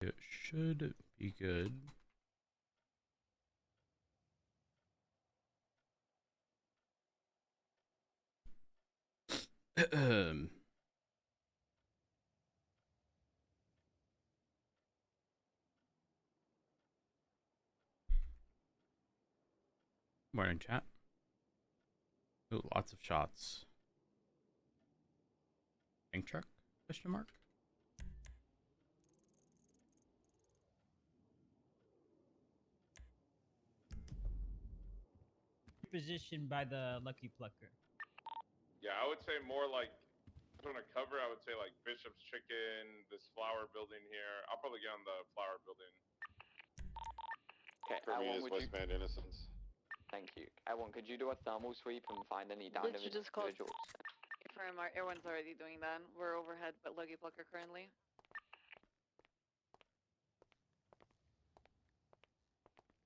It should be good. Morning, chat. Ooh, lots of shots. Tank truck? Question mark. Positioned by the Lucky Plucker. Yeah, I would say more like on a cover. I would say like Bishop's Chicken, this flower building here. I'll probably get on the flower building. Okay, For me, L1, it's would you... Westbound Innocence. Thank you. L1, could you do a thermal sweep and find any downed Literally just called. individuals? Confirm, everyone's already doing that. We're overhead, but Lucky Plucker currently.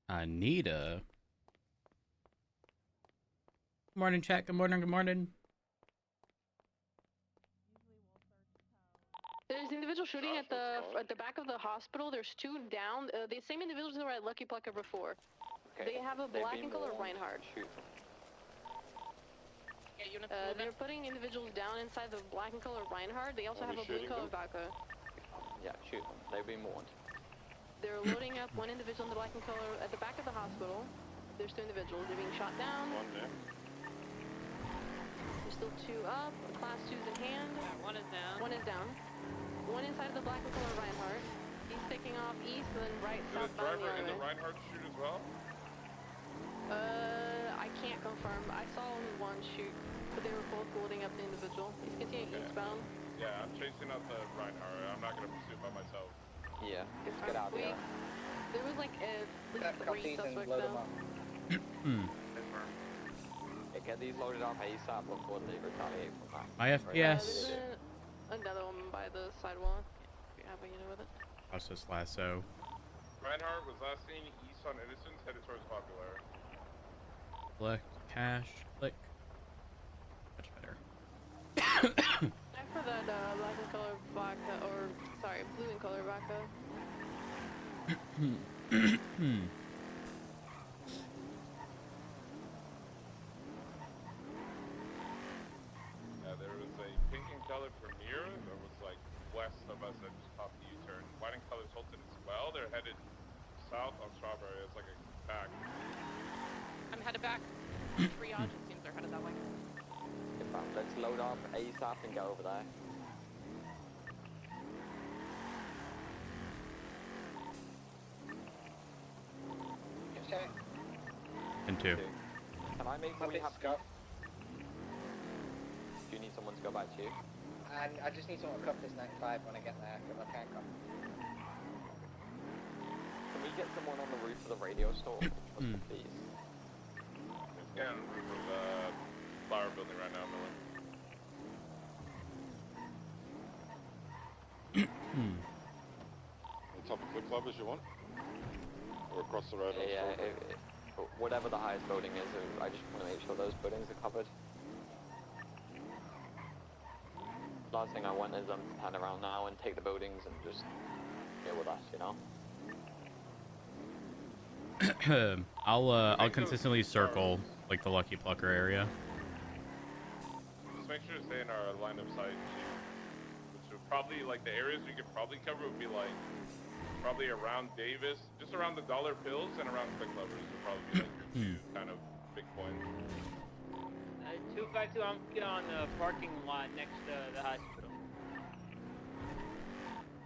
Anita. Good morning, chat. Good morning. Good morning. There's individual shooting at the back of the hospital. There's two down. The same individuals that were at Lucky Plucker before. Okay. They have a black and color Reinhardt. Shoot them. They're putting individuals down inside the black and color Reinhardt. They also have a blue color Baka. Yeah, shoot them. They've been warned. They're loading up one individual in the black and color at the back of the hospital. There's two individuals. They're being shot down. One there. There's still two up. Class 2's in hand. One is down. One is down. One inside of the black and color Reinhardt. He's taking off east and then right Did the southbound the driver in other the way. Reinhardt shoot as well? I can't confirm. I saw only one shoot, but they were both holding up the individual. He's continuing eastbound. Yeah, I'm chasing out the Reinhardt. I'm not gonna pursue it by myself. Yeah, let's get out of here. There was like at least 3 suspects down. Okay, get these loaded up ASAP before they retaliate from that. My FPS. There's another one by the sidewalk. If you have a unit with it. Process lasso. Reinhardt was last seen east on Innocence, headed towards Popular. Click. Cash. Click. Much better. Check for that black and color vodka, or sorry, blue and color vodka. Yeah, there was a pink and color Premier that was like west of us that just popped the U-turn. White and color Sultan as well. They're headed south on Strawberry. It's like a back. I'm headed back. Triage, it seems they're headed that way. Okay, fam, let's load up ASAP and get over there. And two. Can I make sure we have... Do you need someone to go back to you? And I just need someone to cover this 95 when I get there, because I can't come. Can we get someone on the roof of the radio store? Please. It's getting on the roof of the flower building right now, Miller. On top of Clip Club as you want? Or across the road? Yeah, whatever the highest building is, I just want to make sure those buildings are covered. Last thing I want is them to turn around now and take the buildings and just deal with us, you know? I'll consistently circle like the Lucky Plucker area. Just make sure to stay in our line of sight, Chief. Which would probably, like, the areas we could probably cover would be, like, probably around Davis, just around the dollar pills and around Quick Lovers would probably be, like, your two kind of big points. 252, I'm get on the parking lot next to the hospital.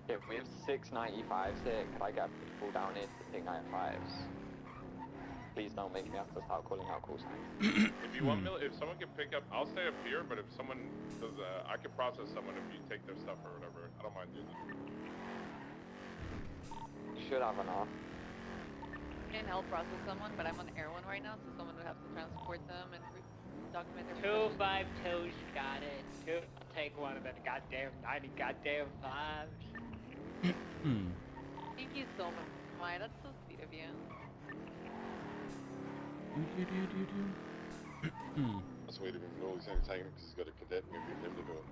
If we have 695s here, could I get people down here to take 95s? Please don't make me have to start calling out call signs. If you want, if someone can pick up, I'll stay up here, but if someone does, I can process someone if you take their stuff or whatever. I don't mind doing that. You should have enough. Can help process someone, but I'm on Air 1 right now, so someone would have to transport them and document their 252's got it. Take one of the goddamn 90 goddamn 5s. Thank you so much, Maya. That's so sweet of you. That's weird of him. No, he's only taking it because he's got a cadet and we'll get him to do it.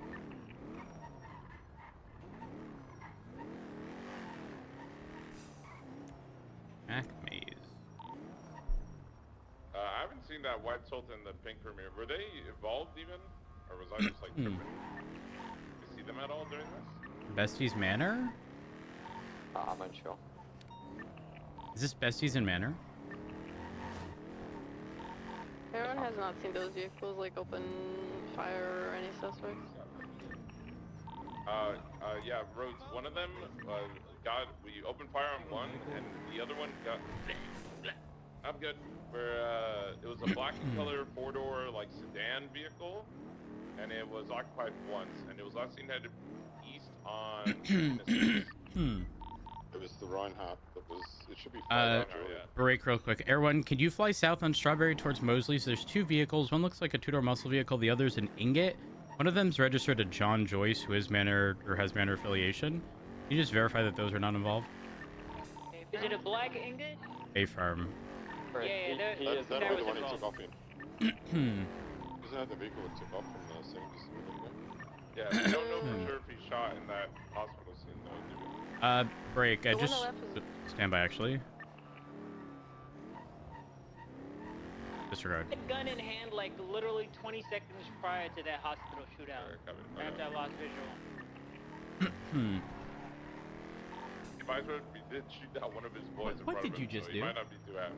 seen that white salt and the pink Premier. Were they evolved even? Or was I just like tripping? Did you see them at all during this? Besties Manor? I'm unsure. Is this Besties in Manor? Everyone has not seen those vehicles like open fire or any suspects. Yeah, Rhodes. One of them we opened fire on one, and the other one got. I'm good. Where it was a black in color 4-door like sedan vehicle, and it was occupied once, and it was last seen headed east on. It was the Reinhardt that was. It should be. Yeah. Break real quick. Air One, can you fly south on Strawberry towards Mosley? So there's two vehicles. One looks like a 2-door muscle vehicle. The other's an Ingot. One of them's registered to John Joyce, who is Manor or has Manor affiliation. Can you just verify that those are not involved? Is it a black ingot? A firm. Yeah, That's that the was one he involved. took off in. Isn't that the vehicle that took off from the scene just a minute ago? Yeah, we don't know for sure if he shot in that hospital scene though, do we? Break. The one Just on the left is- stand by, actually. Disregard. Gun in hand, like literally 20 seconds prior to that hospital shootout. After I lost visual. If I heard we did shoot out one of his boys in What front did of you him, just so do? He might not be too happy.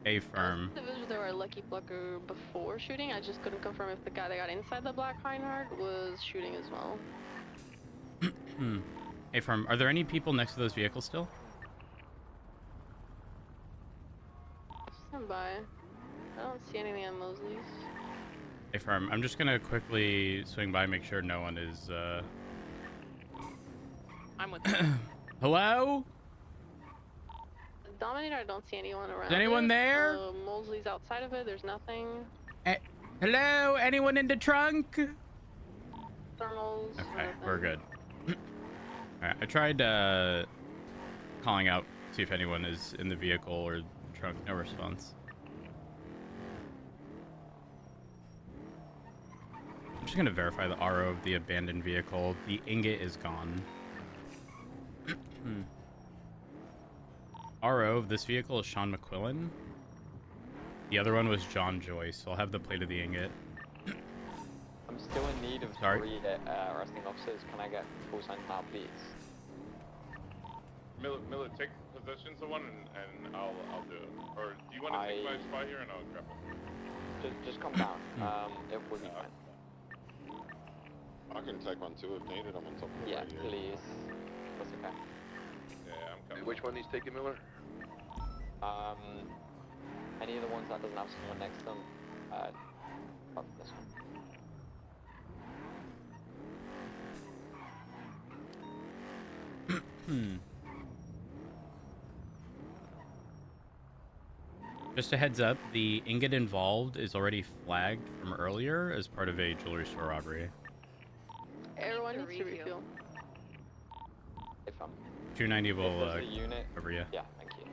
A firm. The visuals, there were a Lucky Plucker before shooting. I just couldn't confirm if the guy that got inside the black Reinhardt was shooting as well. A firm. Are there any people next to those vehicles still? Stand by. I don't see anything on Mosley's. A firm. I'm just gonna quickly swing by, make sure no one is. I'm with you. Hello? Dominator, I don't see anyone around. Is anyone there? Mosley's outside of it. There's nothing. Hello? Anyone in the trunk? Thermals. Okay, nothing. we're good. Alright, I tried calling out, see if anyone is in the vehicle or trunk. No response. I'm just gonna verify the RO of the abandoned vehicle. The Ingot is gone. RO of this vehicle is Sean McQuillan. The other one was John Joyce, so I'll have the plate of the Ingot. I'm still in need of Sorry? 3 arresting officers. Can I get full signs now, please? Miller, take possessions of one, and I'll do it. Or do you want to take my spot here, and I'll grab it? Just come down. It will be fine. I can take one too if needed. I'm on top of the Yeah, radio. please. That's okay. Yeah, I'm coming. Which one he's taking, Miller? Any of the ones that doesn't have someone next to them, probably this one. Just a heads up, the Ingot involved is already flagged from earlier as part of a jewelry store robbery. Everyone To needs to refuel. refuel. If 290 will there's a unit. cover you. Yeah, thank you.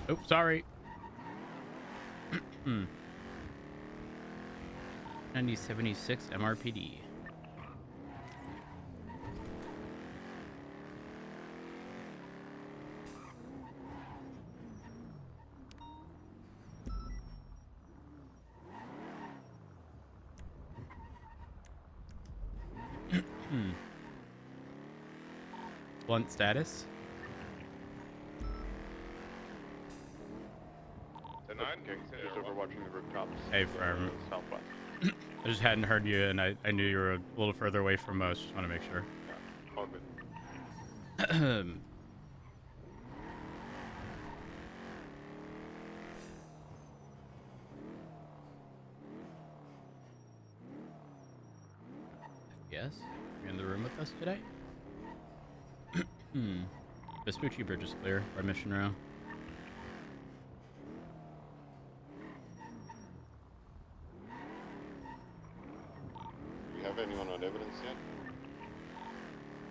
Oh, sorry. 9076 MRPD. Blunt status. Just overwatching the rooftops. Hey, firm. Southwest. I just hadn't heard you, and I knew you were a little further away from most. Just want to make sure. All good. Yes, you're in the room with us today. Vespucci Bridge is clear. Our mission row. Do we have anyone on evidence yet?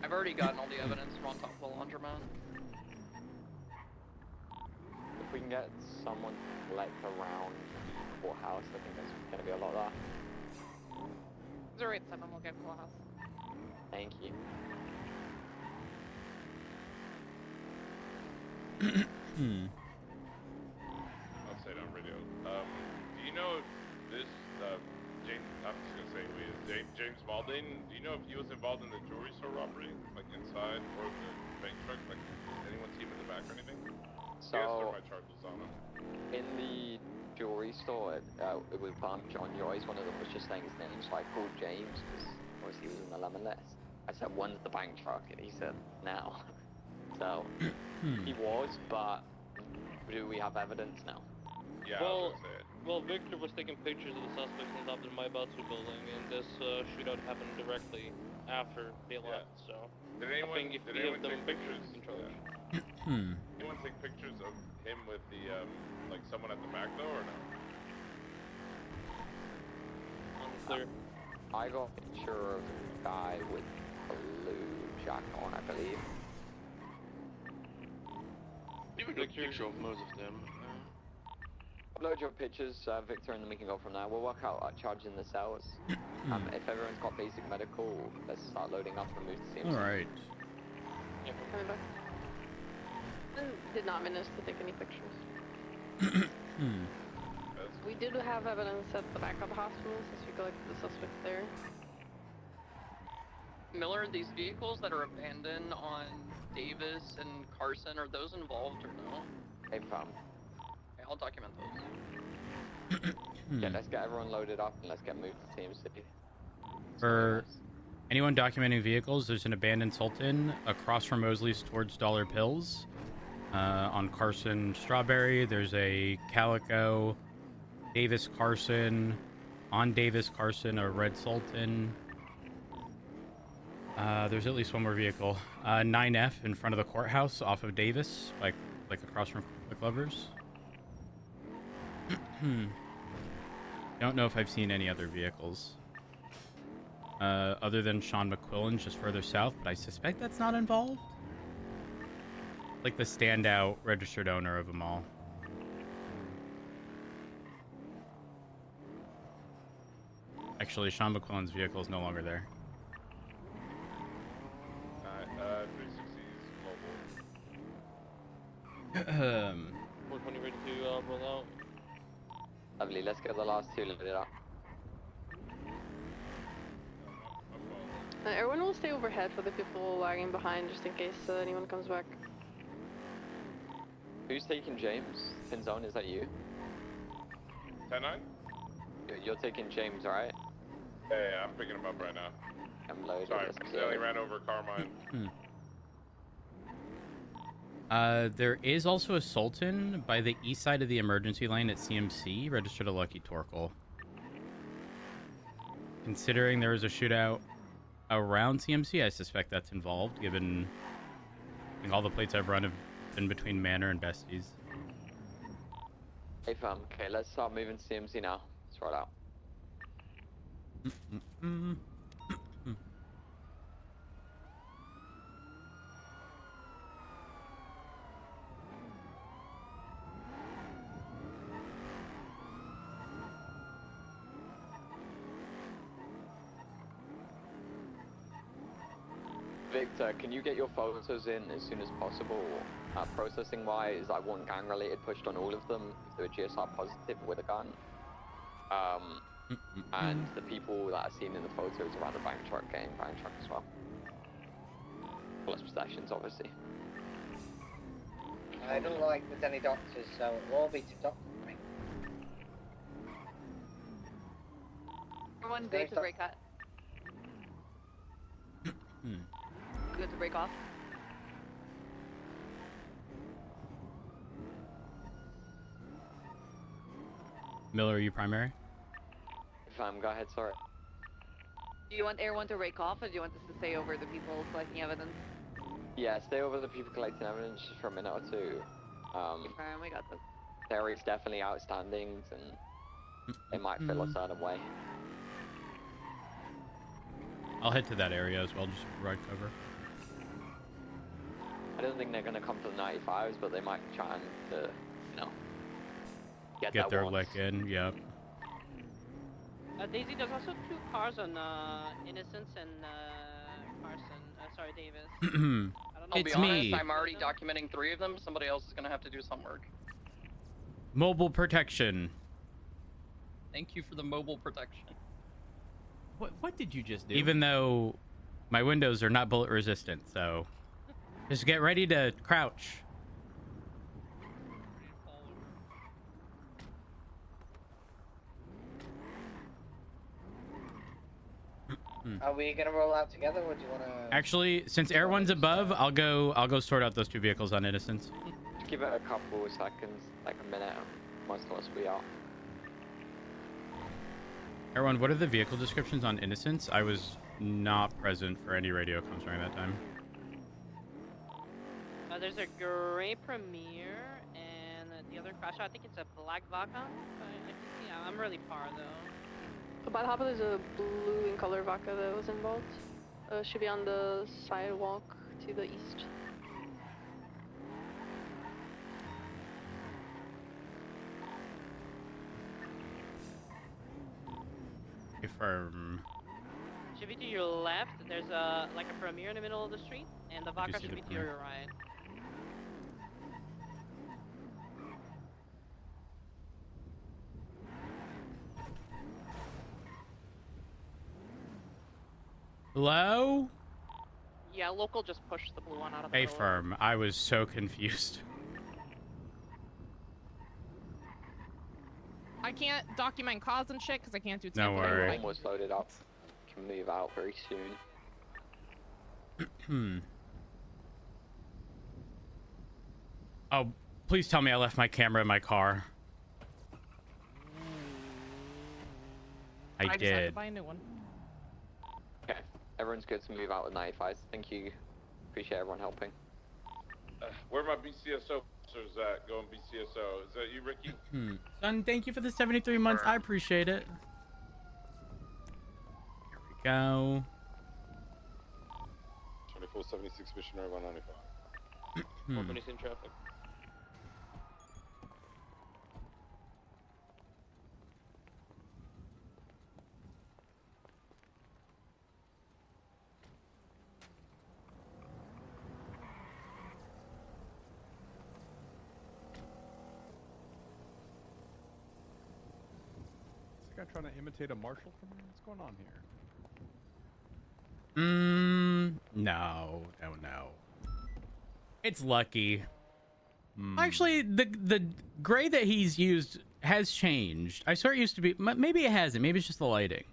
I've already gotten all the evidence from on top of the laundromat. If we can get someone to collect around the courthouse, I think there's going to be a lot there. 087 will get courthouse. Thank you. I'll say it on radio. James Malding, do you know if he was involved in the jewelry store robbery, like inside, or the bank truck? Like, did anyone see him in the back or anything? So, Yes, there my charges on him. in the jewelry store, it was John Joyce. One of them was just saying his name, so I called James because obviously he was in the lemon list. I said, "When's the bank truck?" And he said, "Now." So he was, but do we have evidence now? Yeah, Well, Victor was taking pictures of the suspects on top of the Maibatsu building, and this shootout happened directly after they left. So did anyone, I think if did we anyone have them take pictures? Anyone take pictures of him with the like someone at the back though, or no? Unclear. I got a picture of a guy with a blue jacket on, I believe. You have a good picture of most of them. Upload your pictures, Victor, and then we can go from there. We'll work out charging the cells. If everyone's got basic medical, let's start loading up and move to CMC. Alright. Yeah, coming back. And did not manage to take any pictures. We did have evidence at the backup hospital since we collected the suspect there. Miller, these vehicles that are abandoned on Davis and Carson, are those involved or no? Hey, fam. Okay, I'll document those. Yeah, let's get everyone loaded up and let's get moved to CMC. For anyone documenting vehicles, there's an abandoned Sultan across from Mosley's towards Dollar Pills. On Carson Strawberry, there's a Calico, Davis Carson, on Davis Carson, a Red Sultan. There's at least one more vehicle. 9F in front of the courthouse off of Davis, like across from the Clovers. Don't know if I've seen any other vehicles. Other than Sean McQuillan's just further south, but I suspect that's not involved. Like the standout registered owner of them all. Actually, Sean McQuillan's vehicle is no longer there. 360's mobile. 420 ready to roll out. Lovely, let's get the last two loaded up. Everyone will stay overhead for the people lagging behind just in case anyone comes back. Who's taking James? Pinzone, is that you? 10-9? You're taking James, right? Yeah, I'm picking him up right now. I'm loaded. Sorry, accidentally ran over Carmine. There is also a Sultan by the east side of the emergency lane at CMC, registered to Lucky Torkel. Considering there was a shootout around CMC, I suspect that's involved, given I think all the plates I've run have been between Manor and Besties. Hey fam, okay, let's start moving to CMC now. Let's roll out. Victor, can you get your photos in as soon as possible? Processing wise, I want gang related pushed on all of them if they were GSR positive with a gun. And the people that are seen in the photos around the bank truck getting bank truck as well. Plus possessions, obviously. I don't like there's any doctors, so it will all be to doctor. Everyone go to the break cut. Good to break off. Miller, are you primary? Go ahead, sorry. Do you want everyone to break off, or do you want us to stay over the people collecting evidence? Yeah, stay over the people collecting evidence just for a minute or two. We got this. There is definitely outstandings, and they might feel a certain way. I'll head to that area as well, just right cover. I don't think they're going to come to the 95s, but they might try and, you know, get their lick in, yep. Daisy, there's also 2 cars on Innocence and Carson. Sorry, Davis. I don't know. I'll be honest, I'm already documenting 3 of them. Somebody else is going to have to do some work. Mobile protection. Thank you for the mobile protection. What did you just do? Even though my windows are not bullet resistant, so just get ready to crouch. Are we gonna roll out together, or do you wanna? Actually, since Air One's above, I'll go sort out those two vehicles on Innocence. Just give it a couple of seconds, like a minute. Most of us will be out. Air One, what are the vehicle descriptions on Innocence? I was not present for any radio comms during that time. There's a gray Premier and the other crash. I think it's a black Vaca. Yeah, I'm really far though. About half of there's a blue in color Vaca that was involved. Should be on the sidewalk to the east. Confirm. Should be to your left. There's a Premier in the middle of the street, and the Vaca should be to your right. Hello? Yeah, local just pushed the blue one out of the Hey, road. firm. I was so confused. I can't document cause and shit because I can't do No templating. worries. Almost loaded up. Can move out very soon. Oh, please tell me I left my camera in my car. I just had to did. buy a new one. Okay, everyone's good to move out with 95s. Thank you. Appreciate everyone helping. Where my BCSO officers at? Going BCSO. Is that you, Ricky? Son, thank you for the 73 months. I appreciate it. Here we go. 2476 missionary 195. Company's in traffic. This guy trying to imitate a marshal from me? What's going on here? No. It's lucky. Actually, the gray that he's used has changed. I swear it used to be. Maybe it hasn't. Maybe it's just the lighting.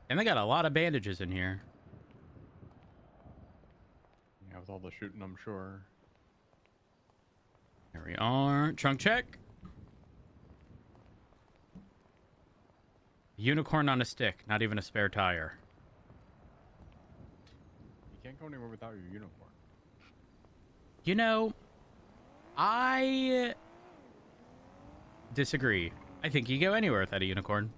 And they got a lot of bandages in here. Yeah, with all the shooting, I'm sure. Here we are. Trunk check. Unicorn on a stick. Not even a spare tire. You can't go anywhere without your uniform. You know, I disagree. I think you go anywhere without a unicorn.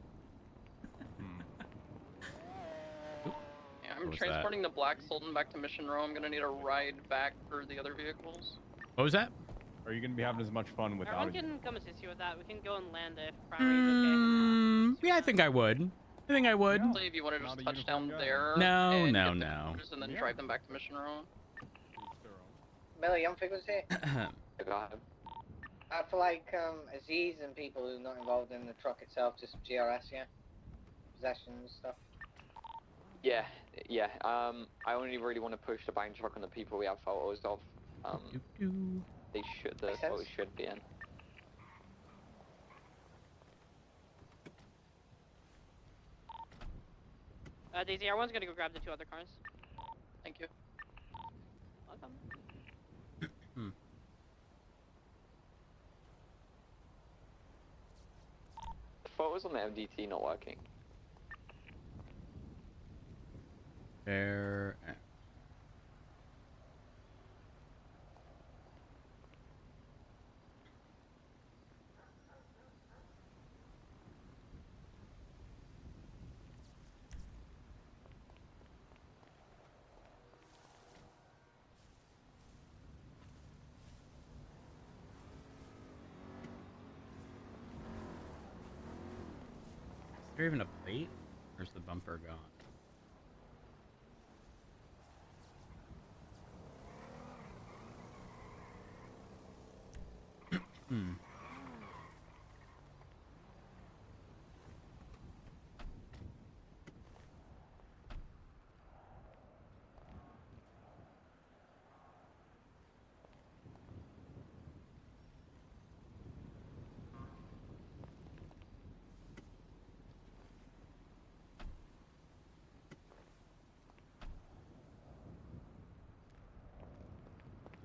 Yeah, I'm What was transporting the Black Sultan back to Mission Row. I'm gonna need a ride back for the other vehicles. What was that? Are you going to be having as much fun without Everyone it? can come assist you with that. We can go and land if priority's okay. Yeah, I think I would. Actually, if you want to just touch down there. No. And get the passengers and then drive them back to Mission Row. Millie, young figures here. Go ahead. For like Aziz and people who are not involved in the truck itself, just GRS, yeah? Possessions, stuff. Yeah. I only really want to push the bank truck on the people we have photos of. The photos should be in. Daisy, everyone's gonna go grab the two other cars. Thank you. Welcome. The photos on the MDT not working. There. Is there even a plate? Where's the bumper gone?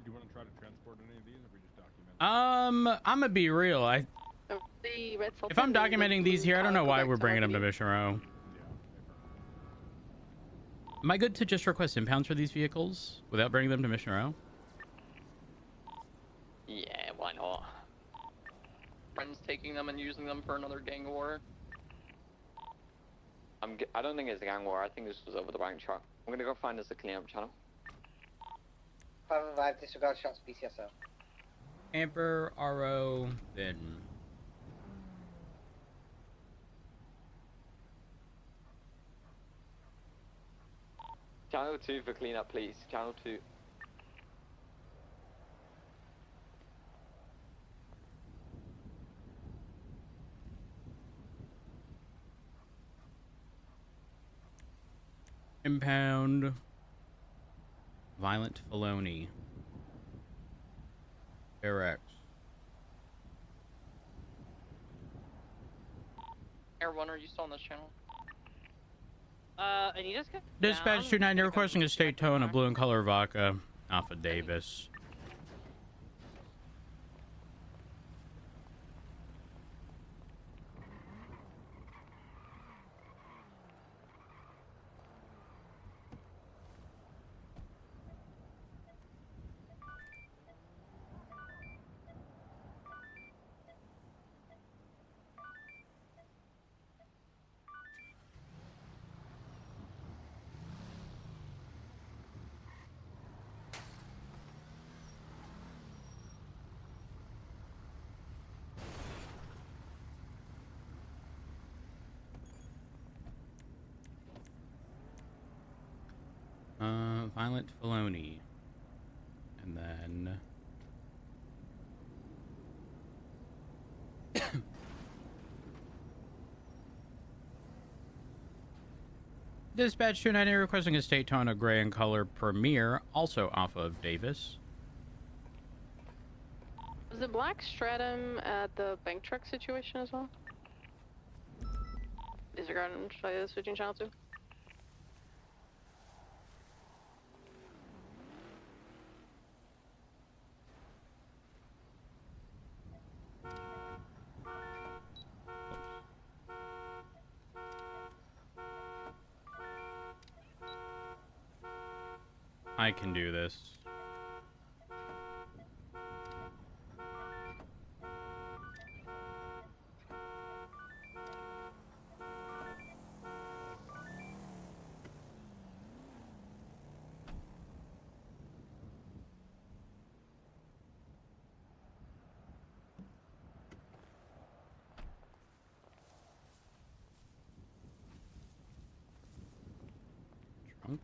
you want to try to transport any of these, or we just document? I'm gonna be real. The red If I'm documenting these here, I don't know why we're bringing them to Mission Row. Am I good to just request impounds for these vehicles without bringing them to Mission Row? Yeah, why not? Friends taking them and using them for another gang war. I don't think it's a gang war. I think this was over the bank truck. I'm gonna go find us a cleanup channel. 505, disregard shots, BCSO. Amper, RO, then... Channel 2 for cleanup, please. Channel 2. Impound. Violent felony. Air Air 1, are you still on this channel? Anita's got Dispatch down. 29, you're requesting a state tone of blue and color vodka off of Davis. Violent felony. And then... Dispatch 290 requesting a state tone of gray and color Premier, also off of Davis. Was the black stratum at the bank truck situation as well? Disregard and try switching channel 2. I can do this. Drunk.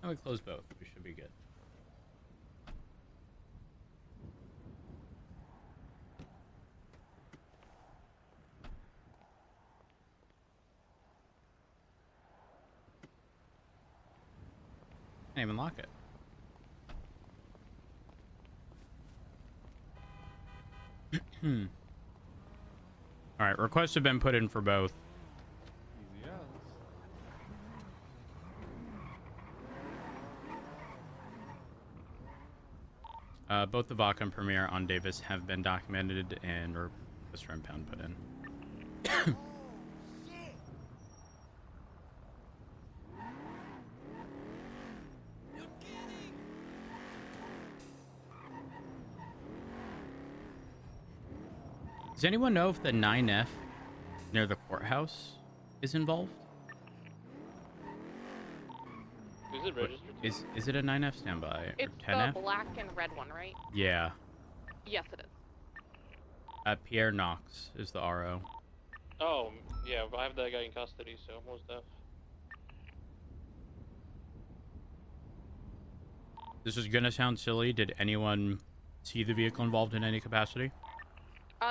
Now we close both. We should be good. Can't even lock it. All right, requests have been put in for both. Easy as. Both the vodka and Premier on Davis have been documented and request for impound put in. Does anyone know if the 9F near the courthouse is involved? Is it registered? Is it a 9F standby? It's or 10F? the black and red one, right? Yeah. Yes, it is. Pierre Knox is the RO. Oh, yeah, I have that guy in custody, so most def. This is gonna sound silly. Did anyone see the vehicle involved in any capacity?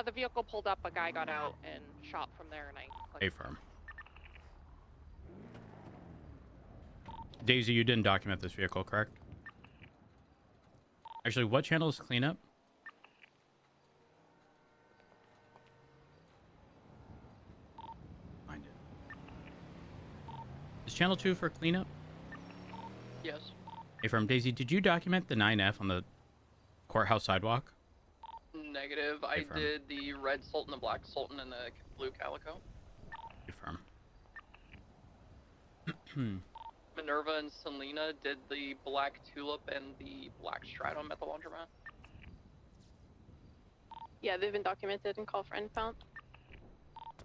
The vehicle pulled up, a guy got out and shot from there, and I... Affirm. Daisy, you didn't document this vehicle, correct? Actually, what channel is cleanup? Find it. Is Channel 2 for cleanup? Yes. Hey, from Daisy, did you document the 9F on the courthouse sidewalk? Negative. I Confirm. did the red Sultan, the black Sultan, and the blue Calico. Confirm. Minerva and Selena did the black Tulip and the black Stratum at the laundromat. Yeah, they've been documented and called for impound.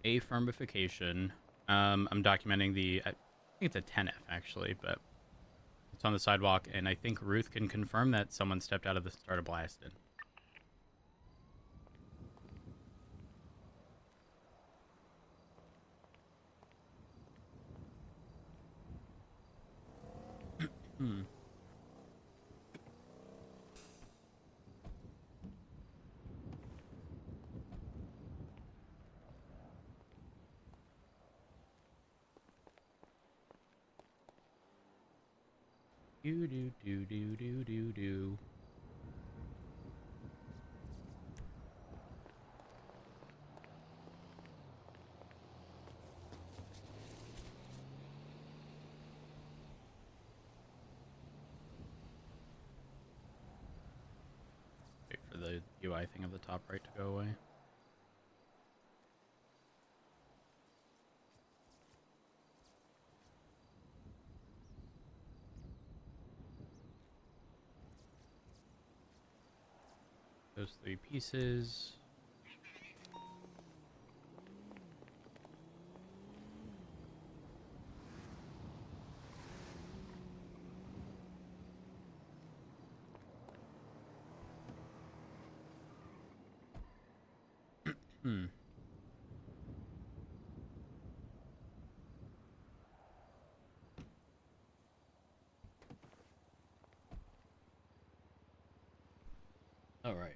A firmification. I'm documenting the, I think it's a 10F actually, but it's on the sidewalk, and I think Ruth can confirm that someone stepped out of this and started blasting. Do do do do do do do. Wait for the UI thing at the top right to go away. Those 3 pieces. All right.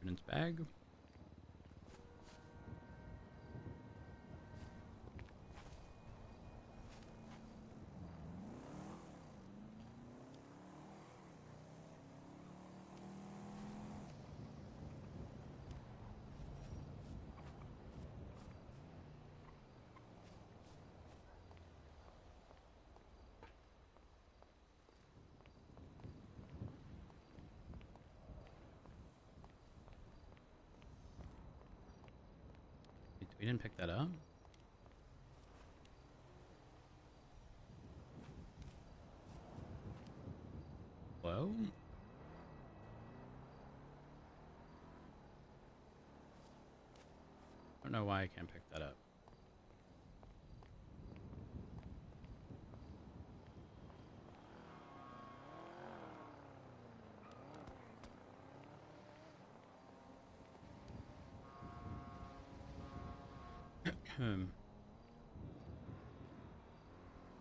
Evidence bag. We didn't pick that up. Hello? I don't know why I can't pick that up. You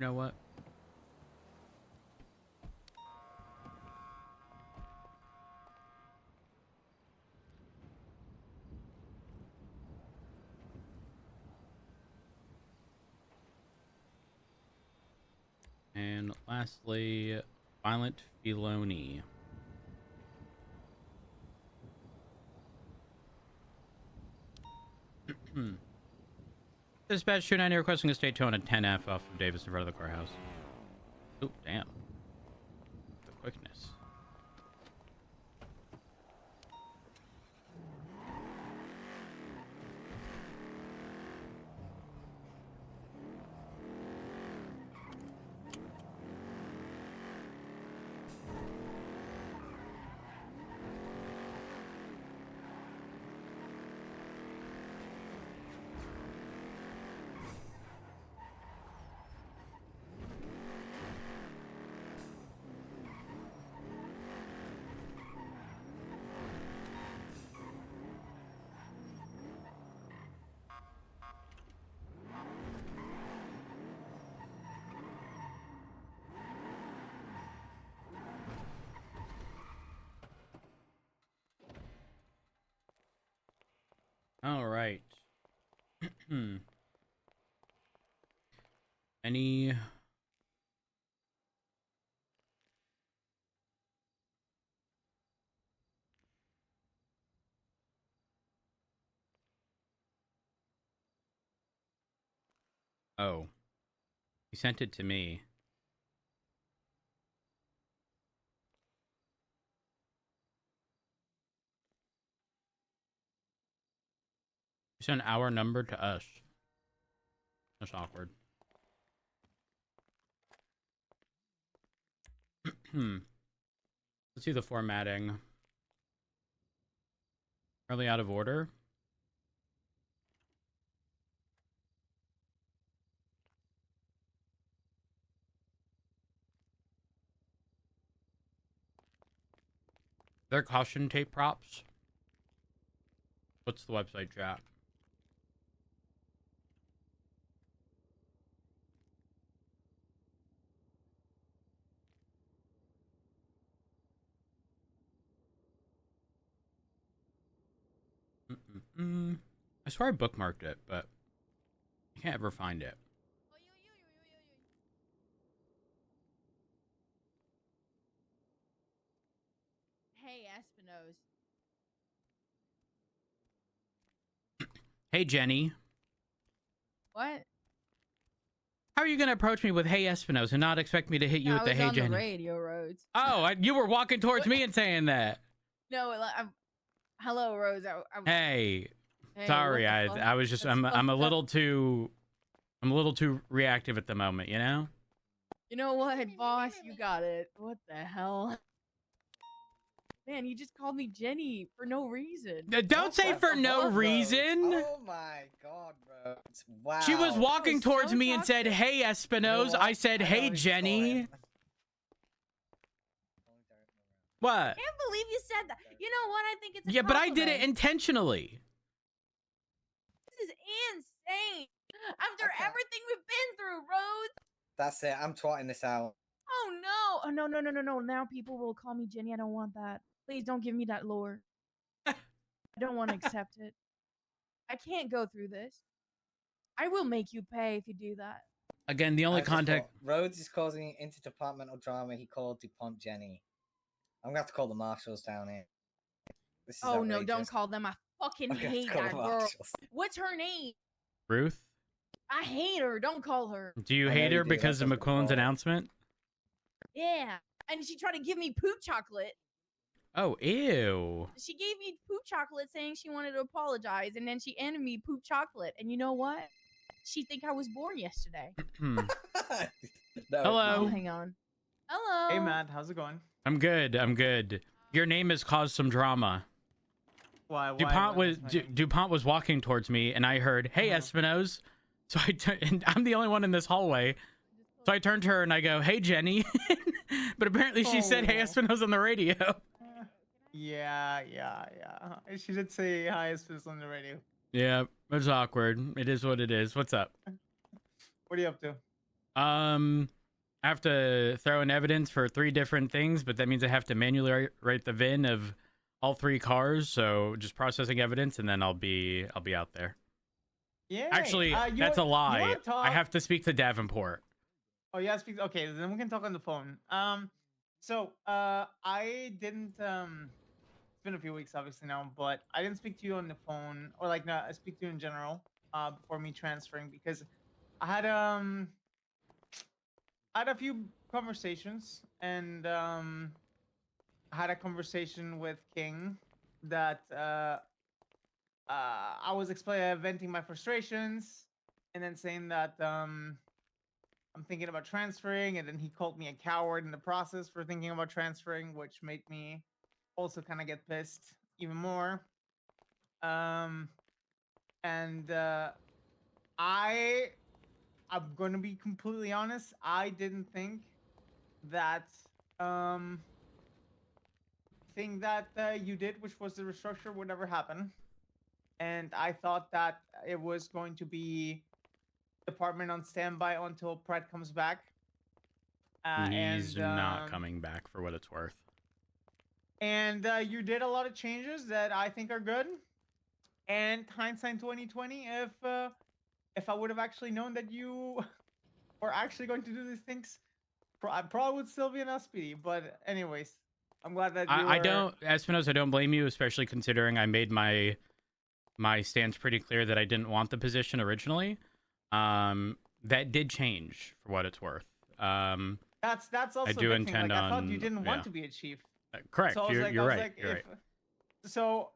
know what? And lastly, Violent Felony. Dispatch 290 requesting a state tone at 10F off of Davis in front of the courthouse. Oh, damn. The quickness. All right. Any Oh. He sent it to me. He sent our number to us. That's awkward. Let's see the formatting. Early out of order. They're caution tape props. What's the website, chat? I swear I bookmarked it, but I can't ever find it. Hey, Espinos. Hey, Jenny. What? How are you going to approach me with "Hey, Espinos" and not expect me to hit you with the "Hey, I was on Jenny"? the radio, Rhodes. Oh, you were walking towards me and saying that. No, hello, Rose. Hey, Hey, sorry, what the fuck? I was just That's I'm a fucked little up. too reactive at the moment, you know? You know what, boss? You got it. What the hell? Man, you just called me Jenny for no reason. Don't say for no reason. Oh my god, bro. Wow. She was walking was towards so me and said, toxic. "Hey, Espinos." I said, "Hey, Jenny." What? I can't believe you said that. You know what? I think it's a Yeah, but I did it compliment. intentionally. This is insane. After everything we've been through, Rose. That's it. I'm twatting this out. Oh no! Oh no! Now people will call me Jenny. I don't want that. Please don't give me that lore. I don't want to accept it. I can't go through this. I will make you pay if you do that. Again, the only contact. Rhodes is causing interdepartmental drama. He called DuPont Jenny. I'm gonna have to call the marshals down here. This is Oh no! outrageous. Don't call them. I fucking I'm gonna have to hate call that the girl. marshals. What's her name? Ruth? I hate her. Don't call her. Do you hate her because of McQuillan's announcement? Yeah, and she tried to give me poop chocolate. Oh, ew. She gave me poop chocolate saying she wanted to apologize, and then she ended me poop chocolate. And you know what? She think I was born yesterday. Hello. Oh, hang on. Hello. Hey, Matt. How's it going? I'm good. I'm good. Your name has caused some drama. Why? DuPont was walking towards me, and I heard, "Hey, Espinos." So and I'm the only one in this hallway. So I turned to her and I go, "Hey, Jenny." But apparently she said, "Hey, Espinos" on the radio. Yeah. She did say hi Espinos on the radio. Yeah, it's awkward. It is what it is. What's up? What are you up to? I have to throw in evidence for 3 different things, but that means I have to manually write the VIN of all 3 cars. So just processing evidence, and then I'll be out there. Yeah. Actually, that's a lie. I have to speak to Davenport. Oh, yeah. Okay, then we can talk on the phone. So I didn't. It's been a few weeks, obviously now, but I didn't speak to you on the phone, or like, I speak to you in general, before me transferring, because I had a few conversations, and I had a conversation with King that I was venting my frustrations, and then saying that I'm thinking about transferring, and then he called me a coward in the process for thinking about transferring, which made me also kind of get pissed even more. I'm going to be completely honest. I didn't think that thing that you did, which was the restructure, would ever happen. And I thought that it was going to be department on standby until Pratt comes back. He's not coming back, for what it's worth. And you did a lot of changes that I think are good. And hindsight 2020, if I would have actually known that you were actually going to do these things, I probably would still be an SPD. But anyways, I'm glad that you I don't, Espinos, I don't blame you, especially considering I made my stance pretty clear that I didn't want the position originally. that did change for what it's worth. That's also I do the thing. intend Like, I thought you on- didn't yeah. want to be a chief. Correct. So I was You're, like, you're I was right. like, You're if, right. so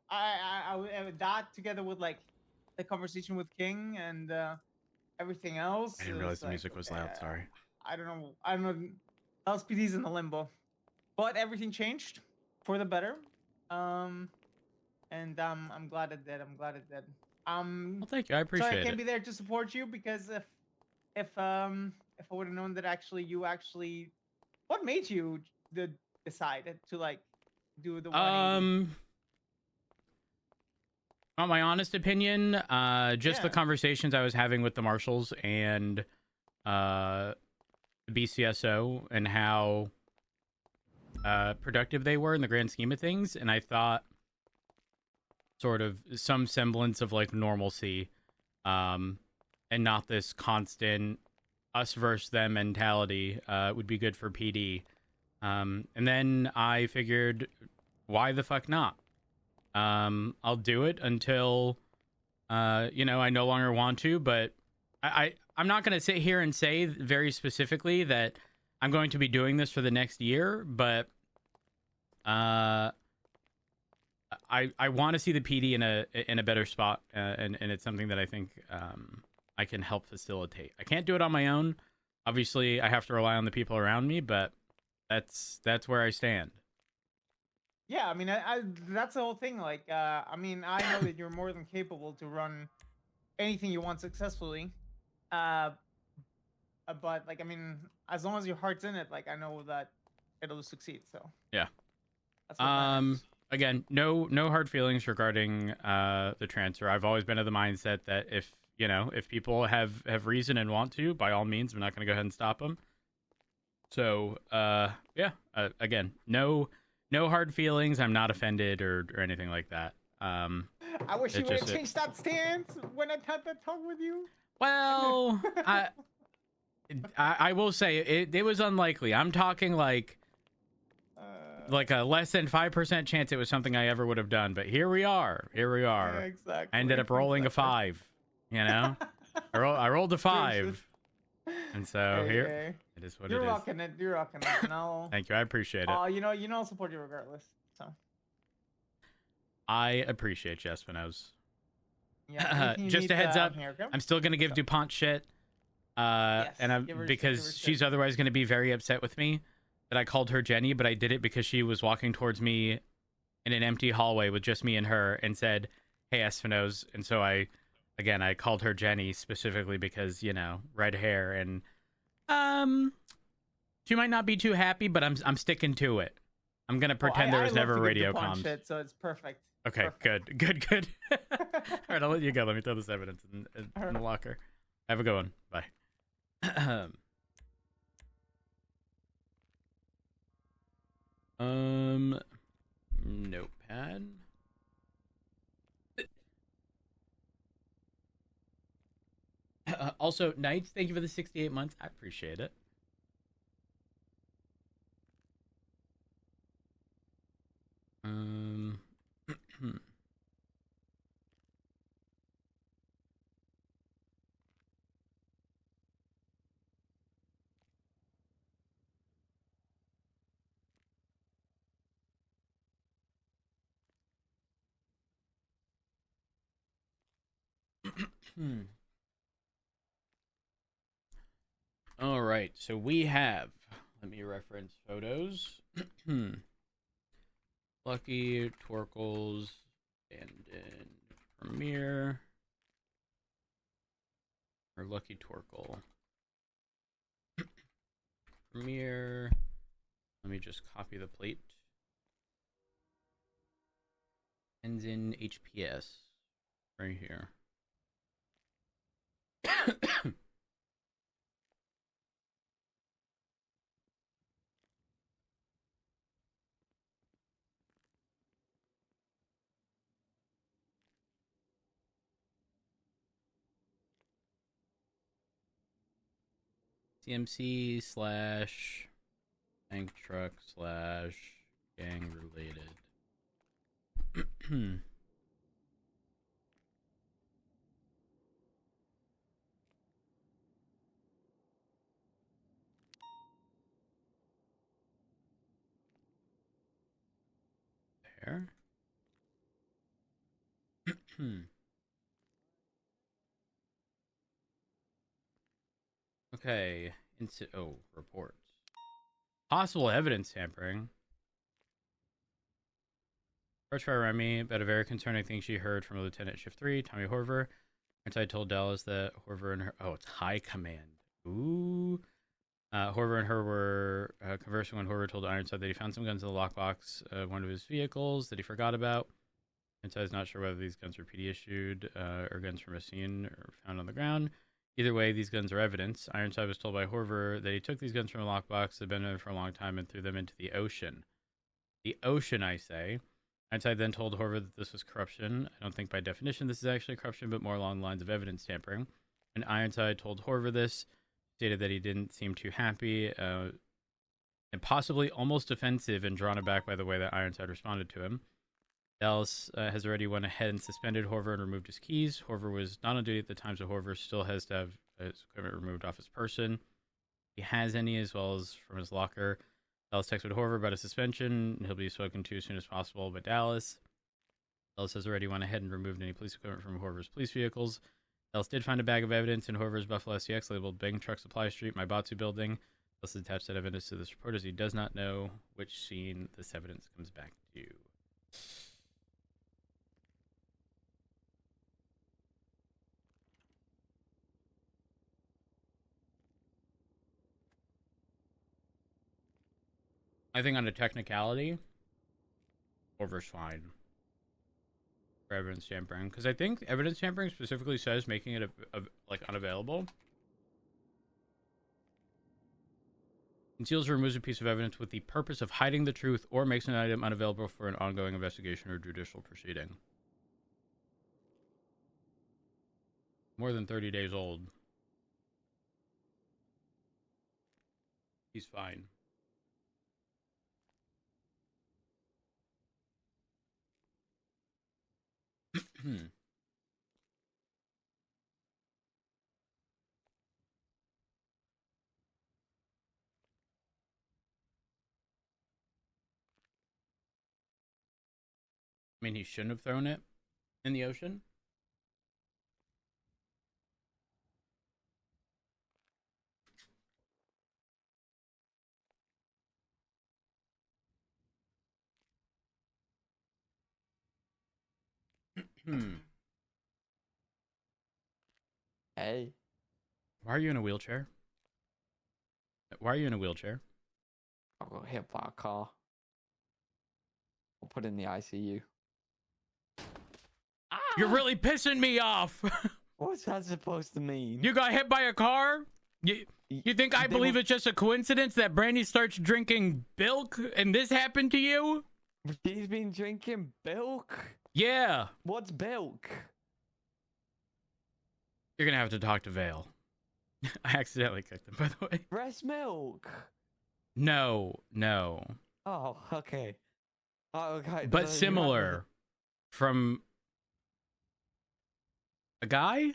that together with like the conversation with King and everything else. I didn't it realize was the like, music was loud. Sorry. I don't know. I don't know. LSPD's in the limbo, but everything changed for the better. And I'm glad it did. I'm glad it did. Well, thank you. I appreciate sorry I can't it. be there to support you because if I would have known that you actually, what made you decide to like do the 180? Well, my honest opinion, just the Yeah. conversations I was having with the marshals and the BCSO and how productive they were in the grand scheme of things, and I thought sort of some semblance of like normalcy, and not this constant us versus them mentality would be good for PD. And then I figured, why the fuck not? I'll do it until I no longer want to, but I'm not going to sit here and say very specifically that I'm going to be doing this for the next year, but I want to see the PD in a better spot, and it's something that I think I can help facilitate. I can't do it on my own. Obviously, I have to rely on the people around me, but that's where I stand. Yeah, I mean, I that's the whole thing. Like, I mean, I know that you're more than capable to run anything you want successfully. But like, I mean, as long as your heart's in it, like, I know that it'll succeed. So Yeah. that's what matters. Again, no hard feelings regarding the transfer. I've always been of the mindset that if people have reason and want to, by all means, I'm not going to go ahead and stop them. So, again, no hard feelings. I'm not offended or anything like that. I wish you would have changed that stance when I had that talk with you. Well, I will say it was unlikely. I'm talking like a less than 5% chance it was something I ever would have done. But here we are. Yeah, exactly. I ended up rolling a 5. I rolled a 5, and so here it is. What You're it is. rocking it. You're rocking it. No. Thank you. I appreciate it. I'll support you regardless. So. I appreciate you, Espinoz. Yeah. Just a heads up, I'm still gonna give DuPont shit, and because she's otherwise gonna be very upset with me that I called her Jenny, but I did it because she was walking towards me in an empty hallway with just me and her, and said, "Hey, Espinoz," and so I called her Jenny specifically because red hair, and she might not be too happy, but I'm sticking to it. I'm gonna pretend there was never radio comms. Shit, so it's perfect. Okay, perfect. Good. All right, I'll let you go. Let me throw this evidence in the locker. Have a good one. Bye. Notepad. Also, Knights, thank you for the 68 months. I appreciate it. All right, so we have, let me reference photos. Lucky, Torkles, Abandoned, Premiere, or Lucky Torkle. Premiere, let me just copy the plate. Ends in HPS, right here. CMC / tank truck / gang related. there. Okay. Reports. Possible evidence tampering. Approached by Remy about a very concerning thing she heard from Lieutenant Shift 3, Tommy Horver. Inside told Dallas that Horver and her... Oh, it's high command. Ooh. Horver and her were conversing when Horver told Ironside that he found some guns in the lockbox of one of his vehicles that he forgot about. Ironside's not sure whether these guns were PD issued or guns from a scene or found on the ground. Either way, these guns are evidence. Ironside was told by Horver that he took these guns from a lockbox that had been there for a long time and threw them into the ocean. The ocean, I say. Ironside then told Horver that this was corruption. I don't think by definition this is actually corruption, but more along the lines of evidence tampering. And Ironside told Horver this, stated that he didn't seem too happy, and possibly almost offensive and drawn aback by the way that Ironside responded to him. Dallas has already went ahead and suspended Horver and removed his keys. Horver was not on duty at the time, so Horver still has to have his equipment removed off his person. He has any as well as from his locker. Dallas texted Horver about a suspension. He'll be spoken to as soon as possible by Dallas. Dallas has already went ahead and removed any police equipment from Horver's police vehicles. Dallas did find a bag of evidence in Horver's Buffalo SCX labeled Bang Truck Supply Street, Maibatsu building. Dallas attached that evidence to this report as he does not know which scene this evidence comes back to. I think on a technicality, Horver's fine for evidence tampering, because I think evidence tampering specifically says making it like unavailable. Conceals or removes a piece of evidence with the purpose of hiding the truth or makes an item unavailable for an ongoing investigation or judicial proceeding. More than 30 days old. He's fine. I mean, he shouldn't have thrown it in the ocean. Hey. Why are you in a wheelchair? Why are you in a wheelchair? I got hit by a car. I'll put in the ICU. You're really pissing me off. What's that supposed to mean? You got hit by a car? You think I believe it's just a coincidence that Brandy starts drinking bilk and this happened to you? She's been drinking bilk? Yeah. What's bilk? You're gonna have to talk to Vale. I accidentally kicked him, by the way. Breast milk? No. Oh, okay. Oh, okay. But similar. From a guy?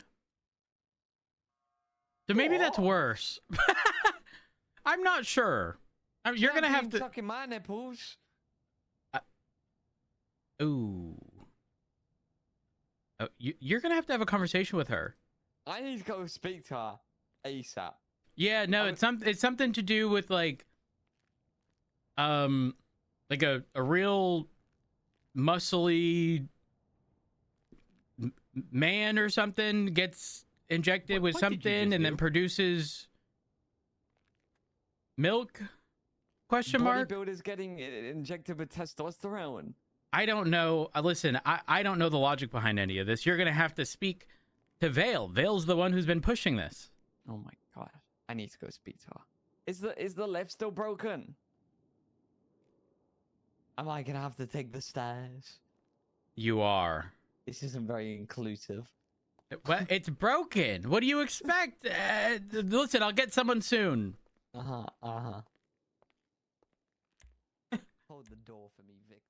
So maybe that's worse. I'm not sure. You're gonna have to sucking my nipples. Ooh. Oh, you're gonna have to have a conversation with her. I need to go speak to her ASAP. Yeah, no, it's something to do with like a real muscly man or something gets injected with something and then produces milk? Question mark. Bodybuilders getting injected with testosterone. I don't know. Listen, I don't know the logic behind any of this. You're gonna have to speak to Vale. Vale's the one who's been pushing this. Oh my god. I need to go speak to her. Is the lift still broken? Am I gonna have to take the stairs? You are. This isn't very inclusive. Well, it's broken. What do you expect? Listen, I'll get someone soon. Hold the door for me, Victor.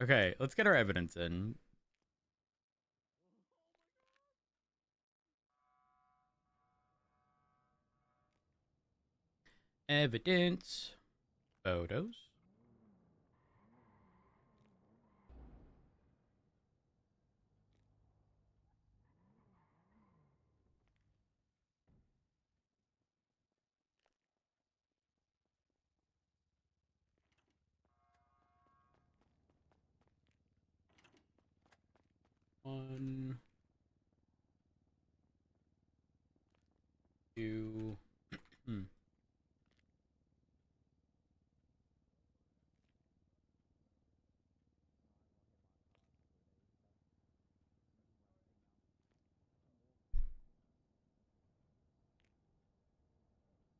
Okay, let's get our evidence in. Evidence. Photos. 1, 2.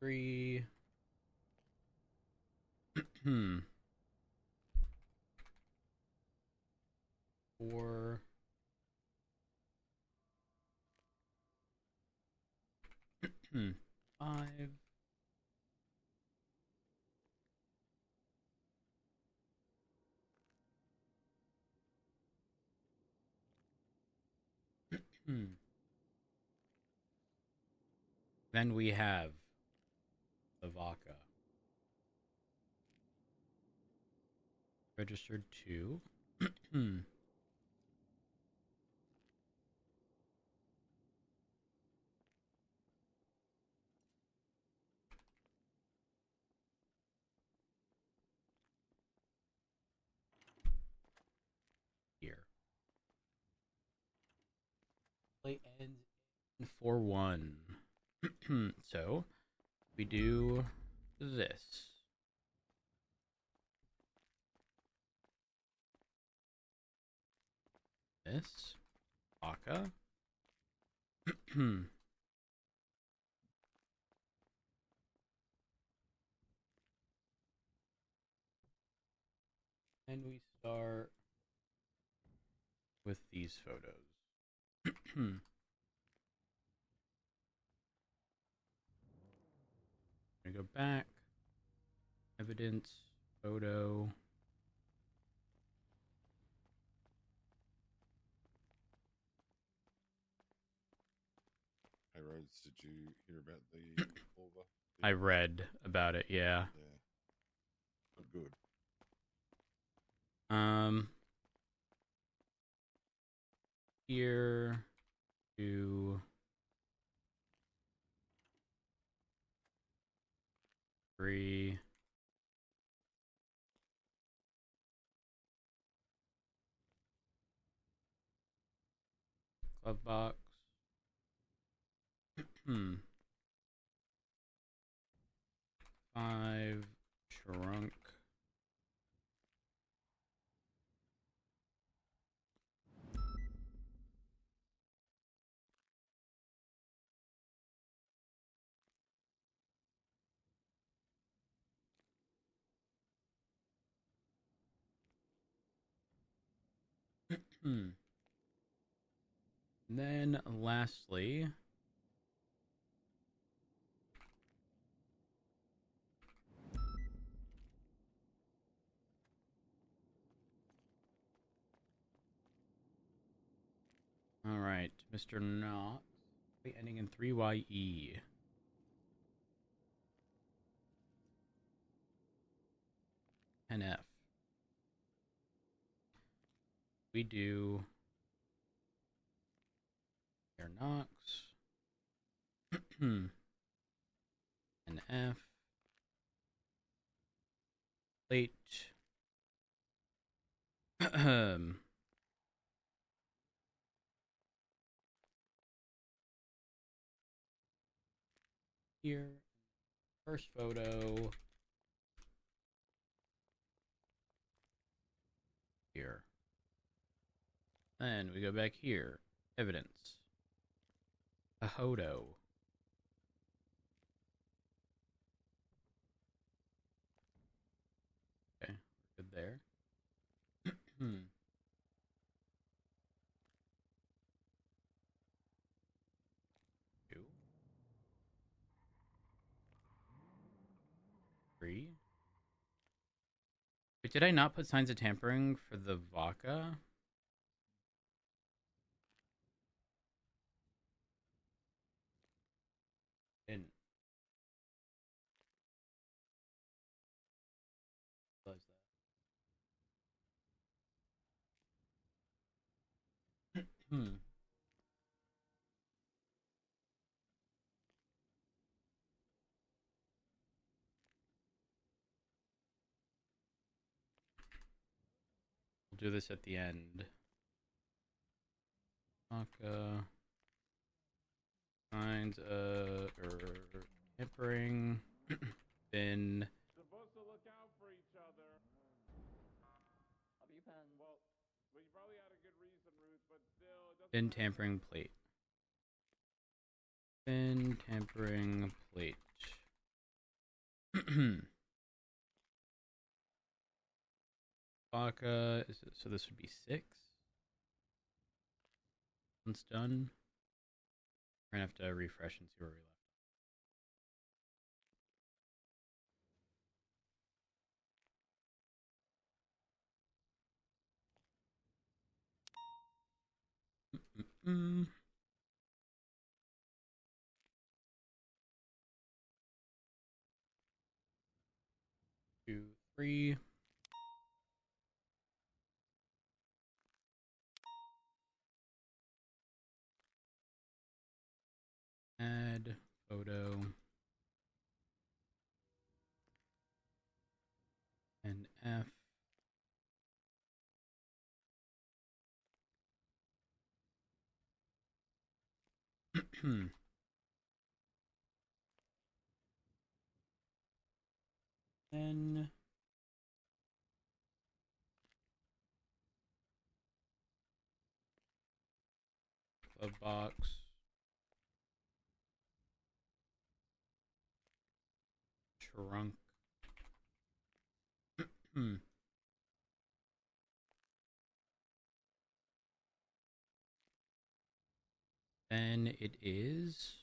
3. 4. 5. 'Hmm. Then we have the Vaca. Registered 2. Here. Play ends in 4-1. So we do this. This. Vaca. And we start with these photos. I go back. Evidence. Photo. Hey, Rhodes, did you hear about the Volva? I read about it, yeah. Yeah. Not good. Here to 3. Glove box. 5. Trunk. Then lastly, all right, Mr. Knox, ending in 3YE. NF. We do Air Knox. NF. Plate. Here. First photo. Here. Then we go back here. Evidence. A hodo. Okay, good there. Two. 3. Wait, did I not put signs of tampering for the Vaca? Didn't. Realize that. We'll do this at the end. Aka. Signs of tampering. Then. Supposed to look out for each other. Well, you probably had a good reason, Ruth, but still, it doesn't Then matter. tampering plate. Then tampering plate. Aka. So this would be 6. Once done. We're gonna have to refresh and see where we left. Mm-mm. 2, 3. Add photo. And F. Then glove box. Trunk. Then it is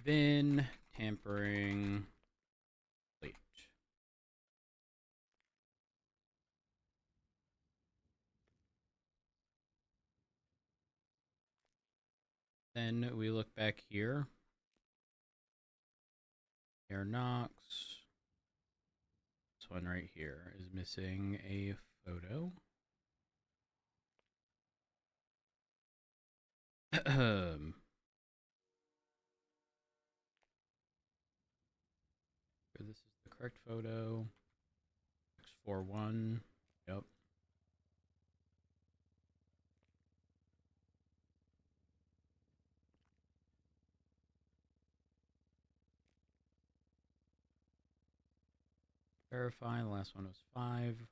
then tampering plate. Then we look back here. Air Knox. This one right here is missing a photo. This is the correct photo. X41. Yep. Verify. The last one was 5.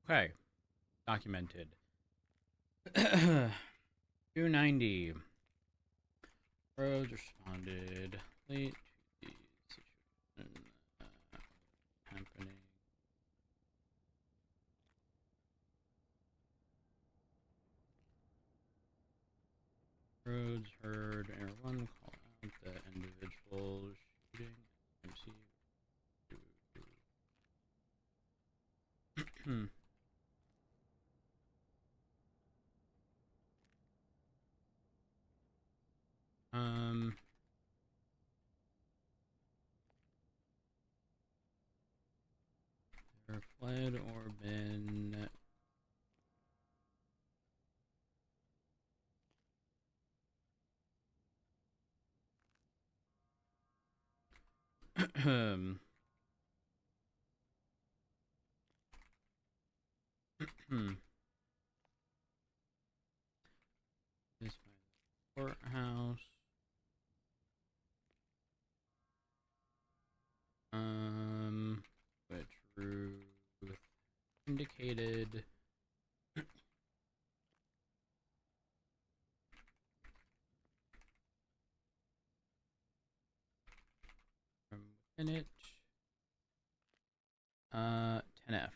Okay. Documented. 290. Roads responded late to the situation happening. Roads heard Air 1 call out the individual shooting MC. They're fled or been this by the courthouse. Which Ruth indicated. From within it. 10F.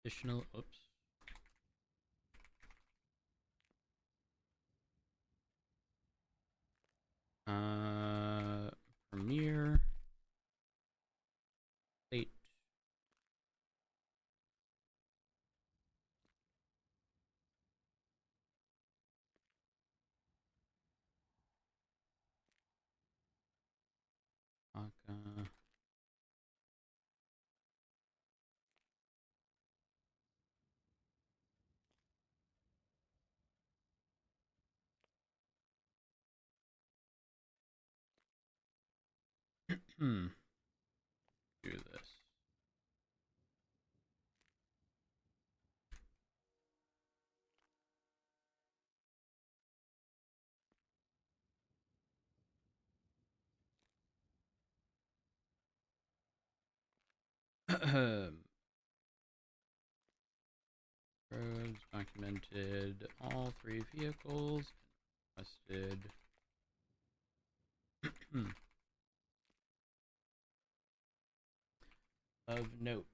Additional, oops. Premiere. State. Aka. Do this. Roads documented all 3 vehicles requested. Of note,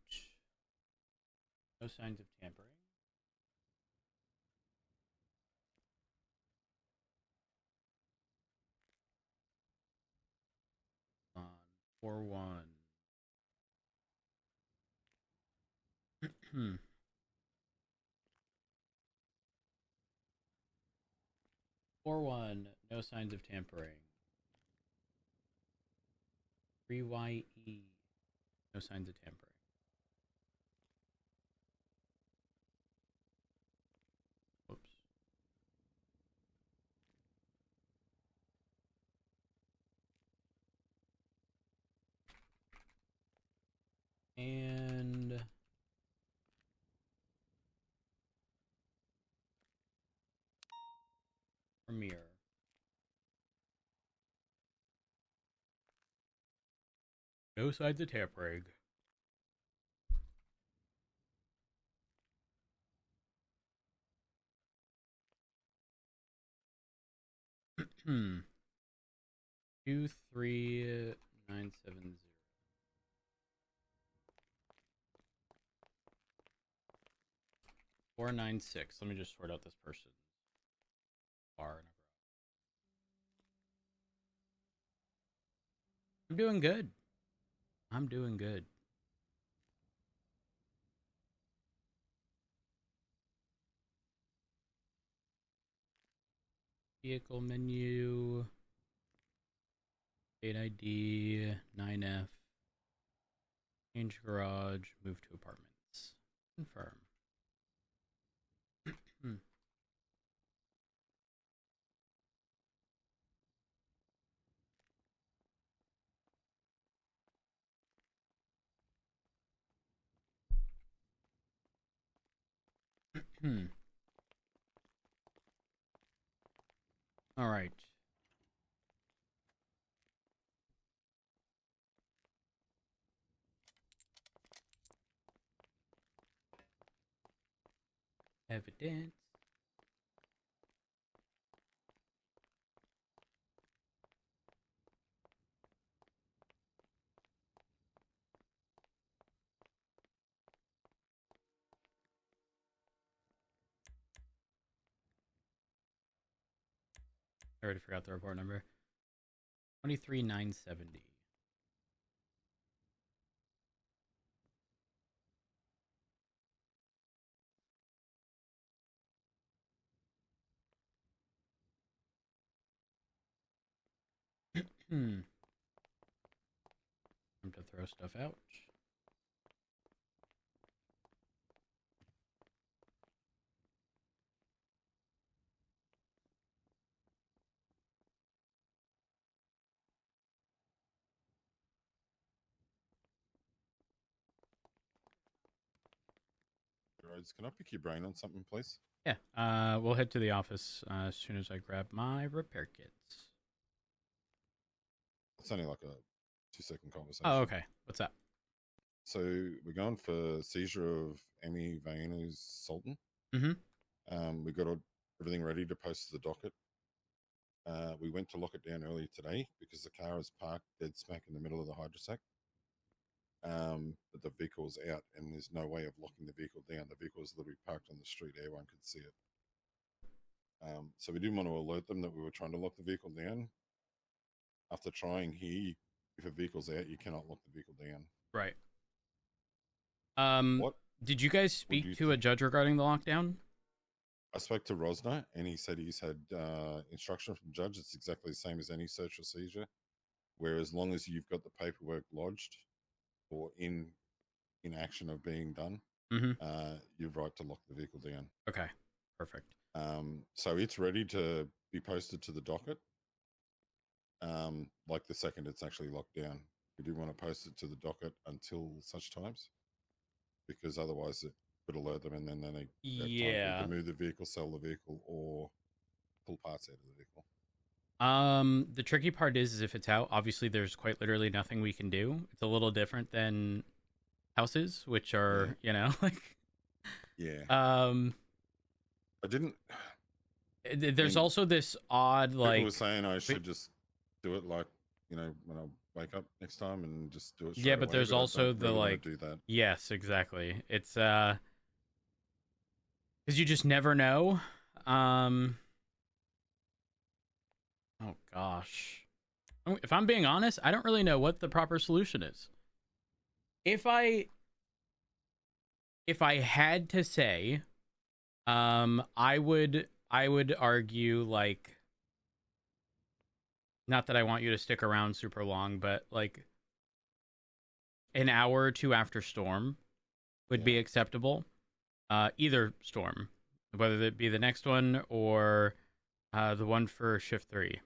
no signs of tampering. On 4-1. 4-1, no signs of tampering. 3YE, no signs of tampering. Whoops. And Premiere. No signs of tampering. Hmm. 23970. 496. Let me just sort out this person's bar in a row. I'm doing good. I'm doing good. Vehicle menu. State ID. 9F. Change garage. Move to apartments. Confirm. All right. Evidence. I already forgot the report number. 23970. Time to throw stuff out. Roads, can I pick your brain on something, please? Yeah, we'll head to the office as soon as I grab my repair kits. It's only like a 2-second conversation. Oh, okay. What's up? So we're going for seizure of Amy Vaina's Sultan. We got everything ready to post to the docket. We went to lock it down earlier today because the car is parked dead smack in the middle of the hydrosac. But the vehicle's out and there's no way of locking the vehicle down. The vehicle is literally parked on the street. Everyone could see it. So we didn't want to alert them that we were trying to lock the vehicle down. After trying here, if a vehicle's out, you cannot lock the vehicle down. Right. What did you guys speak to a judge regarding the lockdown? I spoke to Rosner, and he said he's had instruction from the judge. It's exactly the same as any search or seizure, where as long as you've got the paperwork lodged or in action of being done, you've right to lock the vehicle down. Okay, perfect. So it's ready to be posted to the docket. Like the second it's actually locked down, we didn't want to post it to the docket until such times, because otherwise it would alert them, and then they have time to either move the vehicle, sell the vehicle, or pull parts out of the vehicle. The tricky part is if it's out, obviously there's quite literally nothing we can do. It's a little different than houses, which are, you know, like... Yeah. I didn't... There's also this odd, like... People were saying I should just do it, like, you know, when I wake up next time and just do it straight Yeah, but away, there's I also don't the, really wanna like... do that. Yes, exactly. It's, because you just never know. Oh, gosh. If I'm being honest, I don't really know what the proper solution is. If I had to say, I would argue, like, not that I want you to stick around super long, but like an hour or two after storm would be acceptable. Either storm, whether it be the next one or the one for shift 3.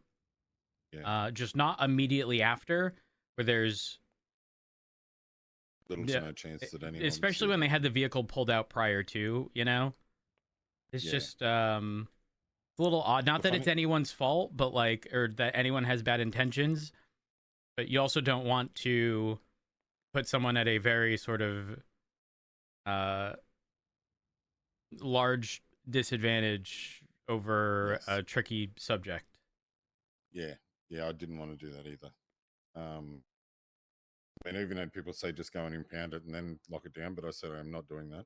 Yeah. Just not immediately after, where there's little to no chance that anyone, especially when they had the vehicle pulled out prior to, you know, it's just a little odd. Not that it's anyone's fault, but like, or that anyone has bad intentions, but you also don't want to put someone at a very sort of large disadvantage over a tricky subject. Yeah, I didn't want to do that either. I mean, I even had people say just go and impound it and then lock it down, but I said I'm not doing that.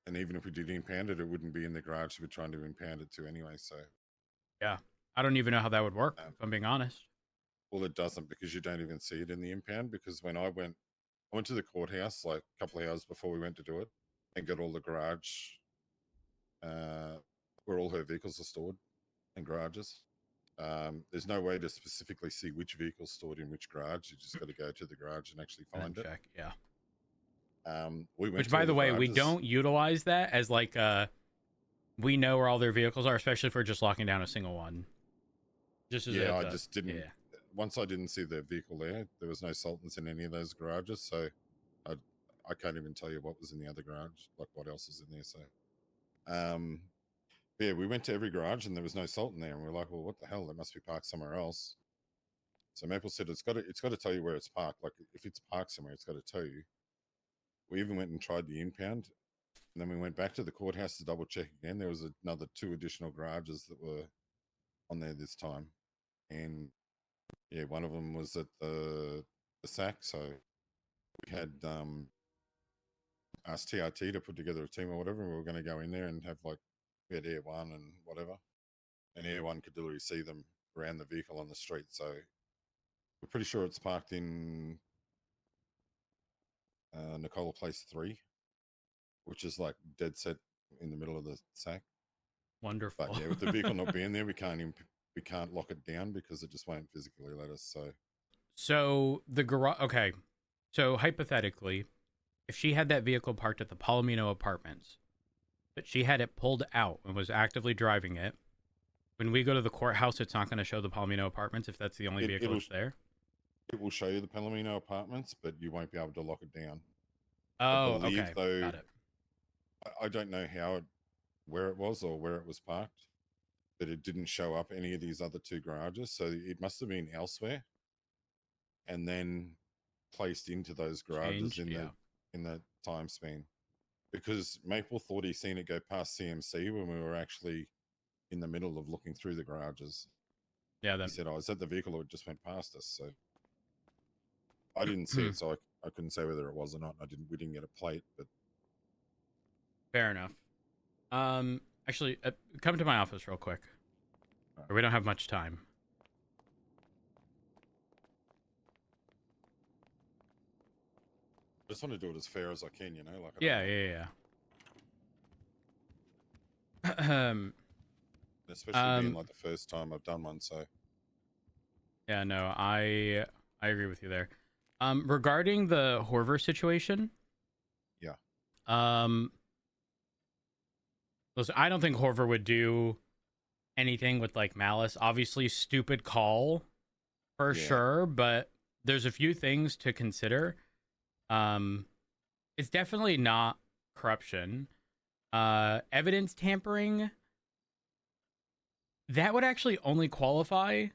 And even if we did impound it, it wouldn't be in the garage we're trying to impound it to anyway. So yeah, I don't even know how that would work, if I'm being honest. Well, it doesn't, because you don't even see it in the impound. Because when I went to the courthouse like a couple of hours before we went to do it, and got all the garage where all her vehicles are stored and garages. There's no way to specifically see which vehicle's stored in which garage. You just got to go to the garage and actually find it. Check, yeah. We went Which, by the way, we garages. don't utilize that as like we know where all their vehicles are, especially if we're just locking down a single one. Just as I just didn't. Yeah. Once I didn't see their vehicle there was no Sultans in any of those garages, so I can't even tell you what was in the other garage, like what else is in there. So, yeah, we went to every garage and there was no Sultan there, and we're like, well, what the hell? It must be parked somewhere else. So Maple said it's got to tell you where it's parked. Like if it's parked somewhere, it's got to tell you. We even went and tried the impound, and then we went back to the courthouse to double check again. There was another 2 additional garages that were on there this time, and yeah, one of them was at the SAC. So we had asked TRT to put together a team or whatever, and we were going to go in there and have we had Air 1 and whatever, and Air 1 could literally see them around the vehicle on the street. So we're pretty sure it's parked in Nicola Place 3, which is like dead set in the middle of the SAC. Wonderful. But yeah, with the vehicle not being there, we can't lock it down because it just won't physically let us. So the garage. Okay, so hypothetically, if she had that vehicle parked at the Palomino Apartments, but she had it pulled out and was actively driving it, when we go to the courthouse, it's not going to show the Palomino Apartments if that's the only vehicle that's there. It will show you the Palomino Apartments, but you won't be able to lock it down. Oh, I believe, okay. Though, got it. I don't know where it was or where it was parked, but it didn't show up any of these other 2 garages. So it must have been elsewhere and then placed into those garages in the time span. Because Maple thought he seen it go past CMC when we were actually in the middle of looking through the garages. Yeah, he said, "Is that the vehicle that just went past us?" So I didn't see it, so I couldn't say whether it was or not. We didn't get a plate, but fair enough. Actually, come to my office real quick. Right. We don't have much time. I just want to do it as fair as I can, you know. Like yeah. Especially being like the first time I've done one, so. Yeah, no, I agree with you there. Regarding the Horver situation. Yeah. Listen, I don't think Horver would do anything with like malice. Obviously, stupid call for Yeah. sure, but there's a few things to consider. It's definitely not corruption. Evidence tampering, that would actually only qualify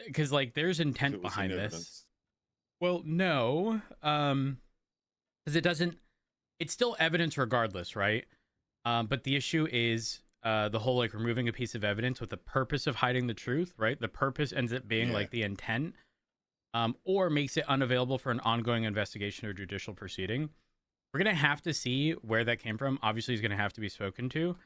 because like there's If intent it was in behind this. evidence. Well, no, because it doesn't. It's still evidence regardless, right? But the issue is the whole like removing a piece of evidence with the purpose of hiding the truth, right? The purpose ends up being Yeah. like the intent, or makes it unavailable for an ongoing investigation or judicial proceeding. We're gonna have to see where that came from. Obviously, he's gonna have to be spoken to.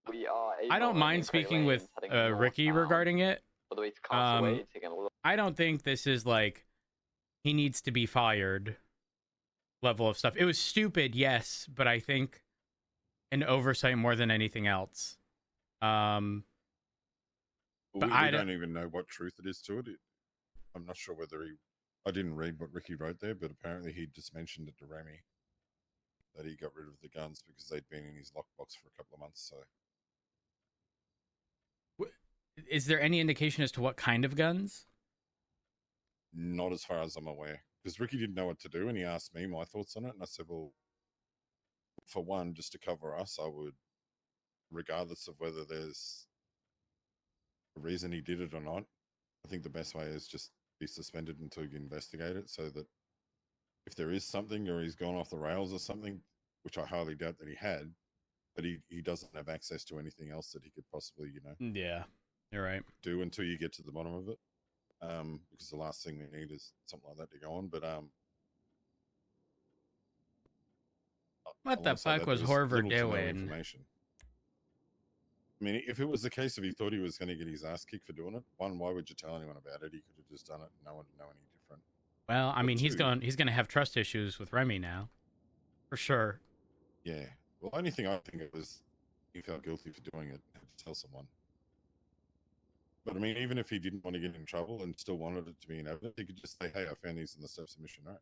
We are I don't mind speaking with Ricky regarding it. Although it's Castaway, taking a little. I don't think this is like he needs to be fired level of stuff. It was stupid, yes, but I think an oversight more than anything else. Well, But we I don't even know what truth it is to it. I'm not sure whether he. I didn't read what Ricky wrote there, but apparently he just mentioned it to Remy that he got rid of the guns because they'd been in his lockbox for a couple of months. So, Is there any indication as to what kind of guns? not as far as I'm aware, because Ricky didn't know what to do, and he asked me my thoughts on it, and I said, well, for one, just to cover us, I would, regardless of whether there's a reason he did it or not, I think the best way is just be suspended until you investigate it, so that if there is something or he's gone off the rails or something, which I highly doubt that he had, but he doesn't have access to anything else that he could possibly, Yeah, you're right. do until you get to the bottom of it. Because the last thing we need is something like that to go on. But What the alongside fuck that, was there's Horver little to no doing? information. I mean, if it was the case if he thought he was going to get his ass kicked for doing it, one, why would you tell anyone about it? He could have just done it and no one would know any different. Well, I But mean, he's two- gonna have trust issues with Remy now, for sure. Yeah. Well, the only thing I think it was he felt guilty for doing it, had to tell someone. But I mean, even if he didn't want to get in trouble and still wanted it to be in evidence, he could just say, "Hey, I found these in the self-submission note,"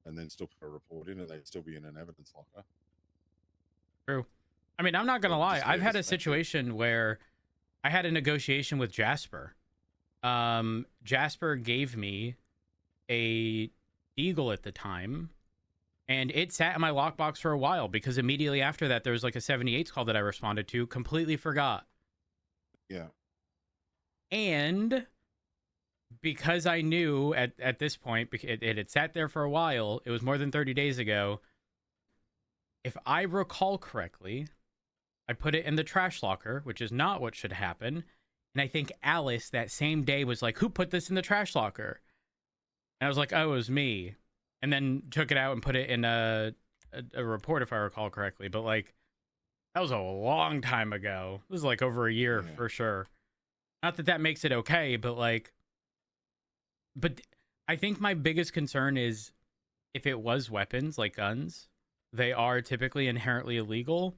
and then still put a report in, and they'd still be in an evidence locker. True. I mean, I'm not gonna lie. just I've had a respect it. situation where I had a negotiation with Jasper. Jasper gave me a Eagle at the time, and it sat in my lockbox for a while because immediately after that, there was like a 78s call that I responded to. Completely forgot. Yeah. And because I knew at this point, it had sat there for a while, it was more than 30 days ago. If I recall correctly, I put it in the trash locker, which is not what should happen. And I think Alice that same day was like, "Who put this in the trash locker?" And I was like, "Oh, it was me." And then took it out and put it in a report, if I recall correctly. But like, that was a long time ago. This was like over a year for sure. Not that that makes it okay, but like, but I think my biggest concern is if it was weapons like guns, they are typically inherently illegal,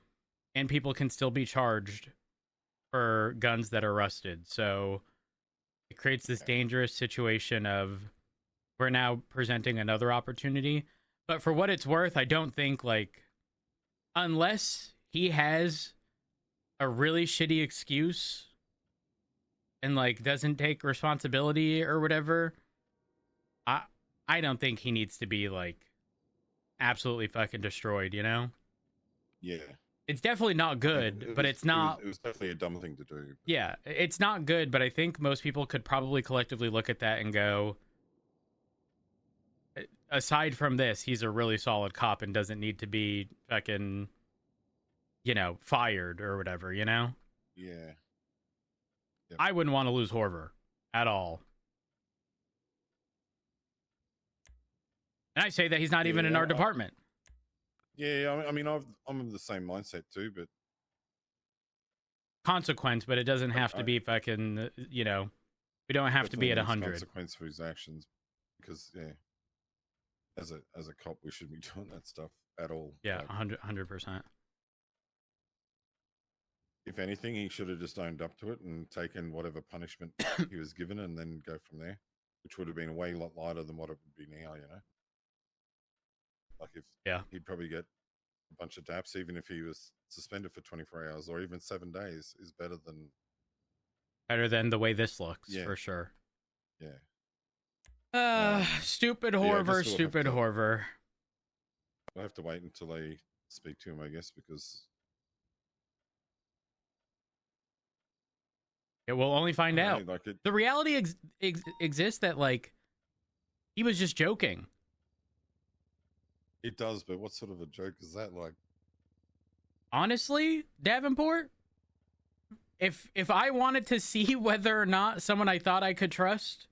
and people can still be charged for guns that are rusted. So it creates this dangerous situation of we're now presenting another opportunity. But for what it's worth, I don't think like, unless he has a really shitty excuse and like doesn't take responsibility or whatever, I don't think he needs to be like absolutely fucking destroyed, you know? Yeah. It's definitely not good, but it's not. It was definitely a dumb thing to do. Yeah, it's not good, but I think most people could probably collectively look at that and go, aside from this, he's a really solid cop and doesn't need to be fucking, fired or whatever, you know? Yeah. I wouldn't want to lose Horver at all. And I say that he's not even in our department. Yeah, I mean, I'm of the same mindset too, but Consequence, but it doesn't have to be fucking, we don't have to be at 100. Consequence for his actions, because as a cop, we shouldn't be doing that stuff at all. Yeah, like, 100%. If anything, he should have just owned up to it and taken whatever punishment he was given, and then go from there, which would have been a way lot lighter than what it would be now. Like if he'd probably get a bunch of daps, even if he was suspended for 24 hours or even 7 days, is better than the way this looks, Yeah. for sure. Yeah. Stupid yeah, I Horver, guess we'll have stupid to- Horver. I'll have to wait until they speak to him, I guess, because Yeah, we'll only find I don't out. know, like it, The reality exists that, like, he was just joking. it does, but what sort of a joke is that? Like, Honestly, Davenport, if I wanted to see whether or not someone I thought I could trust,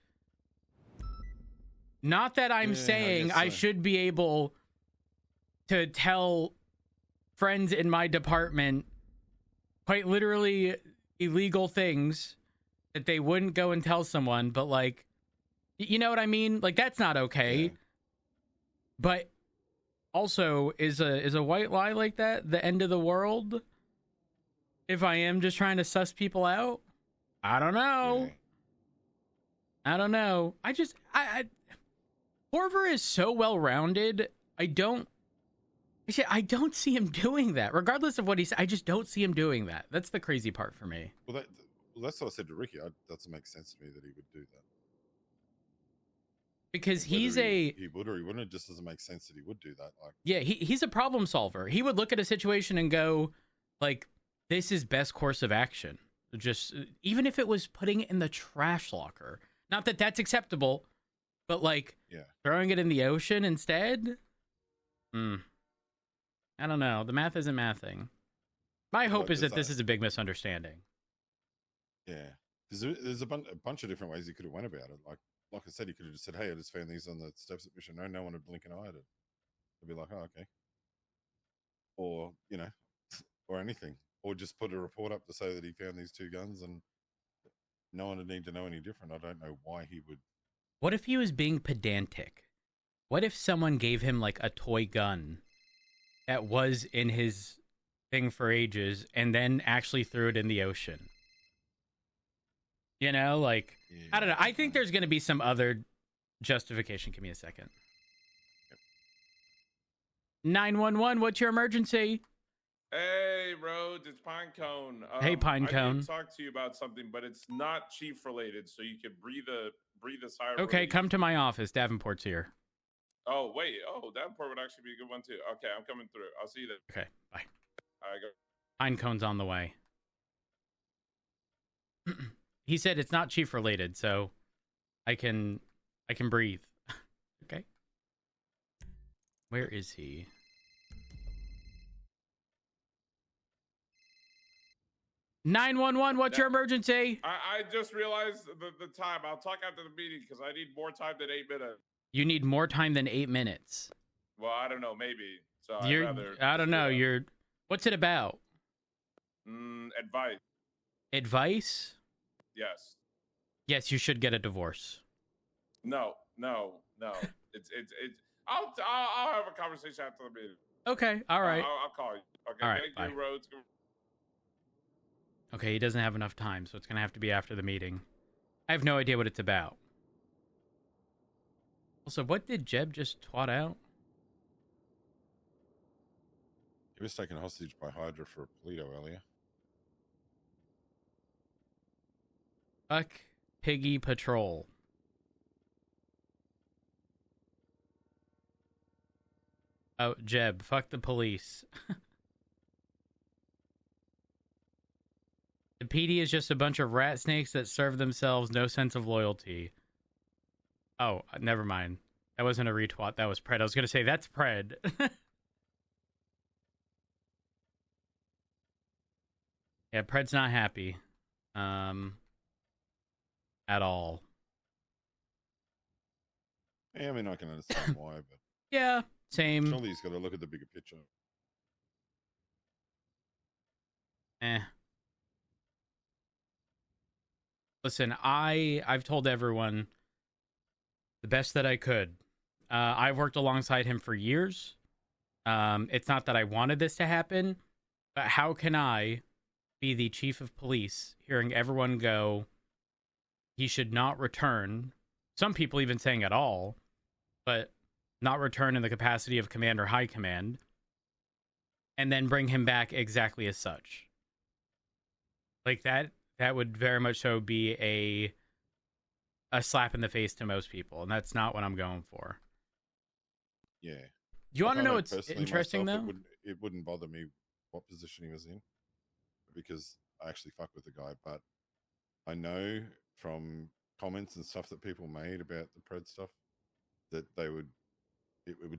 not that I'm Yeah, I saying guess I so. should be able to tell friends in my department quite literally illegal things that they wouldn't go and tell someone, but like, you know what I mean? Like, that's not okay. Yeah. But also, is a white lie like that the end of the world? If I am just trying to suss people out? I don't know. yeah. I don't know. Horver is so well-rounded. I don't see him doing that. Regardless of what I just don't see him doing that. That's the crazy part for me. Well, that's what I said to Ricky. That doesn't make sense to me that he would do that. Because Whether he's he would or he wouldn't. It just doesn't make sense that he would do that. Like, yeah, he's a problem solver. He would look at a situation and go, like, this is best course of action. Just, even if it was putting it in the trash locker. Not that that's acceptable, but like, yeah, throwing it in the ocean instead? I don't know. The math isn't mathing. My hope is that this is a big misunderstanding. yeah. There's a bunch of different ways he could have went about it. Like I said, he could have just said, "Hey, I just found these on the steps at Mission." No one would blink an eye at it. They'd be like, "Oh, okay," or or anything, or just put a report up to say that he found these 2 guns, and no one would need to know any different. I don't know why he would. What if he was being pedantic? What if someone gave him like a toy gun that was in his thing for ages and then actually threw it in the ocean? You know, like, Yeah, I don't know. I think there's going to be some other justification. Give me a second. 911, what's your emergency? Hey, Rhodes, it's Pinecone. Hey, Pinecone. I need to talk to you about something, but it's not chief related, so you can breathe a sigh of Okay, relief. come to my office. Davenport's here. Oh, wait. Oh, that part would actually be a good one, too. Okay, I'm coming through. I'll see you then. Okay, bye. All right, go. Pinecone's on the way. He said it's not chief related, so I can breathe. Okay. Where is he? "911, what's your emergency?" I just realized the time. I'll talk after the meeting because I need more time than 8 minutes. You need more time than 8 minutes. Well, I don't know. Maybe. So I don't know. What's it about? Advice. Advice? Yes. Yes, you should get a divorce. No. it's. I'll have a conversation after the meeting. Okay, all right. I'll call you. Okay. All right, Thank you, bye. Rhodes. Okay, he doesn't have enough time, so it's going to have to be after the meeting. I have no idea what it's about. Also, what did Jeb just twat out? He was taken hostage by Hydra for a Polito earlier. Fuck Piggy Patrol. Oh, Jeb, fuck the police. The PD is just a bunch of rat snakes that serve themselves no sense of loyalty. Oh, never mind. That wasn't a retweet. That was Pred. I was going to say, that's Pred. Yeah, Pred's not happy. At all. Yeah, I mean, I can understand why, but Yeah, same. surely he's got to look at the bigger picture. Listen, I've told everyone the best that I could. I've worked alongside him for years. It's not that I wanted this to happen, but how can I be the chief of police hearing everyone go, he should not return? Some people even saying at all, but not return in the capacity of command or high command. and then bring him back exactly as such. Like that would very much so be a slap in the face to most people, and that's not what I'm going for. Yeah. You want to Like, I know know what's personally interesting myself, though? It wouldn't bother me what position he was in because I actually fuck with the guy. But I know from comments and stuff that people made about the Pred stuff that it would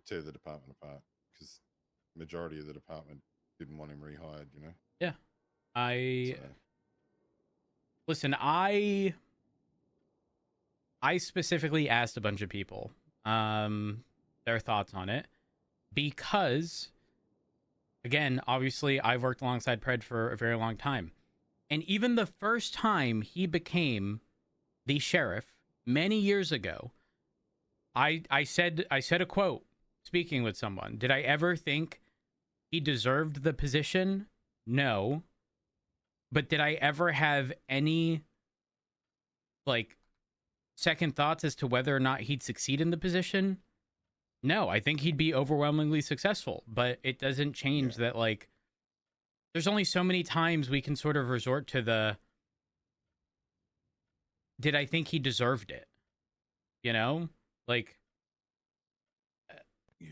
tear the department apart because majority of the department didn't want him rehired. You know. Yeah. So, Listen, I specifically asked a bunch of people their thoughts on it because, again, obviously I've worked alongside Pred for a very long time. And even the first time he became the sheriff many years ago, I said a quote speaking with someone. Did I ever think he deserved the position? No. But did I ever have any second thoughts as to whether or not he'd succeed in the position? No, I think he'd be overwhelmingly successful, but it doesn't change that there's only so many times we can sort of resort to the did I think he deserved it? You know? yeah.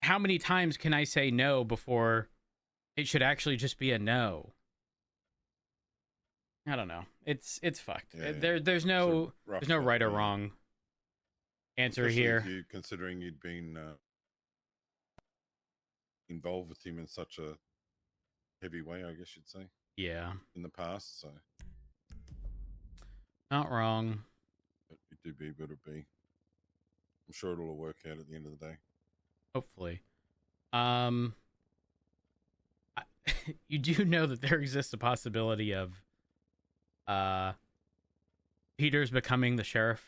How many times can I say no before it should actually just be a no? I don't know. It's fucked. Yeah. There's no right or wrong answer Especially here. if you, considering you'd been involved with him in such a heavy way, I guess you'd say. Yeah. In the past, so not wrong. But it do be what it be. I'm sure it'll all work out at the end of the day. Hopefully. You do know that there exists a possibility of Peter's becoming the sheriff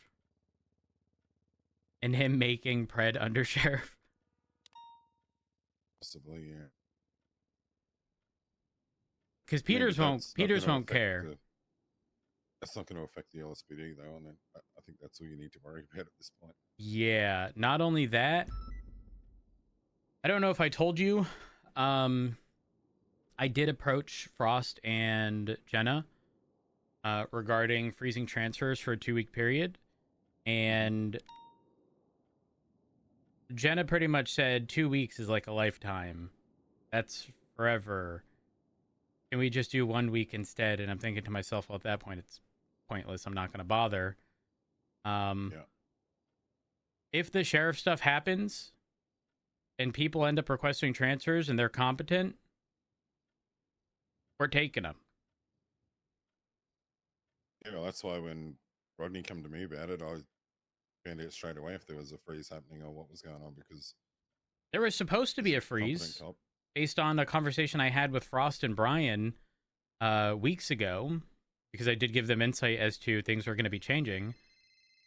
and him making Pred under sheriff. Possibly, yeah. Because Peters won't care. That's not going to affect the LSPD though, and I think that's all you need to worry about at this point. Yeah. Not only that, I don't know if I told you, I did approach Frost and Jenna regarding freezing transfers for a 2-week period, and Jenna pretty much said 2 weeks is like a lifetime. That's forever. Can we just do 1 week instead? And I'm thinking to myself, well, at that point, it's pointless. I'm not going to bother. If the sheriff stuff happens and people end up requesting transfers and they're competent, we're taking them. Yeah, well, that's why when Rodney came to me about it, I found out straight away if there was a freeze happening or what was going on, because there was supposed to be a freeze based on a conversation I had with Frost and Brian weeks ago, because I did give them insight as to things were going to be changing.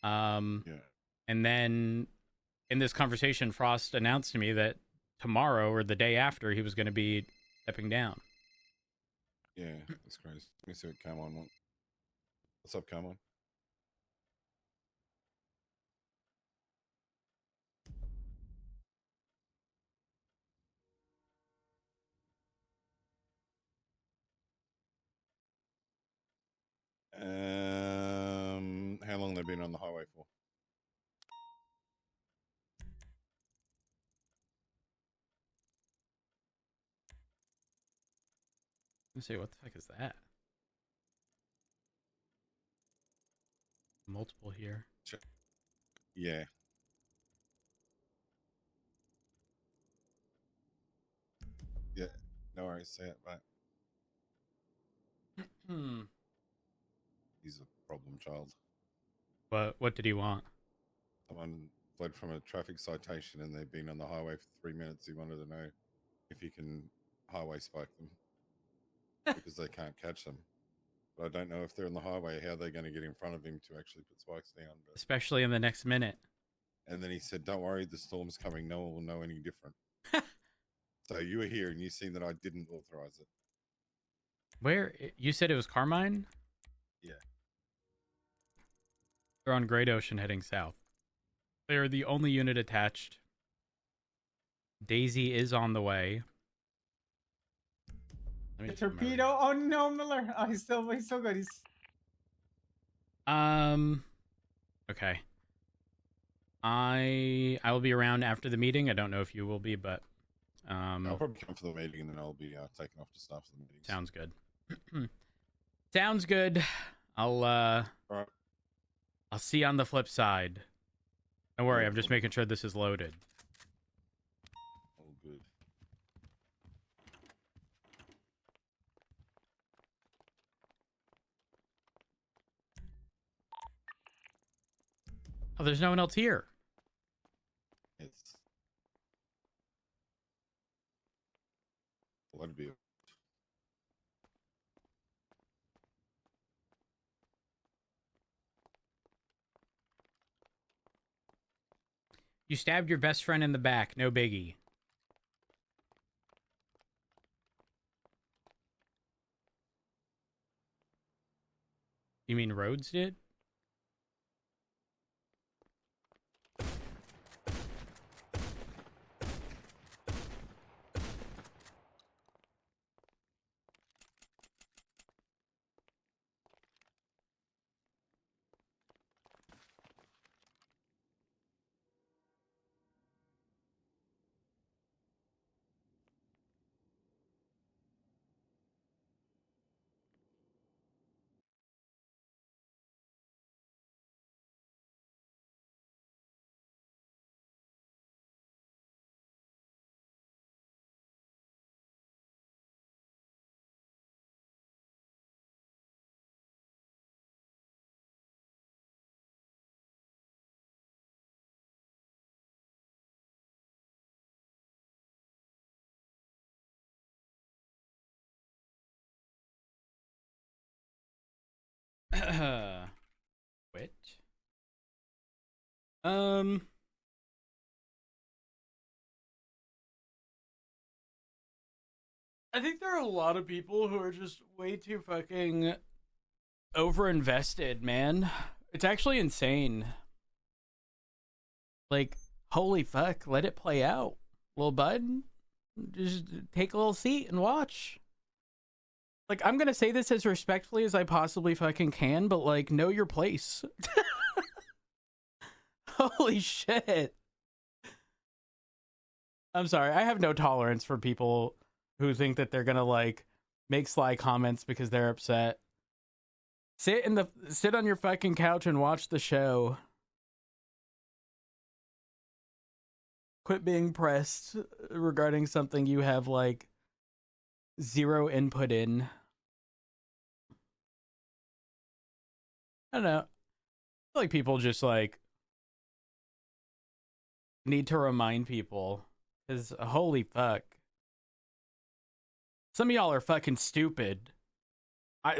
And then in this conversation, Frost announced to me that tomorrow or the day after he was going to be stepping down. Yeah, that's crazy. Let me see what Camon wants. What's up, Camon? How long they've been on the highway for? Let's see, what the heck is that? Multiple here. Yeah. Yeah. No worries. Say it. Bye. He's a problem child. What did he want? Someone fled from a traffic citation and they've been on the highway for 3 minutes. He wanted to know if he can highway spike them because they can't catch them. But I don't know if they're on the highway, how they're going to get in front of him to actually put spikes down. But... especially in the next minute. And then he said, don't worry, the storm's coming. No one will know any different. So you were here and you seen that I didn't authorize it. Where? You said it was Carmine? Yeah. They're on Great Ocean heading south. They are the only unit attached. Daisy is on the way. Let me The just put my torpedo. Oh no, Miller. Oh, he's still good. He's Okay. I will be around after the meeting. I don't know if you will be, but I'll probably come for the meeting and then I'll be taking off to staff for the meeting. sounds good. Sounds good. I'll All right. I'll see you on the flip side. Don't worry, I'm just making sure this is loaded. All good. Oh, there's no one else here. It's that'd be You stabbed your best friend in the back. No biggie. You mean Rhodes did? Quit. I think there are a lot of people who are just way too fucking overinvested, man. It's actually insane. Like, holy fuck, let it play out, little bud. Just take a little seat and watch. Like, I'm gonna say this as respectfully as I possibly fucking can, but, like, know your place. Holy shit. I'm sorry, I have no tolerance for people who think that they're gonna, like, make sly comments because they're upset. Sit on your fucking couch and watch the show. Quit being pressed regarding something you have, like, zero input in. I don't know. I feel like people just, like, need to remind people. Because, holy fuck. Some of y'all are fucking stupid.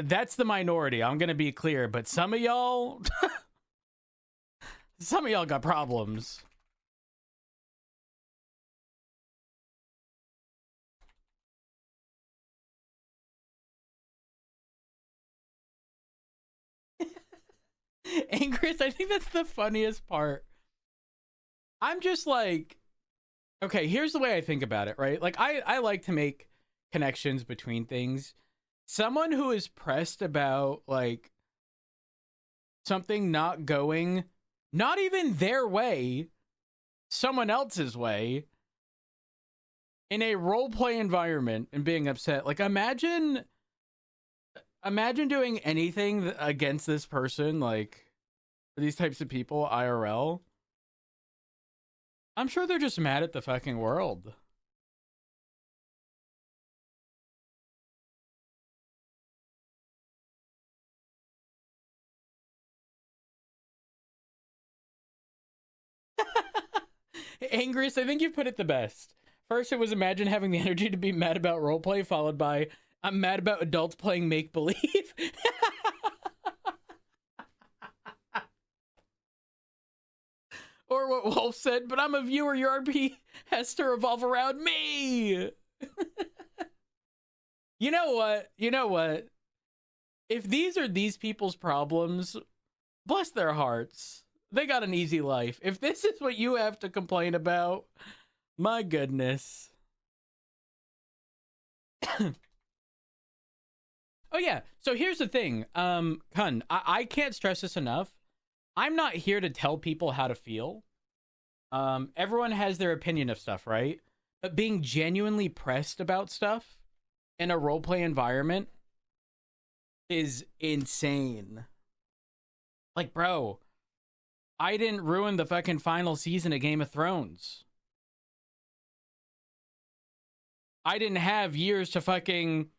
That's the minority, I'm gonna be clear. But some of y'all... some of y'all got problems. Angris, I think that's the funniest part. I'm just like, okay, here's the way I think about it, right? Like, I like to make connections between things. Someone who is pressed about, like, something not going, not even their way, someone else's way, in a roleplay environment and being upset. Like, imagine doing anything against this person, like, these types of people, IRL. I'm sure they're just mad at the fucking world. Angriest, I think you put it the best. First, it was imagine having the energy to be mad about roleplay, followed by I'm mad about adults playing make-believe. Or what Wolf said, but I'm a viewer, your RP has to revolve around me. You know what? You know what? If these are these people's problems, bless their hearts. They got an easy life. If this is what you have to complain about, my goodness. Oh yeah. So here's the thing, Hun, I can't stress this enough. I'm not here to tell people how to feel. Everyone has their opinion of stuff, right? But being genuinely pressed about stuff in a roleplay environment is insane. Like, bro, I didn't ruin the fucking final season of Game of Thrones. I didn't have years to fucking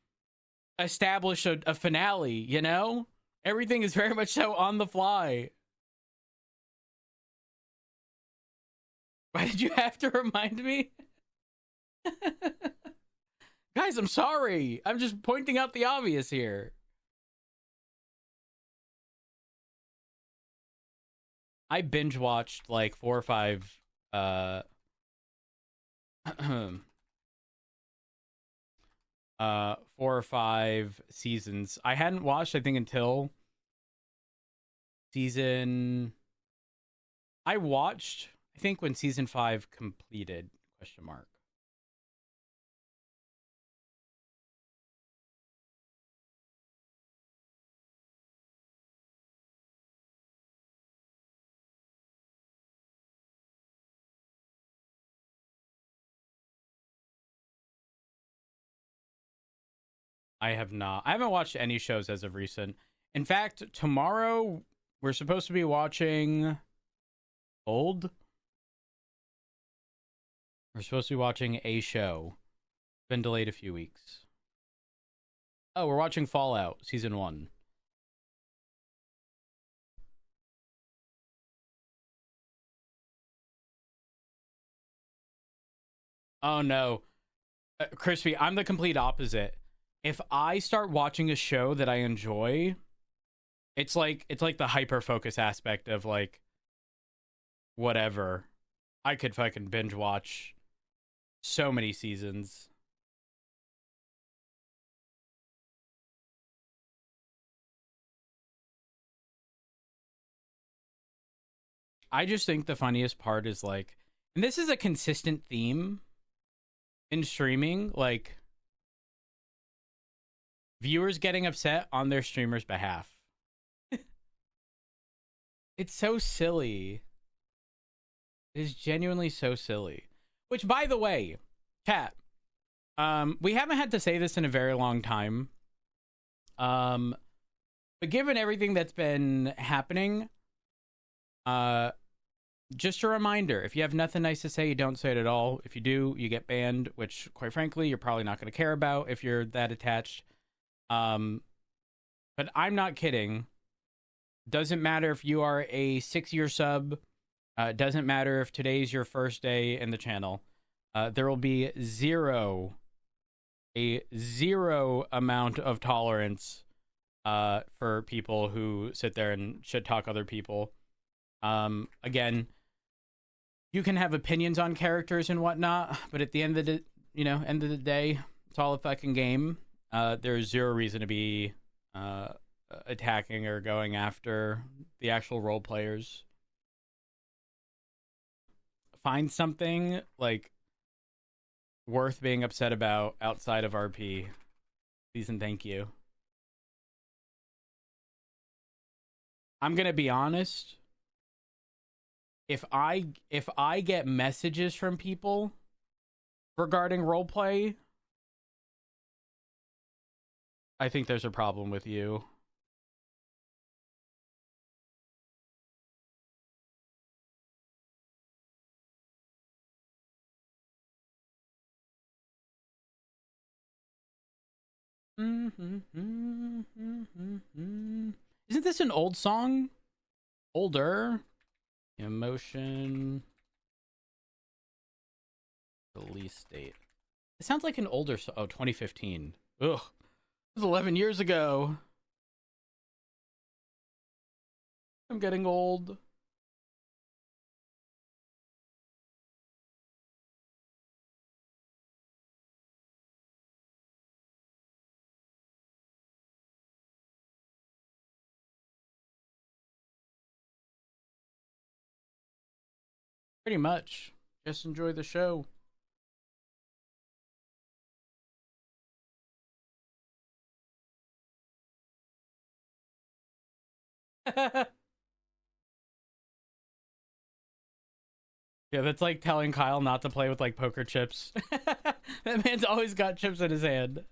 establish a finale, you know? Everything is very much so on the fly. Why did you have to remind me? Guys, I'm sorry. I'm just pointing out the obvious here. I binge watched like 4 or 5 4 or 5 seasons. I hadn't watched, I think, until season I watched, I think, when season 5 completed, question mark. I have not. I haven't watched any shows as of recent. In fact, tomorrow we're supposed to be watching Old. We're supposed to be watching a show. Been delayed a few weeks. Oh, we're watching Fallout season 1. Oh no. Crispy, I'm the complete opposite. If I start watching a show that I enjoy, it's like the hyper focus aspect of like whatever. I could fucking binge watch so many seasons. I just think the funniest part is like, and this is a consistent theme in streaming, like viewers getting upset on their streamer's behalf. It's so silly. It is genuinely so silly. Which, by the way, chat, we haven't had to say this in a very long time. But given everything that's been happening, just a reminder, if you have nothing nice to say, you don't say it at all. If you do, you get banned, which, quite frankly, you're probably not going to care about if you're that attached. But I'm not kidding. Doesn't matter if you are a 6-year sub. Doesn't matter if today's your first day in the channel. There will be a zero amount of tolerance for people who sit there and shit talk other people. Again, you can have opinions on characters and whatnot, but at the end of the day, it's all a fucking game. There's zero reason to be attacking or going after the actual role players. Find something like worth being upset about outside of RP, please and thank you. I'm gonna be honest. If I get messages from people regarding roleplay, I think there's a problem with you. Isn't this an old song? Older. Emotion. Release date. It sounds like an older song. Oh, 2015. Ugh. It was 11 years ago. I'm getting old. Pretty much. Just enjoy the show. Yeah, that's like telling Kyle not to play with like poker chips. That man's always got chips in his hand.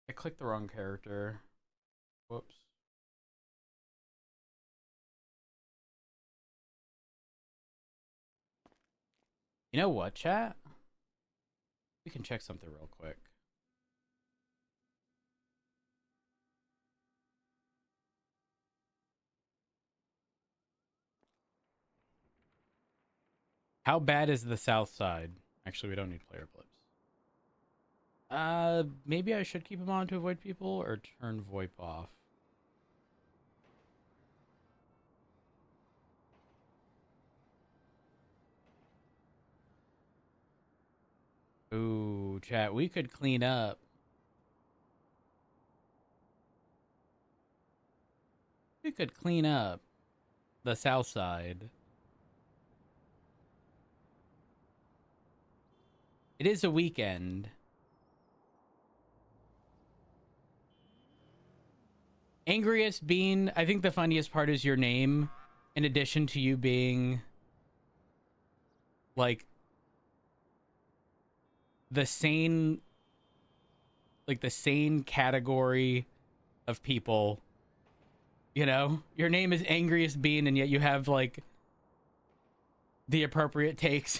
I clicked the wrong character. Whoops. You know what, chat? We can check something real quick. How bad is the south side? Actually, we don't need player blips. Maybe I should keep him on to avoid people or turn VoIP off. Ooh, chat, we could clean up. We could clean up the south side. It is a weekend. Angriest Bean, I think the funniest part is your name, in addition to you being like the sane category of people. You know, your name is Angriest Bean, and yet you have like the appropriate takes.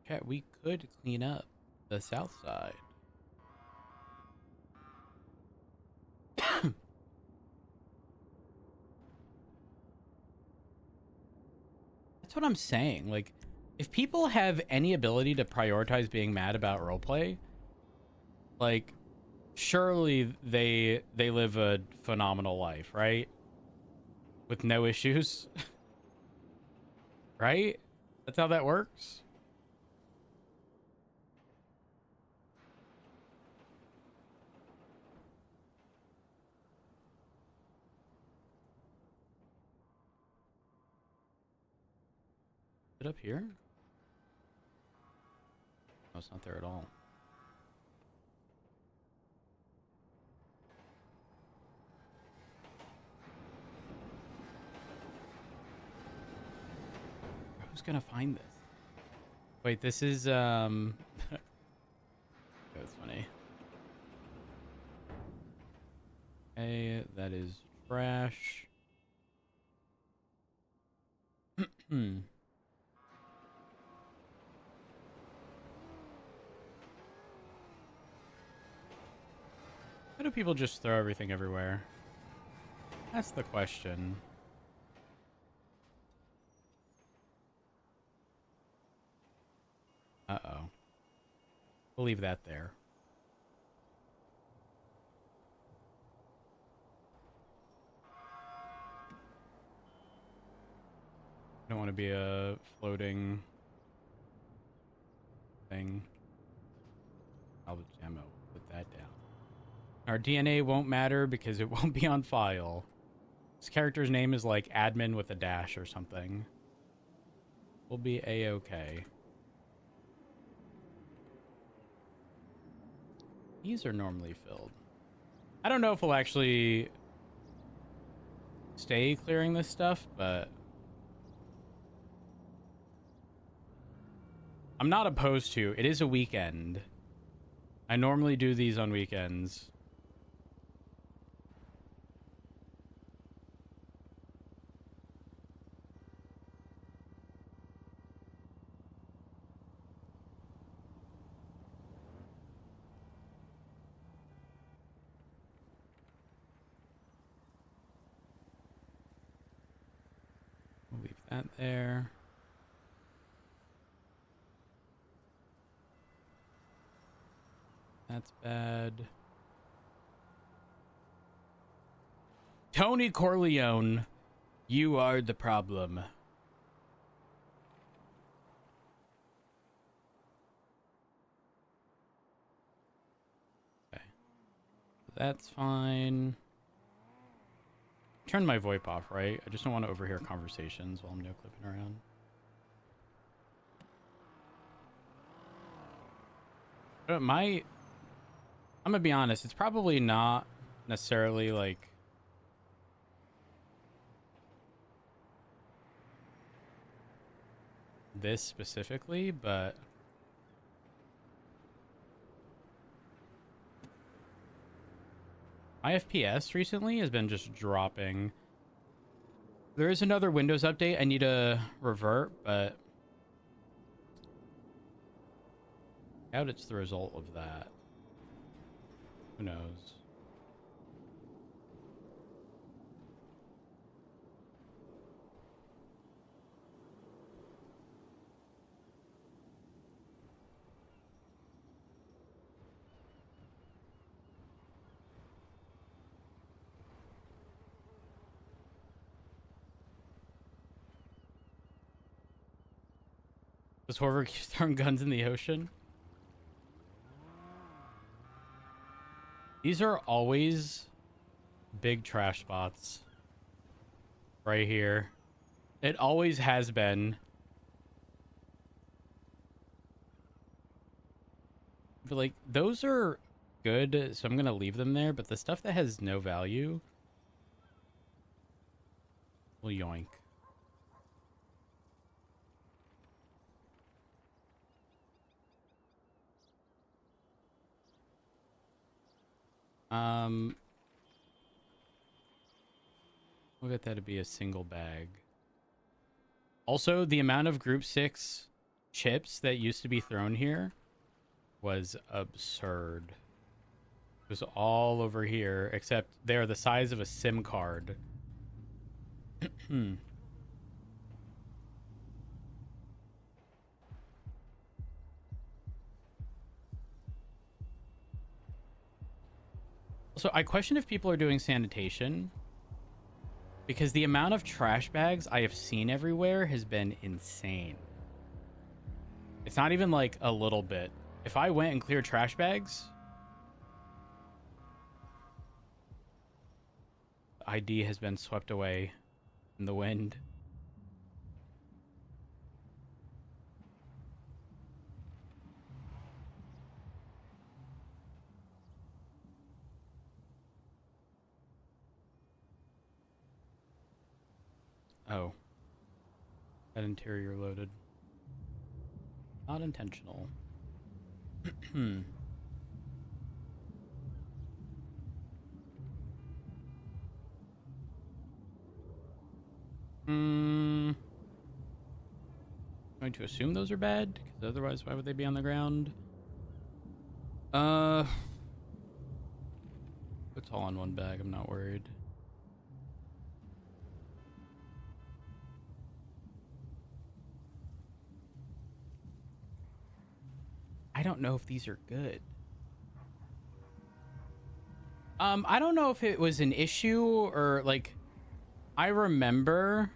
Chat, we could clean up the south side. That's what I'm saying. Like, if people have any ability to prioritize being mad about roleplay, like, surely they live a phenomenal life, right? With no issues. Right? That's how that works. Is it up here? No, it's not there at all. Who's gonna find this? Wait, this is that's funny. Okay, that is trash. Hmm. Why do people just throw everything everywhere? That's the question. Uh-oh. We'll leave that there. Don't want to be a floating thing. Salvage ammo. Put that down. Our DNA won't matter because it won't be on file. This character's name is like admin with a dash or something. We'll be a-okay. These are normally filled. I don't know if we'll actually stay clearing this stuff, but I'm not opposed to. It is a weekend. I normally do these on weekends. We'll leave that there. That's bad. Tony Corleone, you are the problem. Okay. That's fine. Turn my VoIP off, right? I just don't want to overhear conversations while I'm no clipping around. But I'm gonna be honest, it's probably not necessarily like this specifically, but my FPS recently has been just dropping. There is another Windows update I need to revert, but I doubt it's the result of that. Who knows? Does Horver keep throwing guns in the ocean? These are always big trash spots. Right here. It always has been. But like, those are good, so I'm gonna leave them there, but the stuff that has no value will yoink. We'll get that to be a single bag. Also, the amount of Group 6 chips that used to be thrown here was absurd. It was all over here, except they're the size of a SIM card. So I question if people are doing sanitation, because the amount of trash bags I have seen everywhere has been insane. It's not even like a little bit. If I went and cleared trash bags, the ID has been swept away in the wind. Oh. That interior loaded. Not intentional. Going to assume those are bad, because otherwise why would they be on the ground? It's all in one bag, I'm not worried. I don't know if these are good. I don't know if it was an issue or like, I remember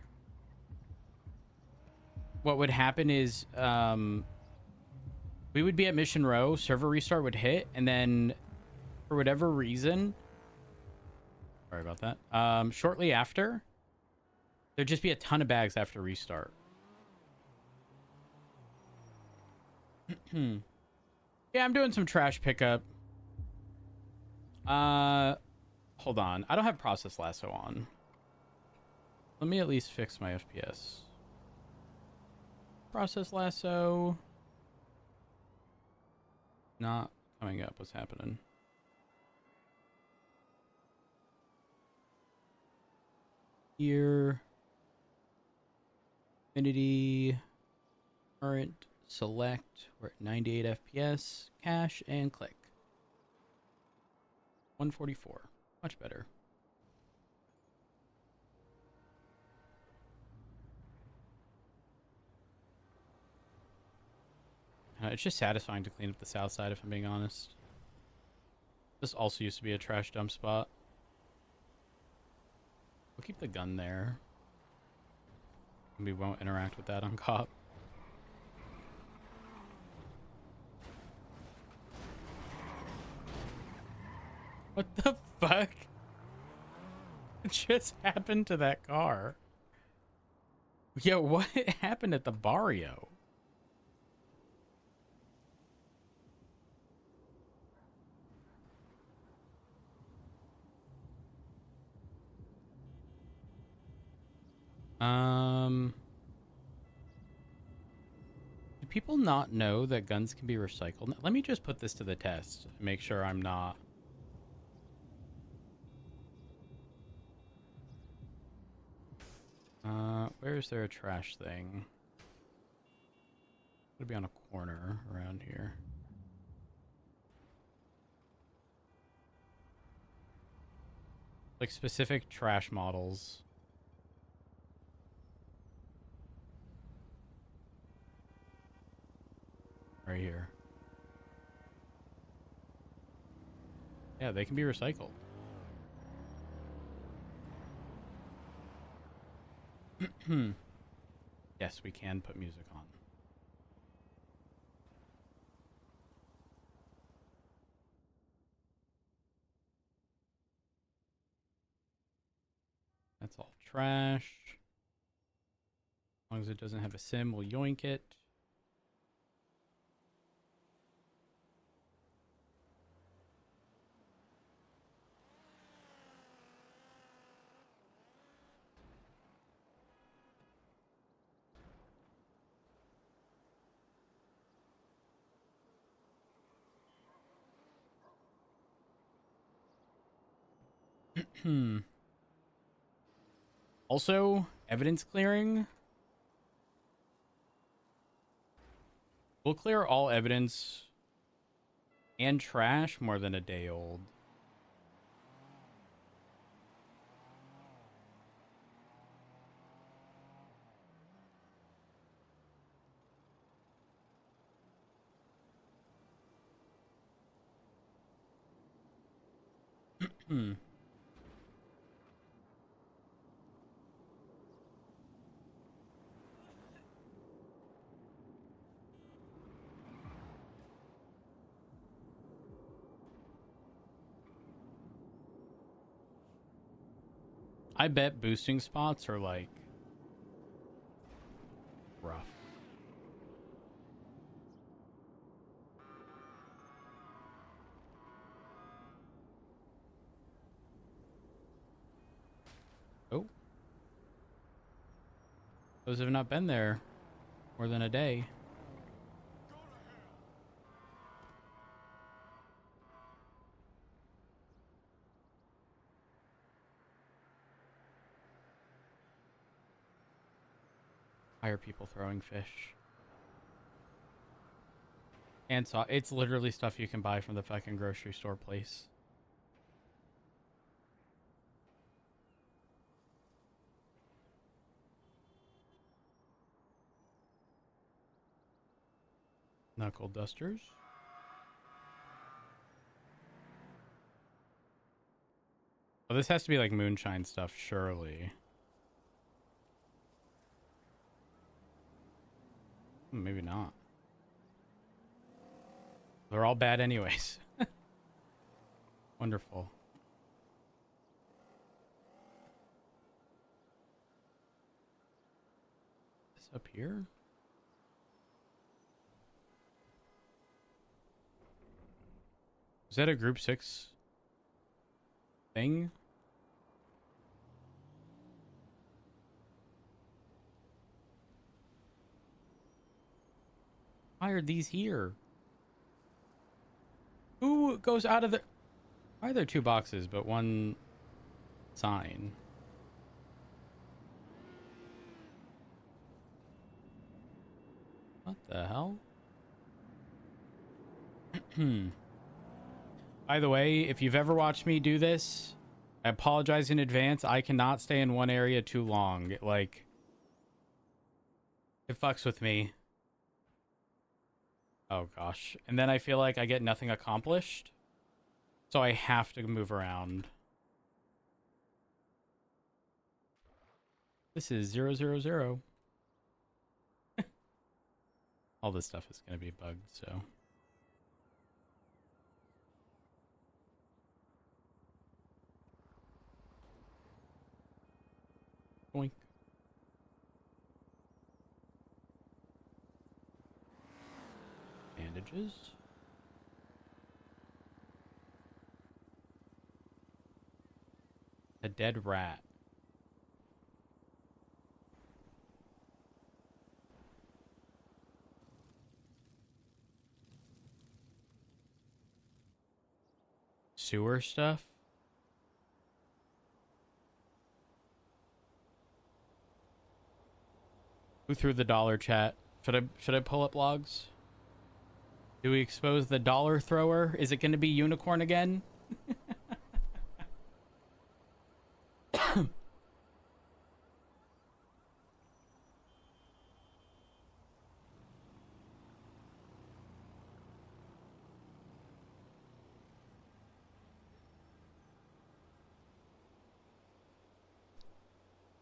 what would happen is we would be at Mission Row, server restart would hit, and then for whatever reason, sorry about that, shortly after, there'd just be a ton of bags after restart. Yeah, I'm doing some trash pickup. Hold on. I don't have process lasso on. Let me at least fix my FPS. Process lasso. Not coming up. What's happening? Here. Infinity. Current. Select. We're at 98 FPS. Cache and click. 144. Much better. It's just satisfying to clean up the south side, if I'm being honest. This also used to be a trash dump spot. We'll keep the gun there. We won't interact with that on cop. What the fuck? What just happened to that car? Yo, what happened at the barrio? Do people not know that guns can be recycled? Let me just put this to the test. Make sure I'm not. Where is there a trash thing? It'll be on a corner around here. Like specific trash models. Right here. Yeah, they can be recycled. Yes, we can put music on. That's all trash. As long as it doesn't have a sim, we'll yoink it. Also, evidence clearing. We'll clear all evidence and trash more than a day old. I bet boosting spots are like rough. Oh. Those have not been there more than a day. Why are people throwing fish? And so it's literally stuff you can buy from the fucking grocery store place. Knuckle dusters. Oh, this has to be like moonshine stuff, surely. Maybe not. They're all bad anyways. Wonderful. This up here? Is that a group 6 thing? Why are these here? Who goes out of the... Why are there 2 boxes but 1 sign? What the hell? By the way, if you've ever watched me do this, I apologize in advance. I cannot stay in one area too long. It fucks with me. Oh gosh. And then I feel like I get nothing accomplished. So I have to move around. This is 000. All this stuff is going to be bugged, so. Boink. Bandages. A dead rat. Sewer stuff. Who threw the dollar, chat? Should I pull up logs? Do we expose the dollar thrower? Is it going to be unicorn again?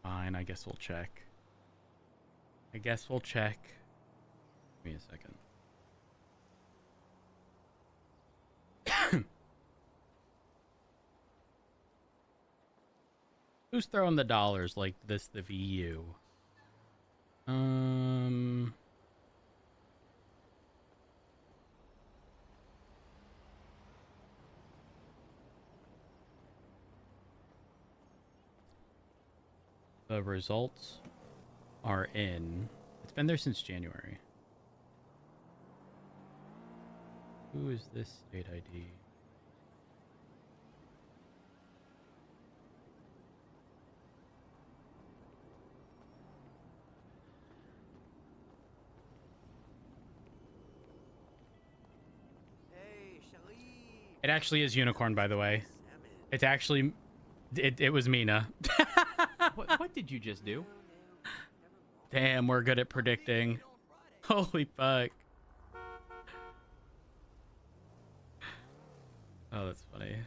Fine, I guess we'll check. Give me a second. Who's throwing the dollars like this, the VU? The results are in. It's been there since January. Who is this state ID? It actually is unicorn, by the way. It's actually, it was Mina. What did you just do? Damn, we're good at predicting. Holy fuck. Oh, that's funny. Are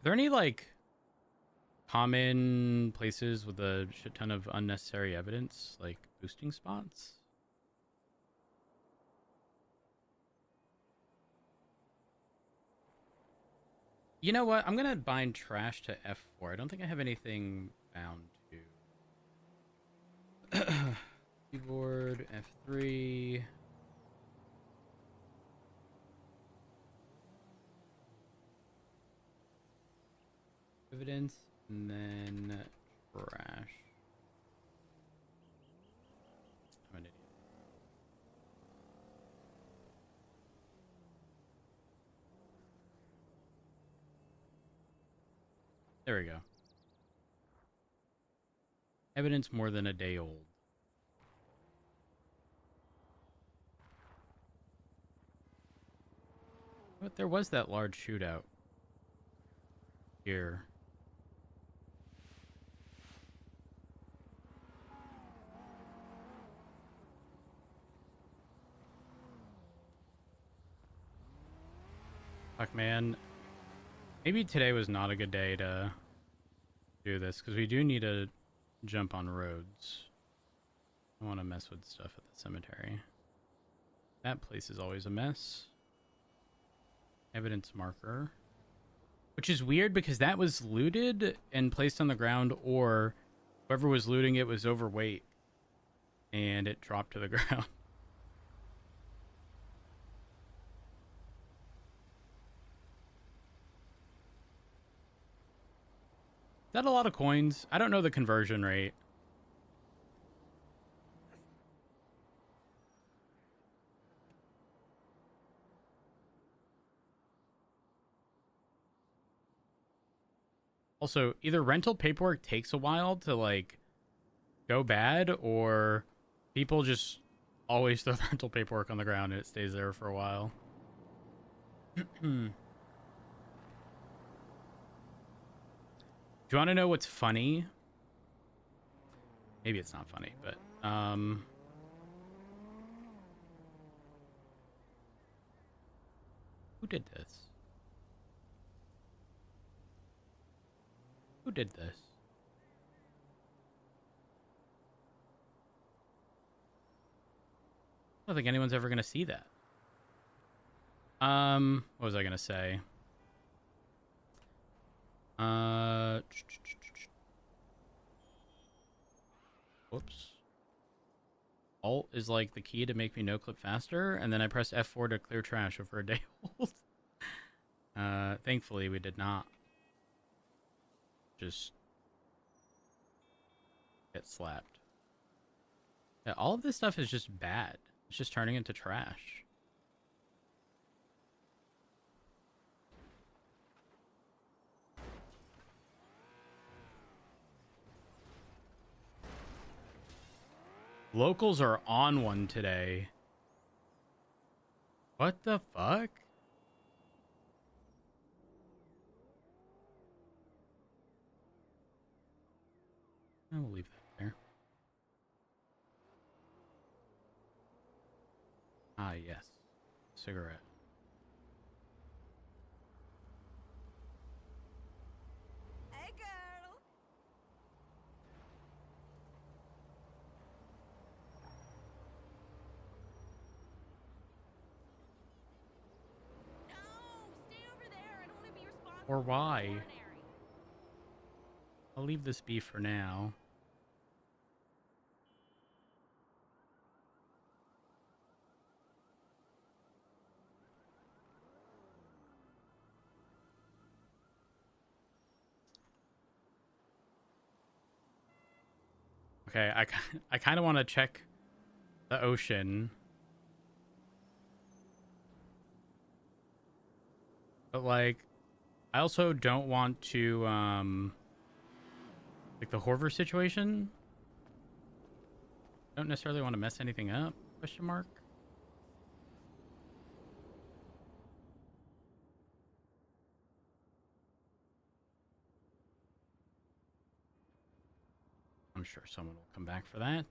there any, like, common places with a shit ton of unnecessary evidence, like boosting spots? You know what? I'm gonna bind trash to F4. I don't think I have anything bound to. Keyboard F3. Evidence, and then trash. I'm an idiot. There we go. Evidence more than a day old. But there was that large shootout here. Fuck, man. Maybe today was not a good day to do this, because we do need to jump on roads. I want to mess with stuff at the cemetery. That place is always a mess. Evidence marker. Which is weird, because that was looted and placed on the ground, or whoever was looting it was overweight and it dropped to the ground. Is that a lot of coins? I don't know the conversion rate. Also, either rental paperwork takes a while to, like, go bad, or people just always throw the rental paperwork on the ground and it stays there for a while. Do you want to know what's funny? Maybe it's not funny, but Who did this? Who did this? I don't think anyone's ever gonna see that. What was I gonna say? Whoops. Alt is like the key to make me no clip faster, and then I pressed F4 to clear trash over a day old. Thankfully we did not just get slapped. Yeah, all of this stuff is just bad. It's just turning into trash. Locals are on one today. What the fuck? I will leave that there. Ah, yes. Cigarette. Hey, girl. No, stay over there. I don't want to be responsible. Or why? I'll leave this be for now. Okay, I kind of want to check the ocean. But, like, I also don't want to, like, the Horver situation. Don't necessarily want to mess anything up, question mark. I'm sure someone will come back for that.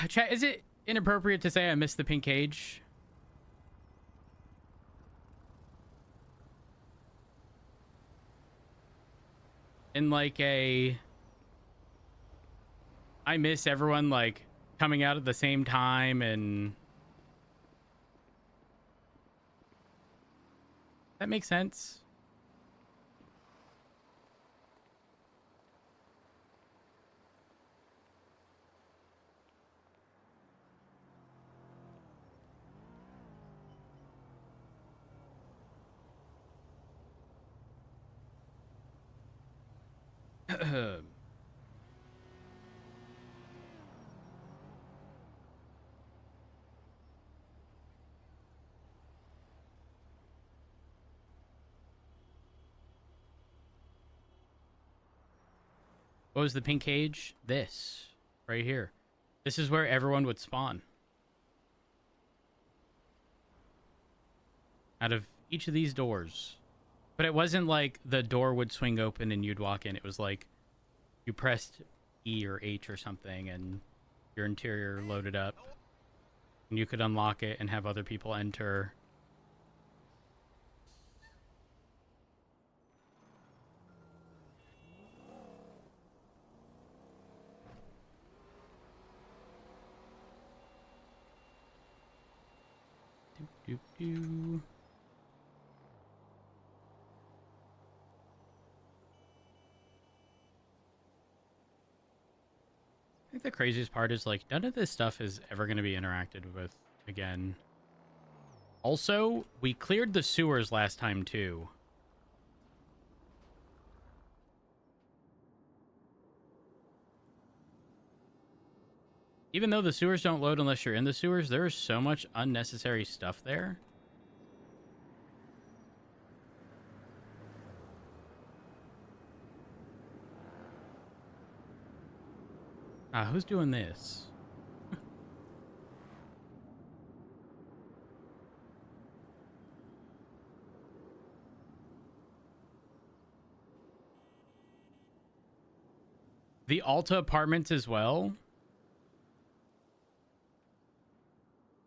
Chat, is it inappropriate to say I missed the pink cage? In like a... I miss everyone like coming out at the same time and... That makes sense. What was the pink cage? This. Right here. This is where everyone would spawn. Out of each of these doors. But it wasn't like the door would swing open and you'd walk in. It was like you pressed E or H or something and your interior loaded up. And you could unlock it and have other people enter. Doop, doop, doop. I think the craziest part is like none of this stuff is ever going to be interacted with again. Also, we cleared the sewers last time too. Even though the sewers don't load unless you're in the sewers, there is so much unnecessary stuff there. Who's doing this? The Alta apartments as well.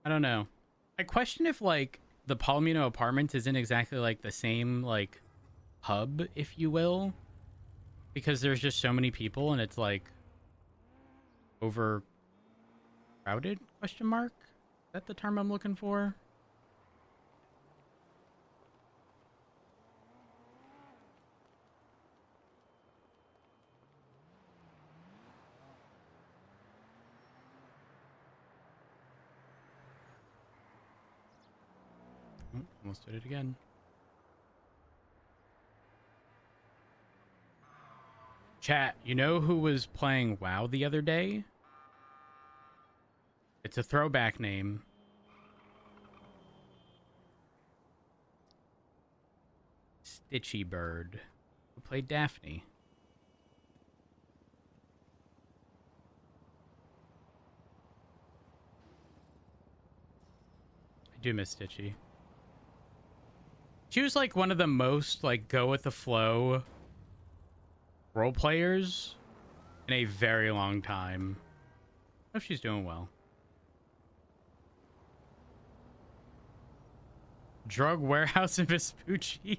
I don't know. I question if like the Palomino apartments isn't exactly like the same like hub, if you will, because there's just so many people and it's like overcrowded? Question mark? Is that the term I'm looking for? Oh, almost did it again. Chat, you know who was playing WoW the other day? It's a throwback name. Stitchy Bird, who played Daphne. I do miss Stitchy. She was like one of the most like go with the flow role players in a very long time. I hope she's doing well. Drug warehouse in Vespucci.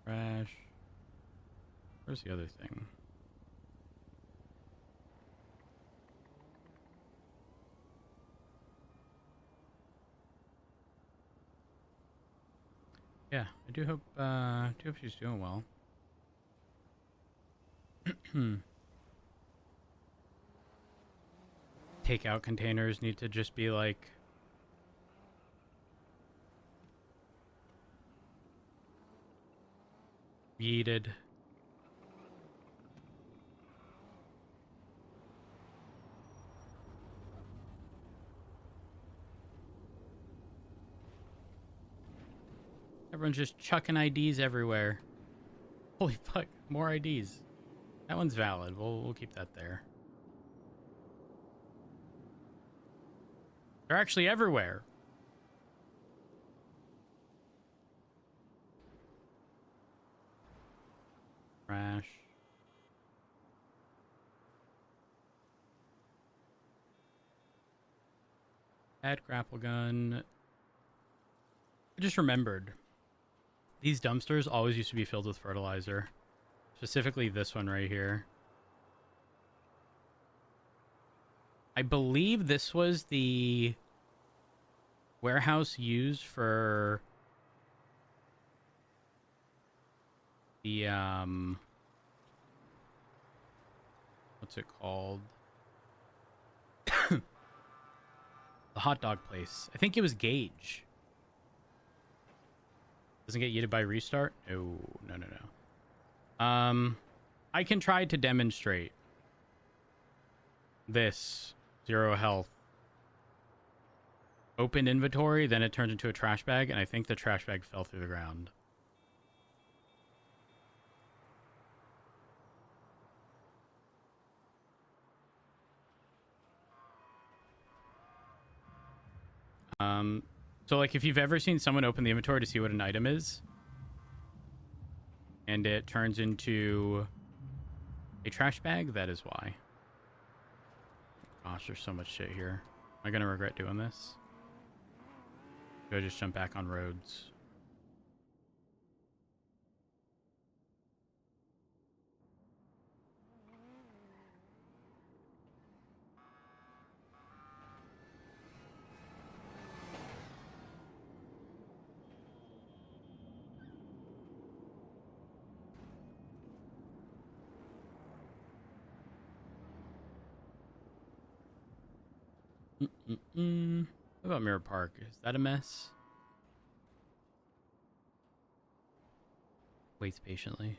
Crash. Where's the other thing? Yeah, I do hope she's doing well. Takeout containers need to just be like yeeted. Everyone's just chucking IDs everywhere. Holy fuck, more IDs. That one's valid. We'll keep that there. They're actually everywhere. Crash. Add grapple gun. I just remembered. These dumpsters always used to be filled with fertilizer. Specifically this one right here. I believe this was the warehouse used for the what's it called? The hot dog place. I think it was Gage. Doesn't get yeeted by restart? No. I can try to demonstrate this. 0 health. Open inventory, then it turns into a trash bag, and I think the trash bag fell through the ground. So like if you've ever seen someone open the inventory to see what an item is, and it turns into a trash bag, that is why. Gosh, there's so much shit here. Am I gonna regret doing this? Go just jump back on roads. What about Mirror Park? Is that a mess? Waits patiently.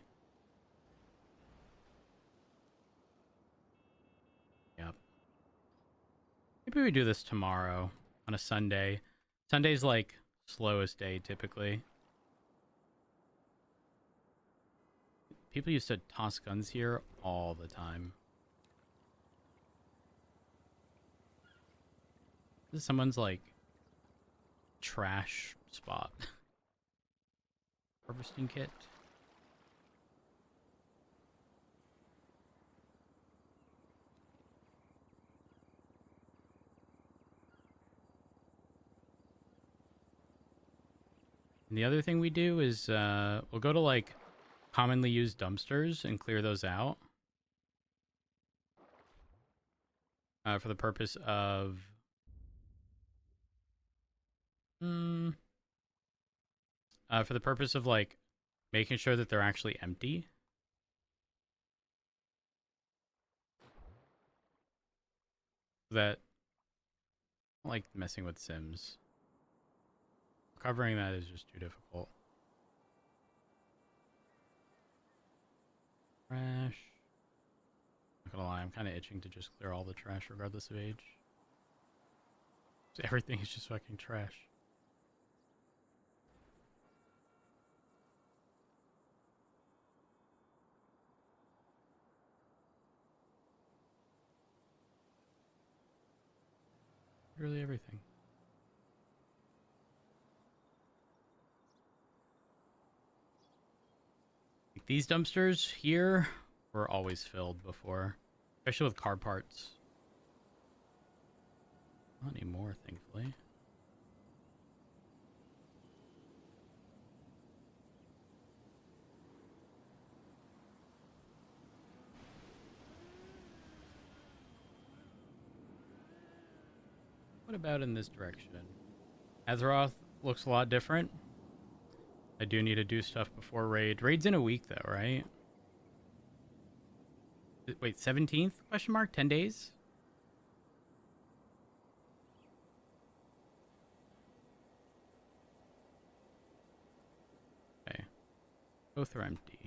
Yep. Maybe we do this tomorrow on a Sunday. Sunday's like slowest day typically. People used to toss guns here all the time. This is someone's like trash spot. Harvesting kit. And the other thing we do is we'll go to like commonly used dumpsters and clear those out for the purpose of like making sure that they're actually empty. That I don't like messing with Sims. Covering that is just too difficult. Trash. Not gonna lie, I'm kind of itching to just clear all the trash regardless of age. Everything is just fucking trash. Really everything. Like these dumpsters here were always filled before, especially with car parts. Not anymore, thankfully. What about in this direction? Azeroth looks a lot different. I do need to do stuff before raid. Raid's in a week though, right? Wait, 17th? Question mark? 10 days? Okay. Both are empty.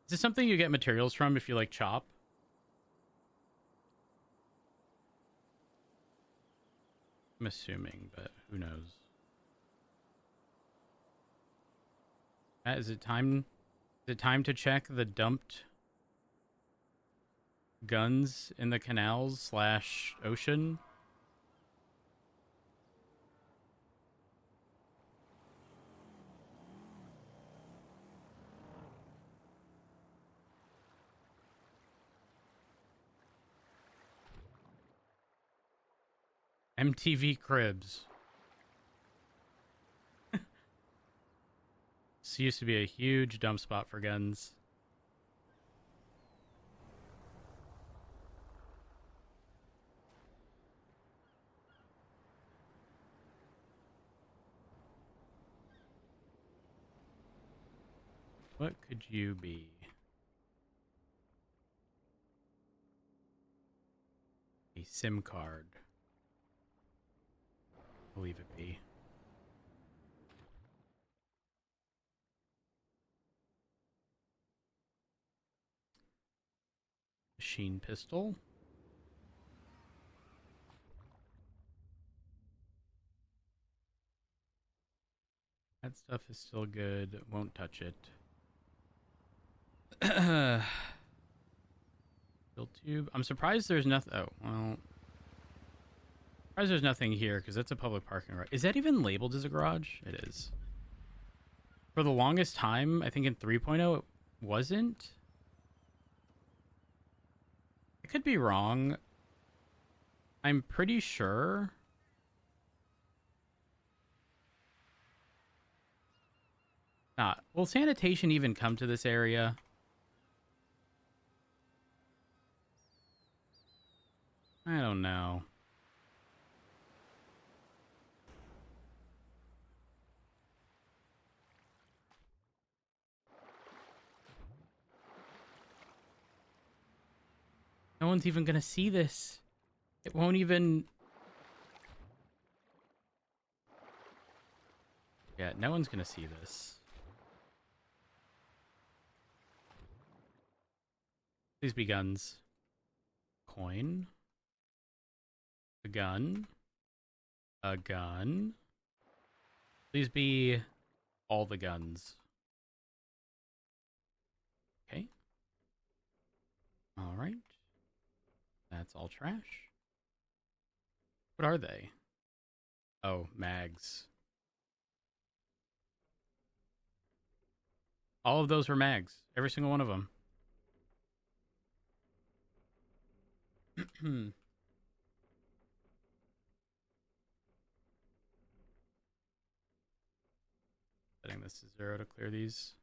Is this something you get materials from if you like chop? I'm assuming, but who knows? Is it time? Is it time to check the dumped guns in the canals / ocean? MTV Cribs. This used to be a huge dump spot for guns. What could you be? A SIM card. I'll leave it be. Machine pistol. That stuff is still good. Won't touch it. Fill tube. I'm surprised there's nothing. Oh, well. Surprised there's nothing here because that's a public parking garage. Is that even labeled as a garage? It is. For the longest time, I think in 3.0 it wasn't. I could be wrong. I'm pretty sure. Not. Will sanitation even come to this area? I don't know. No one's even gonna see this. It won't even... Yeah, no one's gonna see this. Please be guns. Coin. A gun. A gun. Please be all the guns. All right. That's all trash. What are they? Oh, mags. All of those were mags. Every single one of them. Setting this to 0 to clear these.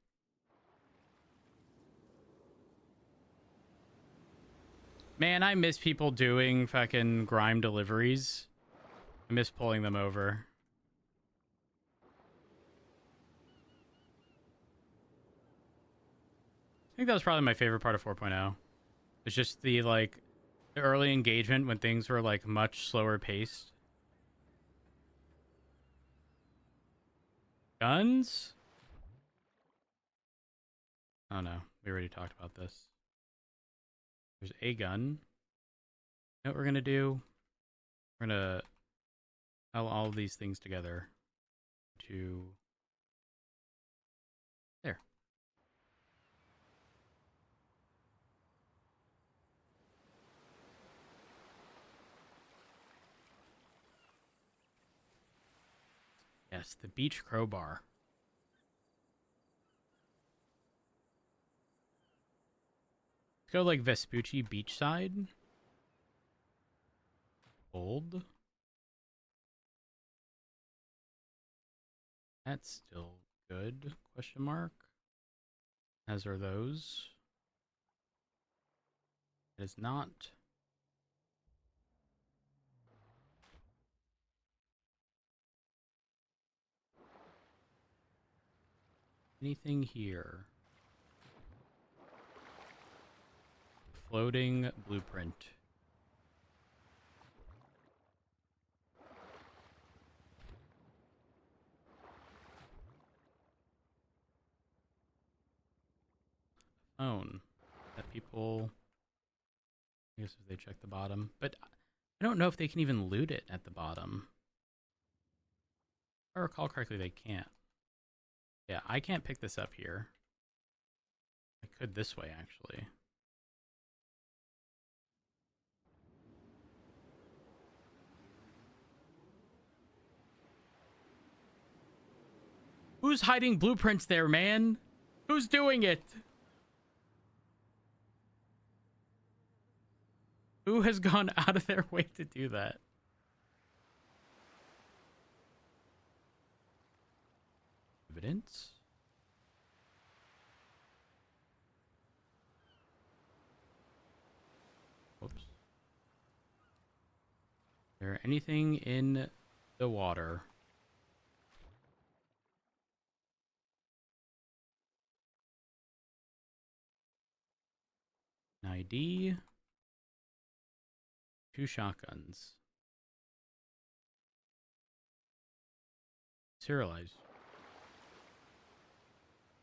Man, I miss people doing fucking grime deliveries. I miss pulling them over. I think that was probably my favorite part of 4.0. It's just the, like, the early engagement when things were, like, much slower paced. Guns? Oh no, we already talked about this. There's a gun. You know what we're gonna do? We're gonna tell all of these things together to there. Yes, the beach crowbar. Let's go like Vespucci beachside. Old. That's still good, question mark. As are those. It is not. Anything here? Floating blueprint. Phone that people, I guess if they check the bottom, but I don't know if they can even loot it at the bottom. If I recall correctly, they can't. Yeah, I can't pick this up here. I could this way, actually. Who's hiding blueprints there, man? Who's doing it? Who has gone out of their way to do that? Evidence? Whoops. Is there anything in the water? An ID. 2 shotguns. Serialized.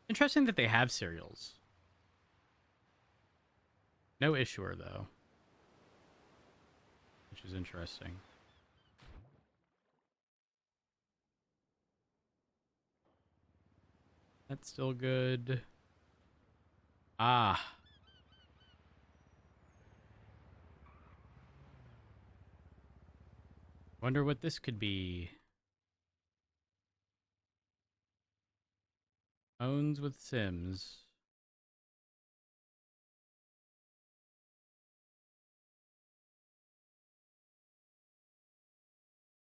Interesting that they have serials. No issuer, though. Which is interesting. That's still good. Ah. Wonder what this could be. Phones with Sims.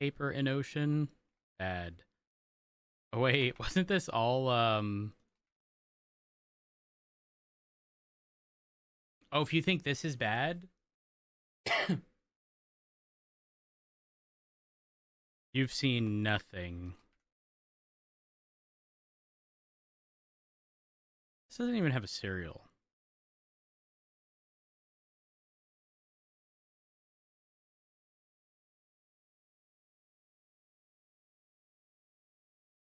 Paper in ocean. Bad. Oh wait, wasn't this all Oh, if you think this is bad, you've seen nothing. This doesn't even have a serial.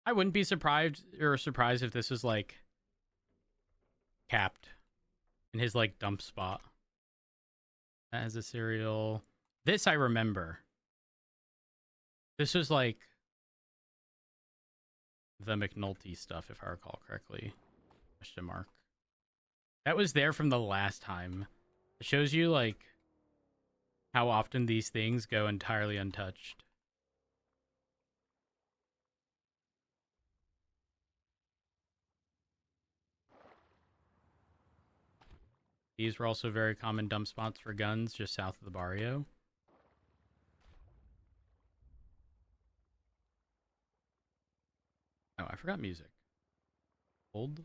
I wouldn't be surprised if this was like capped in his like dump spot. That has a serial. This I remember. This was like the McNulty stuff, if I recall correctly. Question mark. That was there from the last time. It shows you like how often these things go entirely untouched. These were also very common dump spots for guns just south of the barrio. Oh, I forgot music. Hold.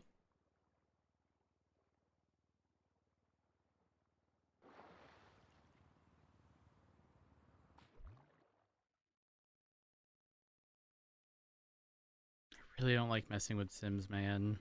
I really don't like messing with Sims, man.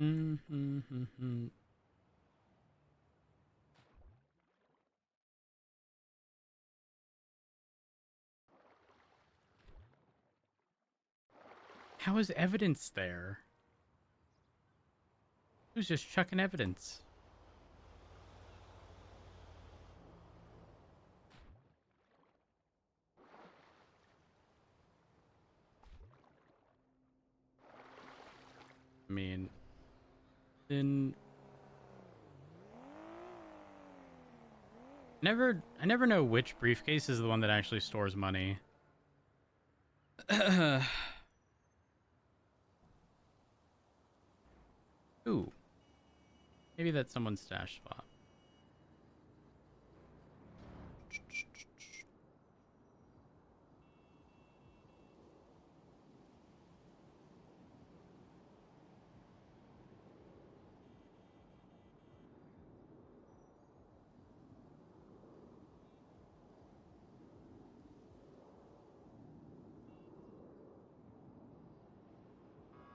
Mm-hmm. How is evidence there? Who's just chucking evidence? I mean, then I never know which briefcase is the one that actually stores money. Ooh. Maybe that's someone's stash spot.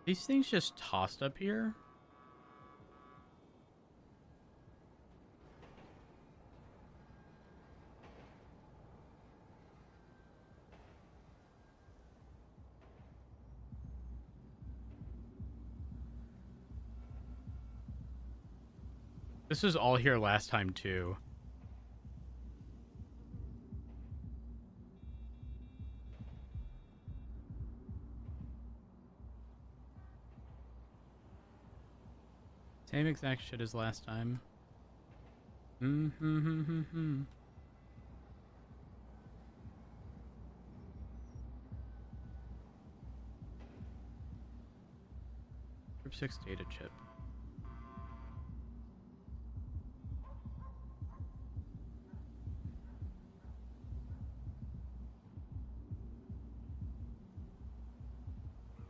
These things just tossed up here? This was all here last time, too. Same exact shit as last time. Mm-hmm. Group 6 data chip.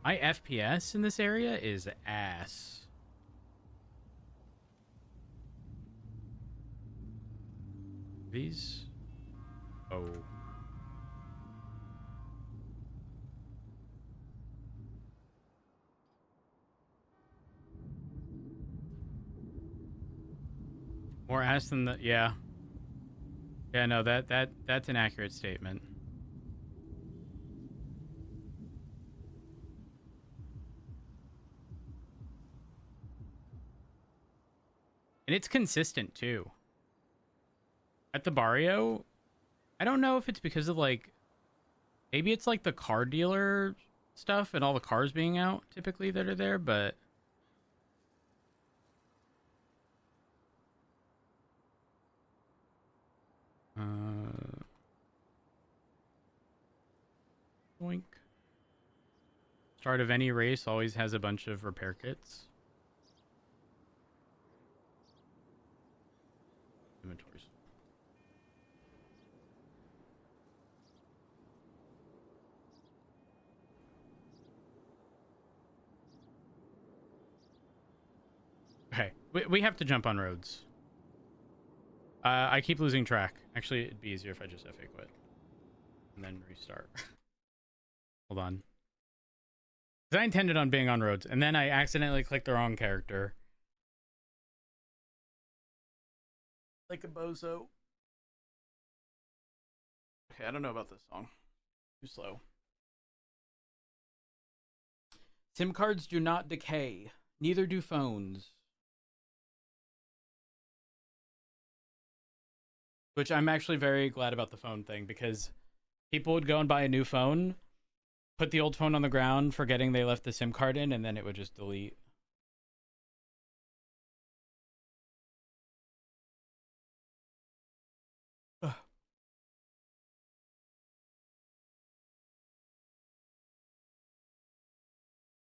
My FPS in this area is ass. These? Oh. More ass than the... Yeah. Yeah, no, that's an accurate statement. And it's consistent, too. At the barrio, I don't know if it's because of, like... Maybe it's, like, the car dealer stuff and all the cars being out, typically, that are there, but... Boink. Start of any race always has a bunch of repair kits. Inventories. Okay, we have to jump on roads. I keep losing track. Actually, it'd be easier if I just FA quit. And then restart. Hold on. 'Cause I intended on being on roads, and then I accidentally clicked the wrong character. Like a bozo. Okay, I don't know about this song. Too slow. SIM cards do not decay. Neither do phones. Which I'm actually very glad about the phone thing, because people would go and buy a new phone, put the old phone on the ground, forgetting they left the SIM card in, and then it would just delete. Ugh.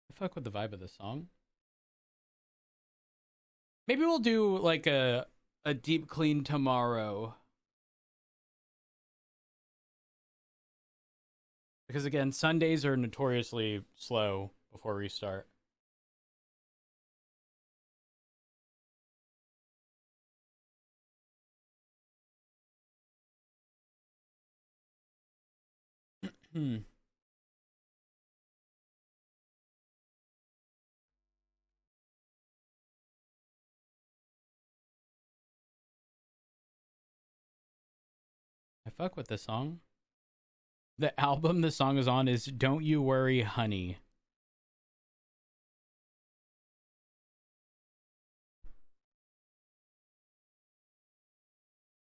I fuck with the vibe of this song. Maybe we'll do like a deep clean tomorrow. Because again, Sundays are notoriously slow before restart. Hmm. I fuck with this song. The album the song is on is Don't You Worry, Honey.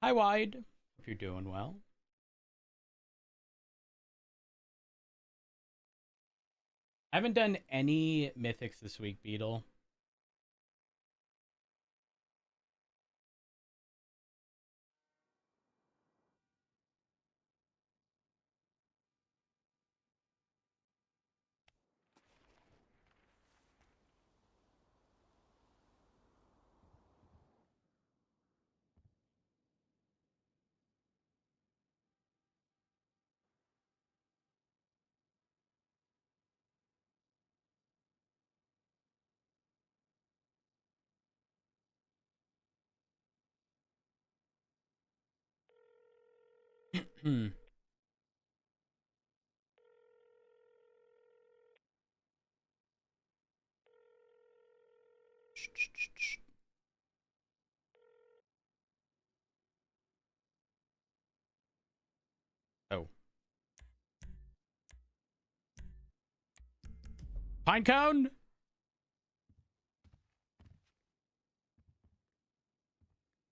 Hi, Wide. Hope you're doing well. I haven't done any mythics this week, Beetle. Hmm. Oh. Pinecone?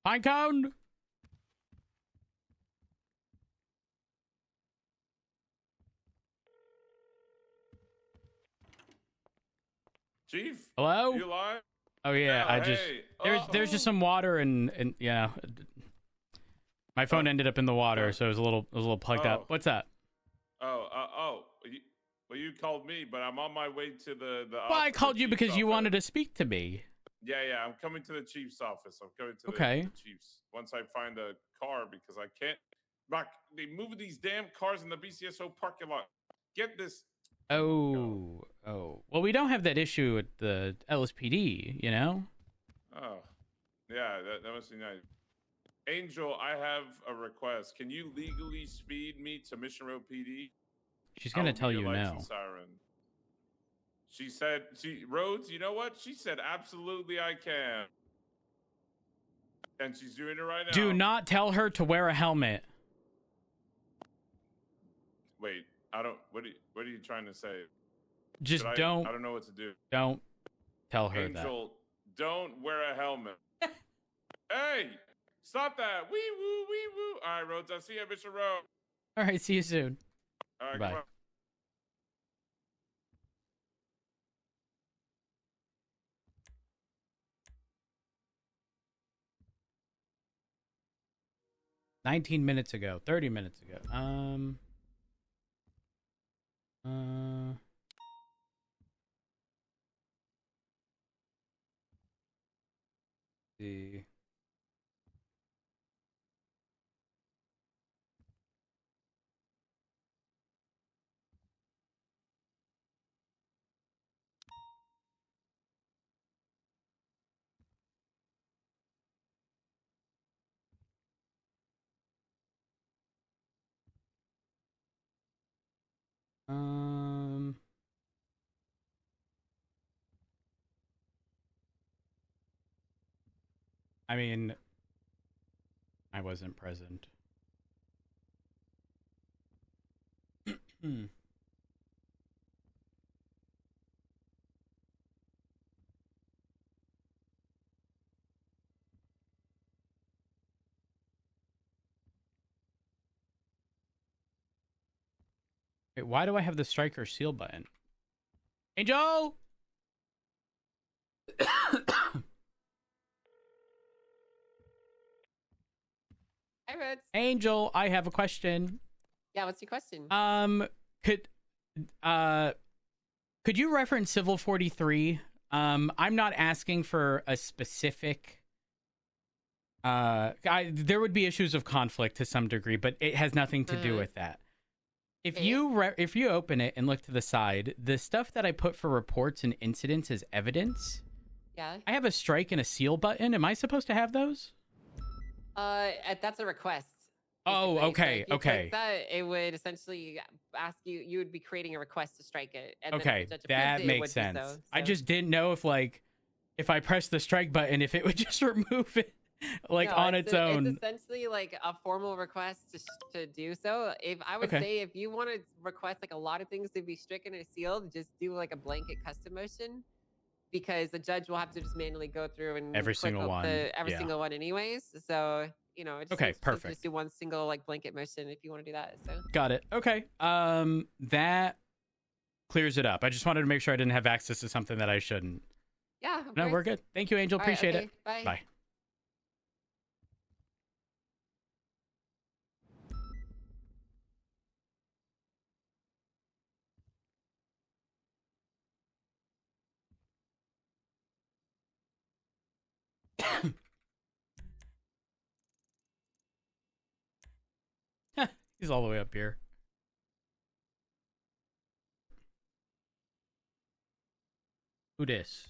Pinecone? Chief? Hello? You live? Oh yeah, Yeah, I just hey. there's just some water and yeah. My phone ended up in the water, so it was a little plugged up. What's that? Well, you called me, but I'm on my way to the. Well, I called you because you wanted to speak to me. Yeah, I'm coming to the chief's office. I'm coming to Okay. the chief's once I find a car because I can't. Rock, they move these damn cars in the BCSO parking lot. Get this. Oh. Well, we don't have that issue at the LSPD, you know? Oh, yeah, that must be nice. Angel, I have a request. Can you legally speed me to Mission Road PD? She's gonna tell you no. Siren. She said, Rhodes, you know what? She said, absolutely I can. And she's doing it right now. Do not tell her to wear a helmet. Wait, I don't, what are you trying to say? Just don't. I don't know what to do. Don't tell her Angel, don't wear a helmet. Hey, stop that. Wee woo, wee woo. All right, Rhodes, I'll see you at Mission Road. All right, see you soon. All right, bye. Come on. 19 minutes ago, 30 minutes ago. See. I mean, I wasn't present. Wait, why do I have the strike or seal button? Angel! Hi, Rhodes. Angel, I have a question. Yeah, what's your question? Could you reference Civil 43? I'm not asking for a specific. There would be issues of conflict to some degree, but it has nothing to do with that. If you open it and look to the side, the stuff that I put for reports and incidents as evidence. Yeah. I have a strike and a seal button. Am I supposed to have those? That's a request. Oh, basically. okay, So if you okay. click that, it would essentially ask you. You would be creating a request to strike it. And then Okay, if the judge that approves it, it makes would do sense. so, I so. just didn't know if I press the strike button, if it would just remove it No, on its own. It's essentially like a formal request to do so. If I would say if you want to request like a lot of things to be stricken or sealed, just do like a blanket custom motion, because the judge will have to just manually go through and Every click single one, every yeah. single one anyways. So it just Okay, makes sense to perfect. just do one single like blanket motion if you want to do that. So Got it. Okay. That clears it up. I just wanted to make sure I didn't have access to something that I shouldn't. yeah, of No, course. we're good. Thank you, Angel. All right, Appreciate okay, it. bye. Bye. He's all the way up here. Who dis?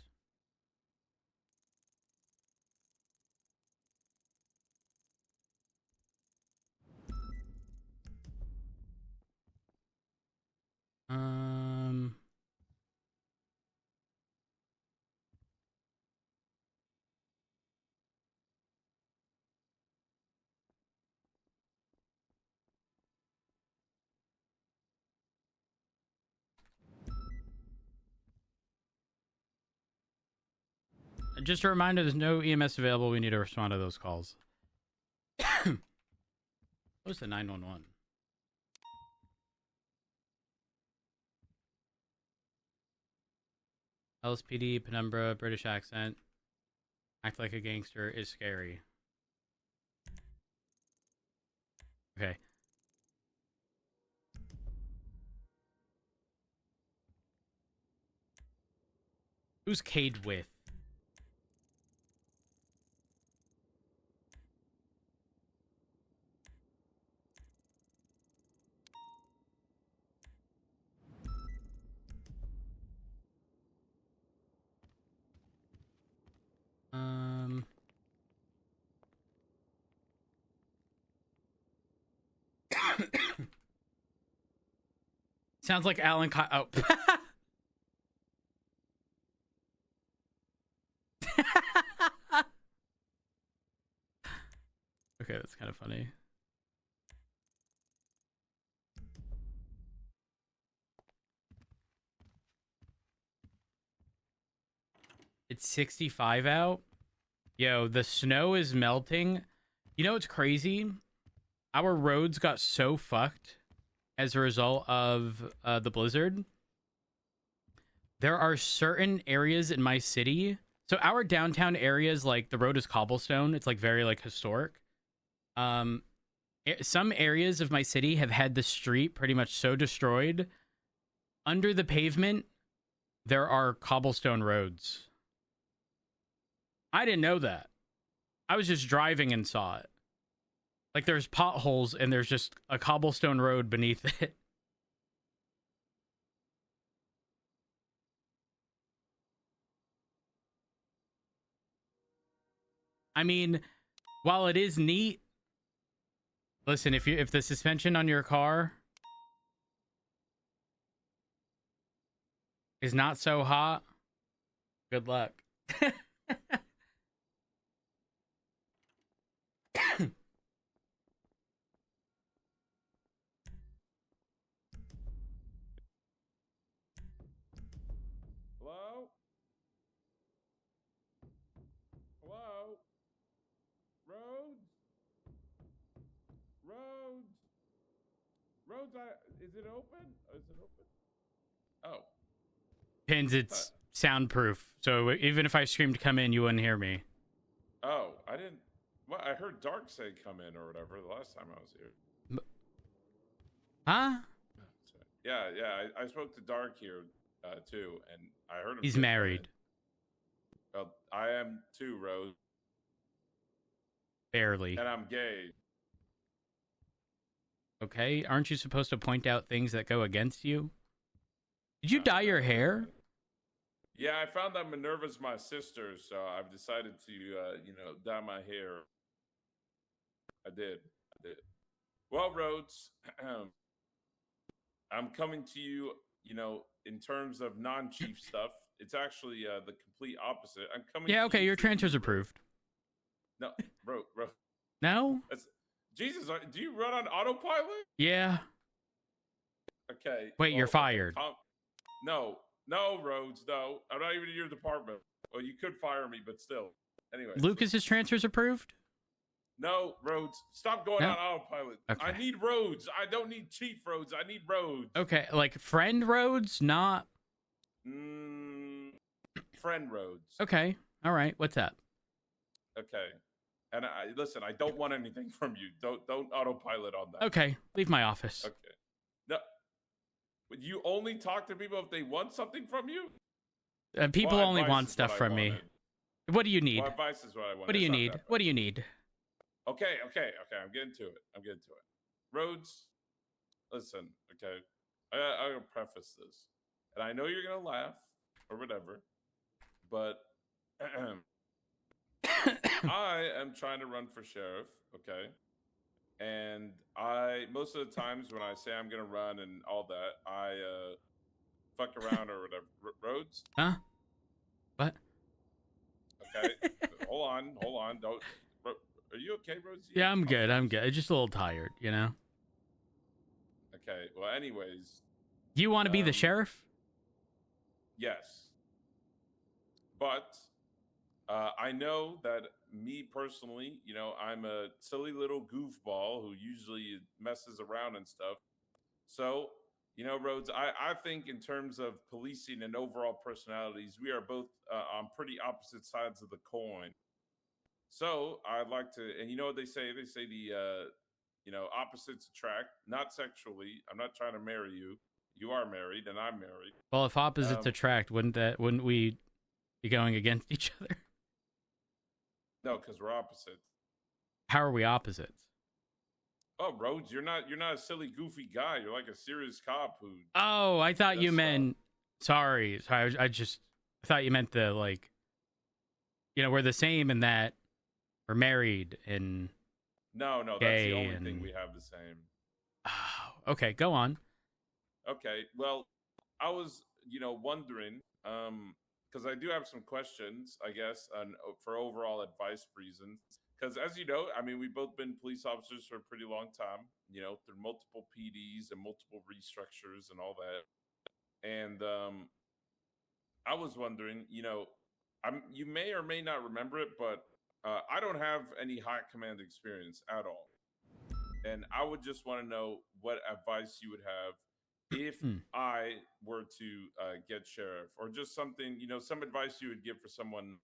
Just a reminder, there's no EMS available. We need to respond to those calls. What's the 911? LSPD, Penumbra, British accent. Act like a gangster is scary. Okay. Who's Cade with? Sounds like Alan. Oh. Okay, that's kind of funny. It's 65 out. Yo, the snow is melting. You know what's crazy? Our roads got so fucked as a result of the blizzard. There are certain areas in my city. So our downtown area is like, the road is cobblestone. It's like very like historic. Some areas of my city have had the street pretty much so destroyed. Under the pavement, there are cobblestone roads. I didn't know that. I was just driving and saw it. Like there's potholes and there's just a cobblestone road beneath it. I mean, while it is neat, listen, if the suspension on your car is not so hot, good luck. Roads, is it open? Is it open? Oh. Pins, it's soundproof, so even if I screamed "come in," you wouldn't hear me. Oh, I didn't. Well, I heard Dark say "come in" or whatever the last time I was here. Huh? Yeah. I spoke to Dark here too, and I heard him. He's say "come married. in." Well, I am too, Rose. Barely. And I'm gay. Okay, aren't you supposed to point out things that go against you? Did you dye your hair? Yeah, I found out Minerva's my sister, so I've decided to, dye my hair. I did. Well, Rhodes, I'm coming to you, in terms of non-chief stuff. It's actually the complete opposite. I'm coming. Yeah, to okay, you your for transfer's you. approved. No, bro. No? Jesus, do you run on autopilot? Yeah. Okay. Wait, you're fired. No, Rhodes, no. I'm not even in your department. Well, you could fire me, but still. Anyway. Lucas's transfer's approved? No, Rhodes. Stop going No? on autopilot. Okay. I need Rhodes. I don't need Chief Rhodes. I need Rhodes. Okay, like friend roads, not... Friend Rhodes. Okay, all right, what's up? Okay. And listen, I don't want anything from you. Don't autopilot on that. Okay, leave my office. Okay. No. But you only talk to people if they want something from you? People Well, only advice want is stuff what I from me. wanted. What do you need? Well, advice is what I want. What do It's you not need? that bad. What do you need? Okay. I'm getting to it. Rhodes, listen, okay. I'm going to preface this. And I know you're going to laugh or whatever, but I am trying to run for sheriff, okay? And most of the times when I say I'm going to run and all that, I fuck around or whatever. Rhodes? Huh? What? Okay. Hold on. Don't. Are you okay, Rhodes? Yeah, I'm good. I'm just a little tired, you know? Okay. Well, anyways. Do you want to be the sheriff? Yes. But I know that me personally, I'm a silly little goofball who usually messes around and stuff. So, Rhodes, I think in terms of policing and overall personalities, we are both on pretty opposite sides of the coin. So I'd like to, and you know what they say? They say the, opposites attract, not sexually. I'm not trying to marry you. You are married, and I'm married. Well, if opposites attract, wouldn't we be going against each other? No, because we're opposites. How are we opposites? Oh, Rhodes, you're not a silly, goofy guy. You're like a serious cop who. Oh, I thought you meant. Sorry, I thought you meant the we're the same in that we're married and. No, that's the only thing we have the same. Oh, okay, go on. Okay, well, I was, wondering, because I do have some questions, I guess, for overall advice reasons. Because as you know, I mean, we've both been police officers for a pretty long time, through multiple PDs and multiple restructures and all that. And I was wondering, you may or may not remember it, but I don't have any high command experience at all. And I would just want to know what advice you would have if I were to get sheriff, or just something, some advice you would give for someone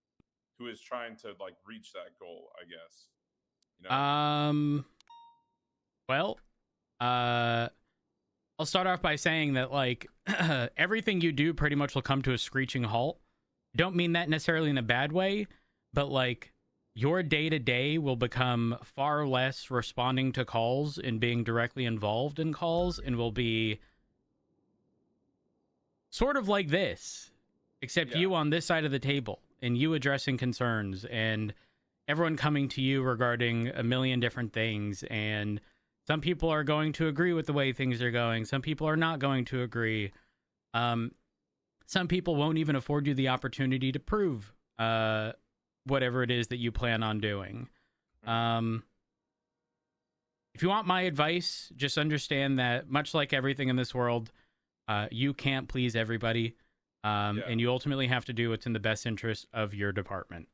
who is trying to reach that goal, I guess. Well, I'll start off by saying that everything you do pretty much will come to a screeching halt. Don't mean that necessarily in a bad way, but your day-to-day will become far less responding to calls and being directly involved in calls, and will be sort of like this, except you on this side of the table, and you addressing concerns, and everyone coming to you regarding a million different things. And some people are going to agree with the way things are going. Some people are not going to agree. Some people won't even afford you the opportunity to prove whatever it is that you plan on doing. If you want my advice, just understand that much like everything in this world, you can't please everybody. And you ultimately have to do what's in the best interest of your department.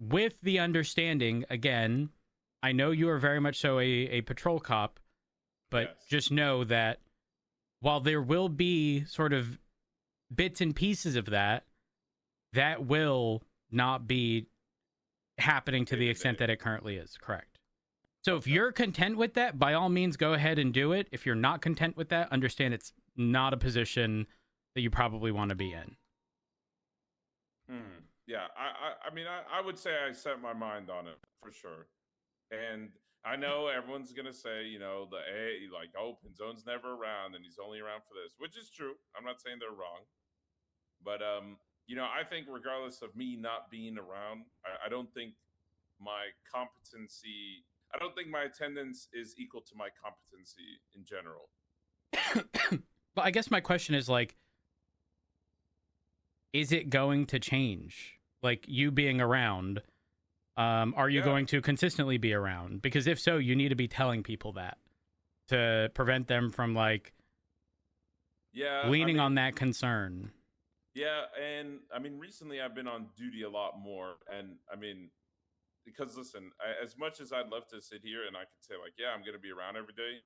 With the understanding, again, I know you are very much so a patrol cop, But just know that while there will be sort of bits and pieces of that, that will not be happening to the extent that it currently is. Correct. So if you're content with that, by all means, go ahead and do it. If you're not content with that, understand it's not a position that you probably want to be in. Yeah, I mean, I would say I set my mind on it for sure. And I know everyone's gonna say, you know, like, oh, Pinzone's never around and he's only around for this, which is true. I'm not saying they're wrong, but you know, I think regardless of me not being around, I don't think my competency, I don't think my attendance is equal to my competency in general. But I guess my question is like, is it going to change? Like you being around, are you going to consistently be around? Because if so, you need to be telling people that to prevent them from like leaning on that concern. Yeah, and I mean, recently I've been on duty a lot more, and I mean, because listen, as much as I'd love to sit here and I could say like, yeah, I'm going to be around every day,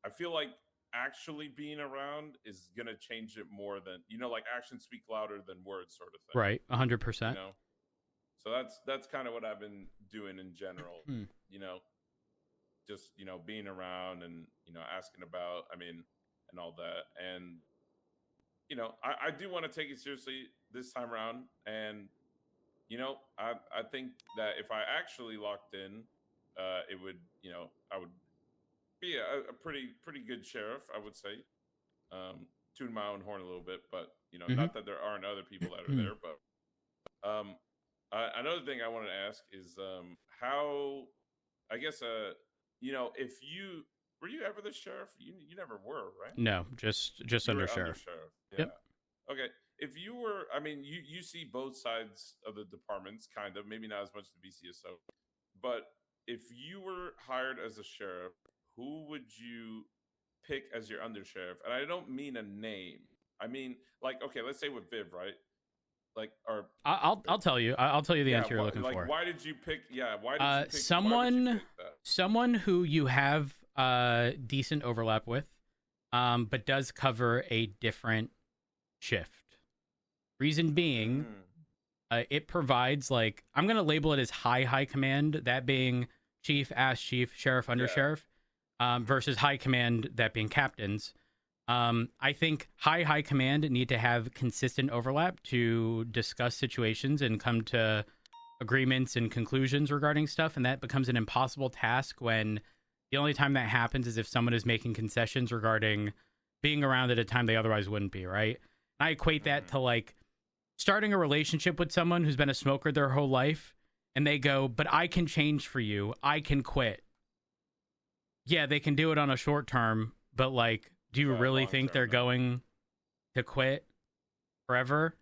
I feel like actually being around is going to change it more than, you know, like actions speak louder than words sort of thing. Right, 100%. You know? So that's kind of what I've been doing in general, you know, just, you know, being around and, you know, asking about, I mean, and all that. And, you know, I do want to take it seriously this time around. And, you know, I think that if I actually locked in, it would, you know, I would be a pretty good sheriff, I would say. Tune my own horn a little bit, but, you know, not that there aren't other people that are there, but another thing I wanted to ask is how, I guess, you know, if you, were you ever the sheriff? You never were, right? No, just under sheriff. Yeah. Yep. Okay. If you were, I mean, you see both sides of the departments, kind of, maybe not as much the BCSO, but if you were hired as a sheriff, who would you pick as your undersheriff? And I don't mean a name. I mean, like, okay, let's say with Viv, right? Like, or I'll tell you. I'll tell you the answer you're looking like, for. Why did you pick? Yeah, why did you pick someone who you have decent overlap with, but does cover a different shift. Reason being, it provides, like, I'm gonna label it as high command, that being chief, ass chief, sheriff, undersheriff, versus high command, that being captains. I think high command need to have consistent overlap to discuss situations and come to agreements and conclusions regarding stuff, and that becomes an impossible task when the only time that happens is if someone is making concessions regarding being around at a time they otherwise wouldn't be, right? And I equate that to like starting a relationship with someone who's been a smoker their whole life, and they go, but I can change for you, I can quit. Yeah, they can do it on a short term, but like, do you really think they're going to quit forever?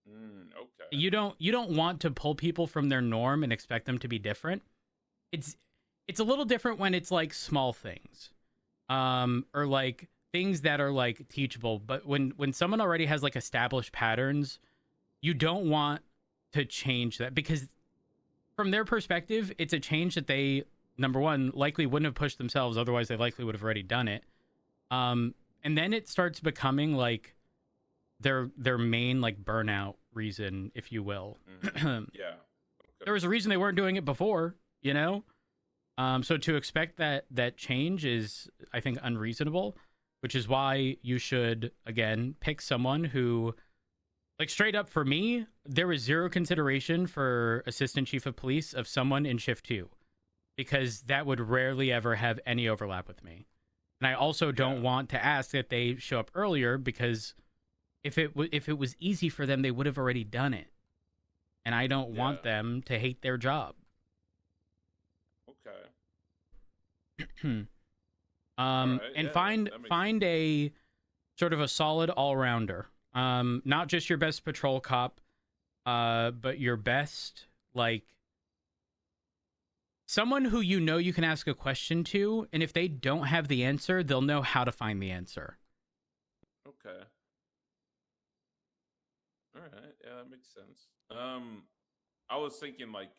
Okay. You don't want to pull people from their norm and expect them to be different. It's a little different when it's like small things, or like things that are like teachable. But when someone already has like established patterns, you don't want to change that, because from their perspective, it's a change that they, number one, likely wouldn't have pushed themselves. Otherwise, they likely would have already done it. And then it starts becoming like their main like burnout reason, if you will. Yeah. Okay. There was a reason they weren't doing it before, you know? So to expect that change is, I think, unreasonable, which is why you should, again, pick someone who, like, straight up for me, there was zero consideration for assistant chief of police of someone in shift 2, because that would rarely ever have any overlap with me. And I also don't want to ask that they show up earlier, because if it was easy for them, they would have already done it. And I don't want them to hate their job. Okay. And find a sort of a solid all-rounder. Not just your best patrol cop, but your best, like, someone who you know you can ask a question to, and if they don't have the answer, they'll know how to find the answer. Okay. All right. Yeah, that makes sense. I was thinking, like,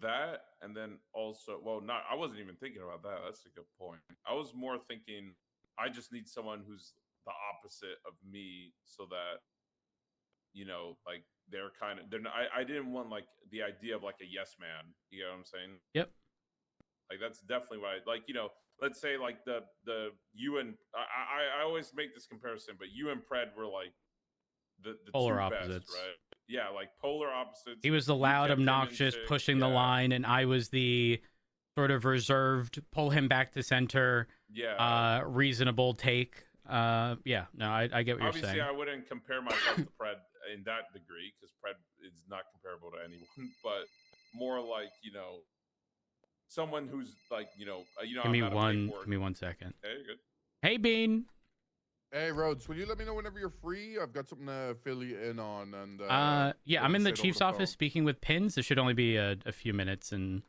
that, and then also, well, not. I wasn't even thinking about that. That's a good point. I was more thinking, I just need someone who's the opposite of me, so that like they're kind of. They're not, I didn't want like the idea of like a yes man. You know what I'm saying? Yep. Like that's definitely why. Like let's say like the you and I always make this comparison, but you and Pred were like the Polar two opposites. best, right? Yeah, like polar opposites. He was the You loud, kept him in obnoxious, check, pushing the yeah. line, and I was the sort of reserved, pull him back to center, reasonable take. Yeah, no, I get what Obviously, you're saying. I wouldn't compare myself to Pred in that degree because Pred is not comparable to anyone, but more like someone who's like Give I'm me not a one. paperwork. Give me 1 second. Hey, you're good. Hey, Bean. Hey, Rhodes, will you let me know whenever you're free? I've got something to fill you in on. And yeah, I'm in the chief's office speaking with Pins. There should only be a few minutes, and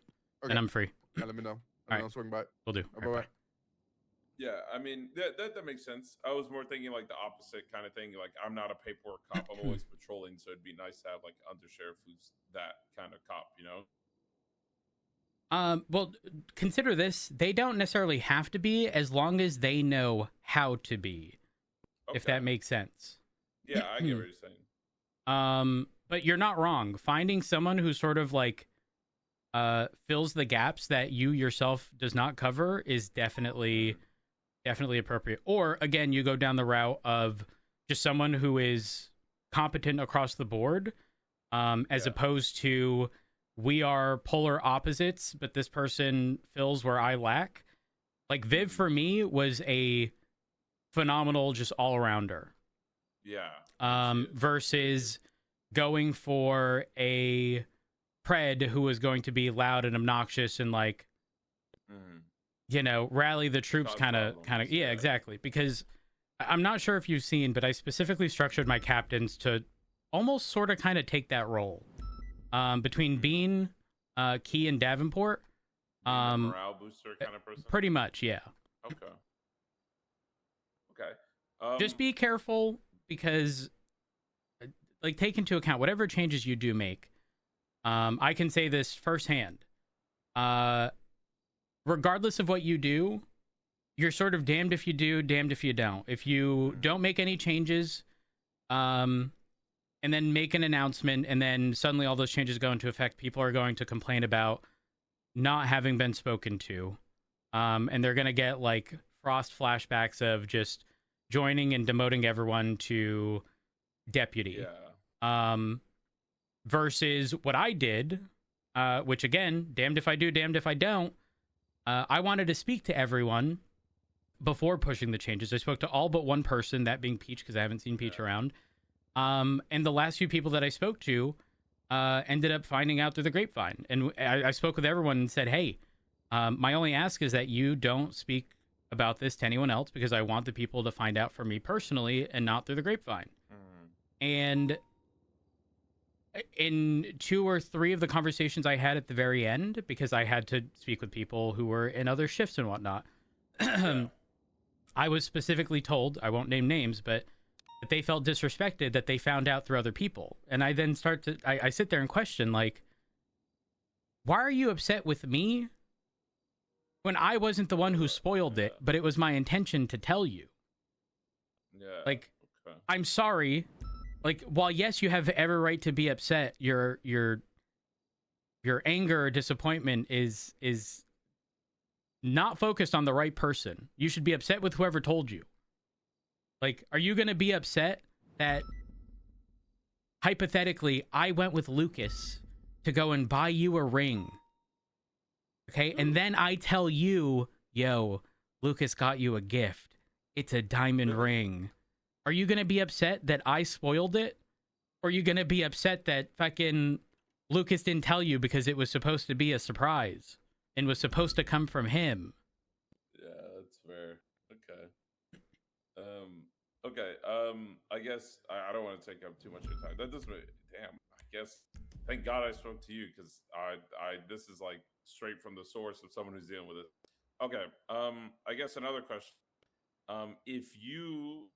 then I'm free. Yeah, let me know. All right, I'll swing by. We'll do. Bye bye. Yeah, I mean that makes sense. I was more thinking like the opposite kind of thing. Like I'm not a paperwork cop. I'm always patrolling, so it'd be nice to have like undersheriff who's that kind of cop. Well, consider this. They don't necessarily have to be, as long as they know how to be. If that makes sense. Yeah, I get what you're saying. But you're not wrong. Finding someone who sort of like fills the gaps that you yourself does not cover is definitely appropriate. Or again, you go down the route of just someone who is competent across the board, as opposed to we are polar opposites, but this person fills where I lack. Like Viv for me was a phenomenal just all-arounder. Yeah. Versus going for a Pred who was going to be loud and obnoxious and like rally the troops kind of yeah, exactly. Because I'm not sure if you've seen, but I specifically structured my captains to almost sort of kind of take that role. Between Bean, Key, and Davenport. Morale booster kind of person? Pretty much, yeah. Okay. Just be careful because, like, take into account whatever changes you do make. I can say this firsthand. Regardless of what you do, you're sort of damned if you do, damned if you don't. If you don't make any changes, and then make an announcement, and then suddenly all those changes go into effect, people are going to complain about not having been spoken to. And they're going to get, like, Frost flashbacks of just joining and demoting everyone to deputy. Versus what I did, which again, damned if I do, damned if I don't. I wanted to speak to everyone before pushing the changes. I spoke to all but one person, that being Peach, because I haven't seen Peach around. And the last few people that I spoke to ended up finding out through the grapevine. And I spoke with everyone and said, hey, my only ask is that you don't speak about this to anyone else, because I want the people to find out for me personally and not through the grapevine. And in 2 or 3 of the conversations I had at the very end, because I had to speak with people who were in other shifts and whatnot, I was specifically told, I won't name names, but that they felt disrespected that they found out through other people. And I then I sit there and question, like, why are you upset with me when I wasn't the one who spoiled it, but it was my intention to tell you? Like, I'm sorry. Like, while yes, you have every right to be upset, your anger or disappointment is not focused on the right person. You should be upset with whoever told you. Like, are you going to be upset that hypothetically I went with Lucas to go and buy you a ring? Okay, and then I tell you, yo, Lucas got you a gift. It's a diamond ring. Are you going to be upset that I spoiled it? Or are you going to be upset that fucking Lucas didn't tell you because it was supposed to be a surprise and was supposed to come from him? Yeah, that's fair. Okay. I guess I don't want to take up too much of your time. That doesn't. Damn. I guess. Thank God I spoke to you, because I this is like straight from the source of someone who's dealing with it. Okay. I guess another question. If you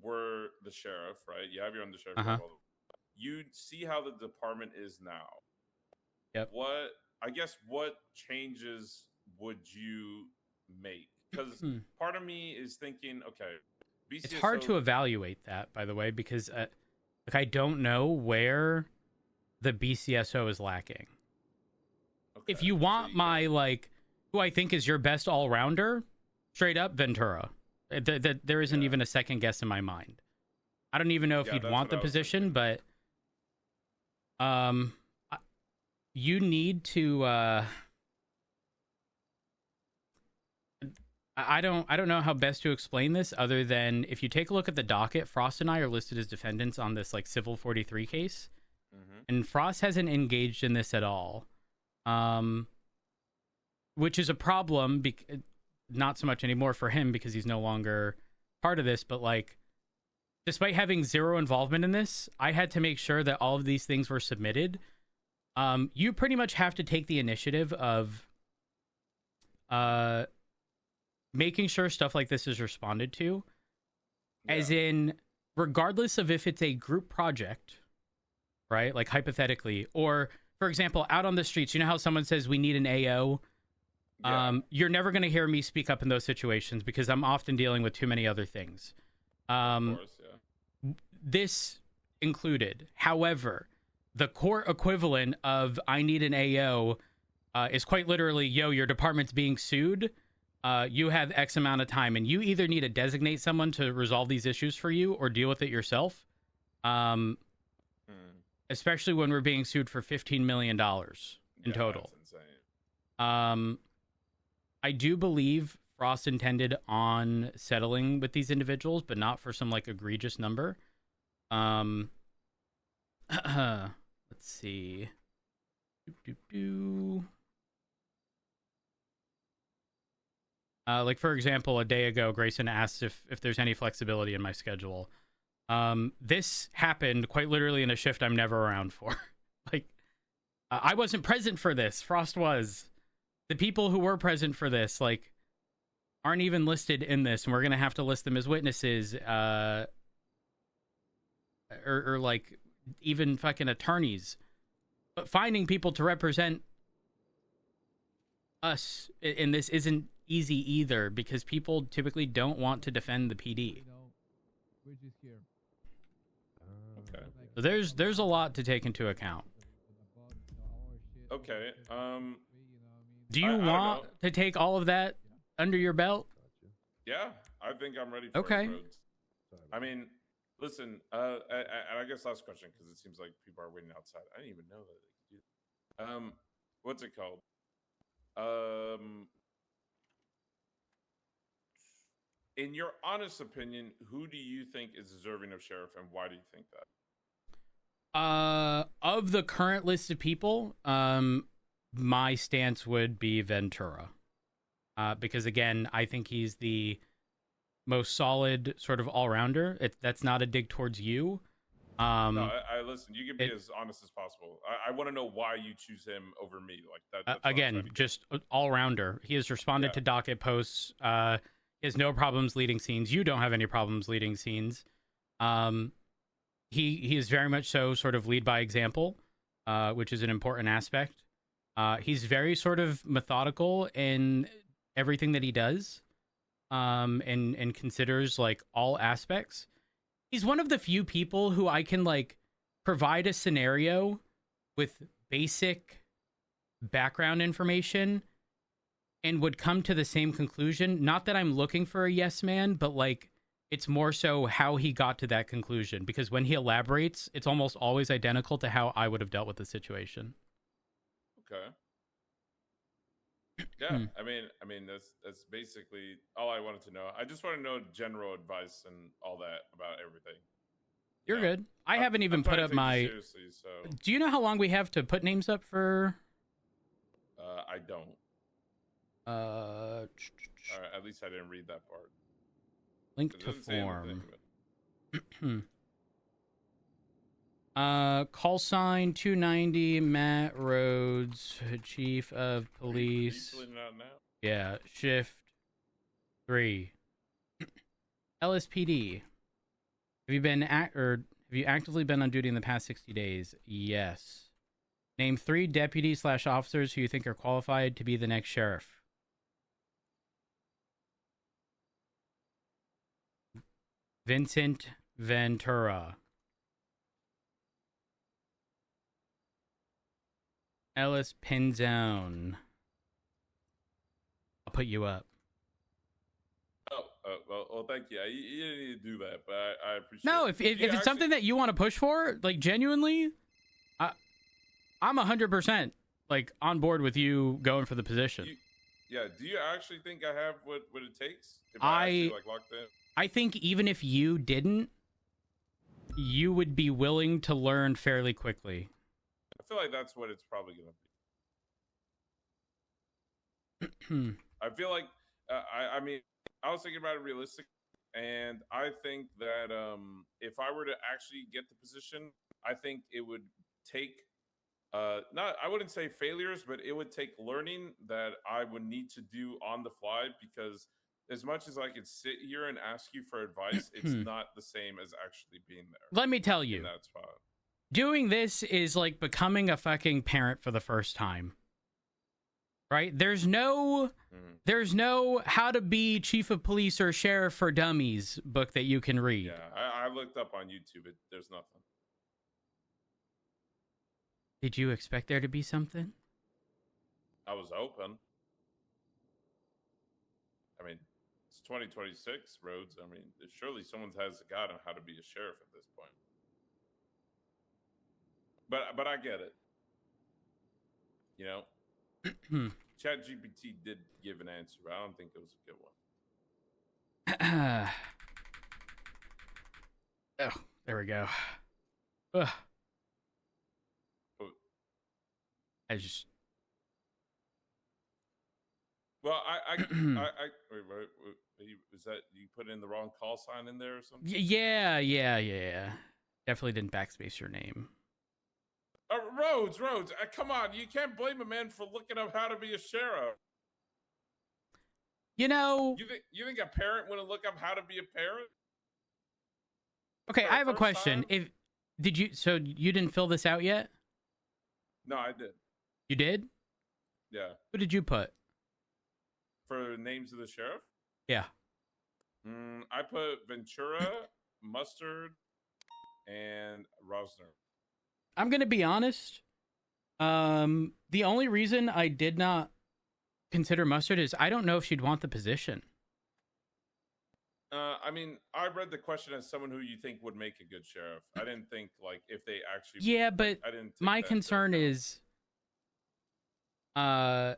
were the sheriff, right? You have your undersheriff. You see how the department is now. Yep. What changes would you make? Because part of me is thinking, okay, BCSO... It's hard to evaluate that, by the way, because like I don't know where the BCSO is lacking. Okay, if you want my like, who I think is your best all rounder, straight up Ventura. There isn't even a second guess in my mind. I don't even know if you'd want the position, but you need to. I don't know how best to explain this other than if you take a look at the docket, Frost and I are listed as defendants on this like Civil 43 case, and Frost hasn't engaged in this at all, which is a problem. Not so much anymore for him because he's no longer part of this, but like, despite having zero involvement in this, I had to make sure that all of these things were submitted. You pretty much have to take the initiative of making sure stuff like this is responded to, as in, regardless of if it's a group project, right? Like hypothetically, or for example, out on the streets, you know how someone says we need an AO? You're never going to hear me speak up in those situations because I'm often dealing with too many other things. Of course, this included. However, the court equivalent of I need an AO is quite literally, yo, your department's being sued. You have X amount of time, and you either need to designate someone to resolve these issues for you or deal with it yourself. Especially when we're being sued for $15 million in total. That's insane. I do believe Frost intended on settling with these individuals, but not for some like egregious number. Let's see. Like for example, a day ago, Grayson asked if there's any flexibility in my schedule. This happened quite literally in a shift I'm never around for. Like, I wasn't present for this. Frost was. The people who were present for this, like, aren't even listed in this, and we're gonna have to list them as witnesses, or like even fucking attorneys. But finding people to represent us in this isn't easy either, because people typically don't want to defend the PD. Okay. So there's a lot to take into account. Okay. Do you want to take all of that under your belt? Yeah, I think I'm ready for Okay. it, Rhodes. I mean, listen, and I guess last question, because it seems like people are waiting outside. I didn't even know that they could do that. What's it called? In your honest opinion, who do you think is deserving of sheriff, and why do you think that? Of the current list of people, my stance would be Ventura. Because again, I think he's the most solid sort of all-rounder. That's not a dig towards you. No, I listen. You can be as honest as possible. I want to know why you choose him over me. Like that. That's Again, just all-rounder. He has responded to docket posts. He has no problems leading scenes. You don't have any problems leading scenes. He is very much so sort of lead by example, which is an important aspect. He's very sort of methodical in everything that he does, and considers like all aspects. He's one of the few people who I can like provide a scenario with basic background information and would come to the same conclusion. Not that I'm looking for a yes man, but like it's more so how he got to that conclusion, because when he elaborates, it's almost always identical to how I would have dealt with the situation. Okay. Yeah, I mean that's basically all I wanted to know. I just want to know general advice and all that about everything. You're good. I haven't even put up my. Seriously, so Do you know how long we have to put names up for? I don't. All right, at least I didn't read that part. Link to form. Call sign 290 Matt Rhodes, Chief of Police. Yeah, shift 3. LSPD. Have you actively been on duty in the past 60 days? Yes. Name 3 deputies/officers who you think are qualified to be the next sheriff. Vincent Ventura. Ellis Pinzone. I'll put you up. Well, thank you. You didn't need to do that, but I appreciate No, it. if it's something that you want to push for, like genuinely, I'm 100% like on board with you going for the position. Do you actually think I have what it takes? If I actually, like, locked in? I think even if you didn't, you would be willing to learn fairly quickly. I feel like that's what it's probably going to be. I feel like, I mean, I was thinking about it realistically, and I think that if I were to actually get the position, I think it would take, I wouldn't say failures, but it would take learning that I would need to do on the fly, because as much as I could sit here and ask you for advice, it's not the same as actually being there. Let me tell you, in that spot. Doing this is like becoming a fucking parent for the first time. Right? There's no how to be chief of police or sheriff for dummies book that you can read. Yeah, I looked up on YouTube. There's nothing. Did you expect there to be something? I was open. I mean, it's 2026, Rhodes. I mean, surely someone has a guide on how to be a sheriff at this point. But I get it. You know? ChatGPT did give an answer, but I don't think it was a good one. Oh, there we go. Ugh. I just. Well, wait, is that you put in the wrong call sign in there or something? Yeah. Definitely didn't backspace your name. Rhodes, come on. You can't blame a man for looking up how to be a sheriff. You know... You think a parent wouldn't look up how to be a parent? Okay, I have a question. So you didn't fill this out yet? No, I did. You did? Yeah. Who did you put? For names of the sheriff? Yeah. I put Ventura, Mustard, and Rosner. I'm going to be honest. The only reason I did not consider Mustard is I don't know if she'd want the position. I mean, I read the question as someone who you think would make a good sheriff. I didn't think, like, if they actually... Yeah, but I didn't my concern is... I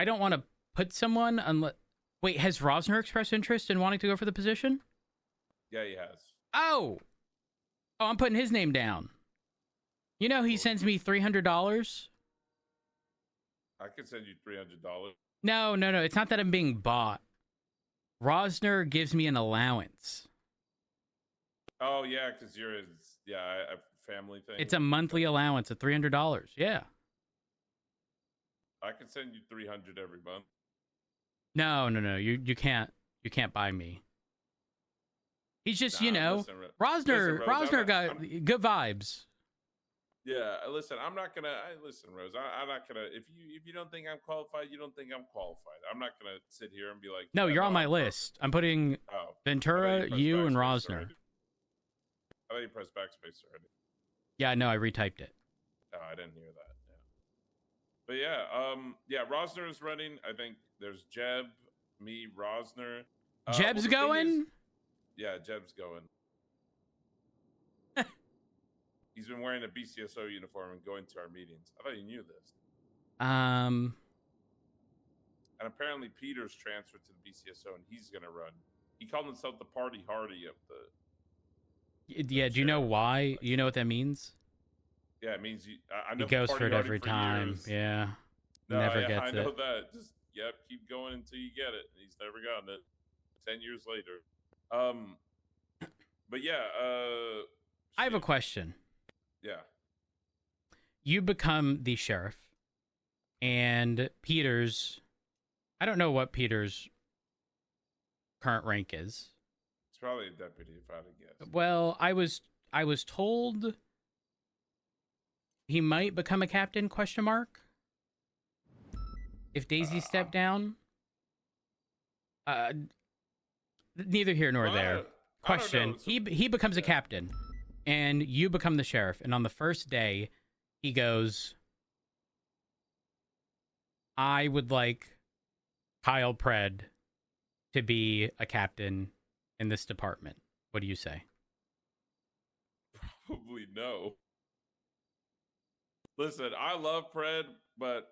don't want to put someone unless... Wait, has Rosner expressed interest in wanting to go for the position? Yeah, he has. Oh, I'm putting his name down. You know, he sends me $300. I could send you $300. No. It's not that I'm being bought. Rosner gives me an allowance. Oh, yeah, because you're a family thing. It's a monthly allowance of $300. Yeah. I could send you $300 every month. No. You can't buy me. He's just, Rosner got good vibes. Yeah, listen, I'm not gonna. Listen, Rose, I'm not gonna. If you don't think I'm qualified, you don't think I'm qualified. I'm not gonna sit here and be like. No, you're on my list. I'm putting Ventura, you, and Rosner. I thought you pressed backspace already. Yeah, no, I retyped it. Oh, I didn't hear that. Yeah. But yeah, Rosner is running. I think there's Jeb, me, Rosner. Jeb's going? Yeah, Jeb's going. He's been wearing a BCSO uniform and going to our meetings. I thought you knew this. And apparently Peter's transferred to the BCSO and he's going to run. He called himself the Party Hardy of the... Yeah, do you know why? You know what that means? Yeah, it means I know he goes Party for it Hardy every for time. years. Yeah. No, never yeah, gets I know it. that. Just, keep going until you get it. He's never gotten it. 10 years later. But yeah, I have a question. Yeah. You become the sheriff, and Peter's... I don't know what Peter's current rank is. It's probably a deputy, if I had to guess. Well, I was told he might become a captain, question mark. If Daisy stepped down. Neither here nor there. Question. He becomes a captain, and you become the sheriff. And on the first day, he goes, I would like Kyle Pred to be a captain in this department. What do you say? Probably no. Listen, I love Pred, but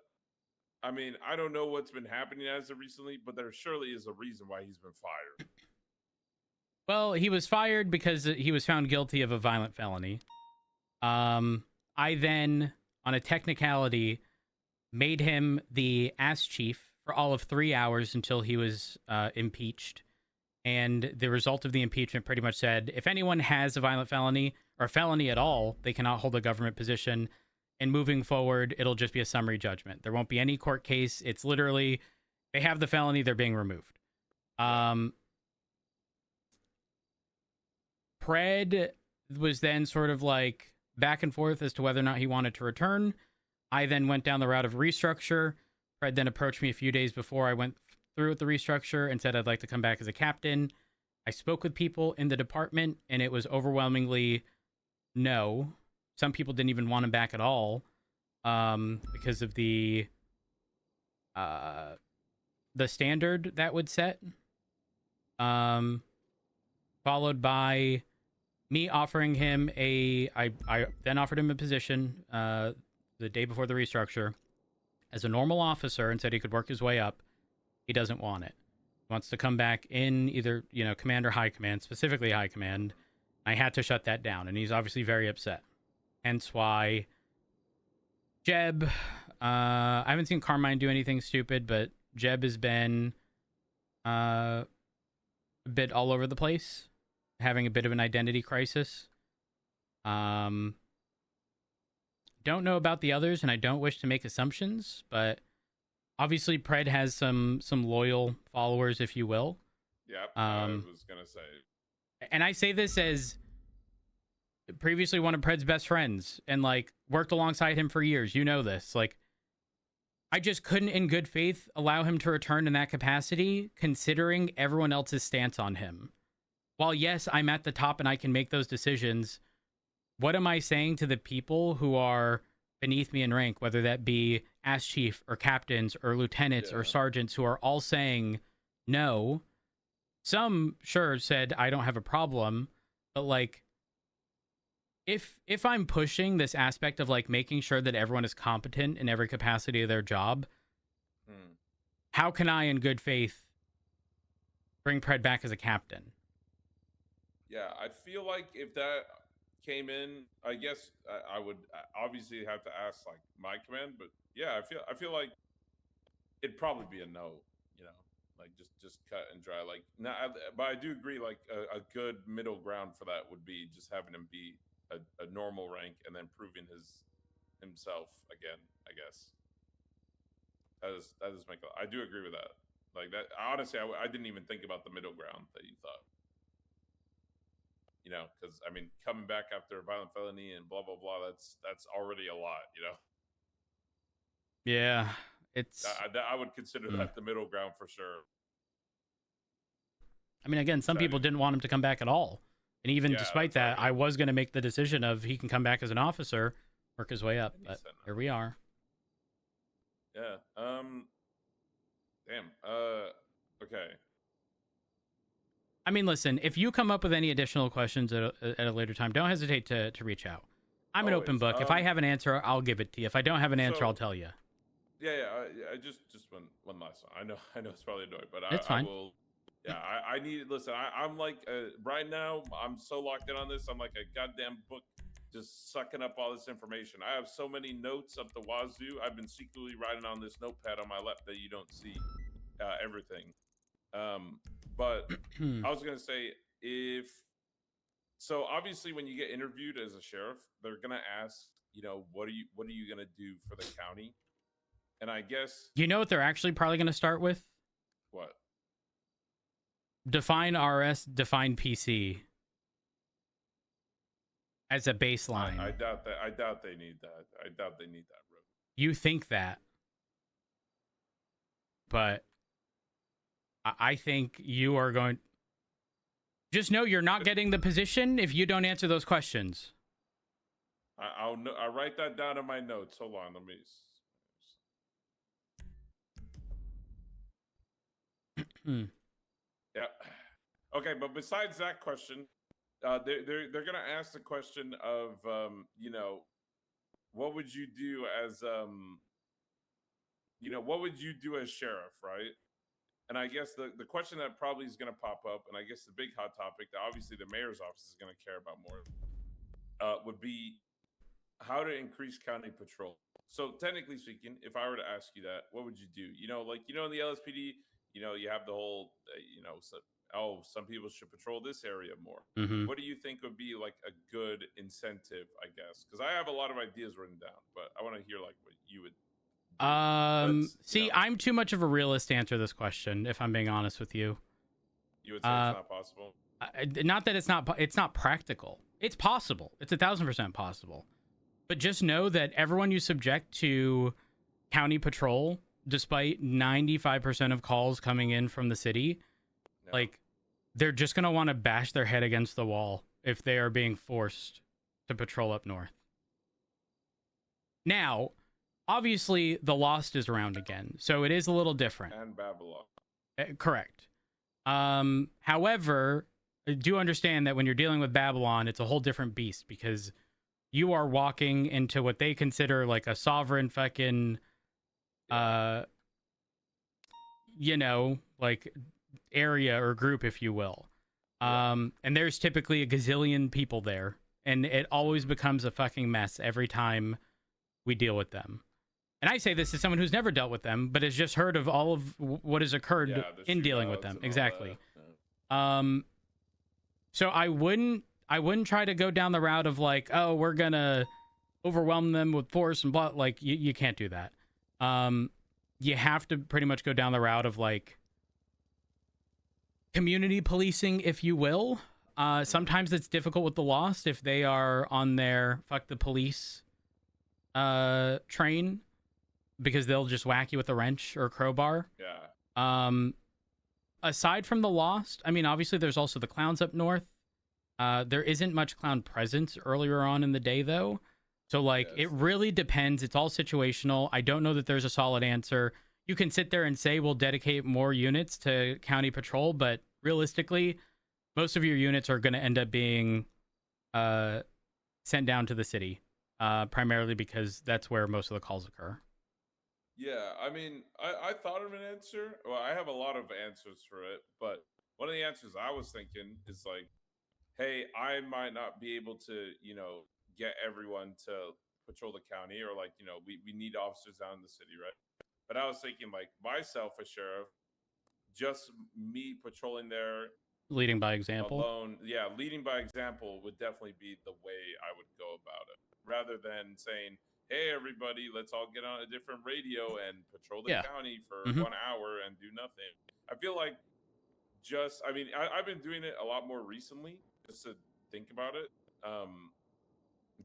I mean, I don't know what's been happening as of recently, but there surely is a reason why he's been fired. Well, he was fired because he was found guilty of a violent felony. I then, on a technicality, made him the ass chief for all of 3 hours until he was impeached. And the result of the impeachment pretty much said, if anyone has a violent felony or a felony at all, they cannot hold a government position. And moving forward, it'll just be a summary judgment. There won't be any court case. It's literally, they have the felony, they're being removed. Pred was then sort of like back and forth as to whether or not he wanted to return. I then went down the route of restructure. Pred then approached me a few days before I went through with the restructure and said I'd like to come back as a captain. I spoke with people in the department, and it was overwhelmingly no. Some people didn't even want him back at all because of the standard that would set. Followed by me offering him I then offered him a position the day before the restructure as a normal officer and said he could work his way up. He doesn't want it. He wants to come back in either, command or high command, specifically high command. I had to shut that down, and he's obviously very upset. Hence why Jeb, I haven't seen Carmine do anything stupid, but Jeb has been a bit all over the place, having a bit of an identity crisis. Don't know about the others, and I don't wish to make assumptions, but obviously Pred has some loyal followers, if you will. Yeah, I was going to say. And I say this as previously one of Pred's best friends and worked alongside him for years. You know this. I just couldn't in good faith allow him to return in that capacity, considering everyone else's stance on him. While yes, I'm at the top and I can make those decisions, what am I saying to the people who are beneath me in rank, whether that be ass chief or captains or lieutenants or sergeants, who are all saying no? Some sure said I don't have a problem, but if I'm pushing this aspect of making sure that everyone is competent in every capacity of their job, how can I in good faith bring Pred back as a captain? Yeah, I feel like if that came in, I guess I would obviously have to ask my command, but yeah, I feel like it'd probably be a no, just cut and dry. But I do agree, a good middle ground for that would be just having him be a normal rank and then proving himself again, I guess. That is I do agree with that. That honestly, I didn't even think about the middle ground that you thought. Because I mean, coming back after a violent felony and blah blah blah, that's already a lot, Yeah, it's. I would consider that the middle ground for sure. I mean, again, some people didn't want him to come back at all, and even despite that, I was going to make the decision of he can come back as an officer, work his way up. But here we are. Yeah. Damn. Okay. I mean, listen, if you come up with any additional questions at a later time, don't hesitate to reach out. I'm an open book. If I have an answer, I'll give it to you. If I don't have an answer, I'll tell you. Yeah. I just one last one. I know it's probably annoying, but it's fine. I will. Yeah, I need. Listen, I'm right now. I'm so locked in on this. I'm like a goddamn book, just sucking up all this information. I have so many notes up the wazoo. I've been secretly writing on this notepad on my lap that you don't see everything. But I was gonna say so obviously when you get interviewed as a sheriff, they're gonna ask, what are you gonna do for the county? And I guess what they're actually probably gonna start with? What? Define RS, define PC. as a baseline. I doubt that. I doubt they need that. I doubt they need that road. You think that, but I think you are going. Just know you're not getting the position if you don't answer those questions. I'll write that down in my notes. Hold on, let me. Yeah. Okay, but besides that question, they're gonna ask the question of you know, what would you do as you know, what would you do as sheriff, right? And I guess the question that probably is going to pop up, and I guess the big hot topic that obviously the mayor's office is going to care about more, would be how to increase county patrol. So technically speaking, if I were to ask you that, what would you do? You know, like, you know, in the LSPD, you know, you have the whole, you know, so, oh, some people should patrol this area more. Mhm. What do you think would be like a good incentive, I guess? Because I have a lot of ideas written down, but I want to hear like what you would. See, I'm too much of a realist to answer this question, if I'm being honest with you. You would say it's not possible? Not that it's not practical. It's possible. It's 1,000% possible. But just know that everyone you subject to county patrol, despite 95% of calls coming in from the city, like, they're just going to want to bash their head against the wall if they are being forced to patrol up north. Now, obviously, the Lost is around again, so it is a little different. And Babylon. Correct. However, do understand that when you're dealing with Babylon, it's a whole different beast because you are walking into what they consider like a sovereign fucking, you know, like area or group, if you will. And there's typically a gazillion people there, and it always becomes a fucking mess every time we deal with them. And I say this as someone who's never dealt with them, but has just heard of all of what has occurred in dealing with them. Exactly. So I wouldn't try to go down the route of like, oh, we're gonna overwhelm them with force and blah. Like, you can't do that. You have to pretty much go down the route of like community policing, if you will. Sometimes it's difficult with the Lost if they are on their fuck the police train, because they'll just whack you with a wrench or a crowbar. Yeah. Aside from the Lost, I mean, obviously there's also the clowns up north. There isn't much clown presence earlier on in the day, though. So, like, it really depends. It's all situational. I don't know that there's a solid answer. You can sit there and say we'll dedicate more units to county patrol, but realistically, most of your units are going to end up being sent down to the city, primarily because that's where most of the calls occur. Yeah, I mean, I thought of an answer. Well, I have a lot of answers for it, but one of the answers I was thinking is like, hey, I might not be able to, you know, get everyone to patrol the county, or like, you know, we need officers down in the city, right? But I was thinking like myself as sheriff, just me patrolling there. Leading by example. Alone. Yeah, leading by example would definitely be the way I would go about it. Rather than saying, hey, everybody, let's all get on a different radio and patrol the county for 1 hour and do nothing. I feel like I mean, I've been doing it a lot more recently, just to think about it.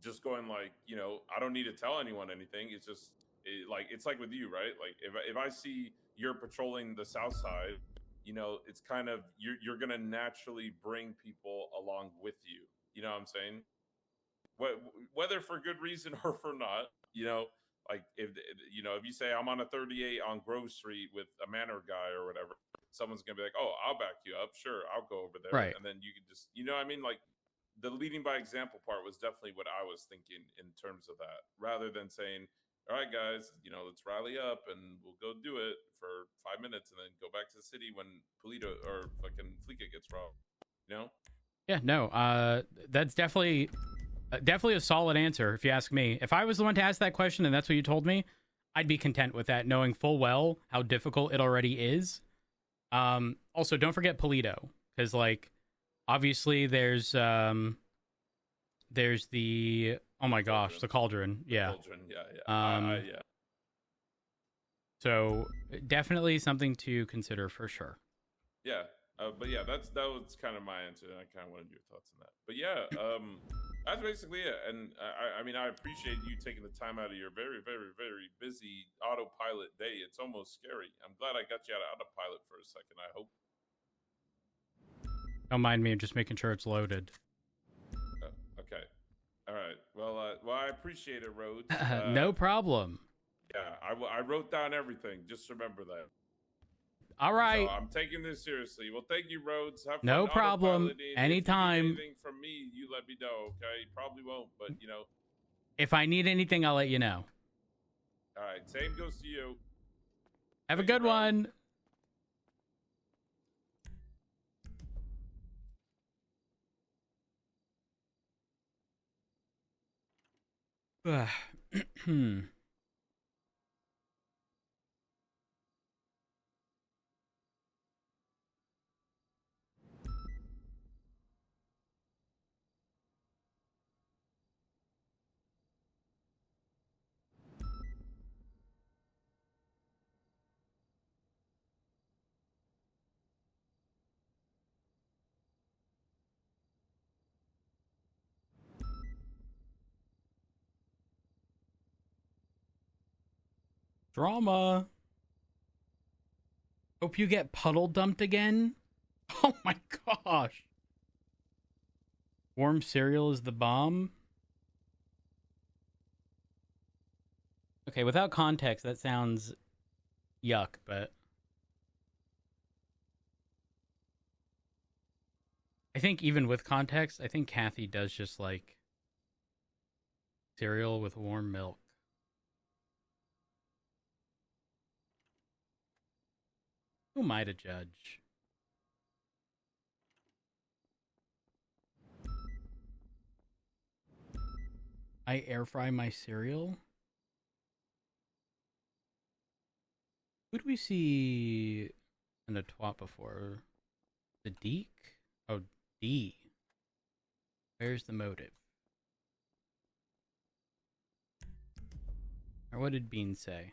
Just going like, you know, I don't need to tell anyone anything. It's just it's like with you, right? Like if I see you're patrolling the south side, you know, it's kind of you're gonna naturally bring people along with you. You know what I'm saying? Whether for good reason or for not, you know, like if you say I'm on a 38 on Grove Street with a Manor guy or whatever, someone's gonna be like, oh, I'll back you up, sure, I'll go over there, right? And then you can just, you know what I mean? Like the leading by example part was definitely what I was thinking in terms of that, rather than saying, all right, guys, you know, let's rally up and we'll go do it for 5 minutes and then go back to the city when Polito or fucking Fleeka gets robbed, you know? Yeah, no, that's definitely a solid answer, if you ask me. If I was the one to ask that question and that's what you told me, I'd be content with that, knowing full well how difficult it already is. Also, don't forget Polito, because, like, obviously there's the, oh my gosh, the Cauldron. Yeah. The Cauldron, yeah. So, definitely something to consider for sure. Yeah. But yeah, that was kind of my answer. I kind of wanted your thoughts on that. But yeah, that's basically it. And I mean, I appreciate you taking the time out of your very, very, very busy autopilot day. It's almost scary. I'm glad I got you out of autopilot for a second. I hope. Don't mind me. I'm just making sure it's loaded. Okay. All right. Well, I appreciate it, Rhodes. No problem. Yeah, I wrote down everything. Just remember that. All right. So I'm taking this seriously. Well, thank you, Rhodes. Have fun No problem. autopiloting. Anytime. If you need anything from me, you let me know, okay? Probably won't, but, you know. If I need anything, I'll let you know. All right. Same goes to you. Have a good one. Drama. Hope you get puddle dumped again. Oh my gosh. Warm cereal is the bomb. Okay, without context, that sounds yuck, but I think even with context, I think Kathy does just like cereal with warm milk. Who am I to judge? I air fry my cereal? Who do we see in a twat before? The Deke? Oh, D. Where's the motive? Or what did Bean say?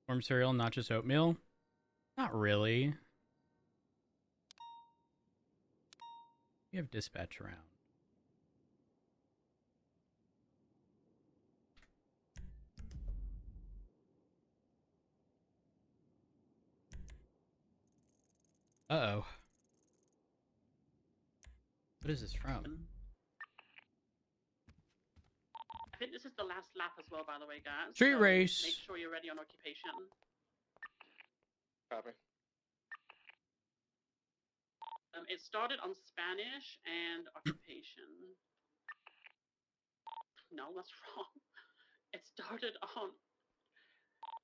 Warm cereal, not just oatmeal? Not really. We have dispatch around. Uh-oh. What is this from? I think this is the last lap as well, by the way, guys. Street so race. Make sure you're ready on occupation. Copy. It started on Spanish and occupation. No, that's wrong. It started on.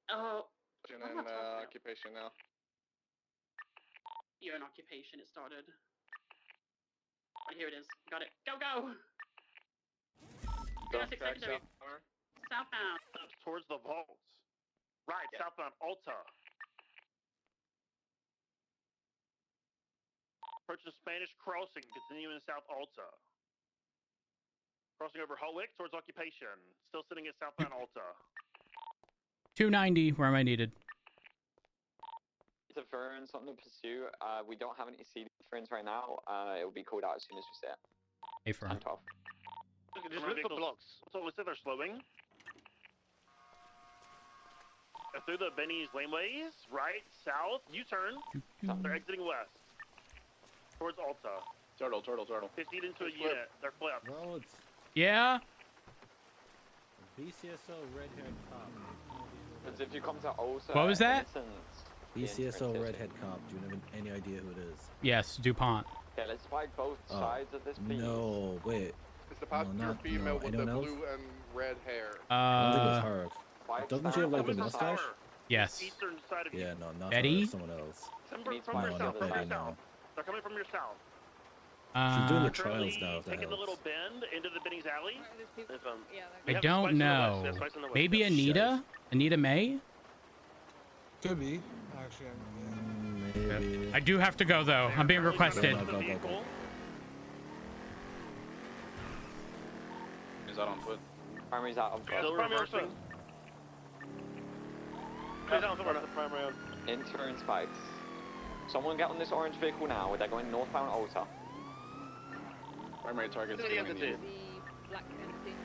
And what am I talking about? occupation now. You're in occupation. It started. Right, here it is. Got it. Go, go! Don't Yes, track executive. Southbound. Towards the vaults. Right, southbound Alta. Approach the Spanish crossing, continuing south Alta. Crossing over Holwick towards occupation. Still sitting at southbound Alta. 290, where am I needed? It's a Fern, something to pursue. We don't have any CD Ferns right now. It will be called out as soon as we set. Hey, Fern. Just look for blocks. So we said they're slowing. Through the Benny's laneways, right, south, U-turn. They're exiting west. Towards Alta. Turtle. 15 into a unit. They're flipped. Well, it's Yeah? BCSO Redhead Cop. Because if you come to Alta... What was that? BCSO Redhead Cop. Do you have any idea who it is? Yes, DuPont. Yeah, let's fight both sides of this, please. No, wait. It's the popular female with the blue and red hair. I don't think it's her. Doesn't she have like a mustache? Yes. Eastern side of Yeah, no, not Betty? her, someone else. From your No, south, not from Betty, your no. south. They're coming from your south. She's doing the Currently trials now, if that taking the helps. little bend into the Benny's alley. I don't know. Maybe Anita? Anita May? Could be. Actually, Maybe. I do have to go, though. I'm being requested. Is out on foot. Primary's out on foot. Still reversing. Stay down somewhere. Primary on. Enter spikes. Someone get on this orange vehicle now. They're going northbound Alta. Primary target's City going entity. in. Black entity.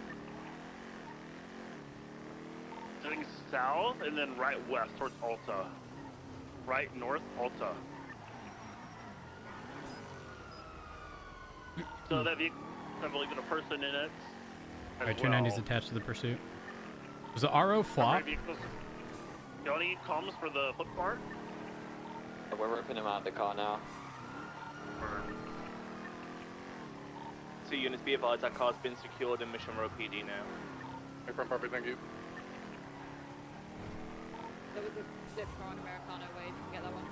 Heading south and then right west towards Alta. Right north Alta. So that vehicle, I believe, in a person in it. All right, 290's attached to the pursuit. Was the RO flop? Y'all need comms for the flip car? We're ripping him out of the car now. Two units, be advised that car's been secured in Mission Row PD now. Confirm, perfect, thank you. There was a flip car on Americano way. You can get that one.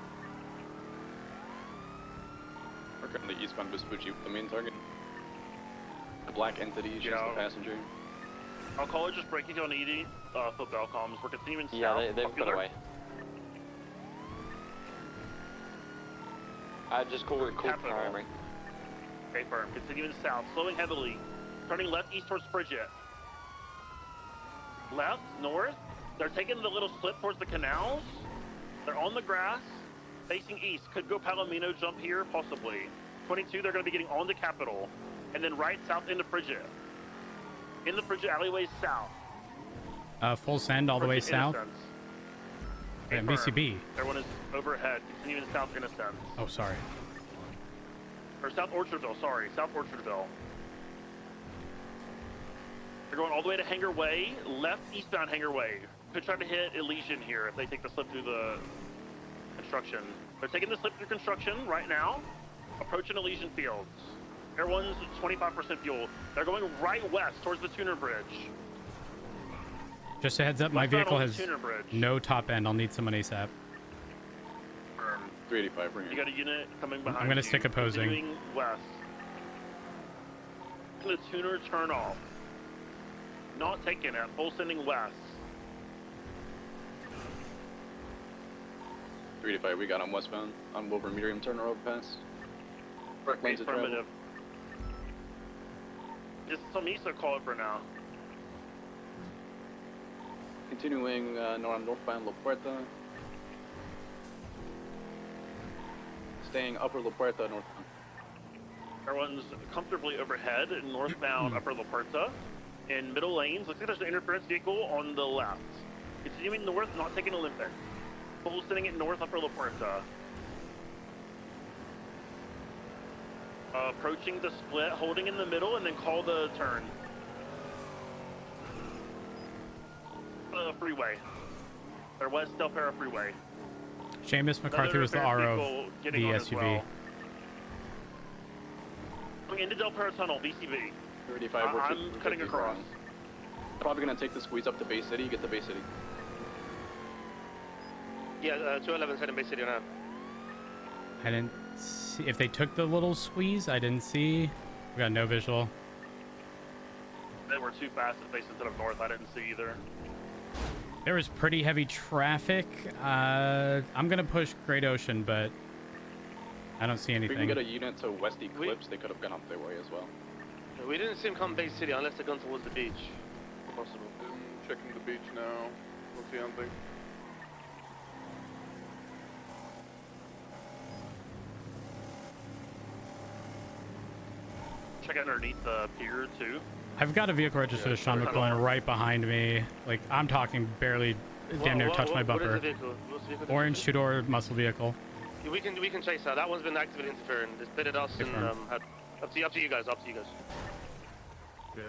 We're currently eastbound Vespucci with the main target. The black entity, she's the passenger. I'll call it just breaking on ED, football comms. We're continuing south. Yeah, they've got away. I just call it primary. Okay, firm. Continuing south, slowing heavily. Turning left east towards Frigid. Left, north. They're taking the little slip towards the canals. They're on the grass, facing east. Could go Palomino jump here, possibly. 22, they're going to be getting on the Capitol. And then right south into Frigid. In the Frigid alleyways south. Full send all the way south. Okay, And BCB. Everyone is overhead. Continuing south Innocence. Oh, sorry. Or South Orchardville, sorry. South Orchardville. They're going all the way to Hanger Way. Left eastbound Hanger Way. Could try to hit Elysian here if they take the slip through the construction. They're taking the slip through construction right now. Approaching Elysian Fields. Everyone's 25% fuel. They're going right west towards the Tuner Bridge. Just a heads up, my vehicle has no top end. I'll need someone ASAP. 385, bring it. You got a unit coming behind I'm going to you. stick opposing. Continuing west. The Tuner turn off. Not taking it. Full sending west. 385, we got him westbound on Wilbur medium turner overpass. Correct lanes of travel. Affirmative. Just some Misa call it for now. Continuing northbound La Puerta. Staying upper La Puerta northbound. Everyone's comfortably overhead in northbound upper La Puerta. In middle lanes, looks like there's an interference vehicle on the left. Continuing north, not taking Olympic. Full sending it north upper La Puerta. Approaching the split, holding in the middle, and then call the turn. Freeway. Or West Del Perro Freeway. Seamus McCarthy was the RO of the SUV. Well. Going into Del Perro Tunnel, BCB. 35, I'm cutting across. Probably gonna take the squeeze up to Bay City, get to Bay City. Yeah, 211 heading Bay City now. I didn't see if they took the little squeeze. I didn't see. We got no visual. They were too fast to face instead of north. I didn't see either. There was pretty heavy traffic. I'm gonna push Great Ocean, but I don't see If anything. we can get a unit to West Eclipse, they could have gone up their way as well. We didn't see him come Bay City unless they're going towards the beach. Possible. Checking the beach now. Don't see anything. Check out underneath the pier too. I've got a vehicle registered as Sean McClellan right behind me. Like I'm talking barely, damn near touched my bumper. What is the vehicle? What's the vehicle? Orange two-door muscle vehicle. Yeah, we can chase that. That one's been actively interfering. It's pitted us and up to you guys. Up to you guys.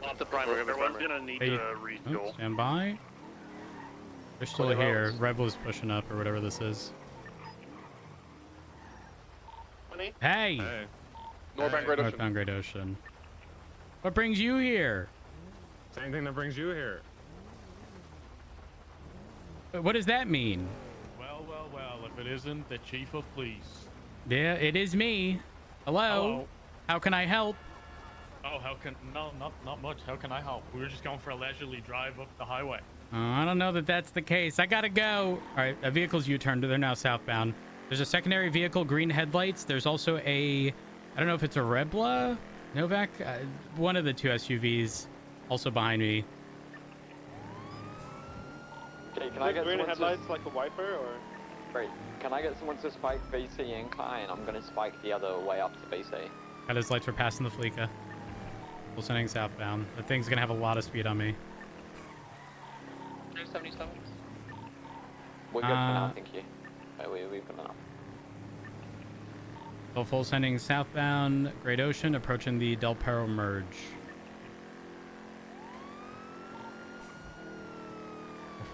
Off the primary. Everyone's gonna need Hey, to refuel. Stand by. They're still here. Rebel is pushing up or whatever this is. Hey. Northbound Great Ocean. Northbound Great Ocean. What brings you here? Same thing that brings you here. What does that mean? Well, well, well, if it isn't the chief of police. Yeah, it is me. Hello? Hello. How can I help? Oh, how can... No, not much. How can I help? We were just going for a leisurely drive up the highway. I don't know that that's the case. I gotta go. All right, a vehicle's U-turned. They're now southbound. There's a secondary vehicle, green headlights. There's also a... I don't know if it's a Rebla? Novak? One of the two SUVs Also behind me. Okay, can I get green someone headlights like a wiper, or? Great. Can I get someone to spike BC incline? I'm gonna spike the other way up to BC. Got his lights for passing the Fleeca. Full sending southbound. The thing's gonna have a lot of speed on me. 277. We're good for now, thank you. We're coming up. Full sending southbound, Great Ocean, approaching the Del Perro merge.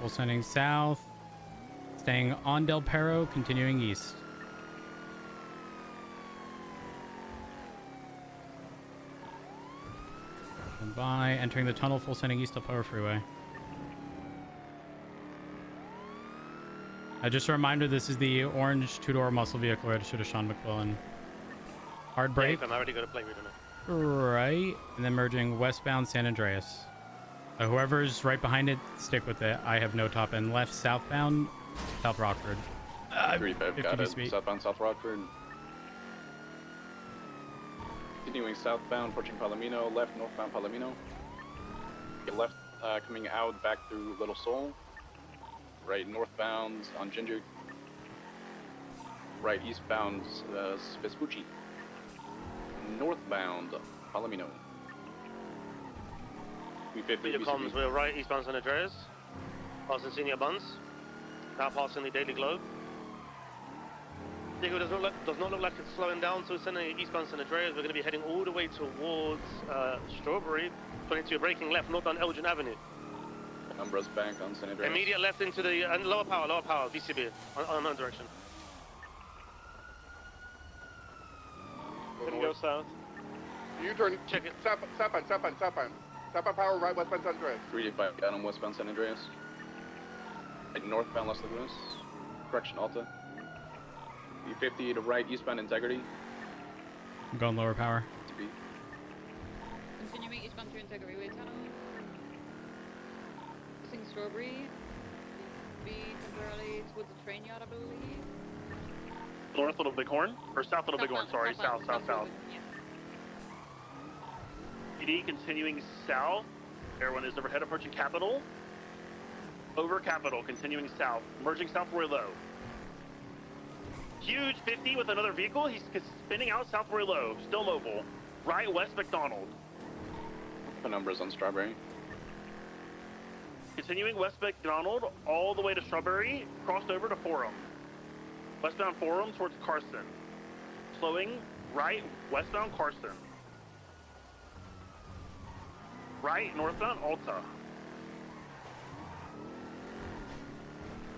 Full sending south, staying on Del Perro, continuing east. By entering the tunnel, full sending east Del Perro freeway. Just a reminder, this is the orange two-door muscle vehicle registered to Sean McQuillan. Hard brake. Yeah, I'm already going to play reader now. Right, and then merging westbound San Andreas. Whoever's right behind it, stick with it. I have no top end. Left southbound, South Rockford. 3-5, got it. Southbound South Rockford. Continuing southbound, approaching Palomino. Left northbound Palomino. Get left coming out back through Little Seoul. Right northbound on Ginger. Right eastbound Vespucci. Northbound Palomino. 350. Video comms, we're right eastbound San Andreas. Passing Senior Buns. Now passing the Daily Globe. Diego does not look like it's slowing down, so sending eastbound San Andreas. We're going to be heading all the way towards Strawberry, putting to your braking left, north on Elgin Avenue. Umbra's back on San Andreas. Immediate left into the lower power, VCB, on that direction. Gonna go south. U-turn. Check it. Southbound. Southbound power, right westbound San Andreas. 3-5, got him westbound San Andreas. Right northbound Las Lagunas. Correction, Alta. 350 to right eastbound Integrity. I'm going lower power. Continuing eastbound through Integrity Way Tunnel. Passing Strawberry. Be temporarily towards the train yard, I believe. North Little Bighorn, or South Little Bighorn, sorry, south. Yeah. PD continuing south. Everyone is overhead approaching Capitol. Over Capitol, continuing south. Merging South Roy Low. Huge 50 with another vehicle. He's spinning out South Roy Low. Still mobile. Right west McDonald. Penumbras on Strawberry. Continuing west McDonald all the way to Strawberry. Crossed over to Forum. Westbound Forum towards Carson. Slowing right westbound Carson. Right northbound Alta.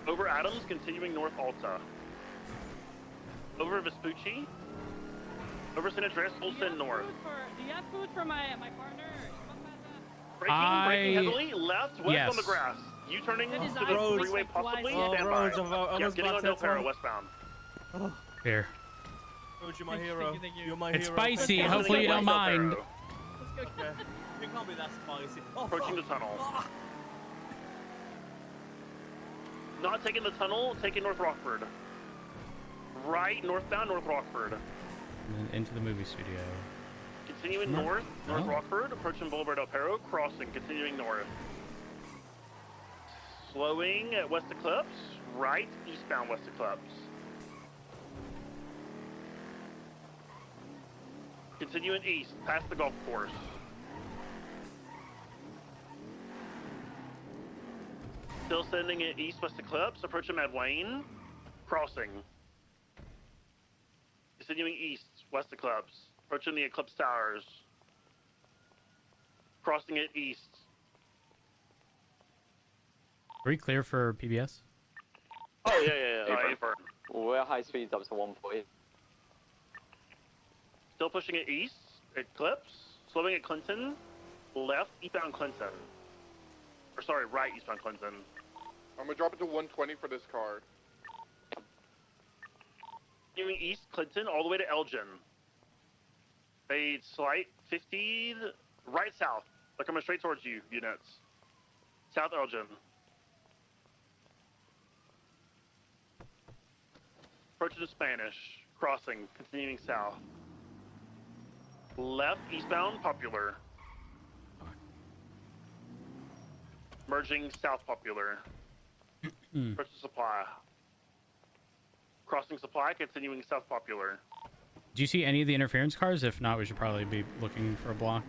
Over Adams, continuing north Alta. Over Vespucci. Over San Andreas, full send north. Do you have food for my partner? Braking heavily, left, west on the grass. U-turning to the freeway possibly, stand by. Yes, getting on Del Perro, westbound. Here. Road, you're my hero. You're my It's hero. spicy. Hopefully you don't mind. Okay. You can't be that spicy. Oh, Approaching the tunnel. Not taking the tunnel, taking North Rockford. Right, northbound, North Rockford. And then into the movie studio. Continuing north, North Rockford, approaching Boulevard Del Perro, crossing, continuing north. Slowing at West Eclipse, right, eastbound West Eclipse. Continuing east, past the golf course. Still sending it east West Eclipse, approaching Mad Wayne, crossing. Continuing east, West Eclipse, approaching the Eclipse Towers. Crossing it east. Are we clear for PBS? Oh, yeah. We're high speeds up to 140. Still pushing it east, Eclipse, slowing at Clinton, left, eastbound Clinton. Or sorry, right, eastbound Clinton. I'm gonna drop it to 120 for this car. Continuing east, Clinton, all the way to Elgin. A slight 50, right south. They're coming straight towards you, units. South Elgin. Approaching to Spanish, crossing, continuing south. Left, eastbound, Popular. Merging South Popular. Purchase supply. Crossing supply, continuing South Popular. Do you see any of the interference cars? If not, we should probably be looking for a block.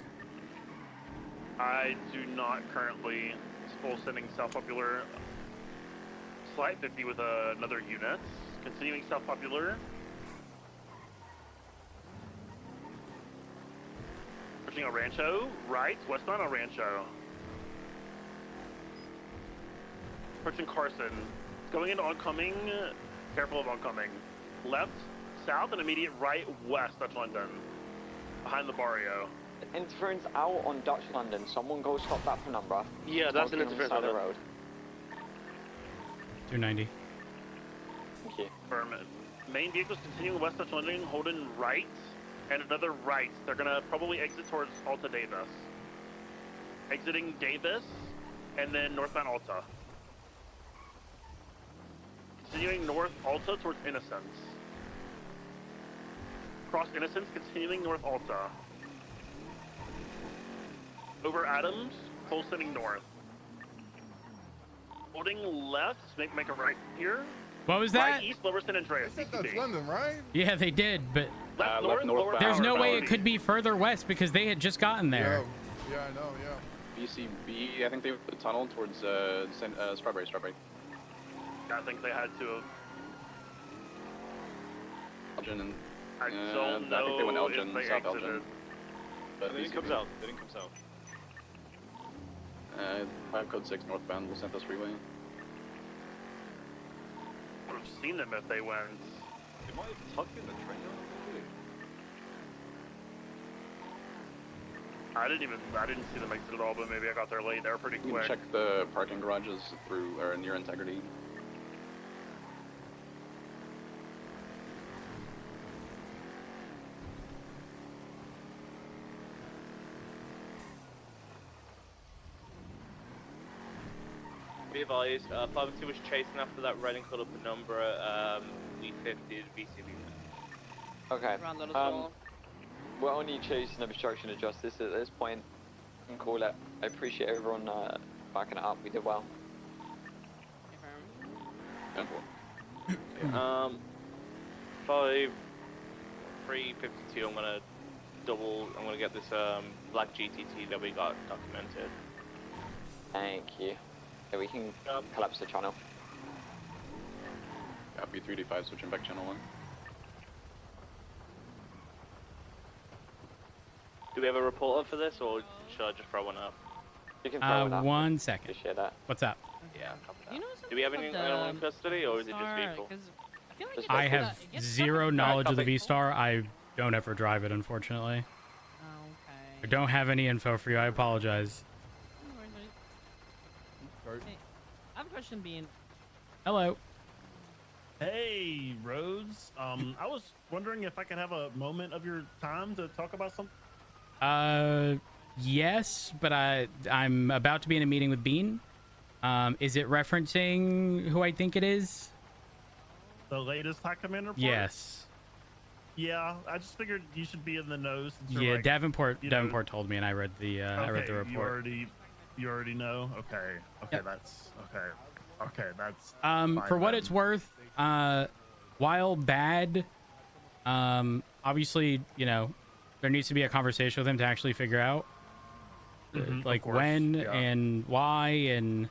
I do not currently. It's full sending South Popular. Slight 50 with another unit. Continuing South Popular. Pushing a Rancho. Right, westbound on Rancho. Approaching Carson. Going into oncoming. Careful of oncoming. Left, south, and immediate right, west Dutch London. Behind the barrio. Interference out on Dutch London. Someone go stop that penumbra. Yeah, that's an Smoking on the interference side of on the road. 290. Thank you. Firm. Main vehicles continuing west Dutch London, holding right, and another right. They're gonna probably exit towards Alta Davis. Exiting Davis, and then northbound Alta. Continuing north Alta towards Innocence. Cross Innocence, continuing north Alta. Over Adams, full sending north. Holding left, make a right here. What was that? Right east, Lower San Andreas. That's London, right? Yeah, they did, but Left north, there's no way it could be further west because they had just gotten there. Yeah, I know, yeah. BCB, I think they were the tunnel towards Strawberry. I think they had to have. Elgin and I don't know I think they went Elgin, if they South exited. Elgin. But They didn't come south. They didn't come south. 5 code 6 northbound, Los Santos Freeway. Would have seen them if they went. They might have tucked in the train. I didn't see them exit at all, but maybe I got there late. They were pretty You quick. can check the parking garages through or near Integrity. Be advised, 5-2 was chasing after that red and colored penumbra. We 50'd BCB. Okay. Around that as well. We're only chasing obstruction of justice at this point. You can call it. I appreciate everyone backing it up. We did well. 5, 3, 52. I'm gonna get this black GTT that we got documented. Thank you. Yeah, we can collapse the channel. Copy 3D5 switching back channel 1. Do we have a reporter for this, or should I just throw one up? You can throw it up. 1 second. Appreciate that. What's up? Yeah, copy that. Do we have anyone in custody, or is it just vehicle? I have zero knowledge of the V-Star. I don't ever drive it, unfortunately. I don't have any info for you. I apologize. Hey, I have a question, Bean. Hello. Hey, Rhodes. I was wondering if I could have a moment of your time to talk about something. Yes, but I'm about to be in a meeting with Bean. Is it referencing who I think it is? The latest High Commander report? Yes. Yeah, I just figured you should be in the know. Since Yeah, you're like, Davenport. you know- Davenport told me, and I read the I read the Okay, report. You already know. Okay. Okay, that's okay. Okay, that's. For fine what then. it's worth, while bad, obviously, you know, there needs to be a conversation with him to actually figure out, Mhm, like of course, when yeah. and why, and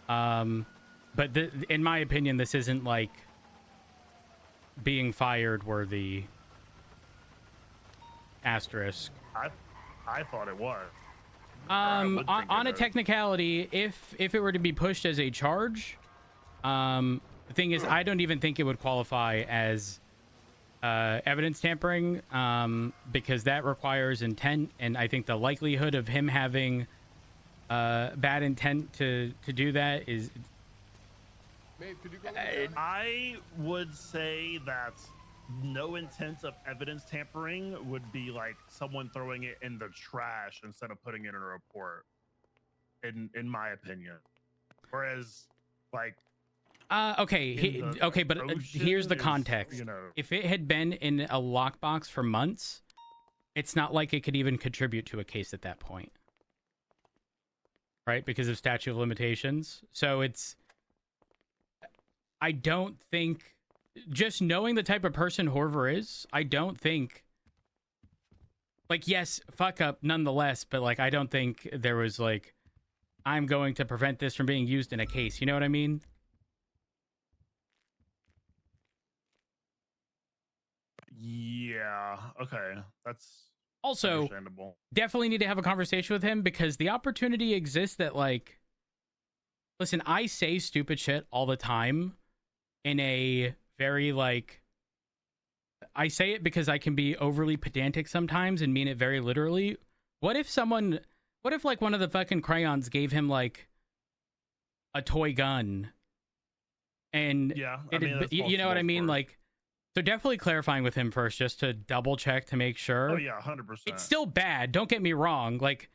but in my opinion, this isn't like being fired worthy. Asterisk. I thought it was. On a technicality, if it were to be pushed as a charge, the thing is, I don't even think it would qualify as evidence tampering, because that requires intent, and I think the likelihood of him having bad intent to do that is. I would say that no intent of evidence tampering would be like someone throwing it in the trash instead of putting it in a report. In my opinion, whereas like. Okay, okay, but here's the context. You know, If it had been in a lockbox for months, it's not like it could even contribute to a case at that point. right? Because of statute of limitations. So I don't think, just knowing the type of person Horver is, I don't think, like, yes, fuck up nonetheless, but like, I don't think there was like, I'm going to prevent this from being used in a case. You know what I mean? Yeah. Okay. That's also understandable. Definitely need to have a conversation with him, because the opportunity exists that, like, listen, I say stupid shit all the time in a very, like, I say it because I can be overly pedantic sometimes and mean it very literally. What if like one of the fucking crayons gave him like a toy gun? And yeah, you know what I mean? Like, so definitely clarifying with him first, just to double check to make sure. Oh yeah, 100%. It's still bad. Don't get me wrong. Like,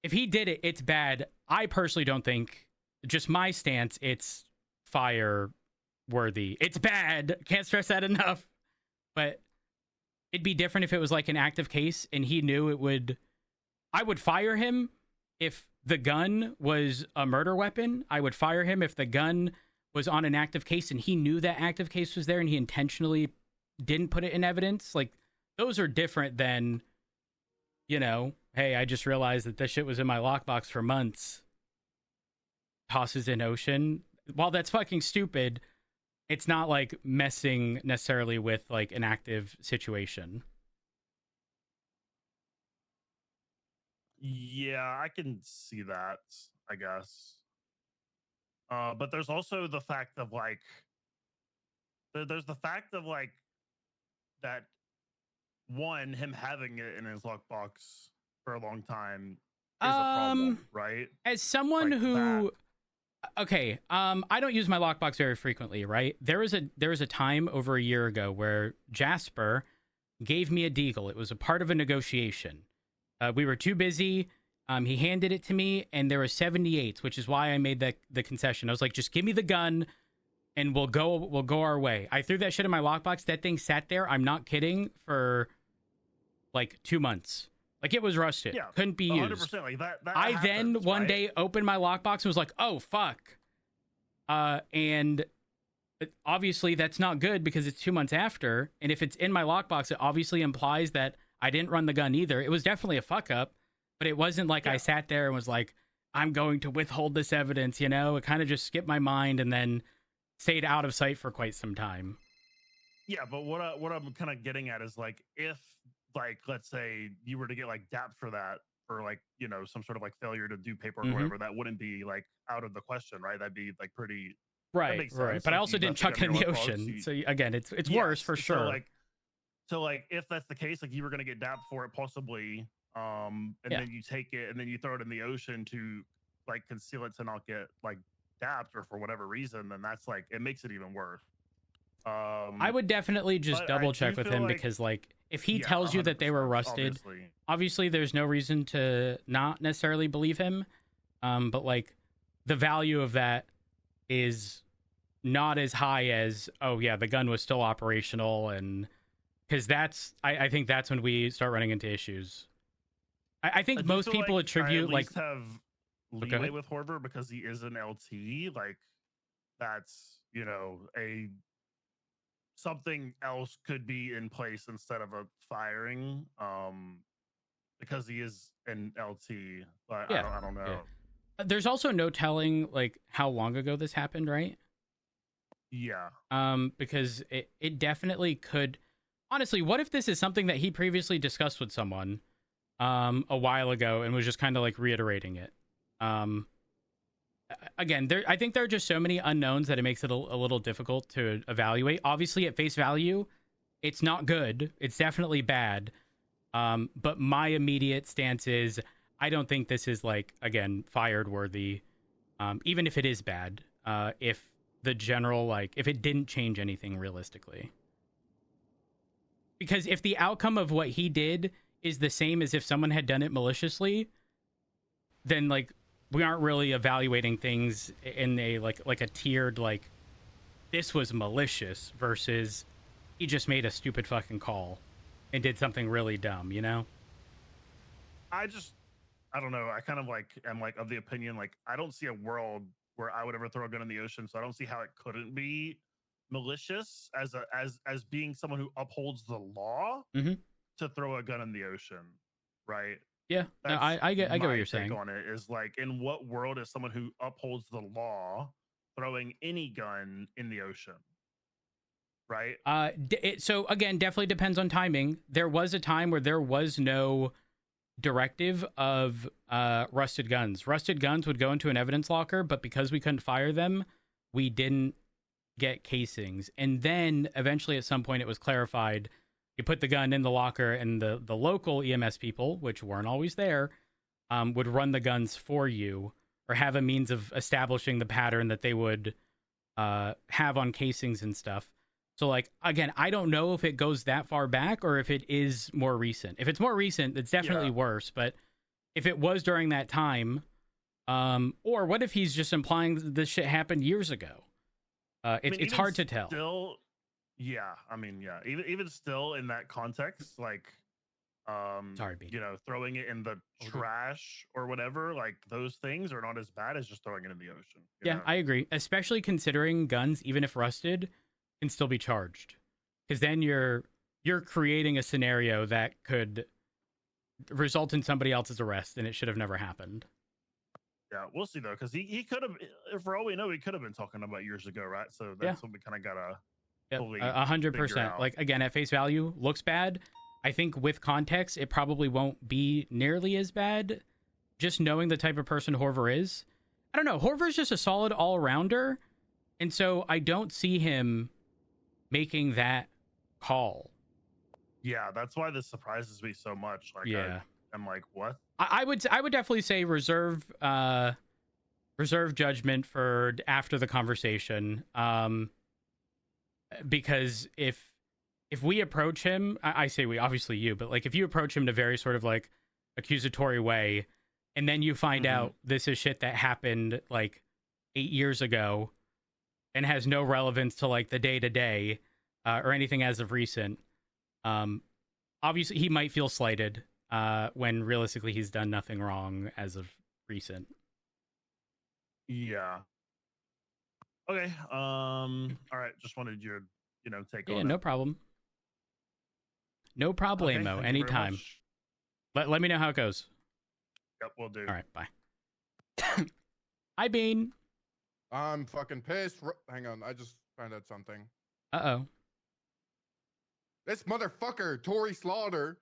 if he did it, it's bad. I personally don't think, just my stance, it's fire worthy. It's bad. Can't stress that enough. But it'd be different if it was like an active case and he knew it would. I would fire him if the gun was a murder weapon. I would fire him if the gun was on an active case and he knew that active case was there and he intentionally didn't put it in evidence. Like, those are different than, you know, hey, I just realized that this shit was in my lockbox for months. Tosses in ocean. While that's fucking stupid, it's not like messing necessarily with like an active situation. Yeah, I can see that, I guess. But there's also the fact of like, there's the fact of like that one, him having it in his lockbox for a long time is a problem, right? As someone like who, okay, I don't use my lockbox very frequently, right? There was a time over a year ago where Jasper gave me a deagle. It was a part of a negotiation. We were too busy. He handed it to me, and there were 78s, which is why I made the concession. I was like, just give me the gun, and we'll go our way. I threw that shit in my lockbox. That thing sat there, I'm not kidding, for like 2 months. Like, it was rusted. Yeah, couldn't be 100%, used. like that I happens, then one right? day opened my lockbox and was like, oh fuck. And obviously that's not good because it's 2 months after, and if it's in my lockbox, it obviously implies that I didn't run the gun either. It was definitely a fuck up, but it wasn't like I sat there and was like, I'm going to withhold this evidence, you know? It kind of just skipped my mind and then stayed out of sight for quite some time. Yeah, but what I'm kind of getting at is like, if like, let's say you were to get like dapped for that, or like, you know, some sort of like failure to do paperwork or whatever, that wouldn't be like out of the question, right? That'd be like pretty right. But I also didn't chuck it in the ocean. So again, it's worse for sure. So like if that's the case, like you were gonna get dapped for it possibly, and then you take it and then you throw it in the ocean to like conceal it to not get like dapped or for whatever reason, then that's like, it makes it even worse. I would definitely just double check with him, because like, if he tells you that they were rusted, obviously there's no reason to not necessarily believe him. But like, the value of that is not as high as, oh yeah, the gun was still operational, and because that's, I think that's when we start running into issues. I think most people attribute like have leeway with Horver because he is an LT. Like, that's, you know, something else could be in place instead of a firing, because he is an LT. But I don't know. Yeah. There's also no telling like how long ago this happened, right? Yeah. Because it definitely could. Honestly, what if this is something that he previously discussed with someone a while ago and was just kind of like reiterating it? Again, I think there are just so many unknowns that it makes it a little difficult to evaluate. Obviously, at face value, it's not good. It's definitely bad. But my immediate stance is, I don't think this is like, again, fired worthy. Even if it is bad, if the general, like, if it didn't change anything realistically. Because if the outcome of what he did is the same as if someone had done it maliciously, then like, we aren't really evaluating things in a like a tiered, like, this was malicious versus he just made a stupid fucking call and did something really dumb, you know? I I don't know. I kind of like am like of the opinion like I don't see a world where I would ever throw a gun in the ocean, so I don't see how it couldn't be malicious as being someone who upholds the law to throw a gun in the ocean, right? Yeah, no, I get what you're take saying. On it is like, in what world is someone who upholds the law throwing any gun in the ocean? Right. So again, definitely depends on timing. There was a time where there was no directive of rusted guns. Rusted guns would go into an evidence locker, but because we couldn't fire them, we didn't get casings. And then eventually at some point it was clarified. You put the gun in the locker, and the local EMS people, which weren't always there, would run the guns for you or have a means of establishing the pattern that they would have on casings and stuff. So, like, again, I don't know if it goes that far back or if it is more recent. If it's more recent, it's definitely worse. But if it was during that time, or what if he's just implying this shit happened years ago? It's hard to tell. Still, even still in that context, like, sorry, B. You know, throwing it in the trash or whatever, like those things are not as bad as just throwing it in the ocean. Yeah, I agree. Especially considering guns, even if rusted, can still be charged, because then you're creating a scenario that could result in somebody else's arrest, and it should have never happened. Yeah, we'll see though, because he could have, for all we know, he could have been talking about years ago, right? So that's what we kind of gotta. 100%. Like, again, at face value, looks bad. I think with context, it probably won't be nearly as bad. Just knowing the type of person Horver is, I don't know. Horver's just a solid all-rounder, and so I don't see him making that call. Yeah, that's why this surprises me so much. Like, I'm like, what? I would definitely say reserve judgment for after the conversation, because if we approach him, I say we, obviously you, but like if you approach him in a very sort of like accusatory way, and then you find out this is shit that happened like 8 years ago and has no relevance to like the day to day or anything as of recent, obviously he might feel slighted when realistically he's done nothing wrong as of recent. Yeah. Okay. All right. Just wanted your, take on it. Yeah, no problem. No problemo. Okay, anytime. Let me know how it goes. Yep, we'll do. All right, bye. Hi, Bean. I'm fucking pissed. Hang on, I just found out something. Uh-oh. This motherfucker, Tory Slaughter,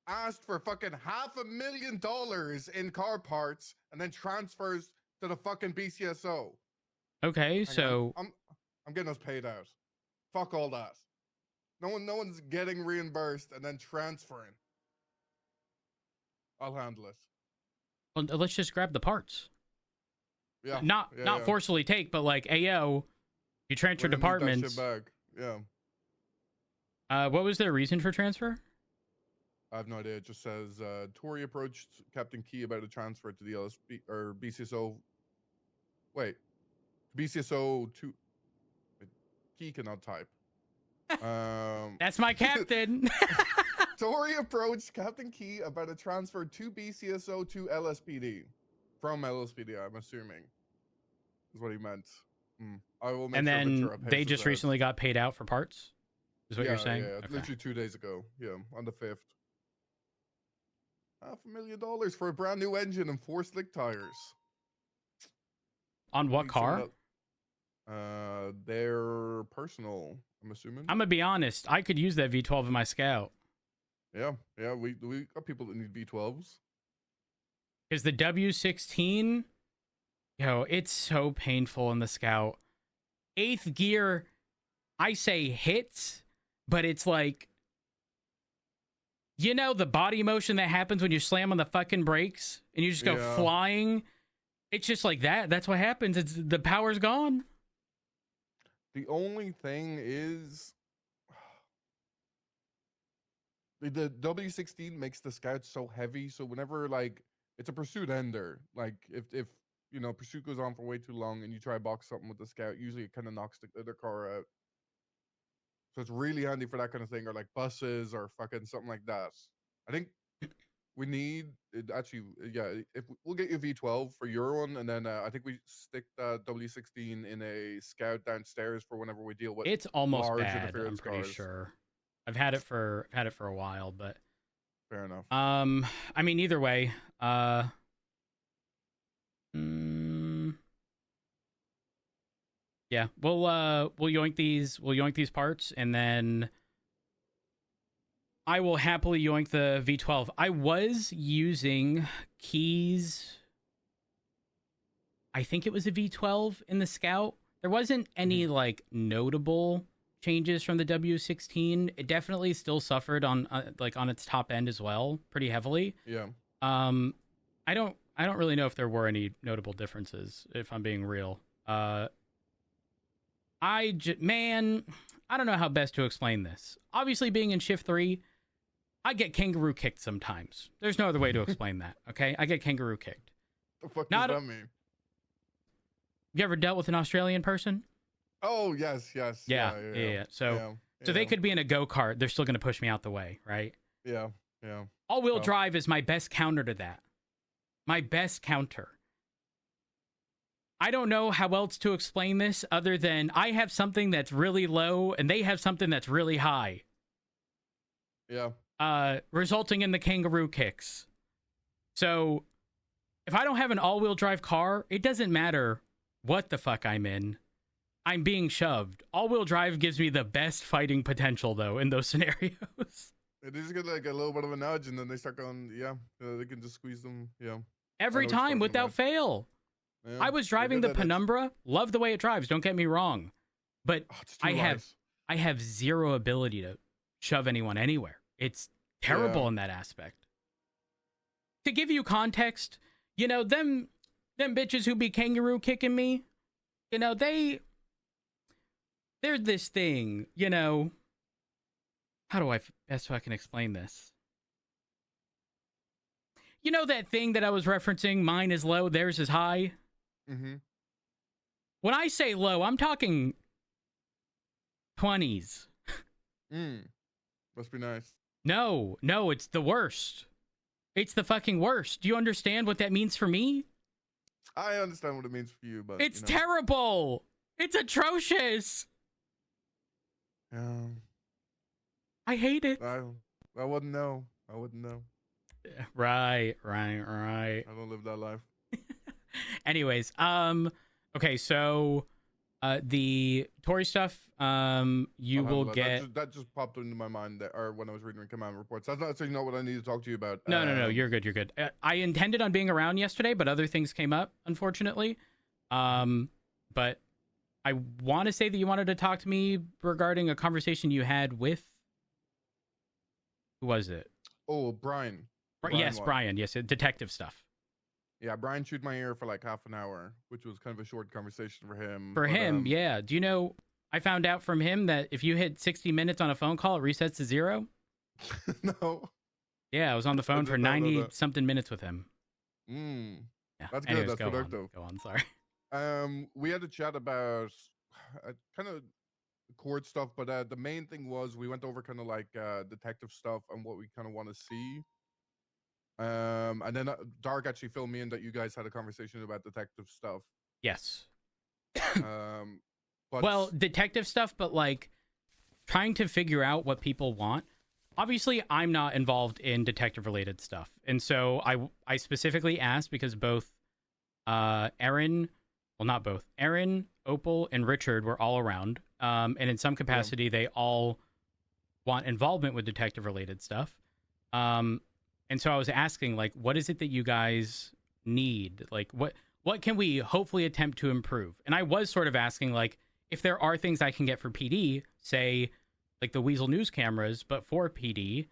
asked for fucking $500,000 in car parts and then transfers to the fucking BCSO. Okay, so I'm getting us paid out. Fuck all that. No one's getting reimbursed and then transferring. I'll handle it. Well, let's just grab the parts. Yeah. Not forcefully take, but like, ayo, you transfer departments. Back. Yeah. What was their reason for transfer? I have no idea. It just says Tory approached Captain Key about a transfer to the LSP or BCSO. Wait, BCSO 2. Key cannot type. That's my captain. Tory approached Captain Key about a transfer to BCSO to LSPD. From LSPD, I'm assuming. Is what he meant. I will make and sure then they just recently got paid out for parts? Is what you're saying? Yeah, okay. Literally 2 days ago. Yeah, on the 5th. $500,000 for a brand new engine and 4 slick tires. On what car? Their personal, I'm assuming. I'm gonna be honest. I could use that V12 in my Scout. Yeah, we got people that need V12s. Because the W16, it's so painful in the Scout. 8th gear, I say hits, but it's like, the body motion that happens when you slam on the fucking brakes and you just go flying. It's just like that. That's what happens. It's the power's gone. The only thing is the W16 makes the Scout so heavy. So whenever it's a pursuit ender, like if pursuit goes on for way too long and you try to box something with the Scout, usually it kind of knocks the other car out. So it's really handy for that kind of thing, or like buses or fucking something like that. I think we need actually, yeah. If we'll get you V12 for your one, and then I think we stick the W16 in a scout downstairs for whenever we deal with It's almost large bad. interference I'm pretty cars. sure. I've had it for a while, but fair enough. I mean, either way, yeah, we'll yoink these parts, and then I will happily yoink the V12. I was using keys. I think it was a V12 in the Scout. There wasn't any like notable changes from the W16. It definitely still suffered on on its top end as well, pretty heavily. Yeah. I don't really know if there were any notable differences, if I'm being real. Man, I don't know how best to explain this. Obviously, being in Shift 3, I get kangaroo kicked sometimes. There's no other way to explain that, okay? I get kangaroo kicked. The fuck does that mean? You ever dealt with an Australian person? Oh, yes. Yeah. So they could be in a go-kart. They're still going to push me out the way, right? Yeah. All-wheel drive is my best counter to that. My best counter. I don't know how else to explain this other than I have something that's really low and they have something that's really high. Yeah. Resulting in the kangaroo kicks. So if I don't have an all-wheel drive car, it doesn't matter what the fuck I'm in. I'm being shoved. All-wheel drive gives me the best fighting potential, though, in those scenarios. They just get like a little bit of a nudge, and then they start going, they can just squeeze them, Every time, without fail. Yeah. I was driving the Penumbra. Love the way it drives, don't get me wrong. But I have zero ability to shove anyone anywhere. It's terrible in that aspect. To give you context, them bitches who be kangaroo kicking me, they're this thing, how do I best fucking explain this? You know that thing that I was referencing, mine is low, theirs is high? Mm-hmm. When I say low, I'm talking 20s. Must be nice. No, it's the worst. It's the fucking worst. Do you understand what that means for me? I understand what it means for you, but it's terrible. It's atrocious. I hate it. I wouldn't know. Right. I don't live that life. Anyways, okay, so the Tory stuff, you will get. That just popped into my mind or when I was reading the command reports. That's not saying what I need to talk to you about. No, you're good. I intended on being around yesterday, but other things came up, unfortunately. But I want to say that you wanted to talk to me regarding a conversation you had with. Who was it? Oh, Brian. Brian. Yes, detective stuff. Yeah, Brian chewed my ear for like half an hour, which was kind of a short conversation for him. Yeah. Do you know, I found out from him that if you hit 60 minutes on a phone call, it resets to 0. No. Yeah, I was on the phone for 90-something minutes with him. Yeah. That's good. That's productive. Go on, sorry. We had a chat about kind of court stuff, but the main thing was we went over kind of like detective stuff and what we kind of want to see. And then Dark actually filled me in that you guys had a conversation about detective stuff. Yes. But well, detective stuff, but like trying to figure out what people want. Obviously, I'm not involved in detective-related stuff, and so I specifically asked because both Aaron, Opal, and Richard were all around, and in some capacity, they all want involvement with detective-related stuff. And so I was asking, like, what is it that you guys need? Like, what can we hopefully attempt to improve? And I was sort of asking, like, if there are things I can get for PD, say, like the Weasel News cameras, but for PD,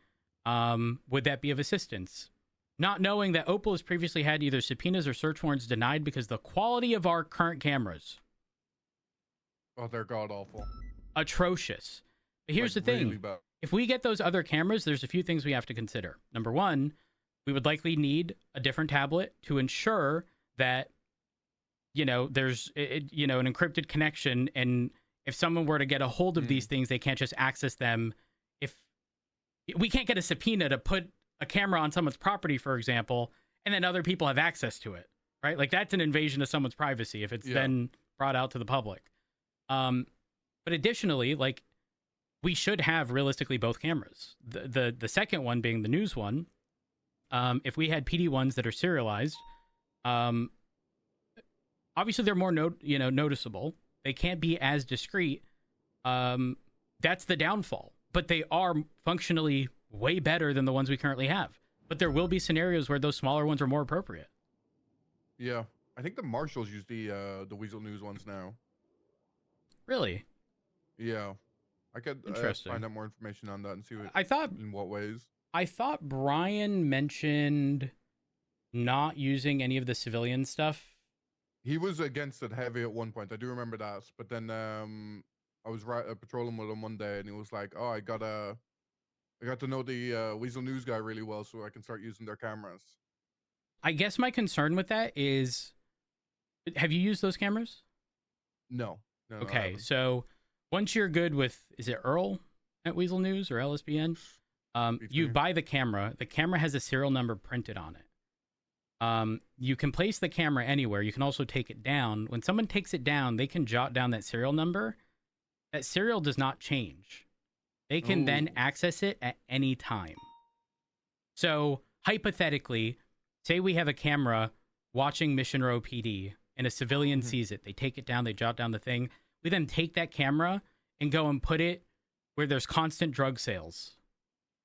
would that be of assistance? Not knowing that Opal has previously had either subpoenas or search warrants denied because the quality of our current cameras. Oh, they're god-awful. Atrocious. But here's the thing. Really bad. If we get those other cameras, there's a few things we have to consider. Number one, we would likely need a different tablet to ensure that, there's, an encrypted connection. And if someone were to get a hold of these things, they can't just access them. If we can't get a subpoena to put a camera on someone's property, for example, and then other people have access to it, right? Like that's an invasion of someone's privacy if it's then brought out to the public. But additionally, like we should have realistically both cameras. The second one being the news one. If we had PD ones that are serialized, obviously they're more noticeable. They can't be as discreet. That's the downfall. But they are functionally way better than the ones we currently have. But there will be scenarios where those smaller ones are more appropriate. Yeah, I think the marshals use the Weasel News ones now. Really? Yeah, I could find out more information on that and see in what ways. I thought Brian mentioned not using any of the civilian stuff. He was against it heavy at one point. I do remember that. But then I was patrolling with him one day, and he was like, "Oh, I got to know the Weasel News guy really well, so I can start using their cameras." I guess my concern with that is, have you used those cameras? No. Okay, so once you're good with, is it Earl at Weasel News or LSBN? You buy the camera. The camera has a serial number printed on it. You can place the camera anywhere. You can also take it down. When someone takes it down, they can jot down that serial number. That serial does not change. They can then access it at any time. So hypothetically, say we have a camera watching Mission Row PD and a civilian sees it. They take it down. They jot down the thing. We then take that camera and go and put it where there's constant drug sales.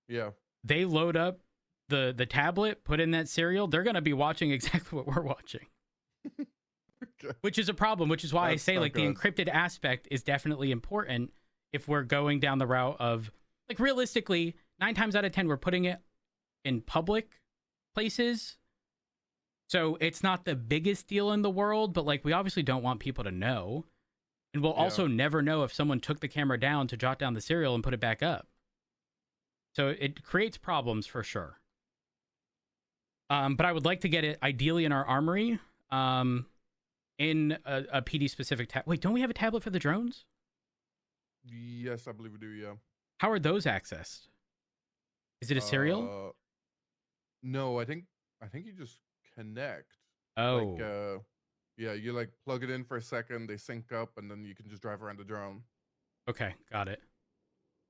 Yeah. They load up the tablet, put in that serial. They're going to be watching exactly what we're watching. Okay. Which is a problem, which is why I say like the encrypted aspect is definitely important if we're going down the route of, like, realistically, 9 times out of 10, we're putting it in public places. So it's not the biggest deal in the world, but like we obviously don't want people to know. And we'll also never know if someone took the camera down to jot down the serial and put it back up. So it creates problems for sure. But I would like to get it ideally in our armory, in a PD specific tab. Wait, don't we have a tablet for the drones? Yes, I believe we do. Yeah. How are those accessed? Is it a serial? No, I think you just connect. Oh. Like, yeah, you like plug it in for a second, they sync up, and then you can just drive around the drone. Okay, got it.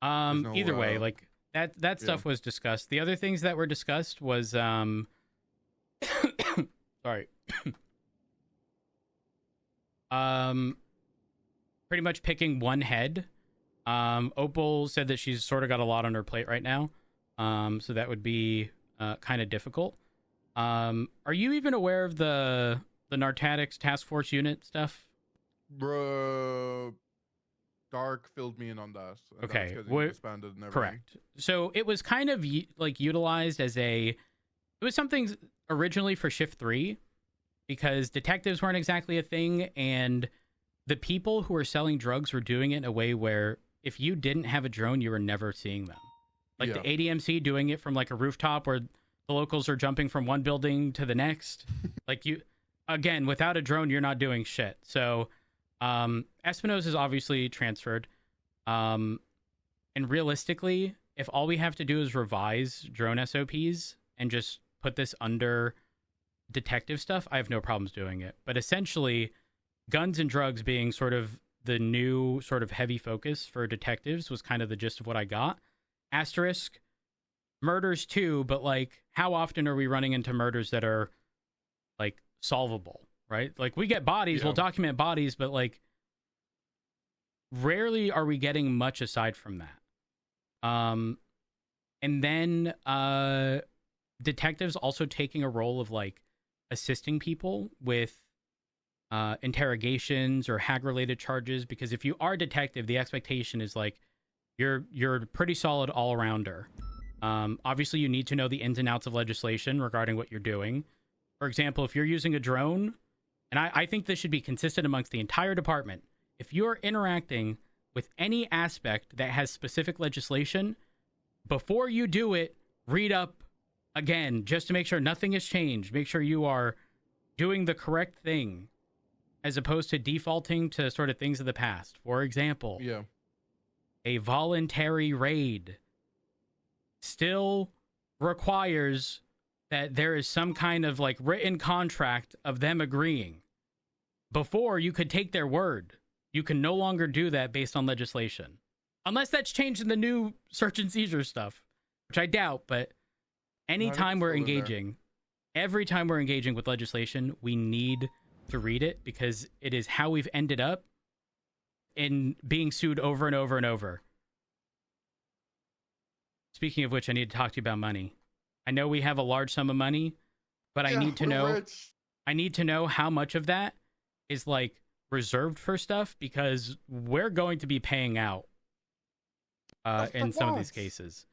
Either way, like that stuff was discussed. The other things that were discussed was sorry. Pretty much picking one head. Opal said that she's sort of got a lot on her plate right now. So that would be kind of difficult. Are you even aware of the narcotics task force unit stuff? Dark filled me in on that. Okay, expanded and everything. Correct. So it was kind of like utilized as it was something originally for Shift 3 because detectives weren't exactly a thing, and the people who were selling drugs were doing it in a way where if you didn't have a drone, you were never seeing them. Like the ADMC doing it from like a rooftop where the locals are jumping from one building to the next. Like again, without a drone, you're not doing shit. So Espinosa is obviously transferred. And realistically, if all we have to do is revise drone SOPs and just put this under detective stuff, I have no problems doing it. But essentially, guns and drugs being sort of the new sort of heavy focus for detectives was kind of the gist of what I got. Asterisk, murders too, but like how often are we running into murders that are like solvable, right? Like we get bodies, we'll document bodies, but like rarely are we getting much aside from that. And then detectives also taking a role of like assisting people with interrogations or hag related charges, because if you are a detective, the expectation is like you're pretty solid all arounder. Obviously you need to know the ins and outs of legislation regarding what you're doing. For example, if you're using a drone, and I think this should be consistent amongst the entire department, if you're interacting with any aspect that has specific legislation, before you do it, read up again, just to make sure nothing has changed. Make sure you are doing the correct thing, as opposed to defaulting to sort of things of the past. For example, a voluntary raid. Still requires that there is some kind of like written contract of them agreeing. Before, you could take their word. You can no longer do that based on legislation. Unless that's changed in the new search and seizure stuff, which I doubt, but anytime we're engaging, every time we're engaging with legislation, we need to read it because it is how we've ended up in being sued over and over and over. Speaking of which, I need to talk to you about money. I know we have a large sum of money, but I need to know I need to know how much of that is like reserved for stuff because we're going to be paying out in some of these cases.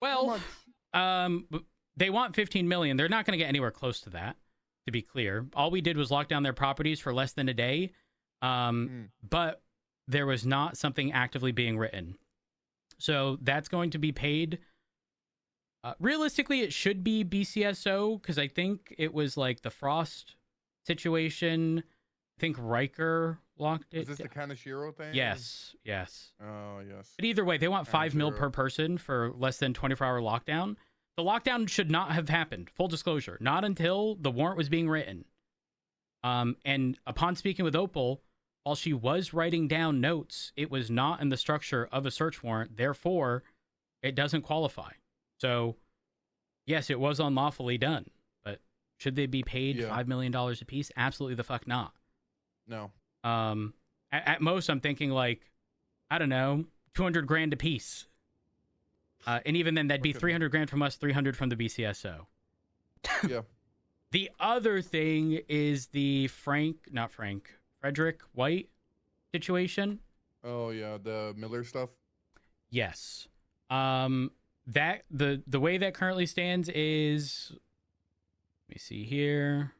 Well, they want 15 million. They're not going to get anywhere close to that, to be clear. All we did was lock down their properties for less than a day. But there was not something actively being written. So that's going to be paid. Realistically, it should be BCSO because I think it was like the Frost situation. I think Riker locked it. Is this the Kanashiro thing? Yes, yes. Oh, yes. But either way, they want 5 mil per person for less than 24-hour lockdown. The lockdown should not have happened. Full disclosure. Not until the warrant was being written. And upon speaking with Opal, while she was writing down notes, it was not in the structure of a search warrant. Therefore, it doesn't qualify. So, yes, it was unlawfully done. But should they be paid $5 million a piece? Absolutely the fuck not. No. At most, I'm thinking like, I don't know, 200 grand a piece. And even then, that'd be 300 grand from us, 300 from the BCSO. Yeah. The other thing is the Frederick White situation. Oh yeah, the Miller stuff. Yes. That the way that currently stands is, let me see here.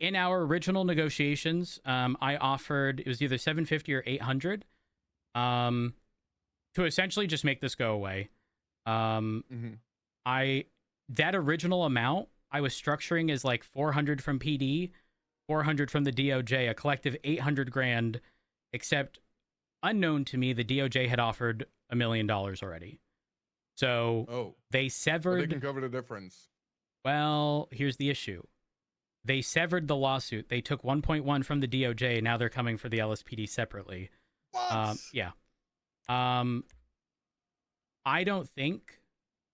In our original negotiations, I offered, it was either 750 or 800, to essentially just make this go away. That original amount I was structuring as like 400 from PD, 400 from the DOJ, a collective 800 grand, except unknown to me, the DOJ had offered $1 million already. So they severed. They can cover the difference. Well, here's the issue. They severed the lawsuit. They took 1.1 from the DOJ. Now they're coming for the LSPD separately. What? Yeah. I don't think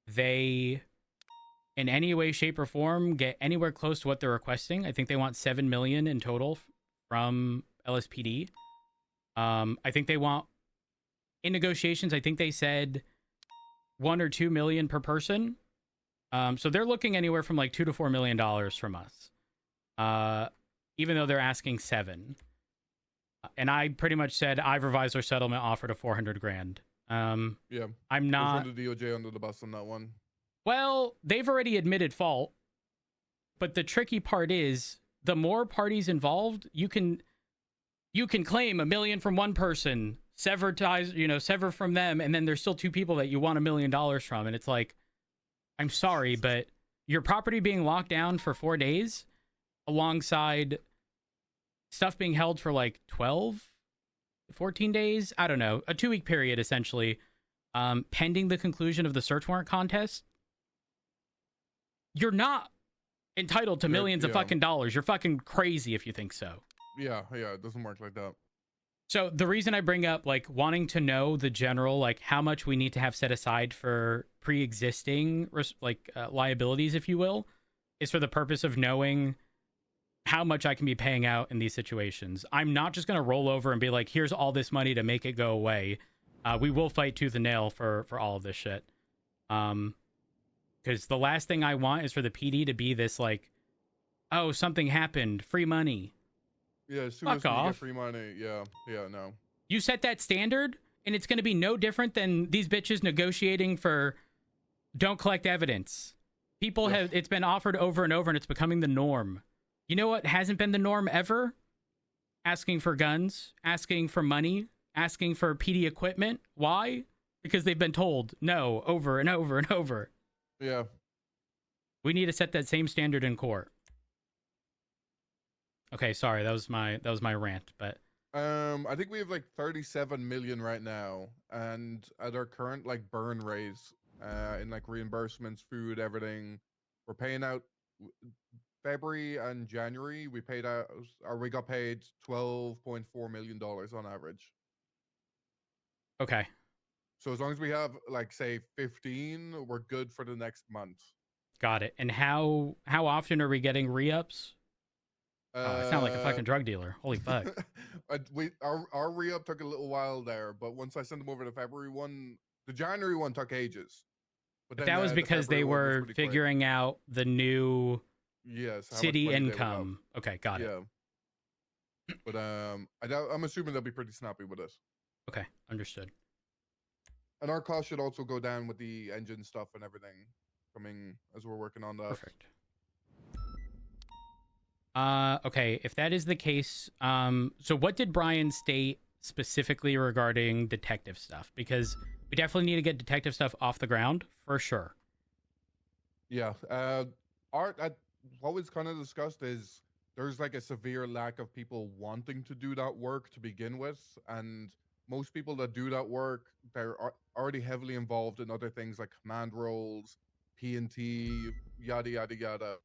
they, in any way, shape, or form, get anywhere close to what they're requesting. I think they want 7 million in total from LSPD. I think they want, in negotiations, I think they said 1 or 2 million per person. So they're looking anywhere from like $2 to $4 million from us. Even though they're asking 7. And I pretty much said I've revised our settlement offer to 400 grand. Yeah. I'm not. Throw the DOJ under the bus on that one. Well, they've already admitted fault. But the tricky part is, the more parties involved, you can claim $1 million from one person, sever ties, sever from them, and then there's still 2 people that you want $1 million from, and it's like, I'm sorry, but your property being locked down for 4 days, alongside stuff being held for like 12, 14 days, I don't know, a 2-week period essentially, pending the conclusion of the search warrant contest, you're not entitled to millions of fucking dollars. You're fucking crazy if you think so. Yeah, it doesn't work like that. So the reason I bring up like wanting to know the general, like how much we need to have set aside for pre-existing liabilities, if you will, is for the purpose of knowing how much I can be paying out in these situations. I'm not just going to roll over and be like, here's all this money to make it go away. We will fight tooth and nail for all of this shit. Because the last thing I want is for the PD to be this like, oh, something happened, free money. Yeah, as soon as you get free money, no. You set that standard, and it's going to be no different than these bitches negotiating for don't collect evidence. People have, it's been offered over and over, and it's becoming the norm. You know what hasn't been the norm ever? Asking for guns, asking for money, asking for PD equipment. Why? Because they've been told no over and over and over. Yeah. We need to set that same standard in court. Okay, sorry, that was my rant, but I think we have like 37 million right now, and at our current like burn rates, in like reimbursements, food, everything, we're paying out February and January. We paid out, or we got paid $12.4 million on average. Okay. So as long as we have like say 15, we're good for the next month. Got it. And how often are we getting re-ups? Oh, I sound like a fucking drug dealer. Holy fuck. Our re-up took a little while there, but once I sent them over the February one, the January one took ages. But that was because they were figuring out the new city income. Okay, got it. Yeah. But I'm assuming they'll be pretty snappy with us. Okay, understood. And our cost should also go down with the engine stuff and everything coming as we're working on that. Perfect. Okay, if that is the case, so what did Brian state specifically regarding detective stuff? Because we definitely need to get detective stuff off the ground for sure. Yeah. What was kind of discussed is there's like a severe lack of people wanting to do that work to begin with, and most people that do that work, they're already heavily involved in other things like command roles, P&T, yada yada yada,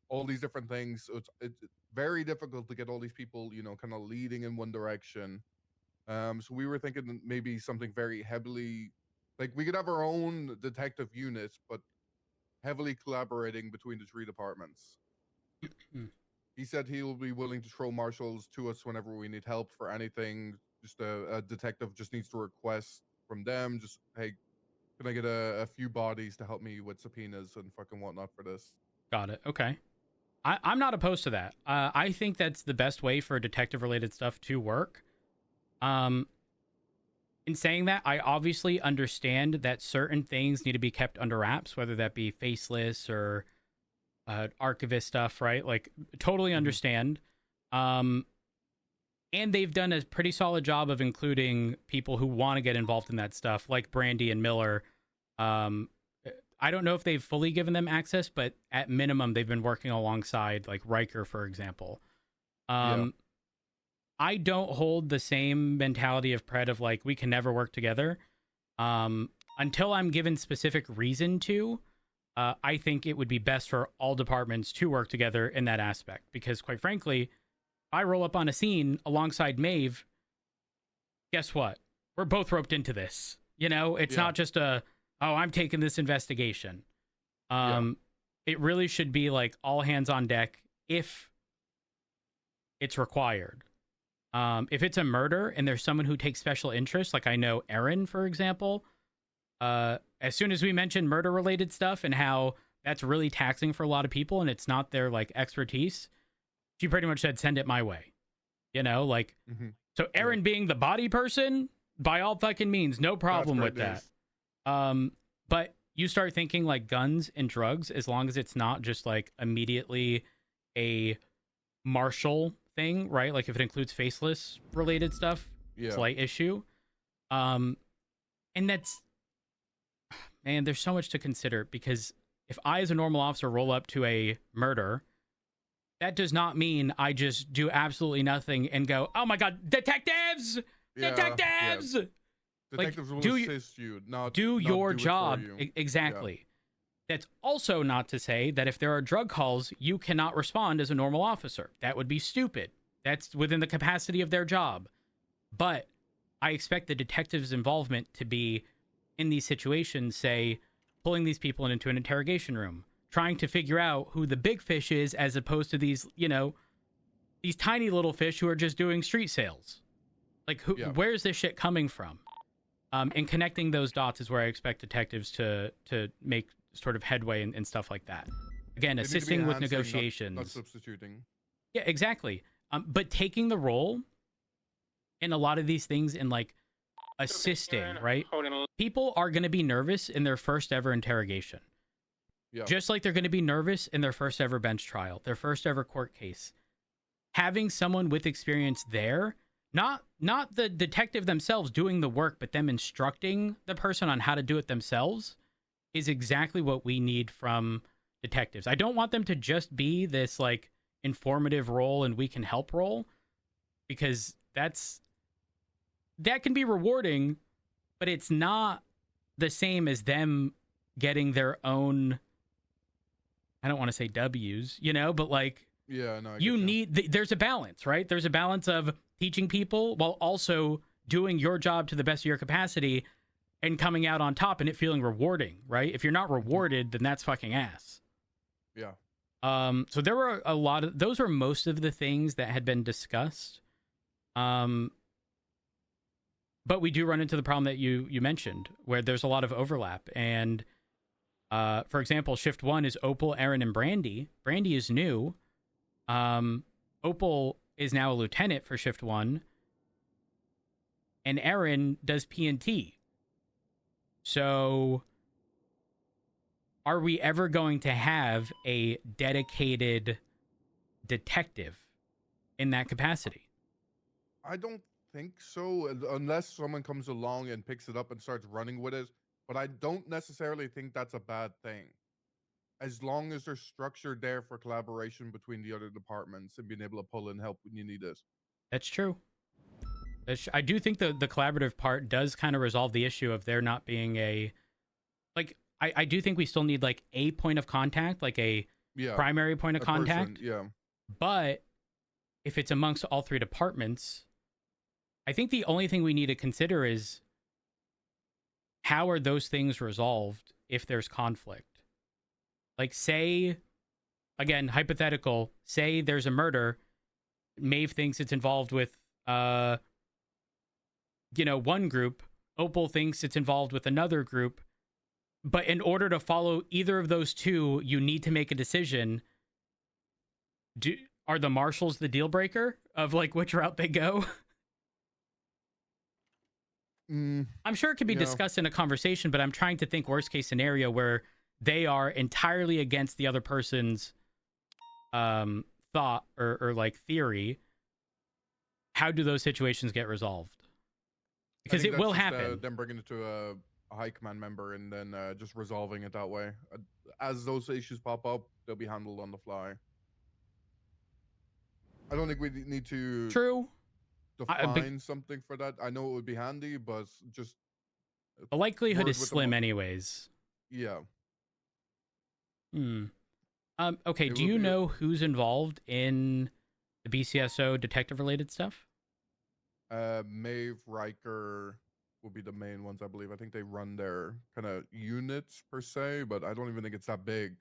all these different things. So it's very difficult to get all these people, you know, kind of leading in one direction. So we were thinking maybe something very heavily, like we could have our own detective unit, but heavily collaborating between the three departments. He said he will be willing to throw marshals to us whenever we need help for anything. Just a detective just needs to request from them, just, hey, can I get a few bodies to help me with subpoenas and fucking whatnot for this? Got it. Okay. I'm not opposed to that. I think that's the best way for detective-related stuff to work. In saying that, I obviously understand that certain things need to be kept under wraps, whether that be faceless or archivist stuff, right? Like, totally understand. And they've done a pretty solid job of including people who want to get involved in that stuff, like Brandy and Miller. I don't know if they've fully given them access, but at minimum, they've been working alongside, like Riker, for example. I don't hold the same mentality of Pred of like, we can never work together. Until I'm given specific reason to, I think it would be best for all departments to work together in that aspect. Because quite frankly, if I roll up on a scene alongside Maeve, guess what? We're both roped into this. You know, it's not just I'm taking this investigation. It really should be like all hands on deck if it's required. If it's a murder and there's someone who takes special interest, like I know Erin, for example, as soon as we mention murder related stuff and how that's really taxing for a lot of people and it's not their like expertise, she pretty much said, send it my way. You know, like, so Erin being the body person, by all fucking means, no problem with that. But you start thinking like guns and drugs, as long as it's not just like immediately a martial thing, right? Like if it includes faceless related stuff, slight issue. And that's, man, there's so much to consider, because if I as a normal officer roll up to a murder, that does not mean I just do absolutely nothing and go, oh my god, detectives! Detectives! Detectives will assist you, not do your job. You. Exactly. That's also not to say that if there are drug calls, you cannot respond as a normal officer. That would be stupid. That's within the capacity of their job. But I expect the detective's involvement to be in these situations, say, pulling these people into an interrogation room, trying to figure out who the big fish is, as opposed to these, you know, these tiny little fish who are just doing street sales. Like, where's this shit coming from? And connecting those dots is where I expect detectives to make sort of headway and stuff like that. Again, assisting with negotiations. Not substituting. Yeah, exactly. But taking the role in a lot of these things and like assisting, right? People are going to be nervous in their first ever interrogation. Just like they're going to be nervous in their first ever bench trial, their first ever court case. Having someone with experience there, not the detective themselves doing the work, but them instructing the person on how to do it themselves, is exactly what we need from detectives. I don't want them to just be this like informative role and we can help role, because that can be rewarding, but it's not the same as them getting their own, I don't want to say W's, but like, yeah, no, you need, there's a balance, right? There's a balance of teaching people while also doing your job to the best of your capacity and coming out on top and it feeling rewarding, right? If you're not rewarded, then that's fucking ass. Yeah. So there were a lot of, those were most of the things that had been discussed. But we do run into the problem that you mentioned, where there's a lot of overlap. And for example, Shift 1 is Opal, Aaron, and Brandy. Brandy is new. Opal is now a lieutenant for Shift 1. And Aaron does P&T. So are we ever going to have a dedicated detective in that capacity? I don't think so, unless someone comes along and picks it up and starts running with it. But I don't necessarily think that's a bad thing, as long as there's structure there for collaboration between the other departments and being able to pull in help when you need it. That's true. I do think the collaborative part does kind of resolve the issue of there not being a, like, I do think we still need like a point of contact, like a primary point of contact. Person, yeah. But if it's amongst all three departments, I think the only thing we need to consider is how are those things resolved if there's conflict? Like, say, again, hypothetical, say there's a murder, Maeve thinks it's involved with, one group, Opal thinks it's involved with another group, but in order to follow either of those two, you need to make a decision. Are the marshals the deal breaker of like which route they go? I'm sure it could be discussed in a conversation, but I'm trying to think worst case scenario where they are entirely against the other person's thought or like theory. How do those situations get resolved? Because it will happen. Then bringing it to a high command member and then just resolving it that way. As those issues pop up, they'll be handled on the fly. I don't think we need to define something for that. I know it would be handy, but just the likelihood is slim anyways. Yeah. Okay, do you know who's involved in the BCSO detective related stuff? Maeve, Riker will be the main ones, I believe. I think they run their kind of units per se, but I don't even think it's that big.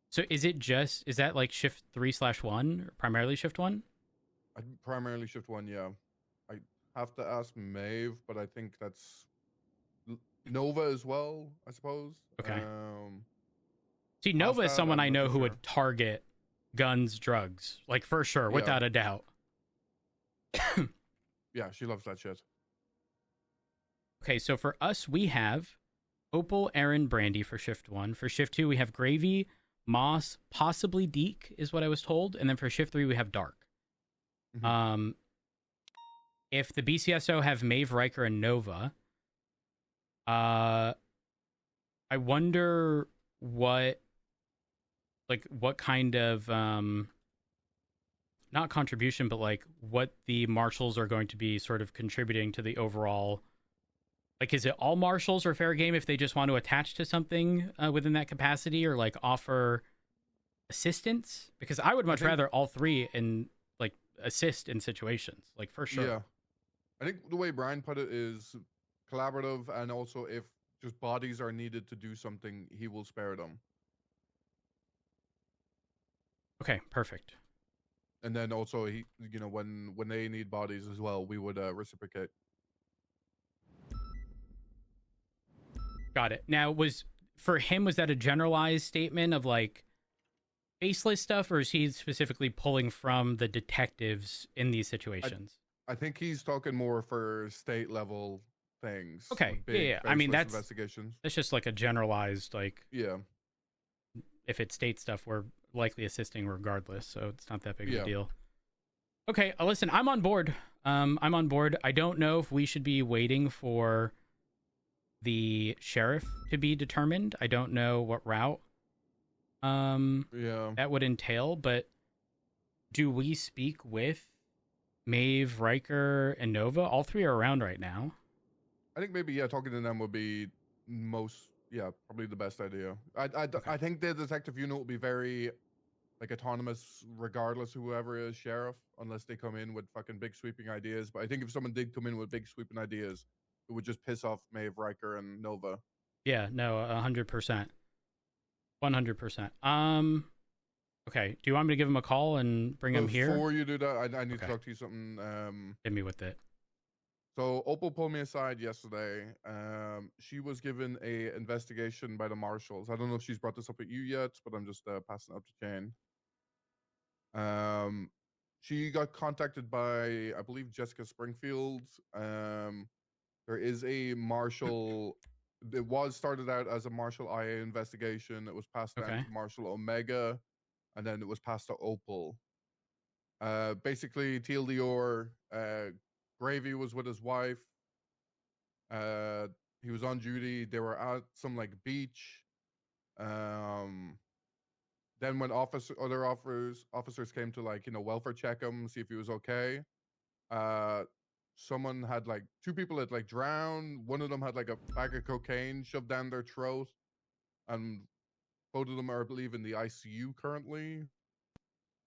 So is that like Shift 3/1 or primarily Shift 1? Primarily Shift 1, yeah. I have to ask Maeve, but I think that's Nova as well, I suppose. Okay. See, Nova is someone I know who would target guns, drugs, like for sure, without a doubt. Yeah, she loves that shit. Okay, so for us, we have Opal, Aaron, Brandy for Shift 1. For Shift 2, we have Gravy, Moss, possibly Deke is what I was told. And then for Shift 3, we have Dark. Mm-hmm. If the BCSO have Maeve, Riker, and Nova, I wonder what kind of not contribution, but like what the marshals are going to be sort of contributing to the overall. Like, is it all marshals or fair game if they just want to attach to something within that capacity or like offer assistance? Because I would much rather all three and like assist in situations, like for sure. Yeah, I think the way Brian put it is collaborative, and also if just bodies are needed to do something, he will spare them. Okay, perfect. And then also he, when they need bodies as well, we would reciprocate. Got it. Now, was that a generalized statement of like faceless stuff, or is he specifically pulling from the detectives in these situations? I think he's talking more for state level things. Okay. Like yeah. I mean, that's investigations. That's just like a generalized, like, yeah. If it's state stuff, we're likely assisting regardless, so it's not that big of a deal. Okay, listen, I'm on board. I'm on board. I don't know if we should be waiting for the sheriff to be determined. I don't know what route that would entail, but do we speak with Maeve, Riker, and Nova. All three are around right now. I think maybe talking to them would be probably the best idea. I think the detective unit will be very like autonomous, regardless of whoever is sheriff, unless they come in with fucking big sweeping ideas. But I think if someone did come in with big sweeping ideas, it would just piss off Maeve, Riker, and Nova. Yeah, no, 100%. 100%. Okay. Do you want me to give him a call and bring him here? Before you do that, I need to talk to you something. Hit me with it. So Opal pulled me aside yesterday. She was given a investigation by the marshals. I don't know if she's brought this up at you yet, but I'm just passing it up to Jane. She got contacted by, I believe, Jessica Springfield. There is a marshal. It was started out as a Marshal IA investigation. It was passed down to Marshal Omega, and then it was passed to Opal. Basically, TLDR, Gravy was with his wife. He was on duty. They were at some like beach. Then when other officers came to like, welfare check him, see if he was okay. Someone had like 2 people had like drowned. One of them had like a bag of cocaine shoved down their throat, and both of them are, I believe, in the ICU currently.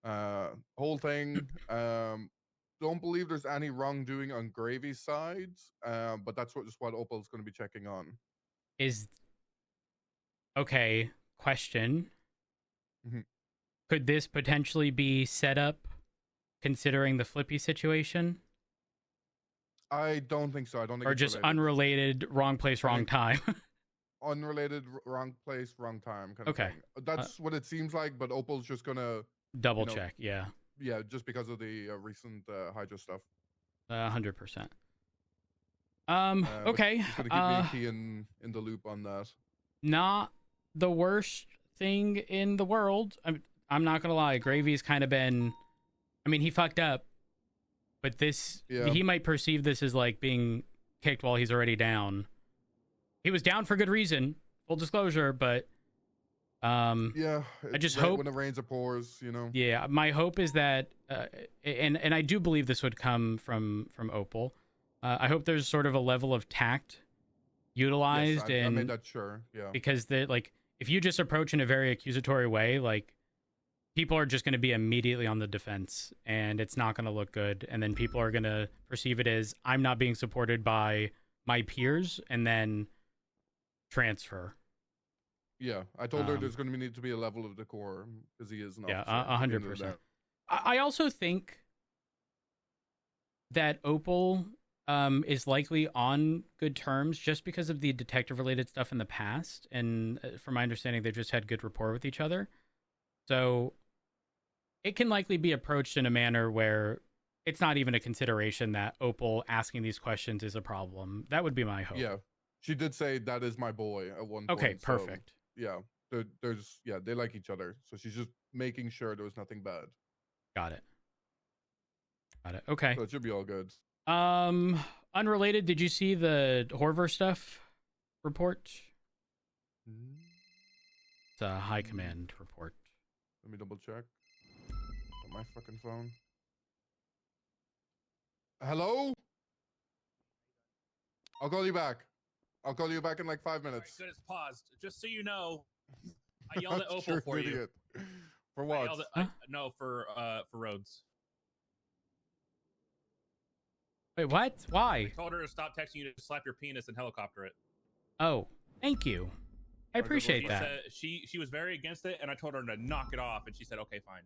Whole thing. Don't believe there's any wrongdoing on Gravy's side, but that's what Opal's going to be checking on. Question. Mm-hmm. Could this potentially be set up, considering the Flippy situation? I don't think so. I don't think. Or just related. Unrelated, wrong place, wrong time. Unrelated, wrong place, wrong time. Kind of thing. That's what it seems like. But Opal's just gonna double check. Yeah. Yeah, just because of the recent Hydra stuff. 100%. Okay. Just gonna keep me in the loop on that. Not the worst thing in the world. I'm not gonna lie. Gravy's kind of been. I mean, he fucked up, but he might perceive this as like being kicked while he's already down. He was down for good reason, full disclosure, but I just hope when it rains it pours, Yeah, my hope is that, and I do believe this would come from Opal. I hope there's sort of a level of tact utilized, I made that sure. Yeah, because if you just approach in a very accusatory way, like, people are just going to be immediately on the defense, and it's not going to look good. And then people are going to perceive it as, I'm not being supported by my peers, and then transfer. Yeah, I told her there's going to need to be a level of decorum, because he is an officer. 100%. I also think that Opal is likely on good terms just because of the detective-related stuff in the past, and from my understanding, they've just had good rapport with each other. So it can likely be approached in a manner where it's not even a consideration that Opal asking these questions is a problem. That would be my hope. Yeah, she did say that is my boy at one point. Okay, perfect. So, yeah, they like each other. So she's just making sure there was nothing bad. Got it. Okay. So it should be all good. Unrelated, did you see the Horver stuff report? It's a high command report. Let me double check. On my fucking phone. Hello? I'll call you back. I'll call you back in like 5 minutes. Good, it's paused. Just so you know, I yelled at Opal Sure, for you. idiot. For what? No, for Rhodes. Wait, what? Why? I told her to stop texting you to slap your penis and helicopter it. Oh, thank you. I appreciate that. She was very against it, and I told her to knock it off, and she said, "Okay, fine."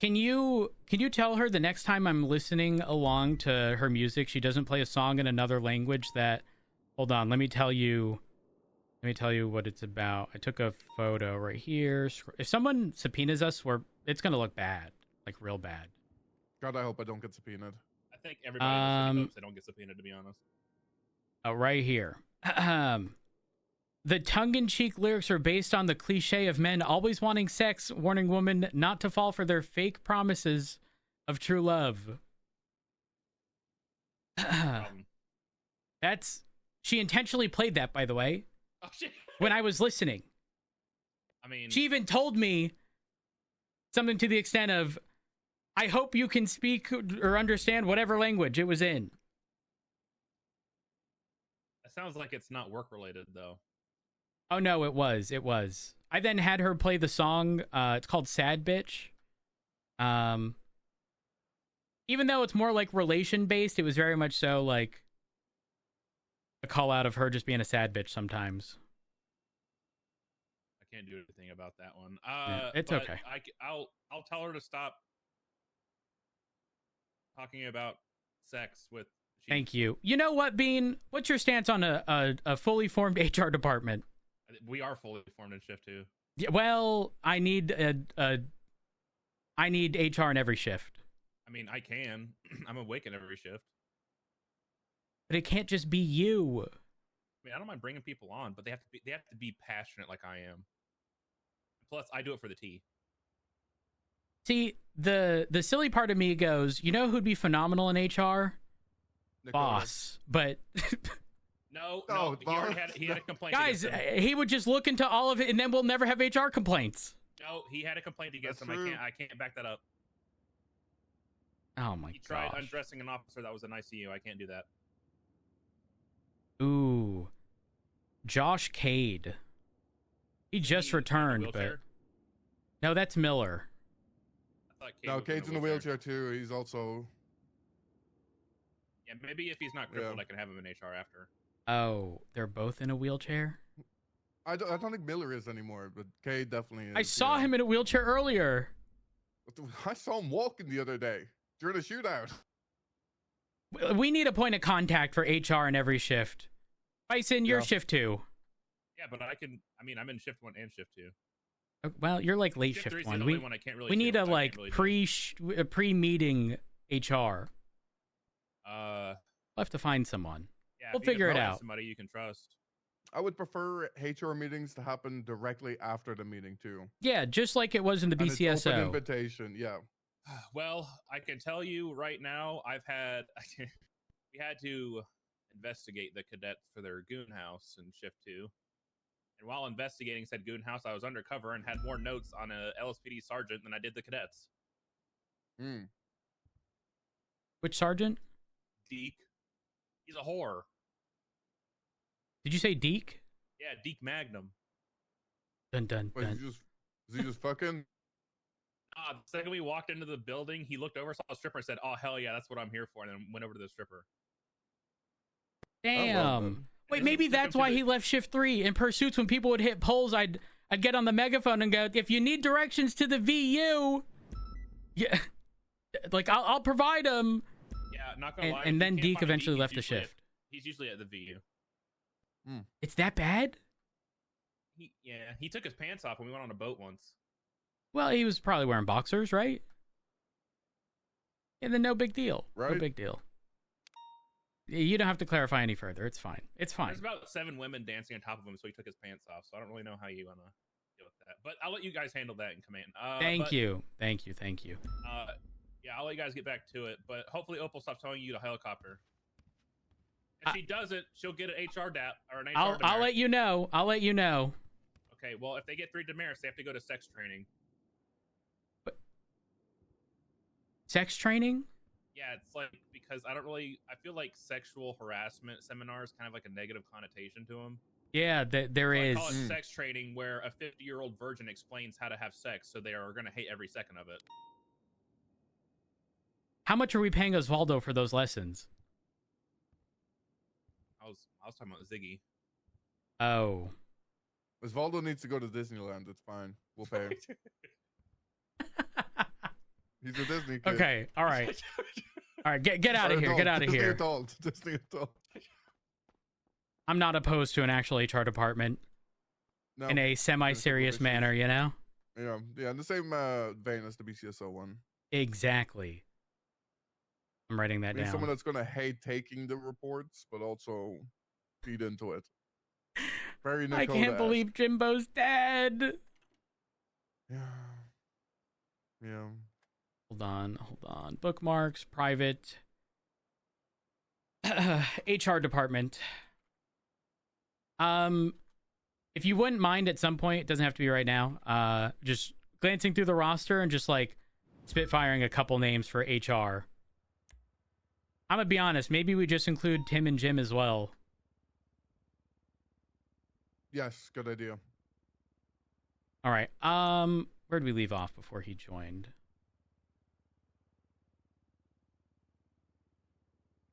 Can you tell her the next time I'm listening along to her music, she doesn't play a song in another language that... Hold on, let me tell you what it's about. I took a photo right here. If someone subpoenas us, it's going to look bad, like real bad. God, I hope I don't get subpoenaed. I think everybody hopes they don't get subpoenaed, to be honest. Oh, right here. The tongue-in-cheek lyrics are based on the cliche of men always wanting sex, warning women not to fall for their fake promises of true love. She intentionally played that, by the way, when I was listening. I mean, she even told me something to the extent of, I hope you can speak or understand whatever language it was in. That sounds like it's not work related though. Oh no, it was. It was. I then had her play the song. It's called "Sad Bitch." Even though it's more like relation based, it was very much so like a call out of her just being a sad bitch sometimes. I can't do anything about that one. Yeah, it's but okay. I'll tell her to stop talking about sex with. Thank you. You know what, Bean? What's your stance on a fully formed HR department? We are fully formed in shift 2. Yeah, well, I need HR in every shift. I mean, I can. I'm awake in every shift. But it can't just be you. I mean, I don't mind bringing people on, but they have to be passionate like I am. Plus, I do it for the tea. See, the silly part of me goes, you know who'd be phenomenal in HR? Boss. But no, he had a complaint. Guys, he would just look into all of it, and then we'll never have HR complaints. No, he had a complaint against him. I can't back that up. Oh my god. He tried undressing an officer that was an ICU. I can't do that. Ooh. Josh Cade. He just returned, but... No, that's Miller. No, Cade's in the wheelchair too. He's also... Yeah, maybe if he's not crippled, I can have him in HR after. Oh, they're both in a wheelchair? I don't think Miller is anymore, but Cade definitely is. I saw him in a wheelchair earlier. I saw him walking the other day during a shootout. We need a point of contact for HR in every shift. Bison, you're shift 2. Yeah, but I'm in shift 1 and shift 2. Well, you're like late shift 1. We need a like pre-meeting HR. We'll have to find someone. Yeah, we'll figure it out. Somebody you can trust. I would prefer HR meetings to happen directly after the meeting too. Yeah, just like it was in the BCSO. It's open invitation, yeah. Well, I can tell you right now, we had to investigate the cadets for their goon house in shift 2. And while investigating said goon house, I was undercover and had more notes on a LSPD sergeant than I did the cadets. Which sergeant? Deke. He's a whore. Did you say Deke? Yeah, Deke Magnum. Dun dun dun. Wait, is he just fucking? The second we walked into the building, he looked over, saw a stripper, and said, "Oh hell yeah, that's what I'm here for," and then went over to the stripper. Damn. Wait, maybe that's why he left shift 3. In pursuits, when people would hit poles, I'd get on the megaphone and go, "If you need directions to the VU, yeah, like I'll provide them." Yeah, not gonna lie. And then Deke eventually left the shift. He's usually at the VU. It's that bad? He took his pants off when we went on a boat once. Well, he was probably wearing boxers, right? And then no big deal. Right. No big deal. You don't have to clarify any further. It's fine. It's fine. There's about 7 women dancing on top of him, so he took his pants off. So I don't really know how you want to deal with that. But I'll let you guys handle that in command. Thank you. Yeah, I'll let you guys get back to it. But hopefully Opal stops telling you to helicopter. If she doesn't, she'll get an HR DAP or an HR demerit. I'll let you know. Okay, well, if they get 3 demerits, they have to go to sex training. Sex training? Yeah, it's like, because I feel like sexual harassment seminars kind of like a negative connotation to them. Yeah, there is. I call it sex training, where a 50-year-old virgin explains how to have sex, so they are going to hate every second of it. How much are we paying Osvaldo for those lessons? I was talking about Ziggy. Oh. Osvaldo needs to go to Disneyland. It's fine. We'll pay him. He's a Disney kid. Okay, all right. All right, get out of here. Get out of here. Disney adult. I'm not opposed to an actual HR department in a semi-serious manner, you know? Yeah, in the same vein as the BCSO one. Exactly. I'm writing that down. Someone that's going to hate taking the reports, but also feed into it. Very Nakota. I can't believe Jimbo's dead. Yeah. Hold on. Bookmarks, private. HR department. If you wouldn't mind at some point, it doesn't have to be right now, just glancing through the roster and just like spitfiring a couple names for HR. I'm gonna be honest. Maybe we just include Tim and Jim as well. Yes, good idea. All right. Where did we leave off before he joined?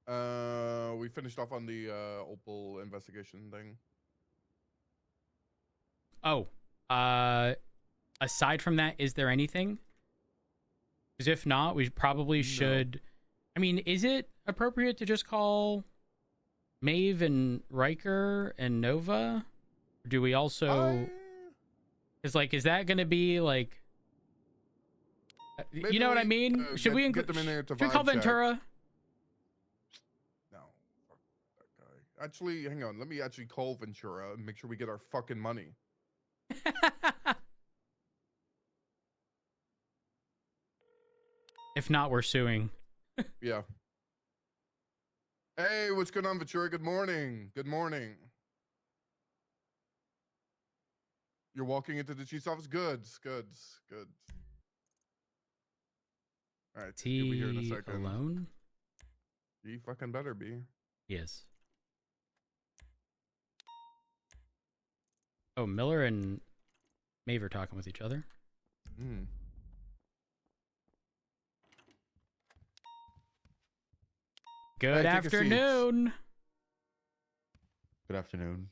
We finished off on the Opal investigation thing. Oh, aside from that, is there anything? Because if not, we probably should. I mean, is it appropriate to just call Maeve and Riker and Nova? Or do we also? Because like, is that going to be like? You know what I mean? Should we include? Should we call Ventura? No, fuck that guy. Actually, hang on. Let me actually call Ventura and make sure we get our fucking money. If not, we're suing. Yeah. Hey, what's going on, Ventura? Good morning. Good morning. You're walking into the chief's office? Good. All right, he'll be here in a second. Alone? He fucking better be. Yes. Oh, Miller and Maeve are talking with each other. Hmm. Good afternoon. Good afternoon.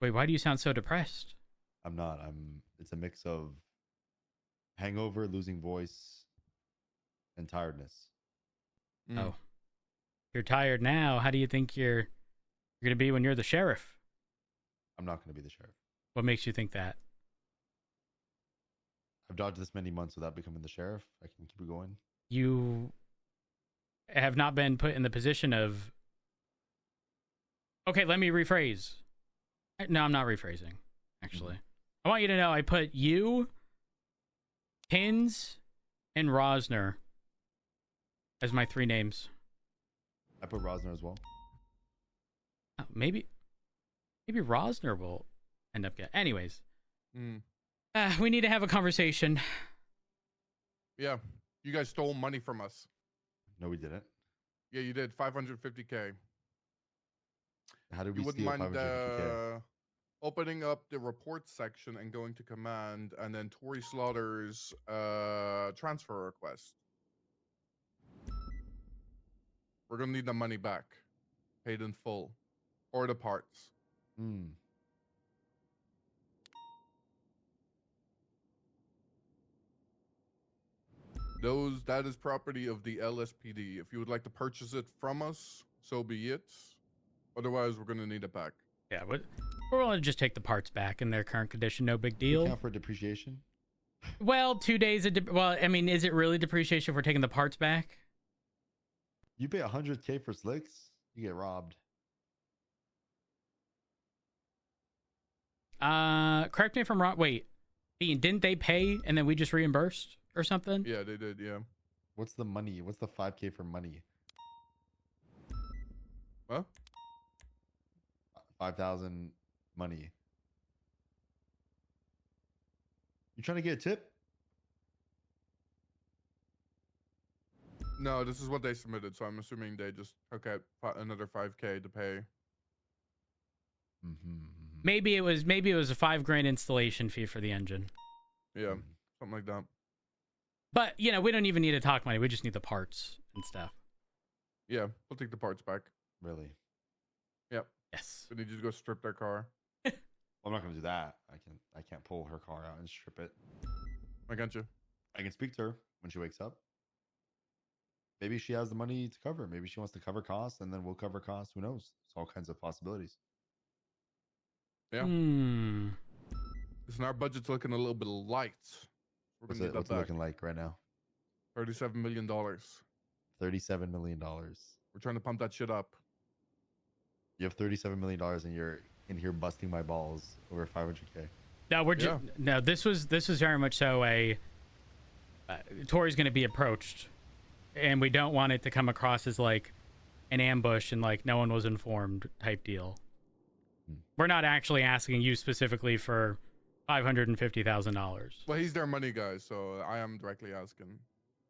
Wait, why do you sound so depressed? I'm not. It's a mix of hangover, losing voice, and tiredness. Oh. You're tired now. How do you think you're going to be when you're the sheriff? I'm not going to be the sheriff. What makes you think that? I've dodged this many months without becoming the sheriff. I can keep it going. You have not been put in the position of... Okay, let me rephrase. No, I'm not rephrasing, actually. I want you to know I put you, Tins, and Rosner as my 3 names. I put Rosner as well. Oh, maybe Rosner will end up getting... Anyways. We need to have a conversation. Yeah. You guys stole money from us. No, we didn't. Yeah, you did. 550K. How did we you wouldn't steal mind 550K? opening up the reports section and going to command, and then Tori Slaughter's transfer request. We're gonna need the money back, paid in full, or the parts. That is property of the LSPD. If you would like to purchase it from us, so be it. Otherwise, we're gonna need it back. Yeah, we're willing to just take the parts back in their current condition. No big deal. Account for depreciation? Well, 2 days of... well, I mean, is it really depreciation if we're taking the parts back? You pay 100K for slicks, you get robbed. Correct me if I'm wrong. Wait, Dean, didn't they pay and then we just reimbursed or something? Yeah, they did, yeah. What's the money? What's the 5K for money? What? 5,000 money. You trying to get a tip? No, this is what they submitted, so I'm assuming they just took out another 5K to pay. Maybe it was a $5,000 installation fee for the engine. Yeah, something like that. But you know, we don't even need to talk money. We just need the parts and stuff. Yeah, we'll take the parts back. Really? Yep. Yes. We need you to go strip their car. Well, I'm not gonna do that. I can't pull her car out and strip it. I got you. I can speak to her when she wakes up. Maybe she has the money to cover. Maybe she wants to cover costs, and then we'll cover costs. Who knows? It's all kinds of possibilities. Yeah. Listen, our budget's looking a little bit light. What's it looking like right now? $37 million. $37 million. We're trying to pump that shit up. You have $37 million, and you're in here busting my balls over 500K. No, we're just no. This was very much so a. Tori's going to be approached, and we don't want it to come across as like an ambush and like no one was informed type deal. We're not actually asking you specifically for $550,000. Well, he's their money guy, so I am directly asking.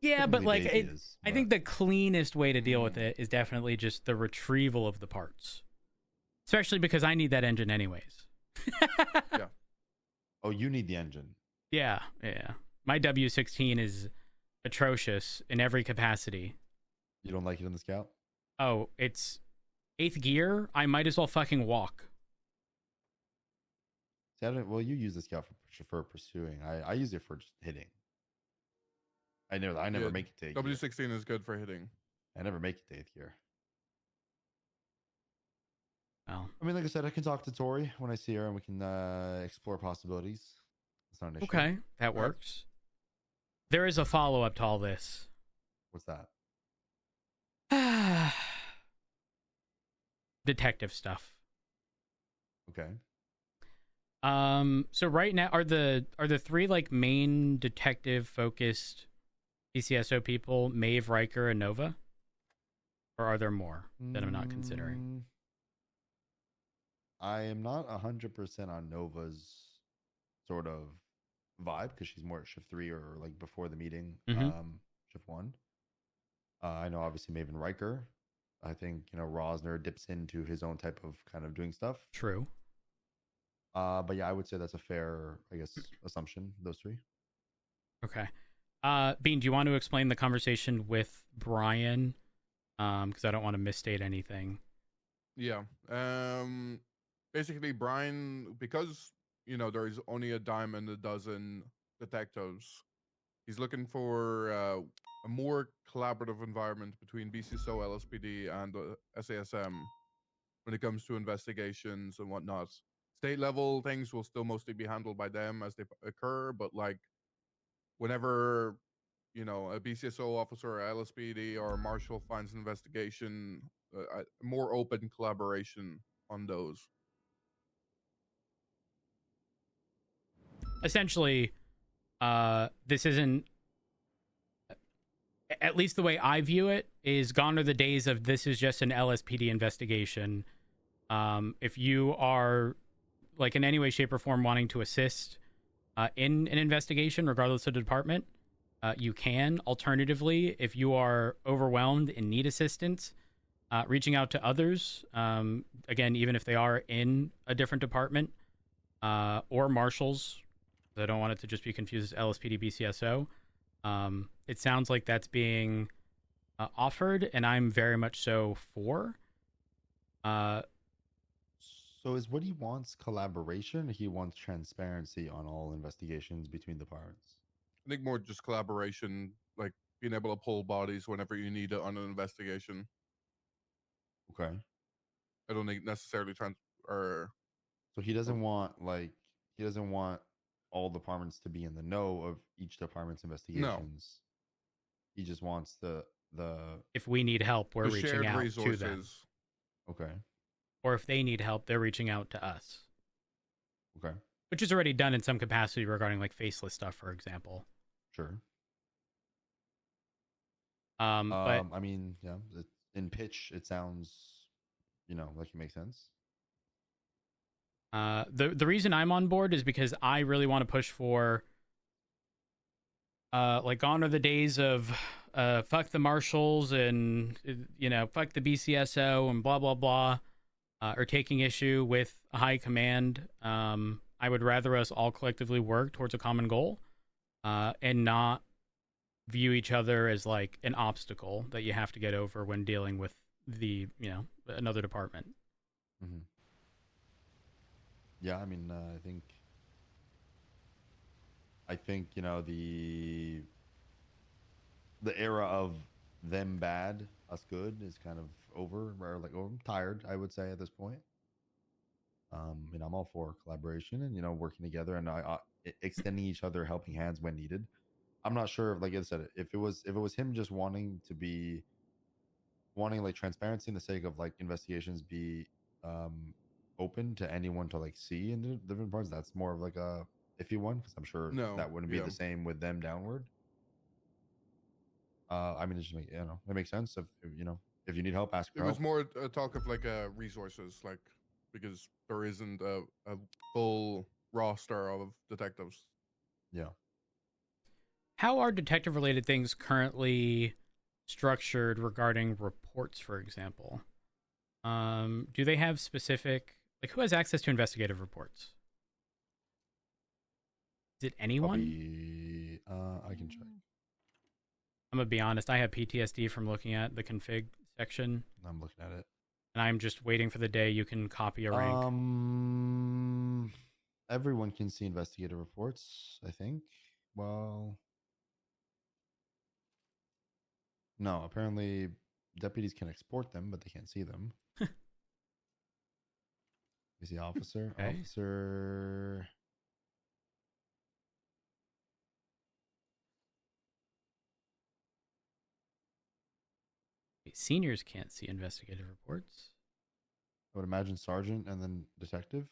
Yeah, but like, Daisy is, I think the cleanest way to deal with it is definitely just the retrieval of the parts. Especially because I need that engine anyways. Yeah. Oh, you need the engine. Yeah. My W16 is atrocious in every capacity. You don't like it in the Scout? Oh, it's 8th gear. I might as well fucking walk. See, well, you use the Scout for pursuing. I use it for just hitting. I never make it to 8th gear. W16 is good for hitting. I never make it to 8th gear. Well, I mean, like I said, I can talk to Tori when I see her, and we can explore possibilities. It's not an issue. okay, that works. There is a follow-up to all this. What's that? Detective stuff. Okay. So right now, are the 3 like main detective focused BCSO people Maeve, Riker, and Nova? Or are there more that I'm not considering? I am not 100% on Nova's sort of vibe because she's more at shift 3 or like before the meeting, shift 1. I know obviously Maeve and Riker. I think, Rosner dips into his own type of kind of doing stuff. True. But yeah, I would say that's a fair, I guess, assumption, those 3. Okay. Bean, do you want to explain the conversation with Brian? Because I don't want to misstate anything. Yeah. Basically, Brian, because, there is only a dime and a dozen detectives, he's looking for a more collaborative environment between BCSO, LSPD, and SASM when it comes to investigations and whatnot. State level things will still mostly be handled by them as they occur, but like whenever a BCSO officer, or LSPD, or a marshal finds an investigation, more open collaboration on those. Essentially, this isn't, at least the way I view it, is gone are the days of this is just an LSPD investigation. If you are, like, in any way, shape, or form wanting to assist in an investigation, regardless of the department, you can. Alternatively, if you are overwhelmed and need assistance, reaching out to others, again, even if they are in a different department, or marshals, I don't want it to just be confused as LSPD, BCSO. It sounds like that's being offered, and I'm very much so for. So is what he wants collaboration, or he wants transparency on all investigations between departments? I think more just collaboration, like being able to pull bodies whenever you need it on an investigation. Okay. I don't think necessarily So he doesn't want all departments to be in the know of each department's investigations. He just wants the if we need help, we're reaching out to them. Okay. Or if they need help, they're reaching out to us. Okay. Which is already done in some capacity regarding like faceless stuff, for example. Sure. But I mean, yeah, in pitch, it sounds, like it makes sense. The reason I'm on board is because I really want to push for, like, gone are the days of, fuck the marshals and, fuck the BCSO and blah, blah, blah, or taking issue with a high command. I would rather us all collectively work towards a common goal, and not view each other as like an obstacle that you have to get over when dealing with the, another department. Mm-hmm. Yeah, I mean, I think the era of them bad, us good is kind of over. Or like, I'm tired, I would say, at this point. I'm all for collaboration and working together and extending each other helping hands when needed. I'm not sure, like I said, if it was him just wanting like transparency in the sake of like investigations be open to anyone to like see in the different parts. That's more of like a iffy one because I'm sure that wouldn't be the same with them downward. I mean, it just it makes sense. If you need help, ask for help. It was more a talk of like resources, like because there isn't a full roster of detectives. Yeah. How are detective-related things currently structured regarding reports, for example? Do they have specific, like, who has access to investigative reports? Is it anyone? Probably, I can check. I'm gonna be honest. I have PTSD from looking at the config section. I'm looking at it, and I'm just waiting for the day you can copy a rank. Everyone can see investigative reports, I think. Well, no, apparently deputies can export them, but they can't see them. Is the officer? Okay. Officer. Seniors can't see investigative reports. I would imagine sergeant and then detective.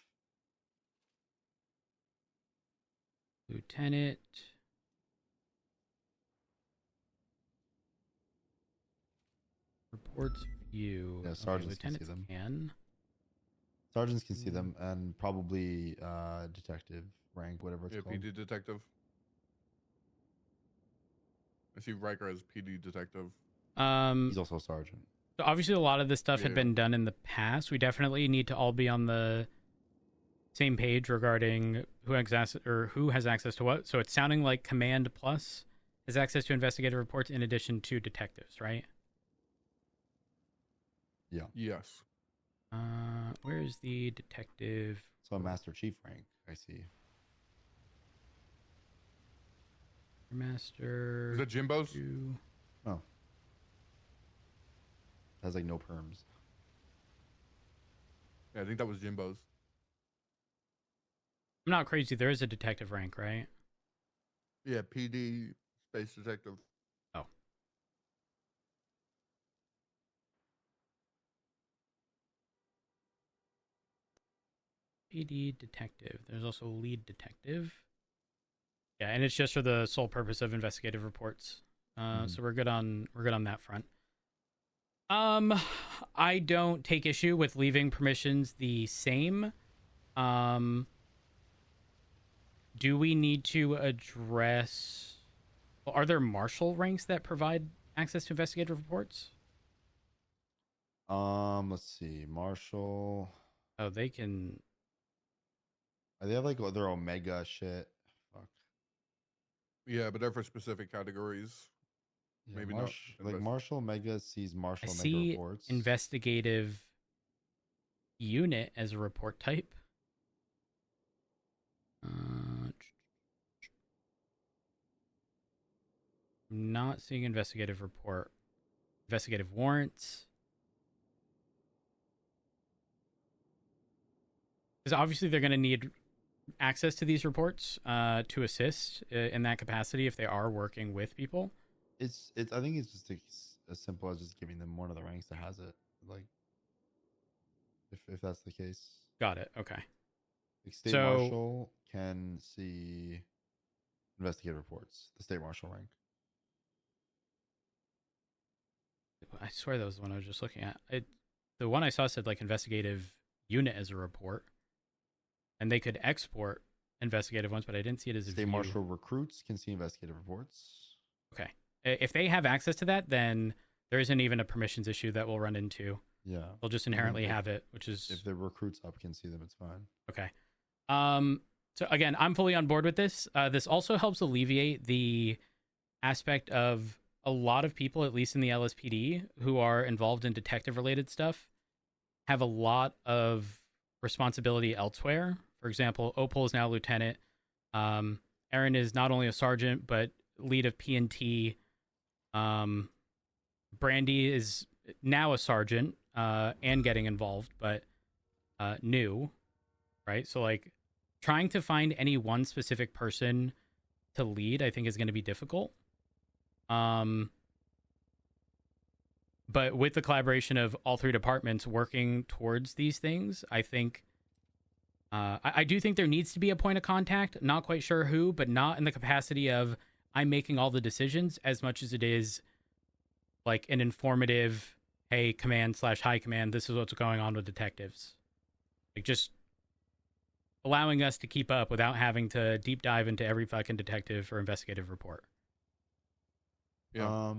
Lieutenant. Reports view. Yeah, Okay, sergeants can see lieutenants them. can. Sergeants can see them, and probably detective rank, whatever it's called. PD detective. I see Riker as PD detective. He's also a sergeant. So obviously, a lot of this stuff had been done in the past. We definitely need to all be on the same page regarding who has access to what. So it's sounding like Command Plus has access to investigative reports in addition to detectives, right? Yeah. Yes. Where is the detective? So a Master Chief rank, I see. Master. Is that Jimbo's? Oh. Has like no perms. Yeah, I think that was Jimbo's. I'm not crazy. There is a detective rank, right? Yeah, PD space detective. Oh. PD detective. There's also lead detective. Yeah, and it's just for the sole purpose of investigative reports. So we're good on that front. I don't take issue with leaving permissions the same. Do we need to address? Well, are there marshal ranks that provide access to investigative reports? Let's see, marshal. Oh, they can. They have like their Omega shit. Fuck. Yeah, but they're for specific categories. Yeah, Maybe not. Like Marshal Omega sees Marshal I Omega see reports. investigative unit as a report type. Not seeing investigative report. Investigative warrants. Because obviously they're going to need access to these reports to assist in that capacity if they are working with people. It's. I think it's just as simple as just giving them one of the ranks that has it. Like, if that's the case. Got it. Okay. Like state marshal can see investigative reports. The state marshal rank. I swear that was the one I was just looking at. The one I saw said like investigative unit as a report, and they could export investigative ones, but I didn't see it as a state view. marshal recruits can see investigative reports. Okay, if they have access to that, then there isn't even a permissions issue that we'll run into. Yeah, they'll just inherently have it, which is if the recruits up can see them, it's fine. Okay. So again, I'm fully on board with this. This also helps alleviate the aspect of a lot of people, at least in the LSPD, who are involved in detective-related stuff, have a lot of responsibility elsewhere. For example, Opal is now a lieutenant. Aaron is not only a sergeant, but lead of P&T. Brandy is now a sergeant and getting involved, but new, right? So, like, trying to find any one specific person to lead, I think, is going to be difficult. But with the collaboration of all three departments working towards these things, I think I do think there needs to be a point of contact. Not quite sure who, but not in the capacity of I'm making all the decisions as much as it is like an informative, hey, command / high command, this is what's going on with detectives. Like, just allowing us to keep up without having to deep dive into every fucking detective or investigative report. Yeah.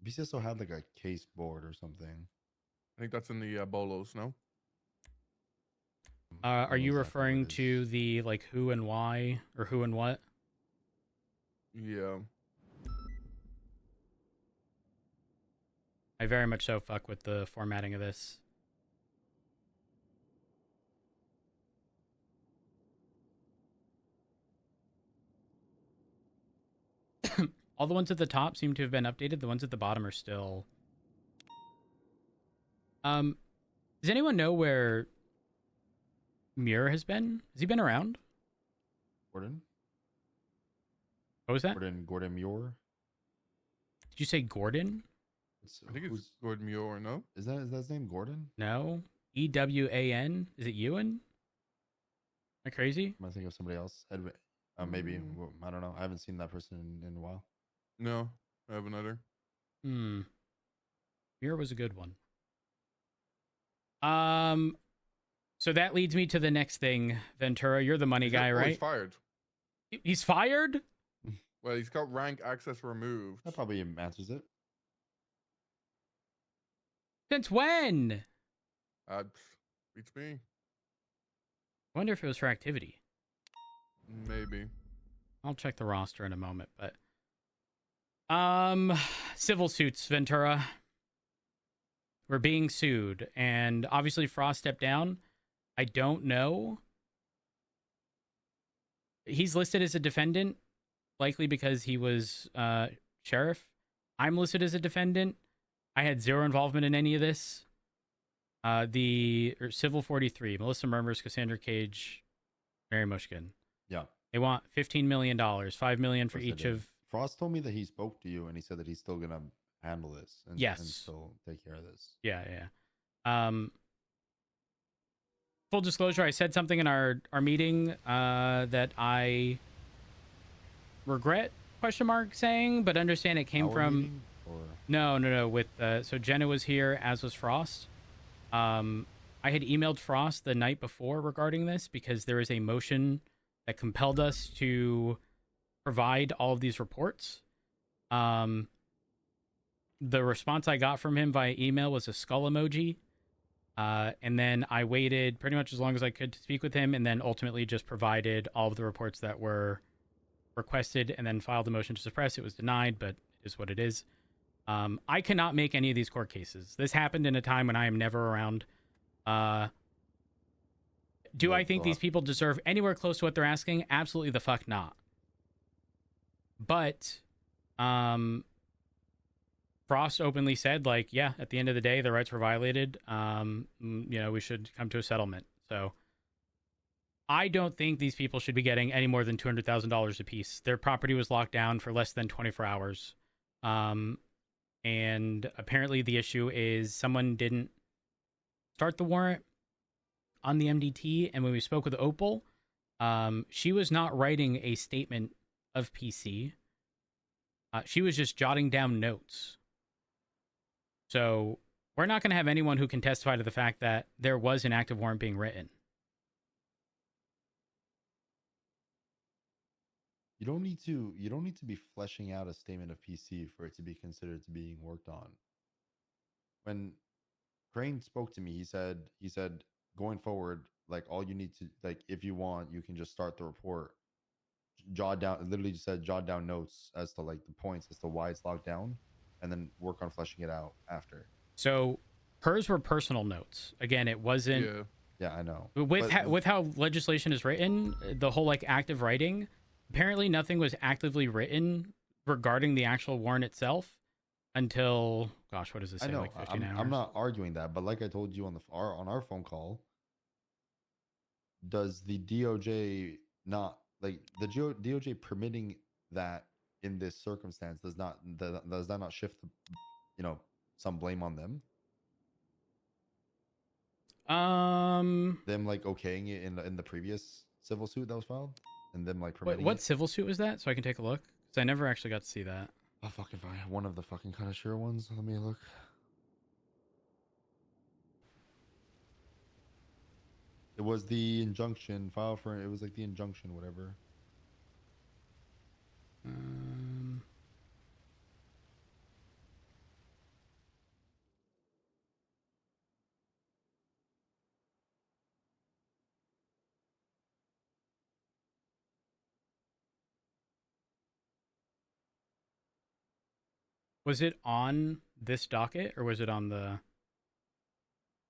BCSO had like a case board or something. I think that's in the bolos, no? Are you referring to the like who and why or who and what? Yeah. I very much so fuck with the formatting of this. All the ones at the top seem to have been updated. The ones at the bottom are still... Does anyone know where Muir has been? Has he been around? Gordon? What was that? Gordon Muir? Did you say Gordon? I think it's Gordon Muir, no? Is that his name, Gordon? No. EWAN? Is it Ewan? Am I crazy? I think of somebody else. Edwin. Maybe. I don't know. I haven't seen that person in a while. No, I have another. Muir was a good one. So that leads me to the next thing, Ventura. You're the money guy, right? He's fired. He's fired? Well, he's got rank access removed. That probably answers it. Since when? Beats me. I wonder if it was for activity. Maybe. I'll check the roster in a moment, but... Civil suits, Ventura. We're being sued, and obviously Frost stepped down. I don't know. He's listed as a defendant, likely because he was sheriff. I'm listed as a defendant. I had zero involvement in any of this. Civil 43, Melissa Murmurs, Cassandra Cage, Mary Mushkin. Yeah. They want $15 million, $5 million for each of... Frost told me that he spoke to you and he said that he's still going to handle this and still take care of this. Yeah. Full disclosure, I said something in our meeting that I regret, saying, but understand it came from... No. With so Jenna was here, as was Frost. I had emailed Frost the night before regarding this because there is a motion that compelled us to provide all of these reports. The response I got from him via email was a skull emoji. And then I waited pretty much as long as I could to speak with him, and then ultimately just provided all of the reports that were requested and then filed a motion to suppress. It was denied, but it is what it is. I cannot make any of these court cases. This happened in a time when I am never around. Do I think these people deserve anywhere close to what they're asking? Absolutely the fuck not. But Frost openly said, like, yeah, at the end of the day, their rights were violated. We should come to a settlement. So I don't think these people should be getting any more than $200,000 apiece. Their property was locked down for less than 24 hours. And apparently the issue is someone didn't start the warrant on the MDT. And when we spoke with Opal, she was not writing a statement of PC. She was just jotting down notes. So we're not going to have anyone who can testify to the fact that there was an active warrant being written. You don't need to be fleshing out a statement of PC for it to be considered to being worked on. When Crane spoke to me, he said going forward, like, all you need to, like, if you want, you can just start the report. Jot down notes as to, like, the points as to why it's locked down, and then work on fleshing it out after. So hers were personal notes. Again, it wasn't. Yeah, I know. With how legislation is written, the whole, like, active writing, apparently nothing was actively written regarding the actual warrant itself until, gosh, what does it say? I know. Like 15 hours? I'm not arguing that, but like I told you on our phone call, does the DOJ not, like, the DOJ permitting that in this circumstance does that not shift some blame on them? Them, like, okaying it in the previous civil suit that was filed, and them, like, permitting what civil suit was that? So I can take a look, because I never actually got to see that. Oh, fucking fine. One of the fucking kind of sure ones. Let me look. It was the injunction file for. It was like the injunction, whatever. Was it on this docket or was it on the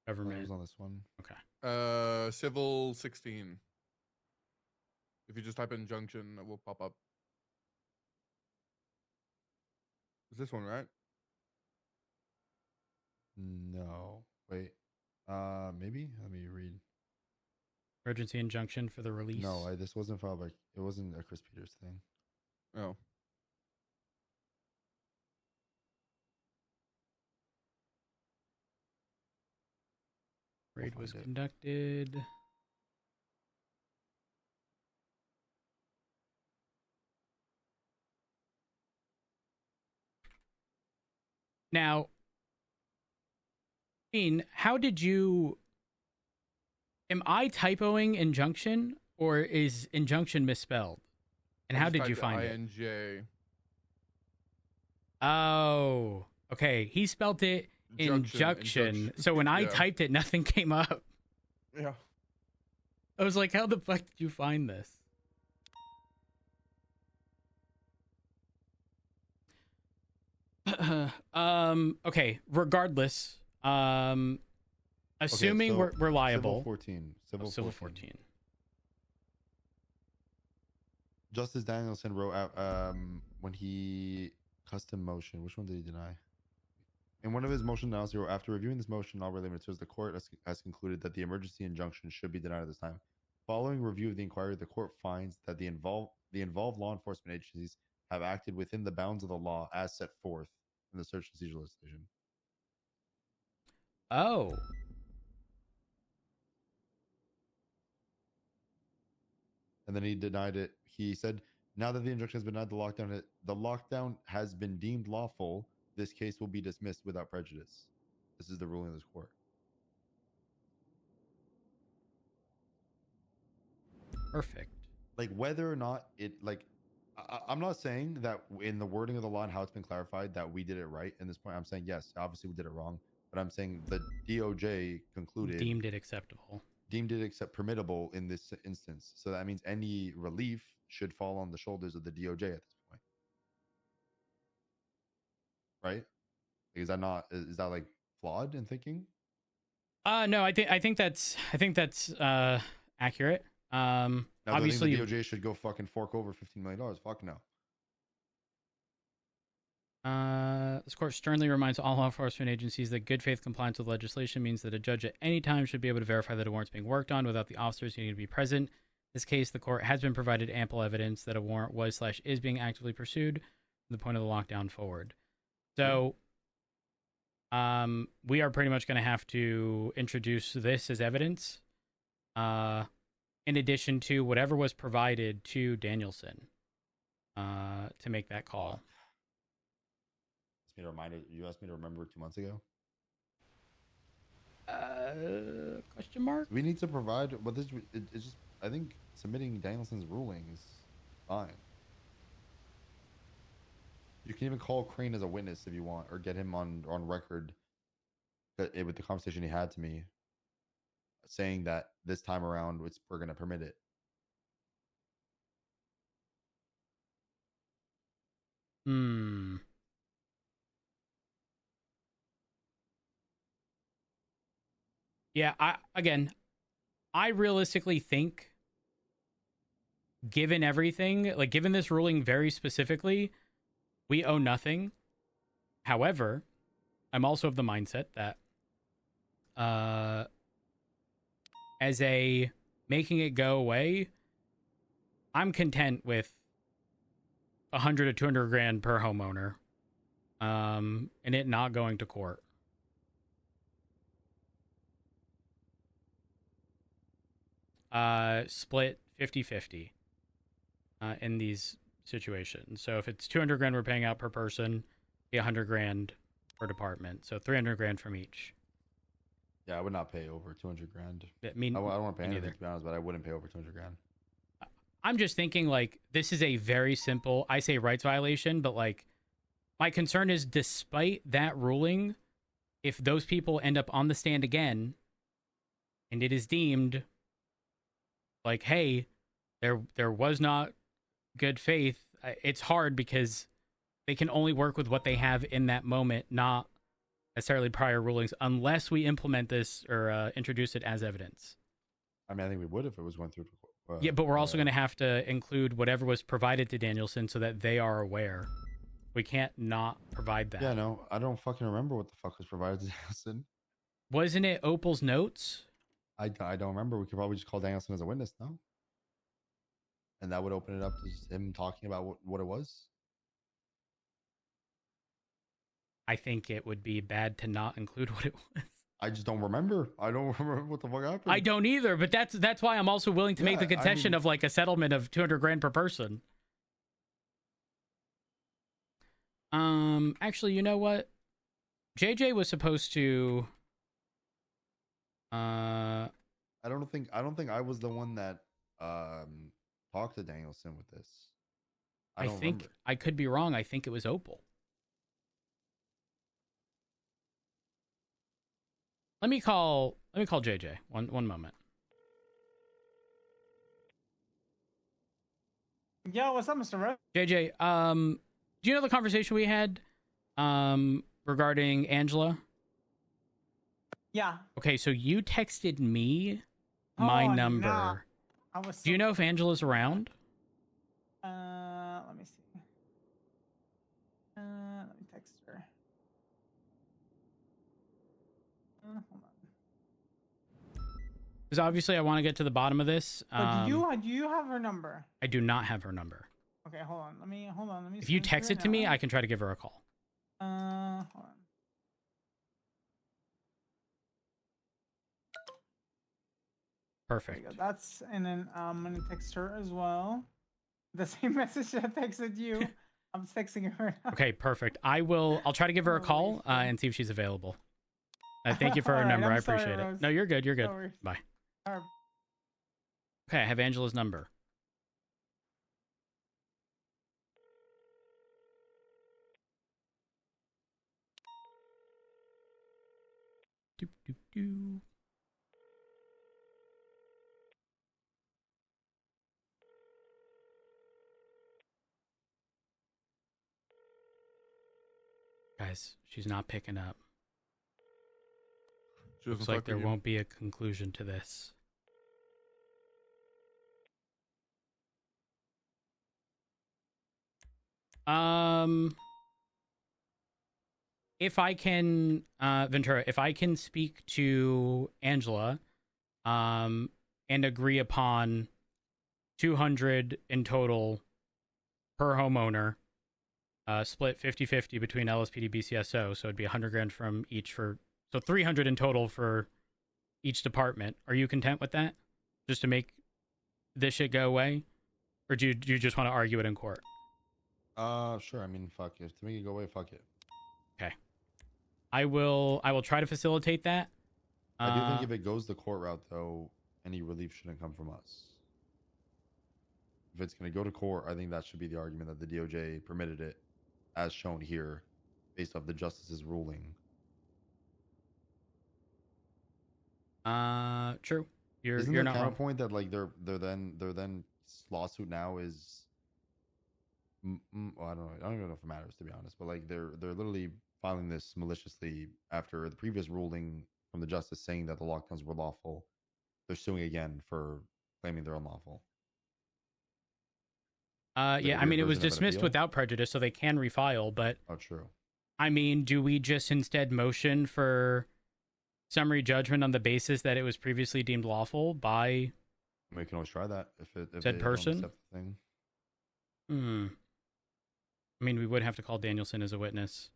government? It was on this one. Okay. Civil 16. If you just type in injunction, it will pop up. Is this one right? No. Wait. Maybe. Let me read. Emergency injunction for the release. No, this wasn't filed by. It wasn't a Chris Peters thing. Oh. Raid was conducted. Now, Dean, how did you... Am I typoing injunction or is injunction misspelled? And how did you find it? INJ. Oh, okay. He spelled it injunction. So when I typed it, nothing came up. Yeah. I was like, how the fuck did you find this? Okay, regardless, assuming Okay, so we're liable. Civil 14. Civil 14. Justice Danielson wrote out when he custom motion. Which one did he deny? In one of his motion analysis, he wrote, after reviewing this motion, all related materials, the court has concluded that the emergency injunction should be denied at this time. Following review of the inquiry, the court finds that the involved law enforcement agencies have acted within the bounds of the law as set forth in the search and seizure legislation. Oh. And then he denied it. He said, now that the injunction has been denied, the lockdown has been deemed lawful. This case will be dismissed without prejudice. This is the ruling of this court. Perfect. Like whether or not it I'm not saying that in the wording of the law and how it's been clarified that we did it right in this point. I'm saying yes, obviously we did it wrong, but I'm saying the DOJ concluded deemed it acceptable. Deemed it permittable in this instance. So that means any relief should fall on the shoulders of the DOJ at this point. Right? Is that like flawed in thinking? No, I think that's accurate. Now, Obviously, the DOJ should go fucking fork over $15 million. Fuck no. This court sternly reminds all law enforcement agencies that good faith compliance with legislation means that a judge at any time should be able to verify that a warrant's being worked on without the officers needing to be present. In this case, the court has been provided ample evidence that a warrant was/is being actively pursued from the point of the lockdown forward. So, we are pretty much going to have to introduce this as evidence, in addition to whatever was provided to Danielson, to make that call. You asked me to remember 2 months ago. Question mark? We need to provide. But it's just. I think submitting Danielson's ruling is fine. You can even call Crane as a witness if you want, or get him on record with the conversation he had to me, saying that this time around we're going to permit it. Yeah, I realistically think, given everything, like given this ruling very specifically, we owe nothing. However, I'm also of the mindset that as a making it go away, I'm content with 100 to 200 grand per homeowner, and it not going to court. Split 50-50 in these situations. So if it's 200 grand we're paying out per person, 100 grand per department. So 300 grand from each. Yeah, I would not pay over 200 grand. I mean, I don't want to pay me anything, neither. to be honest, but I wouldn't pay over 200 grand. I'm just thinking, like, this is a very simple, I say rights violation, but, like, my concern is despite that ruling, if those people end up on the stand again and it is deemed like, hey, there was not good faith, it's hard because they can only work with what they have in that moment, not necessarily prior rulings, unless we implement this or introduce it as evidence. I mean, I think we would if it was going through. Yeah, but we're also going to have to include whatever was provided to Danielson so that they are aware. We can't not provide that. Yeah, no, I don't fucking remember what the fuck was provided to Danielson. Wasn't it Opal's notes? I don't remember. We could probably just call Danielson as a witness, no? And that would open it up to just him talking about what it was. I think it would be bad to not include what it was. I just don't remember. I don't remember what the fuck happened. I don't either, but that's why I'm also willing to make the concession of like a settlement of 200 grand per person. Actually, you know what? JJ was supposed to. I don't think I was the one that talked to Danielson with this. I don't think remember. I could be wrong. I think it was Opal. Let me call JJ. One moment. Yo, what's up, Mr. Red? JJ, do you know the conversation we had regarding Angela? Yeah. Okay, so you texted me my number. Nah. I was Do you know if Angela's around? Let me see. Let me text her. Hold on. Because obviously I want to get to the bottom of this. But do you have her number? I do not have her number. Okay, hold on. Let me. If you text it to me, I can try to give her a call. Hold on. Perfect. That's and then I'm gonna text her as well. The same message I texted you. I'm texting her now. Okay, perfect. I'll try to give her a call and see if she's available. Thank you for her All right, number. I'm I appreciate sorry, it. Rose. No, you're good. You're good. No worries. Bye. All right. Okay, I have Angela's number. Doop, doop, doop. Guys, she's not picking up. Looks like there won't be a conclusion to this. If I can, Ventura, if I can speak to Angela, and agree upon 200 in total per homeowner, split 50-50 between LSPD, BCSO, so it'd be 100 grand from each so 300 in total for each department. Are you content with that? Just to make this shit go away? Or do you just want to argue it in court? Sure. I mean, fuck it. To make it go away, fuck it. Okay. I will try to facilitate that. I do think if it goes the court route, though, any relief shouldn't come from us. If it's going to go to court, I think that should be the argument that the DOJ permitted it, as shown here, based off the justice's ruling. True. Isn't You're the not wrong. counterpoint that like their then lawsuit now is, well, I don't even know if it matters, to be honest, but like they're literally filing this maliciously after the previous ruling from the justice saying that the lockdowns were lawful. They're suing again for claiming they're unlawful. Yeah, I mean, it was dismissed without prejudice, so they can refile, but... Oh, true. I mean, do we just instead motion for summary judgment on the basis that it was previously deemed lawful by... We can always try that if said they person? don't accept the thing. I mean, we would have to call Danielson as a witness.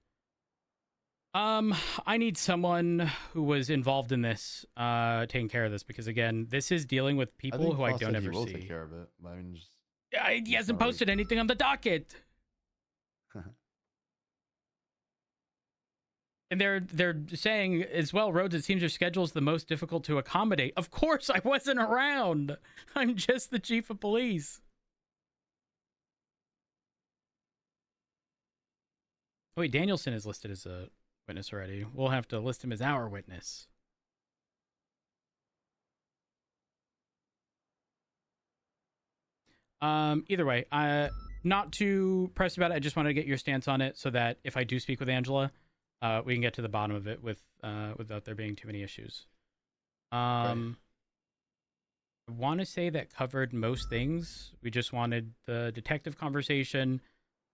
I need someone who was involved in this, taking care of this, because again, this is dealing with people who I don't ever see. Take care of it. But I mean, just... He hasn't posted anything on the docket. And they're saying as well, Rhodes, it seems your schedule is the most difficult to accommodate. Of course, I wasn't around. I'm just the chief of police. Oh, wait, Danielson is listed as a witness already. We'll have to list him as our witness. Either way, not too pressed about it. I just wanted to get your stance on it so that if I do speak with Angela, we can get to the bottom of it without there being too many issues. I want to say that covered most things. We just wanted the detective conversation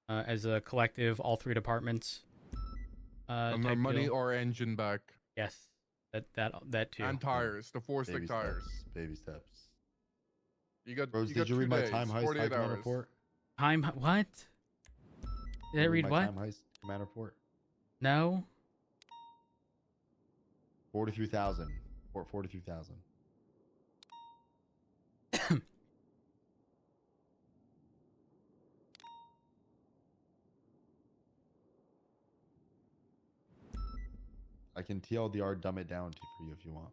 as a collective, all three departments. Our money deal. or engine back. Yes, that too. And tires, the four-stick tires. Baby steps. You got. Rose, you did got you 2 read my days, time heist 48 command hours. report? Time what? Did I read my what? Time heist command report. No. 43,000. 43,000. I can TLDR dumb it down for you if you want.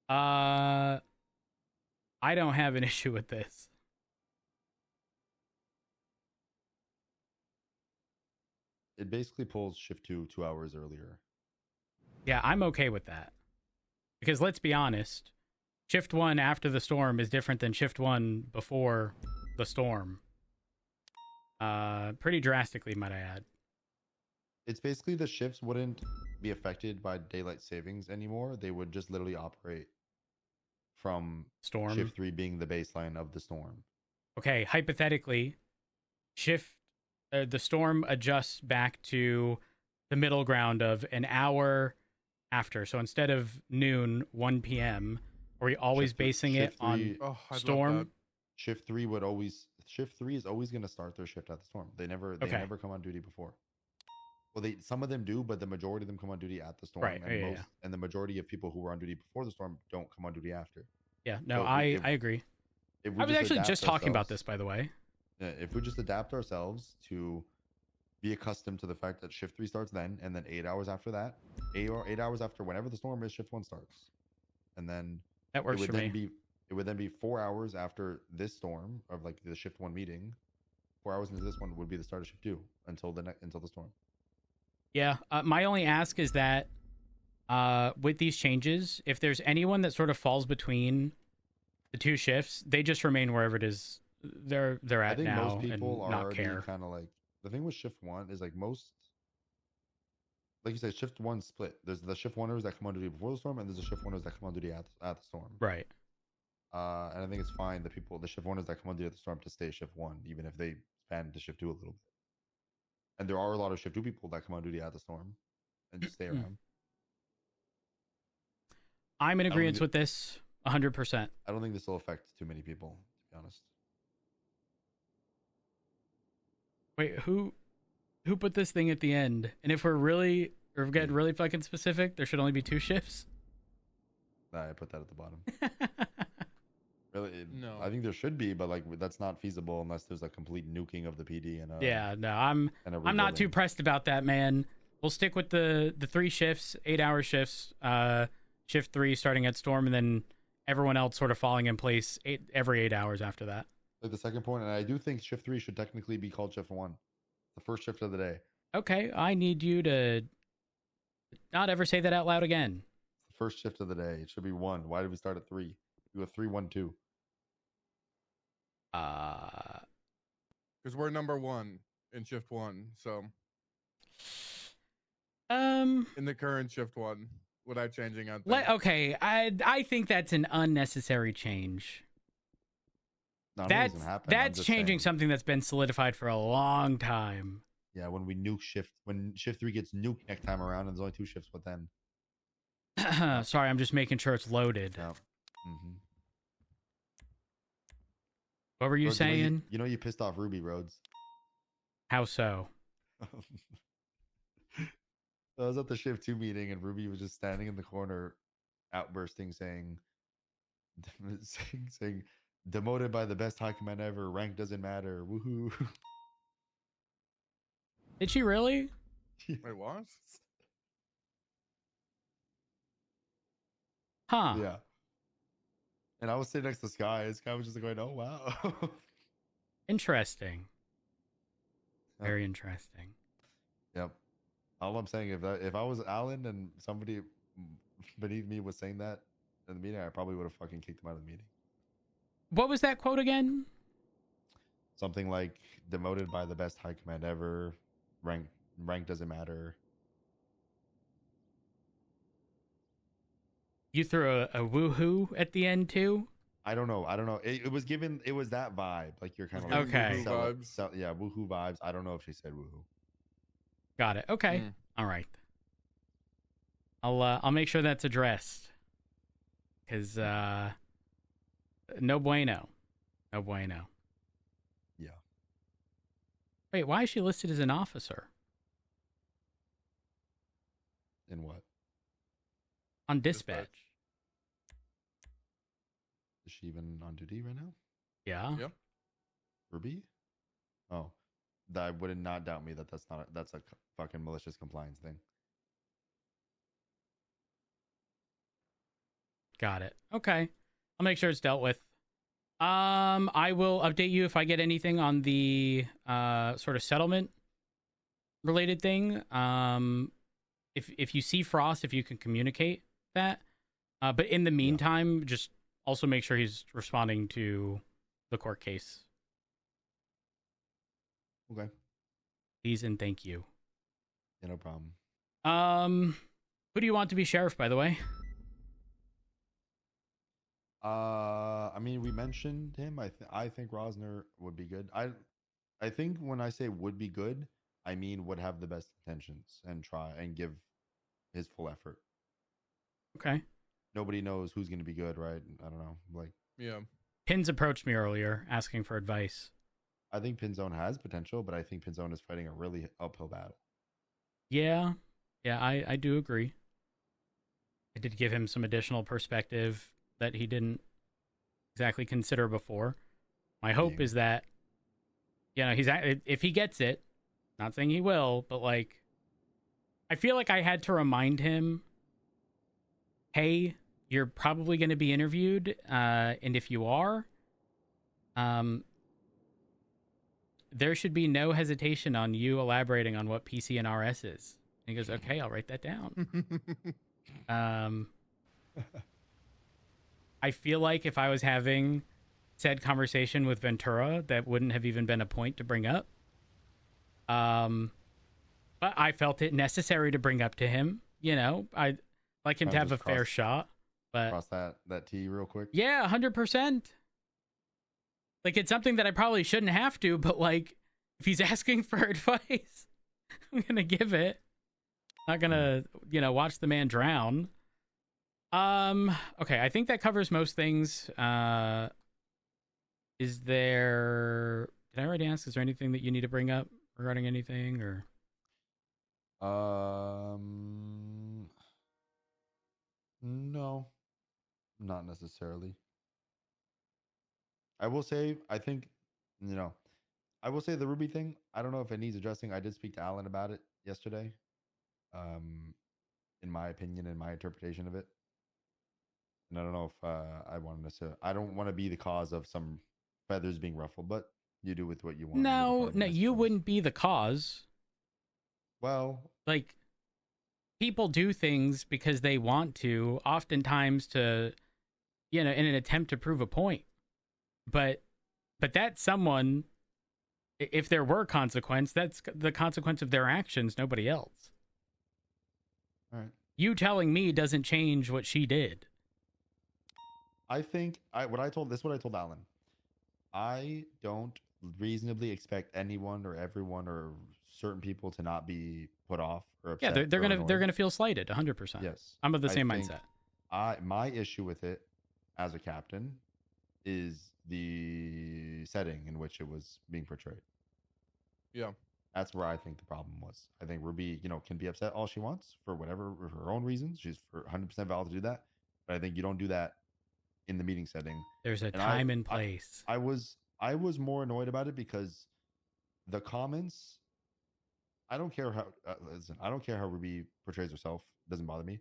I don't have an issue with this. It basically pulls shift 2 hours earlier. Yeah, I'm okay with that. Because let's be honest, shift 1 after the storm is different than shift 1 before the storm. Pretty drastically, might I add. It's basically the shifts wouldn't be affected by daylight savings anymore. They would just literally operate from storm. Shift 3 being the baseline of the storm. Okay, hypothetically, the storm adjusts back to the middle ground of an hour after. So instead of noon, 1 p.m., are we always basing it on storm? Shift 3 is always going to start their shift at the storm. They never come on duty before. Well, some of them do, but the majority of them come on duty at the storm. Right. And and the majority of people who were on duty before the storm don't come on duty after. Yeah, no, I agree. I was actually just talking about this, by the way. Yeah, if we just adapt ourselves to be accustomed to the fact that shift 3 starts then, and then 8 hours after that, 8 hours after whenever the storm is, shift 1 starts. And then that works for me. It would then be 4 hours after this storm of like the shift 1 meeting. 4 hours into this one would be the start of shift 2 until the storm. Yeah, my only ask is that with these changes, if there's anyone that sort of falls between the two shifts, they just remain wherever it is they're at I think now most people and are not care. Kind of like the thing with shift 1 is like most, like you said, shift 1 split. There's the shift 1ers that come on duty before the storm, and there's the shift 1ers that come on duty at the storm. Right. And I think it's fine the shift 1ers that come on duty at the storm to stay shift 1, even if they span to shift 2 a little bit. And there are a lot of shift 2 people that come on duty at the storm and just stay around. I'm in agreement with this 100%. I don't think this will affect too many people, to be honest. Wait, who put this thing at the end? And if we're getting really fucking specific, there should only be 2 shifts? Nah, I put that at the bottom. Really? No. I think there should be, but like that's not feasible unless there's a complete nuking of the PD and I'm not too pressed about that, man. We'll stick with the 3 shifts, 8-hour shifts, shift 3 starting at storm, and then everyone else sort of falling in place every 8 hours after that. Like the second point, and I do think shift 3 should technically be called shift 1, the first shift of the day. Okay, I need you to not ever say that out loud again. It's the first shift of the day. It should be 1. Why did we start at 3? We go 3, 1, 2. Because we're number 1 in shift 1, so. In the current shift 1, without changing out. Okay, I think that's an unnecessary change. No, that's changing something that's been solidified for a long time. Yeah, when when shift 3 gets nuked next time around, and there's only 2 shifts, but then. Sorry, I'm just making sure it's loaded. Yeah. Mm-hmm. What were you Rhodes, saying? You know you pissed off Ruby, Rhodes. How so? I was at the shift 2 meeting, and Ruby was just standing in the corner, outbursting, saying, saying demoted by the best high command ever. Rank doesn't matter. Woohoo! Did she really? Wait, what? Huh. Yeah. And I was sitting next to Sky. And Sky was just going, "Oh wow." Interesting. Very interesting. Yep. All I'm saying, if I was Alan and somebody beneath me was saying that in the meeting, I probably would have fucking kicked him out of the meeting. What was that quote again? Something like demoted by the best high command ever. Rank doesn't matter. You threw a woohoo at the end too? I don't know. It was given. It was that vibe. Like you're kind of like Okay. woohoo vibes. Yeah, woohoo vibes. I don't know if she said woohoo. Got it. Okay. All right. I'll make sure that's addressed. Cause no bueno. No bueno. Yeah. Wait, why is she listed as an officer? In what? On dispatch. Is she even on duty right now? Yeah. Yep. Ruby? Oh, that would not doubt me that that's a fucking malicious compliance thing. Got it. Okay. I'll make sure it's dealt with. I will update you if I get anything on the sort of settlement related thing. If you see Frost, if you can communicate that. But in the meantime, just also make sure he's responding to the court case. Okay. Please and thank you. Yeah, no problem. Who do you want to be sheriff, by the way? I mean, we mentioned him. I think Rosner would be good. I think when I say would be good, I mean would have the best intentions and try and give his full effort. Okay. Nobody knows who's going to be good, right? I don't know. Like, yeah. Pins approached me earlier asking for advice. I think Pinzone has potential, but I think Pinzone is fighting a really uphill battle. Yeah. Yeah, I do agree. I did give him some additional perspective that he didn't exactly consider before. My hope is that, you know, if he gets it, not saying he will, but like, I feel like I had to remind him, hey, you're probably going to be interviewed, and if you are, there should be no hesitation on you elaborating on what PC and RS is. And he goes, okay, I'll write that down. I feel like if I was having said conversation with Ventura, that wouldn't have even been a point to bring up. But I felt it necessary to bring up to him. You know, I like him to have a fair shot. But cross that T real quick. Yeah, 100%. Like, it's something that I probably shouldn't have to, but like, if he's asking for advice, I'm gonna give it. Not gonna, you know, watch the man drown. Okay, I think that covers most things. Is there... Did I already ask? Is there anything that you need to bring up regarding anything, or... No, not necessarily. I will say, I think, you know, I will say the Ruby thing, I don't know if it needs addressing. I did speak to Alan about it yesterday. In my opinion and my interpretation of it. And I don't know if I wanted to, I don't want to be the cause of some feathers being ruffled, but you do with what you want. No, you wouldn't be the cause. Well, like, people do things because they want to, oftentimes to, you know, in an attempt to prove a point. But that's someone, if there were consequence, that's the consequence of their actions, nobody else. All right. You telling me doesn't change what she did. I think what I told Alan. I don't reasonably expect anyone or everyone or certain people to not be put off or upset. Yeah, they're gonna feel slighted 100%. Yes, I'm of the same mindset. My issue with it as a captain is the setting in which it was being portrayed. Yeah. That's where I think the problem was. I think Ruby, you know, can be upset all she wants for whatever her own reasons. She's for 100% valid to do that. But I think you don't do that in the meeting setting. There's a And time and place. I was more annoyed about it because the comments. I don't care how listen. I don't care how Ruby portrays herself. It doesn't bother me.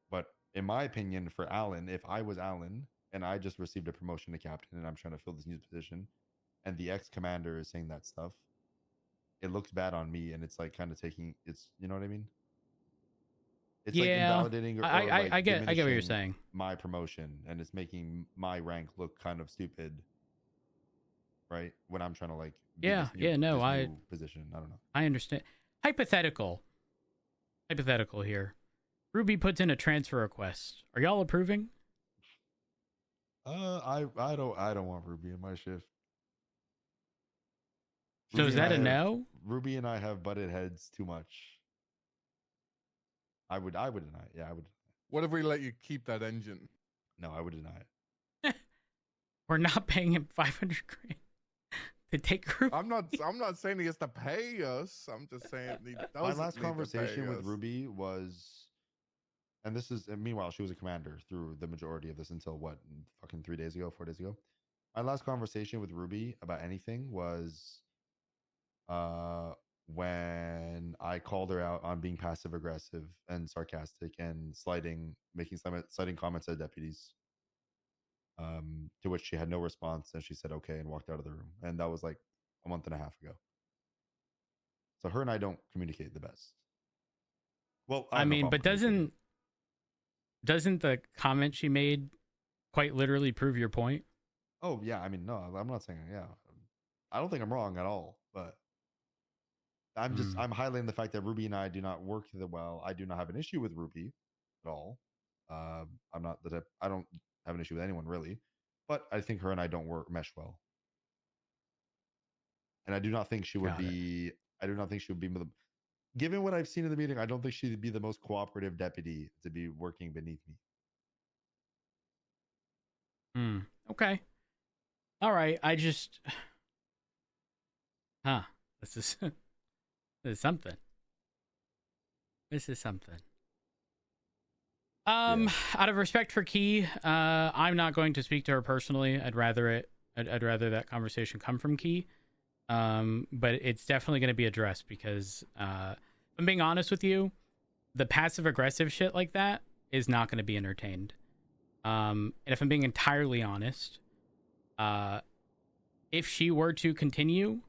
But in my opinion, for Alan, if I was Alan and I just received a promotion to captain and I'm trying to fill this new position, and the ex-commander is saying that stuff, it looks bad on me, and it's like kind of taking it's you know what I mean. It's like invalidating or like I get what you're diminishing saying. my promotion, and it's making my rank look kind of stupid, right? When I'm trying to like be this new position. I don't know. I understand. Hypothetical here. Ruby puts in a transfer request. Are y'all approving? I don't want Ruby in my shift. So is that a no? Ruby and I have butted heads too much. I would deny it. Yeah, I would. What if we let you keep that engine? No, I would deny it. We're not paying him 500 grand to take Ruby. I'm not saying he has to pay us. I'm just saying my last conversation with Ruby was, and this is, and meanwhile she was a commander through the majority of this until what, fucking 4 days ago. My last conversation with Ruby about anything was when I called her out on being passive aggressive and sarcastic and making slighting comments at deputies. To which she had no response, and she said okay and walked out of the room. And that was like a month and a half ago. So her and I don't communicate the best. Well, I mean, but doesn't the comment she made quite literally prove your point? Oh yeah, I mean, no, I'm not saying I don't think I'm wrong at all, but I'm highlighting the fact that Ruby and I do not work that well. I do not have an issue with Ruby at all. I don't have an issue with anyone really, but I think her and I don't mesh well. And I do not think she would be. I do not think she would be. Given what I've seen in the meeting, I don't think she'd be the most cooperative deputy to be working beneath me. Okay. All right. This is something. This is something. Out of respect for Key, I'm not going to speak to her personally. I'd rather that conversation come from Key. But it's definitely going to be addressed because, if I'm being honest with you, the passive aggressive shit like that is not going to be entertained. And if I'm being entirely honest, if she were to continue,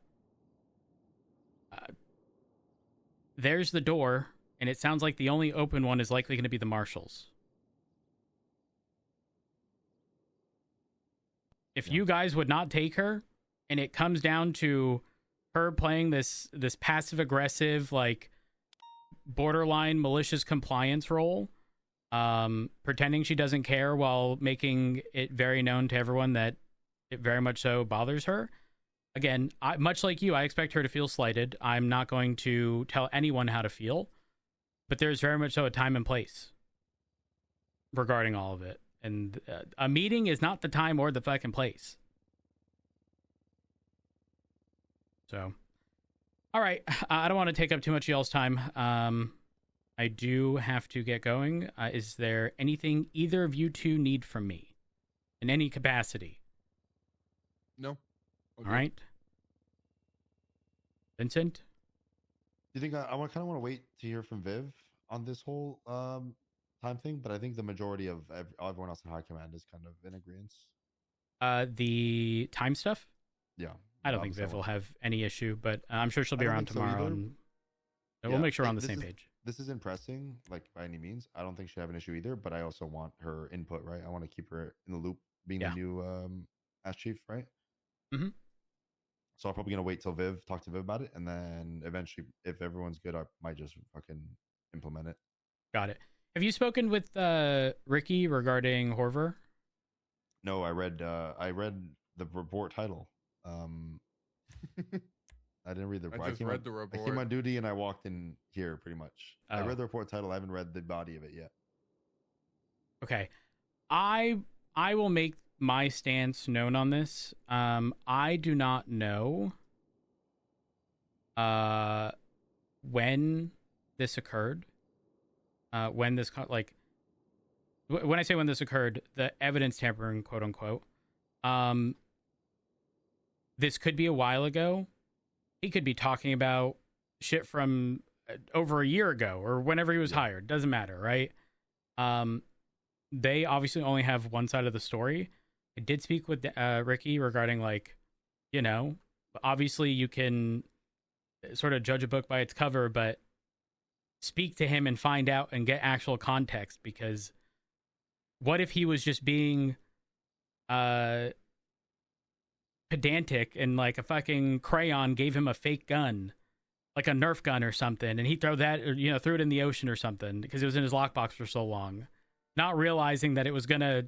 there's the door, and it sounds like the only open one is likely going to be the marshals. If you guys would not take her, and it comes down to her playing this passive aggressive, like borderline malicious compliance role, pretending she doesn't care while making it very known to everyone that it very much so bothers her. Again, much like you, I expect her to feel slighted. I'm not going to tell anyone how to feel, but there's very much so a time and place regarding all of it. And a meeting is not the time or the fucking place. So, all right. I don't want to take up too much of y'all's time. I do have to get going. Is there anything either of you two need from me in any capacity? No. Okay. All right. Vincent? Do you think I kind of want to wait to hear from Viv on this whole time thing? But I think the majority of everyone else in high command is kind of in agreement. The time stuff? Yeah. I don't think Viv will have any issue, but I'm sure she'll be around tomorrow. And we'll make sure we're on the same page. This isn't pressing, like, by any means. I don't think she'll have an issue either, but I also want her input, right? I want to keep her in the loop, being the new Ash Chief, right? Mm-hmm. So I'm probably going to wait till talk to Viv about it, and then eventually, if everyone's good, I might just fucking implement it. Got it. Have you spoken with Ricky regarding Horver? No, I read the report title. I didn't read the report. I came on duty and I walked in here pretty much. I read the report title. I haven't read the body of it yet. Okay. I will make my stance known on this. I do not know when this occurred. When this when I say when this occurred, the evidence tampering, quote unquote, this could be a while ago. He could be talking about shit from over a year ago or whenever he was hired. Doesn't matter, right? They obviously only have one side of the story. I did speak with Ricky regarding, like, you know, obviously you can sort of judge a book by its cover, but speak to him and find out and get actual context, because what if he was just being pedantic and like a fucking crayon gave him a fake gun, like a Nerf gun or something, and he threw that, or, you know, threw it in the ocean or something because it was in his lockbox for so long, not realizing that it was gonna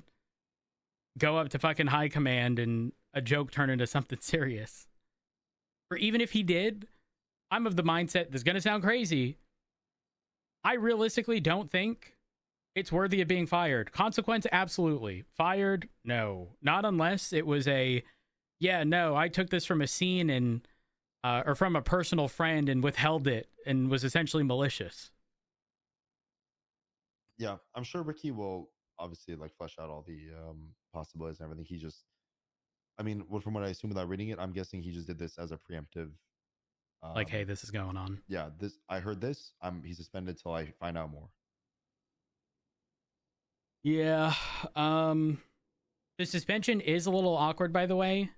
go up to fucking high command and a joke turn into something serious. Or even if he did, I'm of the mindset, this is gonna sound crazy, I realistically don't think it's worthy of being fired. Consequence, absolutely. Fired, no. Not unless it was a, yeah, no, I took this from a scene and or from a personal friend and withheld it and was essentially malicious. Yeah, I'm sure Ricky will obviously like flesh out all the possibilities and everything. He just, I mean, from what I assume without reading it, I'm guessing he just did this as a preemptive. Like, hey, this is going on. Yeah, this, I heard this. He's suspended till I find out more. Yeah. The suspension is a little awkward, by the way,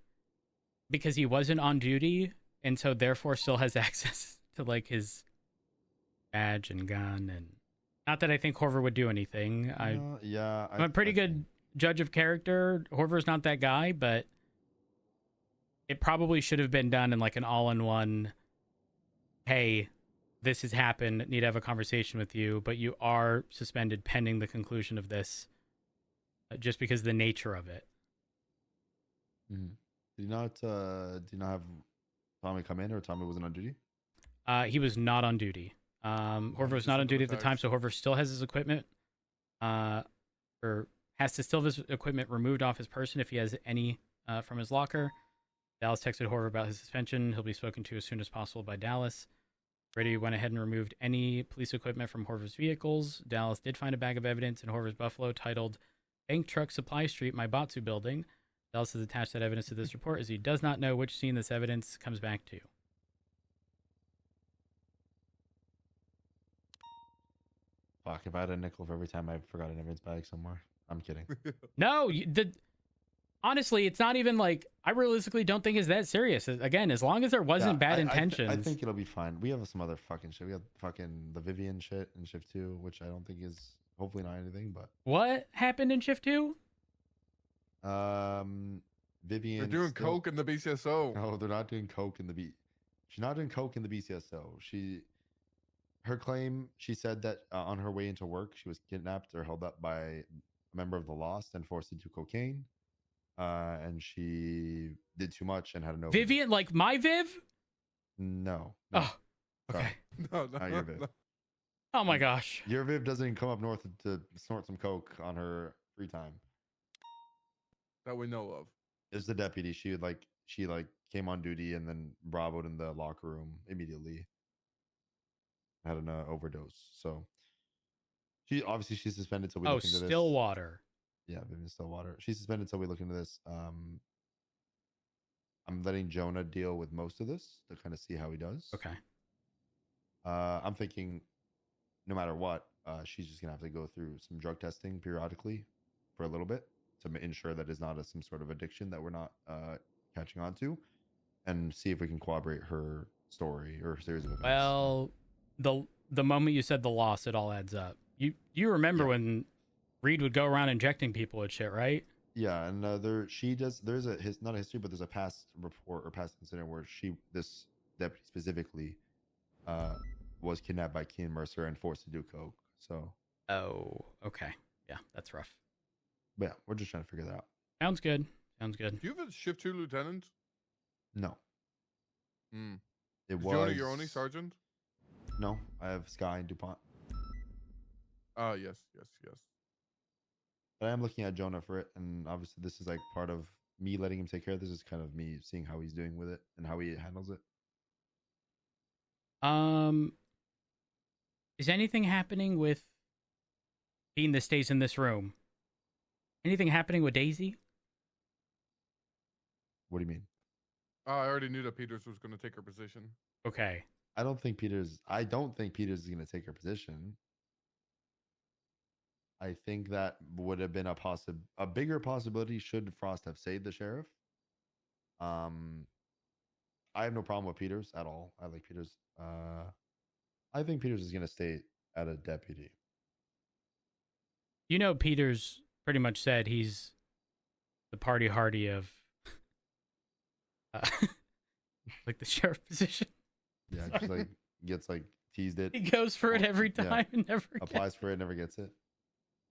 because he wasn't on duty and so therefore still has access to like his badge and gun. And not that I think Horver would do anything. I'm a pretty good judge of character. Horver's not that guy, but it probably should have been done in like an all-in-one, hey, this has happened, need to have a conversation with you, but you are suspended pending the conclusion of this, just because of the nature of it. Mm-hmm. Did you not have Tommy come in, or Tommy wasn't on duty? He was not on duty. Horver was not on duty at the time, so Horver still has his equipment, or has to still have his equipment removed off his person if he has any from his locker. Dallas texted Horver about his suspension. He'll be spoken to as soon as possible by Dallas. Brady went ahead and removed any police equipment from Horver's vehicles. Dallas did find a bag of evidence in Horver's Buffalo titled Bank Truck Supply Street, My Batsu Building. Dallas has attached that evidence to this report, as he does not know which scene this evidence comes back to. Fuck, if I had a nickel for every time I forgot an evidence bag somewhere. I'm kidding. No, honestly, it's not even like, I realistically don't think it's that serious. Again, as long as there wasn't bad intentions. I think it'll be fine. We have some other fucking shit. We have fucking the Vivian shit in Shift 2, which I don't think is, hopefully not anything, but. What happened in Shift 2? Vivian. They're doing coke in the BCSO. No, they're not doing coke in the She's not doing coke in the BCSO. Her claim, she said that on her way into work, she was kidnapped or held up by a member of the Lost and forced to do cocaine. And she did too much and had an overdose. Vivian, like my Viv? No. Oh, okay. No, not your Viv. Oh my gosh. Your Viv doesn't come up north to snort some coke on her free time. That we know of. It's the deputy. She came on duty and then bravoed in the locker room immediately. Had an overdose. So she's suspended till we look into this. Stillwater. Yeah, Vivian Stillwater. She's suspended till we look into this. I'm letting Jonah deal with most of this to kind of see how he does. Okay. I'm thinking, no matter what, she's just gonna have to go through some drug testing periodically for a little bit to ensure that it's not some sort of addiction that we're not catching on to, and see if we can corroborate her story or her series of events. Well, the moment you said the loss, it all adds up. You remember when Reed would go around injecting people with shit, right? Yeah, and there's not a history, but there's a past report or past incident where this deputy specifically was kidnapped by Keen Mercer and forced to do coke. So. Oh, okay. Yeah, that's rough. But yeah, we're just trying to figure that out. Sounds good. Sounds good. Do you have a Shift 2 lieutenant? No. Is Jonah your only sergeant? No, I have Sky and DuPont. Yes. But I am looking at Jonah for it, and obviously this is like part of me letting him take care of this. Is kind of me seeing how he's doing with it and how he handles it. Is anything happening with being that stays in this room. Anything happening with Daisy? What do you mean? I already knew that Peters was going to take her position. Okay. I don't think Peters is going to take her position. I think that would have been a bigger possibility should Frost have saved the sheriff. I have no problem with Peters at all. I like Peters. I think Peters is going to stay at a deputy. You know, Peters pretty much said he's the party hardy of like the sheriff position. Yeah, just like gets like teased it. He goes for it every time and never applies for it, never gets it.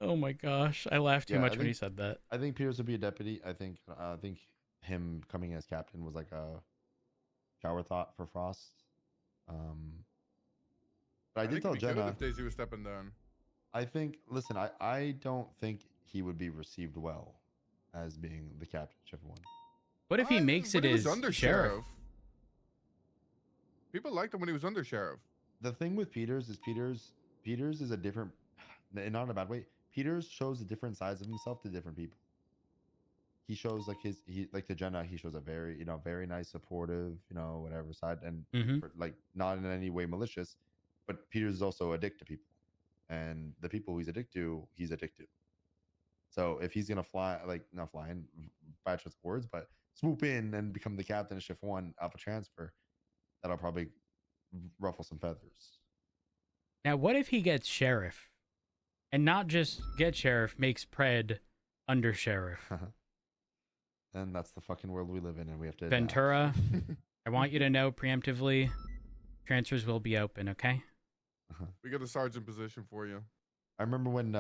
Oh my gosh, I laughed too much when he said that. I think Peters would be a deputy. I think him coming as captain was like a shower thought for Frost. But I did tell Jenna if Daisy was stepping down. I think. Listen, I don't think he would be received well as being the captain, Shift 1. What if he makes it as under sheriff? People liked him when he was under sheriff. The thing with Peters is a different, not in a bad way. Peters shows a different sides of himself to different people. He shows like like to Jenna, he shows a very, very nice, supportive, whatever side, and like not in any way malicious. But Peters is also a dick to people, and the people he's addicted to. So if he's gonna not fly in, bad choice of words, but swoop in and become the captain of Shift 1 off a transfer, that'll probably ruffle some feathers. Now, what if he gets sheriff, and not just get sheriff, makes Pred under sheriff? And that's the fucking world we live in, and we have to. Ventura, I want you to know preemptively, transfers will be open. Okay. We got a sergeant position for you. I remember when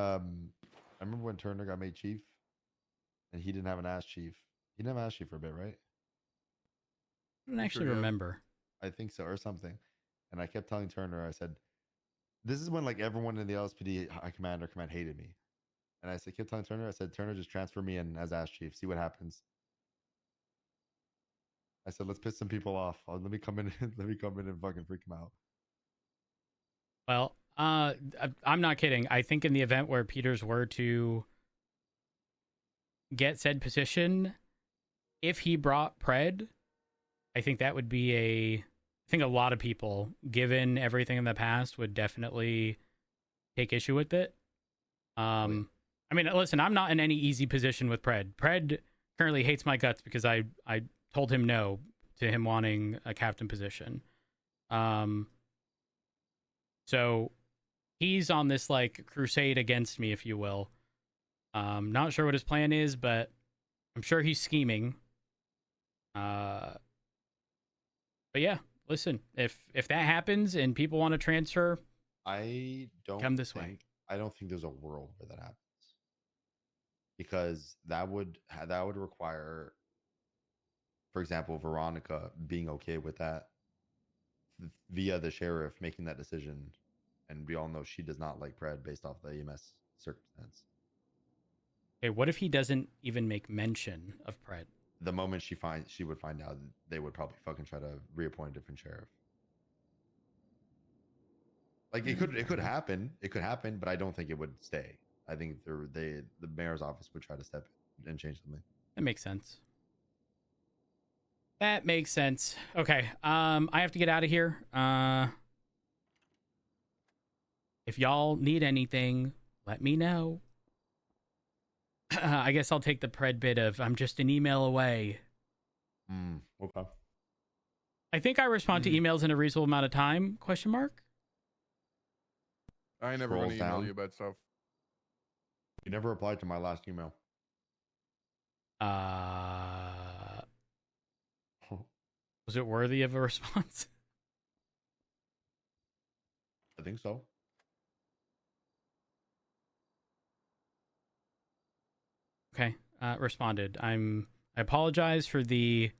Turner got made chief, and he didn't have an ass chief. He didn't have an ass chief for a bit, right? I don't actually remember. I think so, or something. And I kept telling Turner, I said, this is when like everyone in the LSPD high command or command hated me. And I kept telling Turner, I said, Turner, just transfer me in as ass chief, see what happens. I said, let's piss some people off. Let me come in and fucking freak them out. Well, I'm not kidding. I think in the event where Peters were to get said position, if he brought Pred, I think that would be I think a lot of people, given everything in the past, would definitely take issue with it. I mean, listen, I'm not in any easy position with Pred. Pred currently hates my guts because I told him no to him wanting a captain position. So he's on this like crusade against me, if you will. Not sure what his plan is, but I'm sure he's scheming. But yeah, listen, if that happens and people want to transfer, I don't come this way. I don't think there's a world where that happens, because that would require, for example, Veronica being okay with that via the sheriff making that decision, and we all know she does not like Pred based off the EMS circumstance. Okay, what if he doesn't even make mention of Pred? The moment she would find out, they would probably fucking try to reappoint a different sheriff. Like it could happen. It could happen, but I don't think it would stay. I think the mayor's office would try to step in and change something. That makes sense. That makes sense. Okay, I have to get out of here. If y'all need anything, let me know. I guess I'll take the Pred bit of I'm just an email away. Okay. I think I respond to emails in a reasonable amount of time? ? I ain't never going to email you about stuff. You never replied to my last email. Was it worthy of a response? I think so. Okay, responded. I apologize for the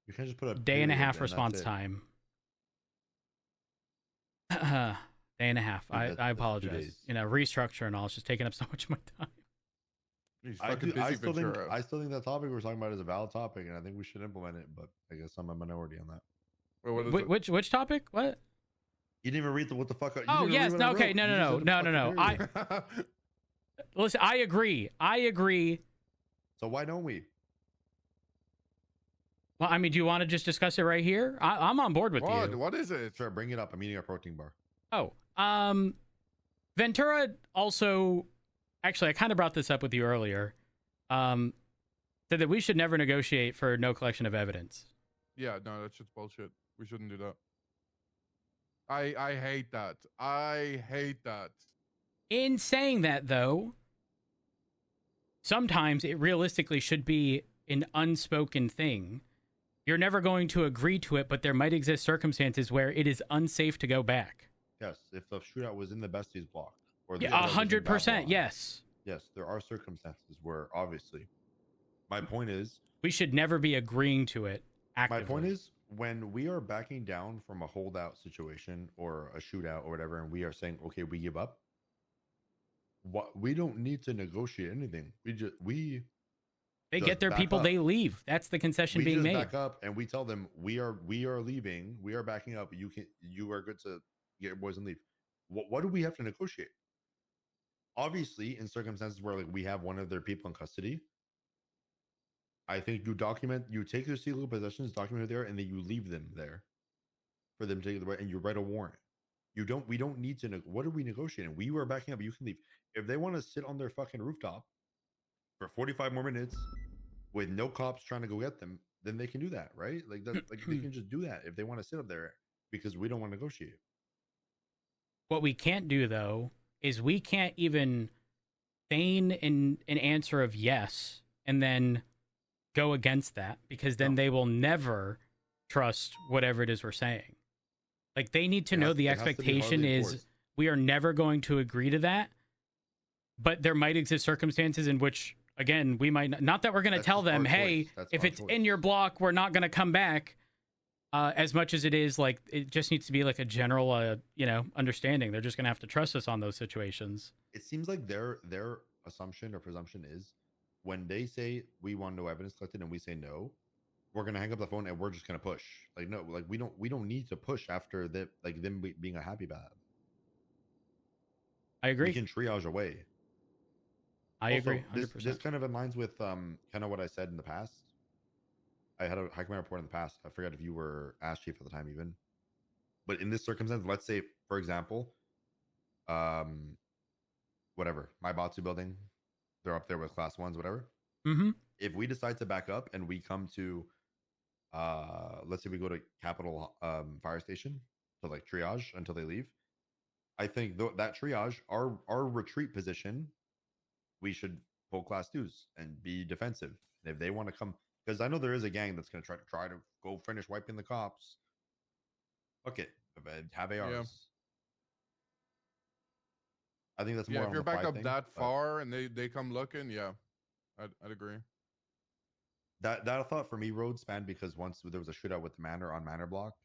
you can just put a day and a half response time. Day and a half. I apologize. Restructure and all. It's just taking up so much of my time. I still think that topic we're talking about is a valid topic, and I think we should implement it. But I guess I'm a minority on that. Wait, which topic? What? You didn't even read what the fuck. Oh yes. No. Okay. No. Listen, I agree. So why don't we? Well, I mean, do you want to just discuss it right here? I'm on board with you. What is it? Sure, bring it up. I'm eating a protein bar. Oh, Ventura also, actually, I kind of brought this up with you earlier, said that we should never negotiate for no collection of evidence. Yeah, no, that's just bullshit. We shouldn't do that. I hate that. I hate that. In saying that, though, sometimes it realistically should be an unspoken thing. You're never going to agree to it, but there might exist circumstances where it is unsafe to go back. Yes, if the shootout was in the besties block. Or Yeah, 100%, yes. Yes, there are circumstances where, obviously, my point is... We should never be agreeing to it actively. My point is, when we are backing down from a holdout situation or a shootout or whatever, and we are saying, okay, we give up, we don't need to negotiate anything. They get their people, they leave. That's the concession being made. We just back up and we tell them we are leaving. We are backing up. You are good to get your boys and leave. What do we have to negotiate? Obviously, in circumstances where like we have one of their people in custody, I think you take their illegal possessions, document who they are, and then you leave them there for them to take the right, and you write a warrant. We don't need to. What are we negotiating? We were backing up. You can leave if they want to sit on their fucking rooftop for 45 more minutes with no cops trying to go get them. Then they can do that, right? Like that. Like they can just do that if they want to sit up there because we don't want to negotiate. What we can't do though is we can't even feign an answer of yes and then go against that, because then they will never trust whatever it is we're saying. Like they need to know the expectation is we are never going to agree to that, but there might exist circumstances in which, again, we might not that we're going to tell them, hey, if it's in your block, we're not going to come back. As much as it is like, it just needs to be like a general, understanding. They're just going to have to trust us on those situations. It seems like their assumption or presumption is when they say we want no evidence collected and we say no, we're going to hang up the phone and we're just going to push. Like, no, like we don't need to push after that, like them being unhappy about it. I agree. We can triage away. I agree. 100%. This kind of aligns with kind of what I said in the past. I had a high command report in the past. I forgot if you were ASH chief at the time even. But in this circumstance, let's say, for example, whatever, my Batsu building, they're up there with class ones, whatever. Mm-hmm. If we decide to back up and we come to, let's say we go to Capitol Fire Station to like triage until they leave, I think that triage, our retreat position, we should pull class twos and be defensive. And if they want to come, because I know there is a gang that's going to try to go finish wiping the cops. Okay, have ARs. Yeah. I think that's more. Yeah, if you're back up thing, that far and they come looking, yeah, I'd agree. That thought for me road spanned because once there was a shootout with the Manor on Manor Block,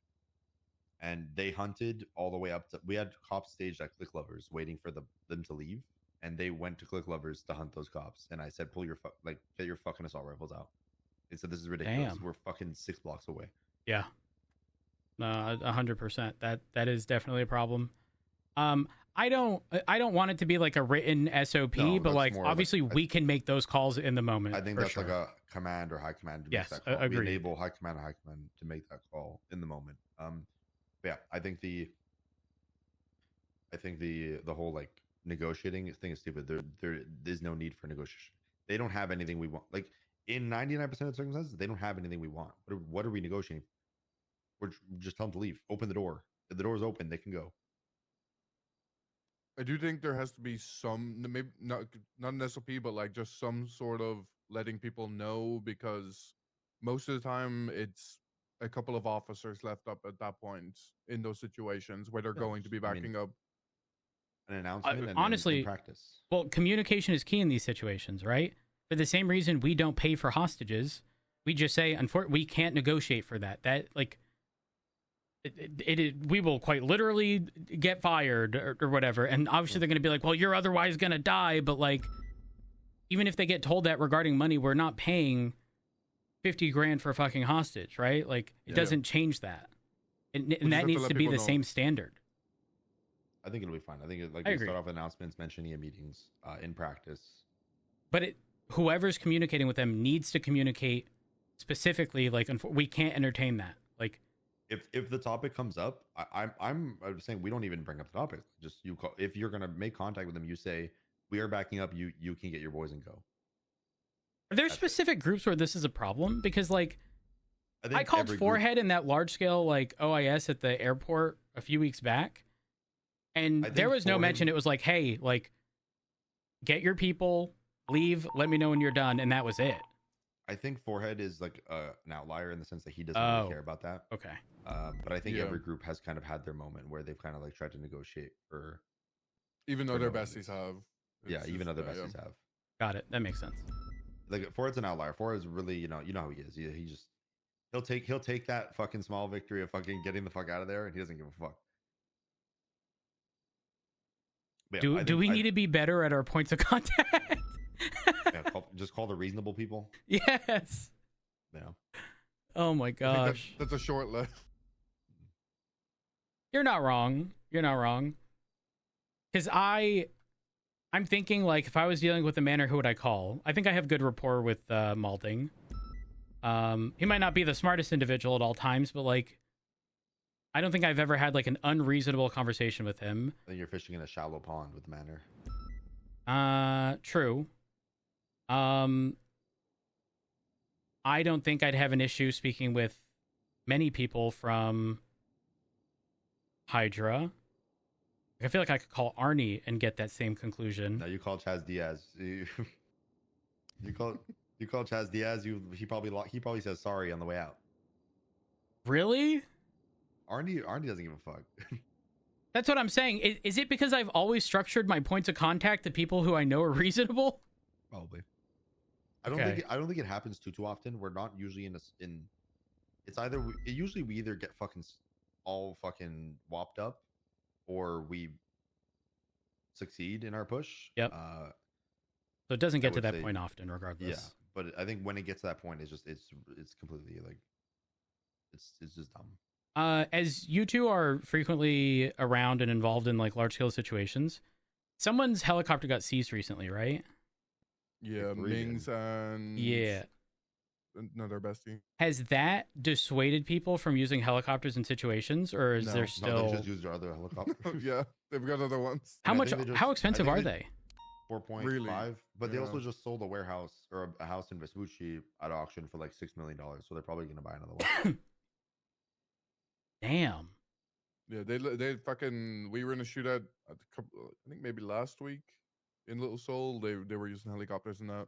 and they hunted all the way up to. We had cops staged at Click Lovers waiting for them to leave, and they went to Click Lovers to hunt those cops. And I said, "Pull your get your fucking assault rifles out." They said, "This is ridiculous. Damn. We're fucking 6 blocks away." Yeah, no, 100%. That is definitely a problem. I don't want it to be like a written SOP, but like obviously we can make those calls in the moment. I think that's like a command or high command to make that call. Agreed. We enable high command or high command to make that call in the moment. But yeah, I think the whole like negotiating thing is stupid. There is no need for negotiation. They don't have anything we want. Like in 99% of the circumstances, they don't have anything we want. What are we negotiating? We're just tell them to leave. Open the door. If the door is open, they can go. I do think there has to be some, maybe not an SOP, but like just some sort of letting people know, because most of the time it's a couple of officers left up at that point in those situations where they're going to be backing up. An announcement and honestly, and practice. Well, communication is key in these situations, right? For the same reason we don't pay for hostages, we just say, unfortunately, we can't negotiate for that. That like. We will quite literally get fired or whatever. And obviously they're going to be like, well, you're otherwise going to die. But like, even if they get told that regarding money, we're not paying 50 grand for a fucking hostage, right? Like it doesn't change that. And that needs to be the same standard. I think it'll be fine. I think I we agree. start off with announcements, mentioning it meetings, in practice. But whoever's communicating with them needs to communicate specifically. Like, we can't entertain that. Like, if the topic comes up, I'm saying we don't even bring up the topic. Just you call, if you're gonna make contact with them, you say we are backing up. You can get your boys and go. are there specific groups where this is a problem? Because like, think I called every Forehead in that large scale like OIS at the airport a few weeks back, and there was no mention. It was like, hey, like, get your people, leave, let me know when you're done, and that was it. I think Forehead is like an outlier in the sense that he doesn't really care about that. Okay. But I think Yeah. every group has kind of had their moment where they've kind of like tried to negotiate for. Even though for their no besties have. Yeah, It's even just, other yeah. besties have. Got it. That makes sense. Like Forehead's an outlier. Forehead's really, you know how he is. He just he'll take that fucking small victory of fucking getting the fuck out of there, and he doesn't give a fuck. But yeah, Do we need to be better at our points of contact? just call the reasonable people? Yes. Yeah. Oh my I think gosh. that's a short list. You're not wrong. You're not wrong. Because I'm thinking, like, if I was dealing with a manor, who would I call? I think I have good rapport with Malding. He might not be the smartest individual at all times, but, like, I don't think I've ever had, like, an unreasonable conversation with him. I think you're fishing in a shallow pond with Manor. True. I don't think I'd have an issue speaking with many people from Hydra. I feel like I could call Arnie and get that same conclusion. No, you call Chaz Diaz. You call Chaz Diaz. He probably says sorry on the way out. Really? Arnie doesn't give a fuck. That's what I'm saying. Is it because I've always structured my points of contact to people who I know are reasonable? Probably. I don't think it happens too often. We're not usually in. It's either usually we either get all fucking whopped up, or we succeed in our push. Yep. So it doesn't get to that point often, regardless. Yeah, but I think when it gets to that point, it's completely like it's just dumb. As you two are frequently around and involved in like large scale situations, someone's helicopter got seized recently, right? Yeah, Mings and another bestie. Has that dissuaded people from using helicopters in situations, or is there still? No, they just use their other helicopters. Yeah, they've got other ones. How much? How expensive are they? 4.5. Really? But they also just sold a warehouse or a house in Vespucci at auction for like $6 million. So they're probably gonna buy another one. Damn. Yeah, they fucking. We were in a shootout. I think maybe last week in Little Seoul. They were using helicopters and that.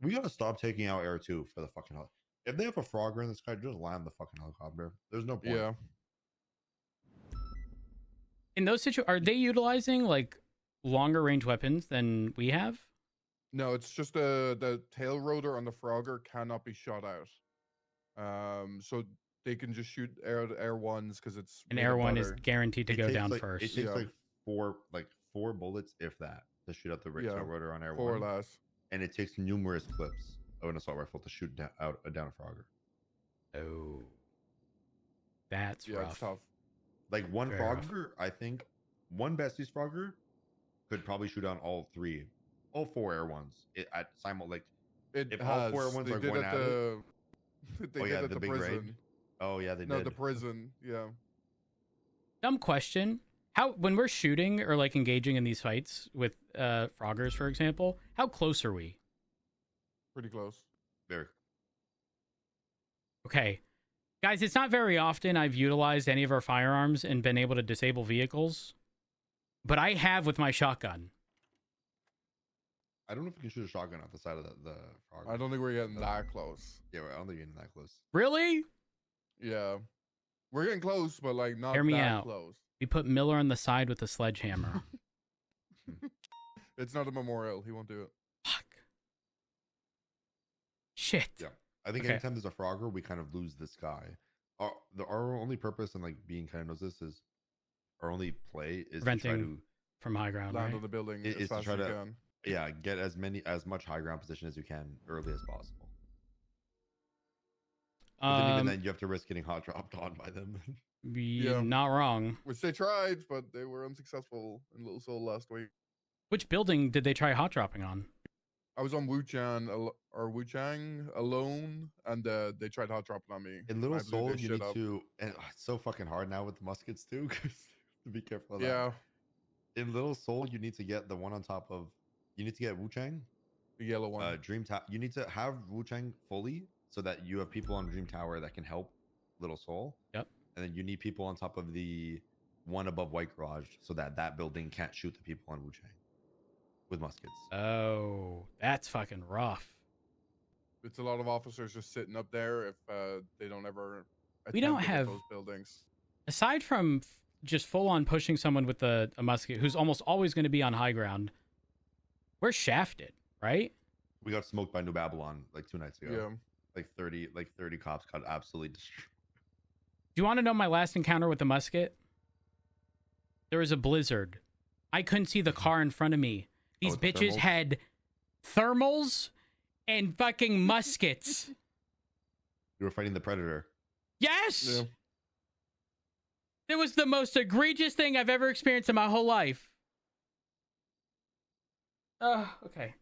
We gotta stop taking out Air 2 for the fucking hell. If they have a Frogger in the sky, just land the fucking helicopter. There's no point. Yeah. In those situations, are they utilizing like longer range weapons than we have? No, it's just the tail rotor on the Frogger cannot be shot out. So they can just shoot air ones because it's An Air 1 is guaranteed to go down like, first. It takes like four bullets, if that, to shoot out the rotor on Air 1. 4 or less. And it takes numerous clips of an assault rifle to shoot down a Frogger. Oh, that's rough. It's tough. Like one Very rough. Frogger, I think one Bestie's Frogger could probably shoot down all 4 Air 1s at simul. If all 4 Air 1s are going at it. They did at the big prison. Raid. Oh yeah, they did. No, the prison. Yeah. Dumb question. When we're shooting or like engaging in these fights with Froggers, for example, how close are we? Pretty close. Very. Okay. Guys, it's not very often I've utilized any of our firearms and been able to disable vehicles, but I have with my shotgun. I don't know if you can shoot a shotgun off the side of the Frogger. I don't think we're getting that close. Yeah, I don't think you're getting that close. Really? Yeah. We're getting close, but like not Hear me that out. close. We put Miller on the side with the sledgehammer. It's not a memorial. He won't do it. Fuck. Shit. Yeah. I think anytime there's a Frogger, we kind of lose this guy. Our only purpose in like being kind of knows this is our only play is Preventing to try to from high ground, Land right? on the building is as to fast try as you to can. get as much high ground position as you can early as possible. But then even then, you have to risk getting hot dropped on by them. You're not wrong. Which they tried, but they were unsuccessful in Little Seoul last week. Which building did they try hot dropping on? I was on Wuchang alone, and they tried hot dropping on me. In Little I blew Seoul, their you shit need up. to, and it's so fucking hard now with the muskets too, 'cause to be careful of that. Yeah. In Little Seoul, you need to get the one on top of, you need to get Wuchang. The yellow one. Dream Tower. You need to have Wuchang fully so that you have people on Dream Tower that can help Little Seoul. Yep. And then you need people on top of the one above White Garage so that that building can't shoot the people on Wuchang with muskets. Oh, that's fucking rough. It's a lot of officers just sitting up there if they don't ever. We don't attempt to hit have those buildings. Aside from just full on pushing someone with a musket who's almost always going to be on high ground, we're shafted, right? We got smoked by New Babylon like 2 nights ago. Yeah. Like 30 cops got absolutely destroyed. Do you want to know my last encounter with the musket? There was a blizzard. I couldn't see the car in front of me. These with the bitches thermals? had thermals and fucking muskets. You were fighting the Predator. Yes! Yeah. It was the most egregious thing I've ever experienced in my whole life. Okay.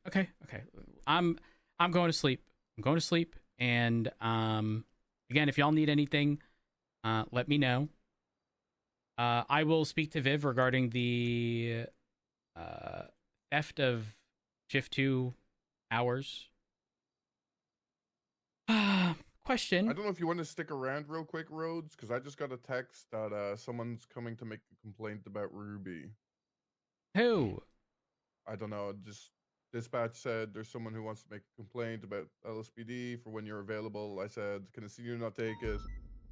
I'm going to sleep. I'm going to sleep. And again, if y'all need anything, let me know. I will speak to Viv regarding the theft of Shift 2 hours. Question. I don't know if you want to stick around real quick, Rhodes, because I just got a text that someone's coming to make a complaint about Ruby. Who? I don't know. Just dispatch said there's someone who wants to make a complaint about LSPD for when you're available. I said, can a senior not take it?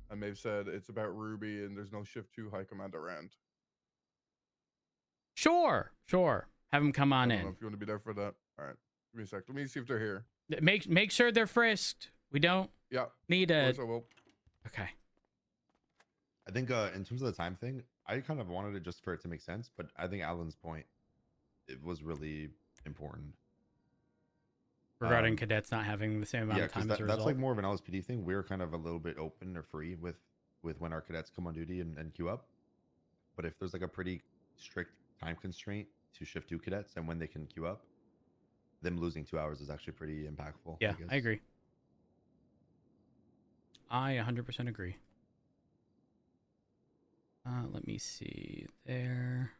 And they've said it's about Ruby and there's no Shift 2 high command around. Sure. Have them come on I don't know in. if you want to be there for that. All right. Give me a sec. Let me see if they're here. Make sure they're frisked. We don't need a... Of course I will. Okay. I think in terms of the time thing, I kind of wanted it just for it to make sense, but I think Alan's point, it was really important. Regarding cadets not having the same amount of time as a result. That's like more of an LSPD thing. We're kind of a little bit open or free with when our cadets come on duty and queue up. But if there's like a pretty strict time constraint to Shift 2 cadets and when they can queue up, them losing 2 hours is actually pretty impactful. Yeah, I agree. I 100% agree. Let me see there.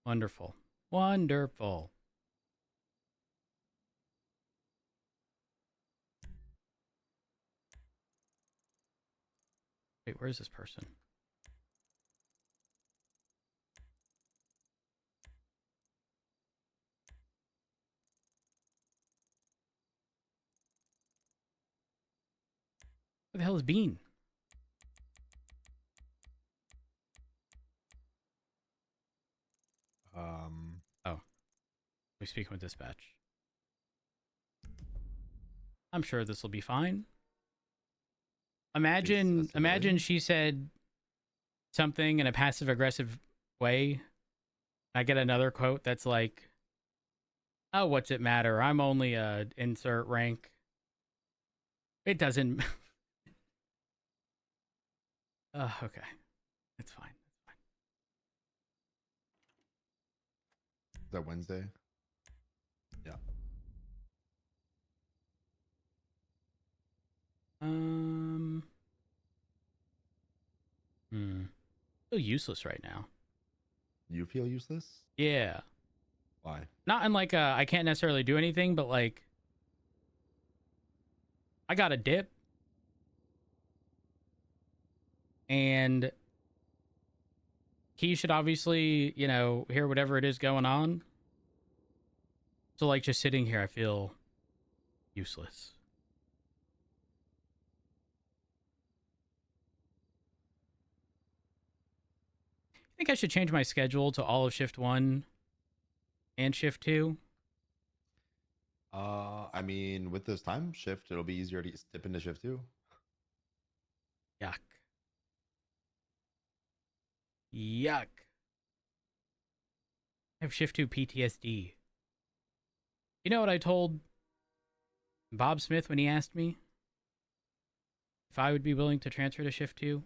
Wonderful. Wonderful. Wait, where is this person? Where the hell is Bean? Oh. We're speaking with dispatch. I'm sure this will be fine. Imagine she said something in a passive aggressive way. I get another quote that's like, "Oh, what's it matter? I'm only a insert rank." It doesn't. Okay. It's fine. Is that Wednesday? Yeah. Feel useless right now. You feel useless? Yeah. Why? Not in like I can't necessarily do anything, but like I got a dip. And he should obviously, hear whatever it is going on. So like just sitting here, I feel useless. I think I should change my schedule to all of Shift 1 and Shift 2. I mean, with this time shift, it'll be easier to dip into Shift 2. Yuck. Yuck. I have shift 2 PTSD. You know what I told Bob Smith when he asked me if I would be willing to transfer to shift 2?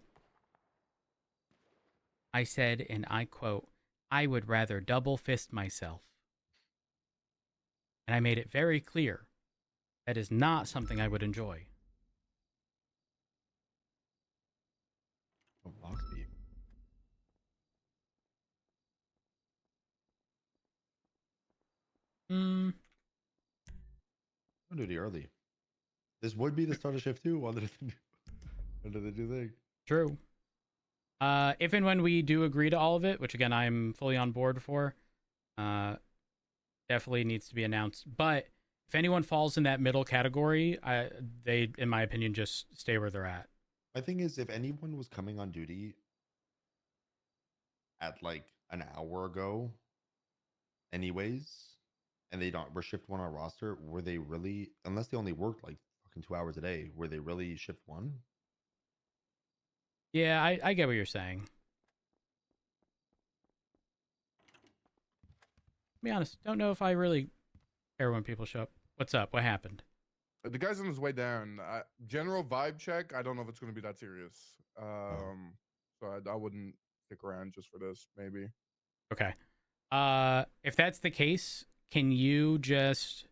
I said, and I quote, I would rather double fist myself. And I made it very clear that is not something I would enjoy. Oh, Boxby. Hmm. I'm duty early. This would be the start of shift 2. What did they do think? True. If and when we do agree to all of it, which again I'm fully on board for, definitely needs to be announced. But if anyone falls in that middle category, they, in my opinion, just stay where they're at. My thing is, if anyone was coming on duty at like an hour ago, anyways, and they don't were shift 1 on roster, were they really, unless they only worked like fucking 2 hours a day, were they really shift 1? Yeah, I get what you're saying. To be honest, don't know if I really care when people show up. What's up? What happened? The guy's on his way down. General vibe check. I don't know if it's going to be that serious. So I wouldn't stick around just for this. Maybe. Okay. If that's the case, can you just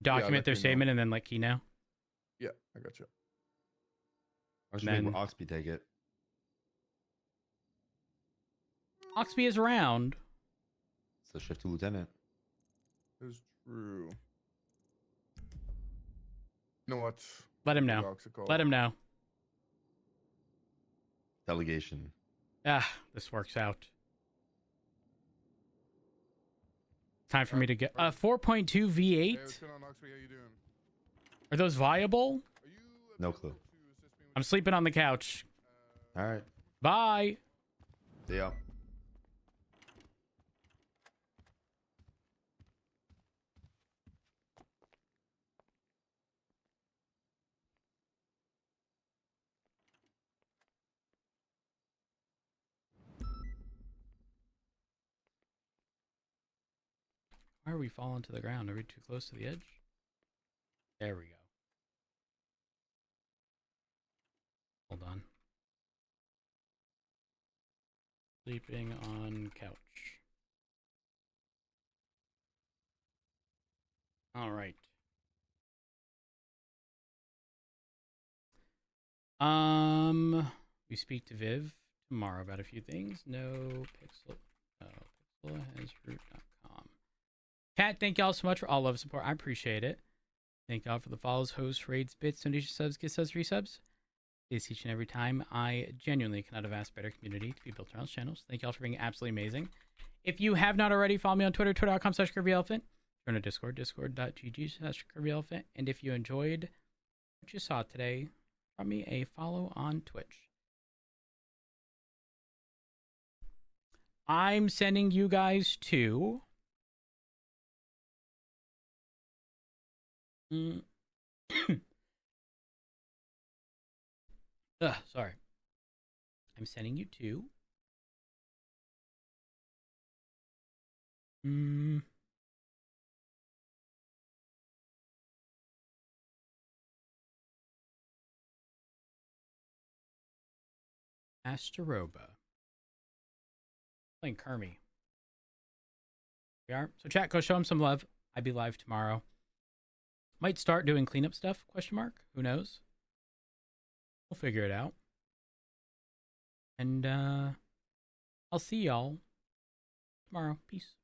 document their statement and then let Key know? Yeah, I got you. I should make Oxby take it. Oxby is around. It's the shift 2 lieutenant. Is true. You know what? Let him know. Let him know. Delegation. This works out. Time for me to get 4.2 V8. Hey, what's going on, Oxby? How you doing? Are those viable? No clue. I'm sleeping on the couch. All right. Bye. See ya. Why are we falling to the ground? Are we too close to the edge? There we go. Hold on. Sleeping on couch. All right. We speak to Viv tomorrow about a few things. NoPixel has root.com. Cat, thank y'all so much for all love and support. I appreciate it. Thank y'all for the follows, hosts, raids, bits, donation subs, get subs, resubs. It's each and every time. I genuinely cannot have asked better community to be built around channels. Thank y'all for being absolutely amazing. If you have not already, follow me on Twitter, twitter.com/Curvyelephant. Join our Discord, discord.gg/Curvyelephant. And if you enjoyed what you saw today, drop me a follow on Twitch. I'm sending you guys to sorry. I'm sending you to Asteroba. Playing Kermie. We are. So chat, go show him some love. I'd be live tomorrow. Might start doing cleanup stuff, ? Who knows? We'll figure it out. And I'll see y'all tomorrow. Peace.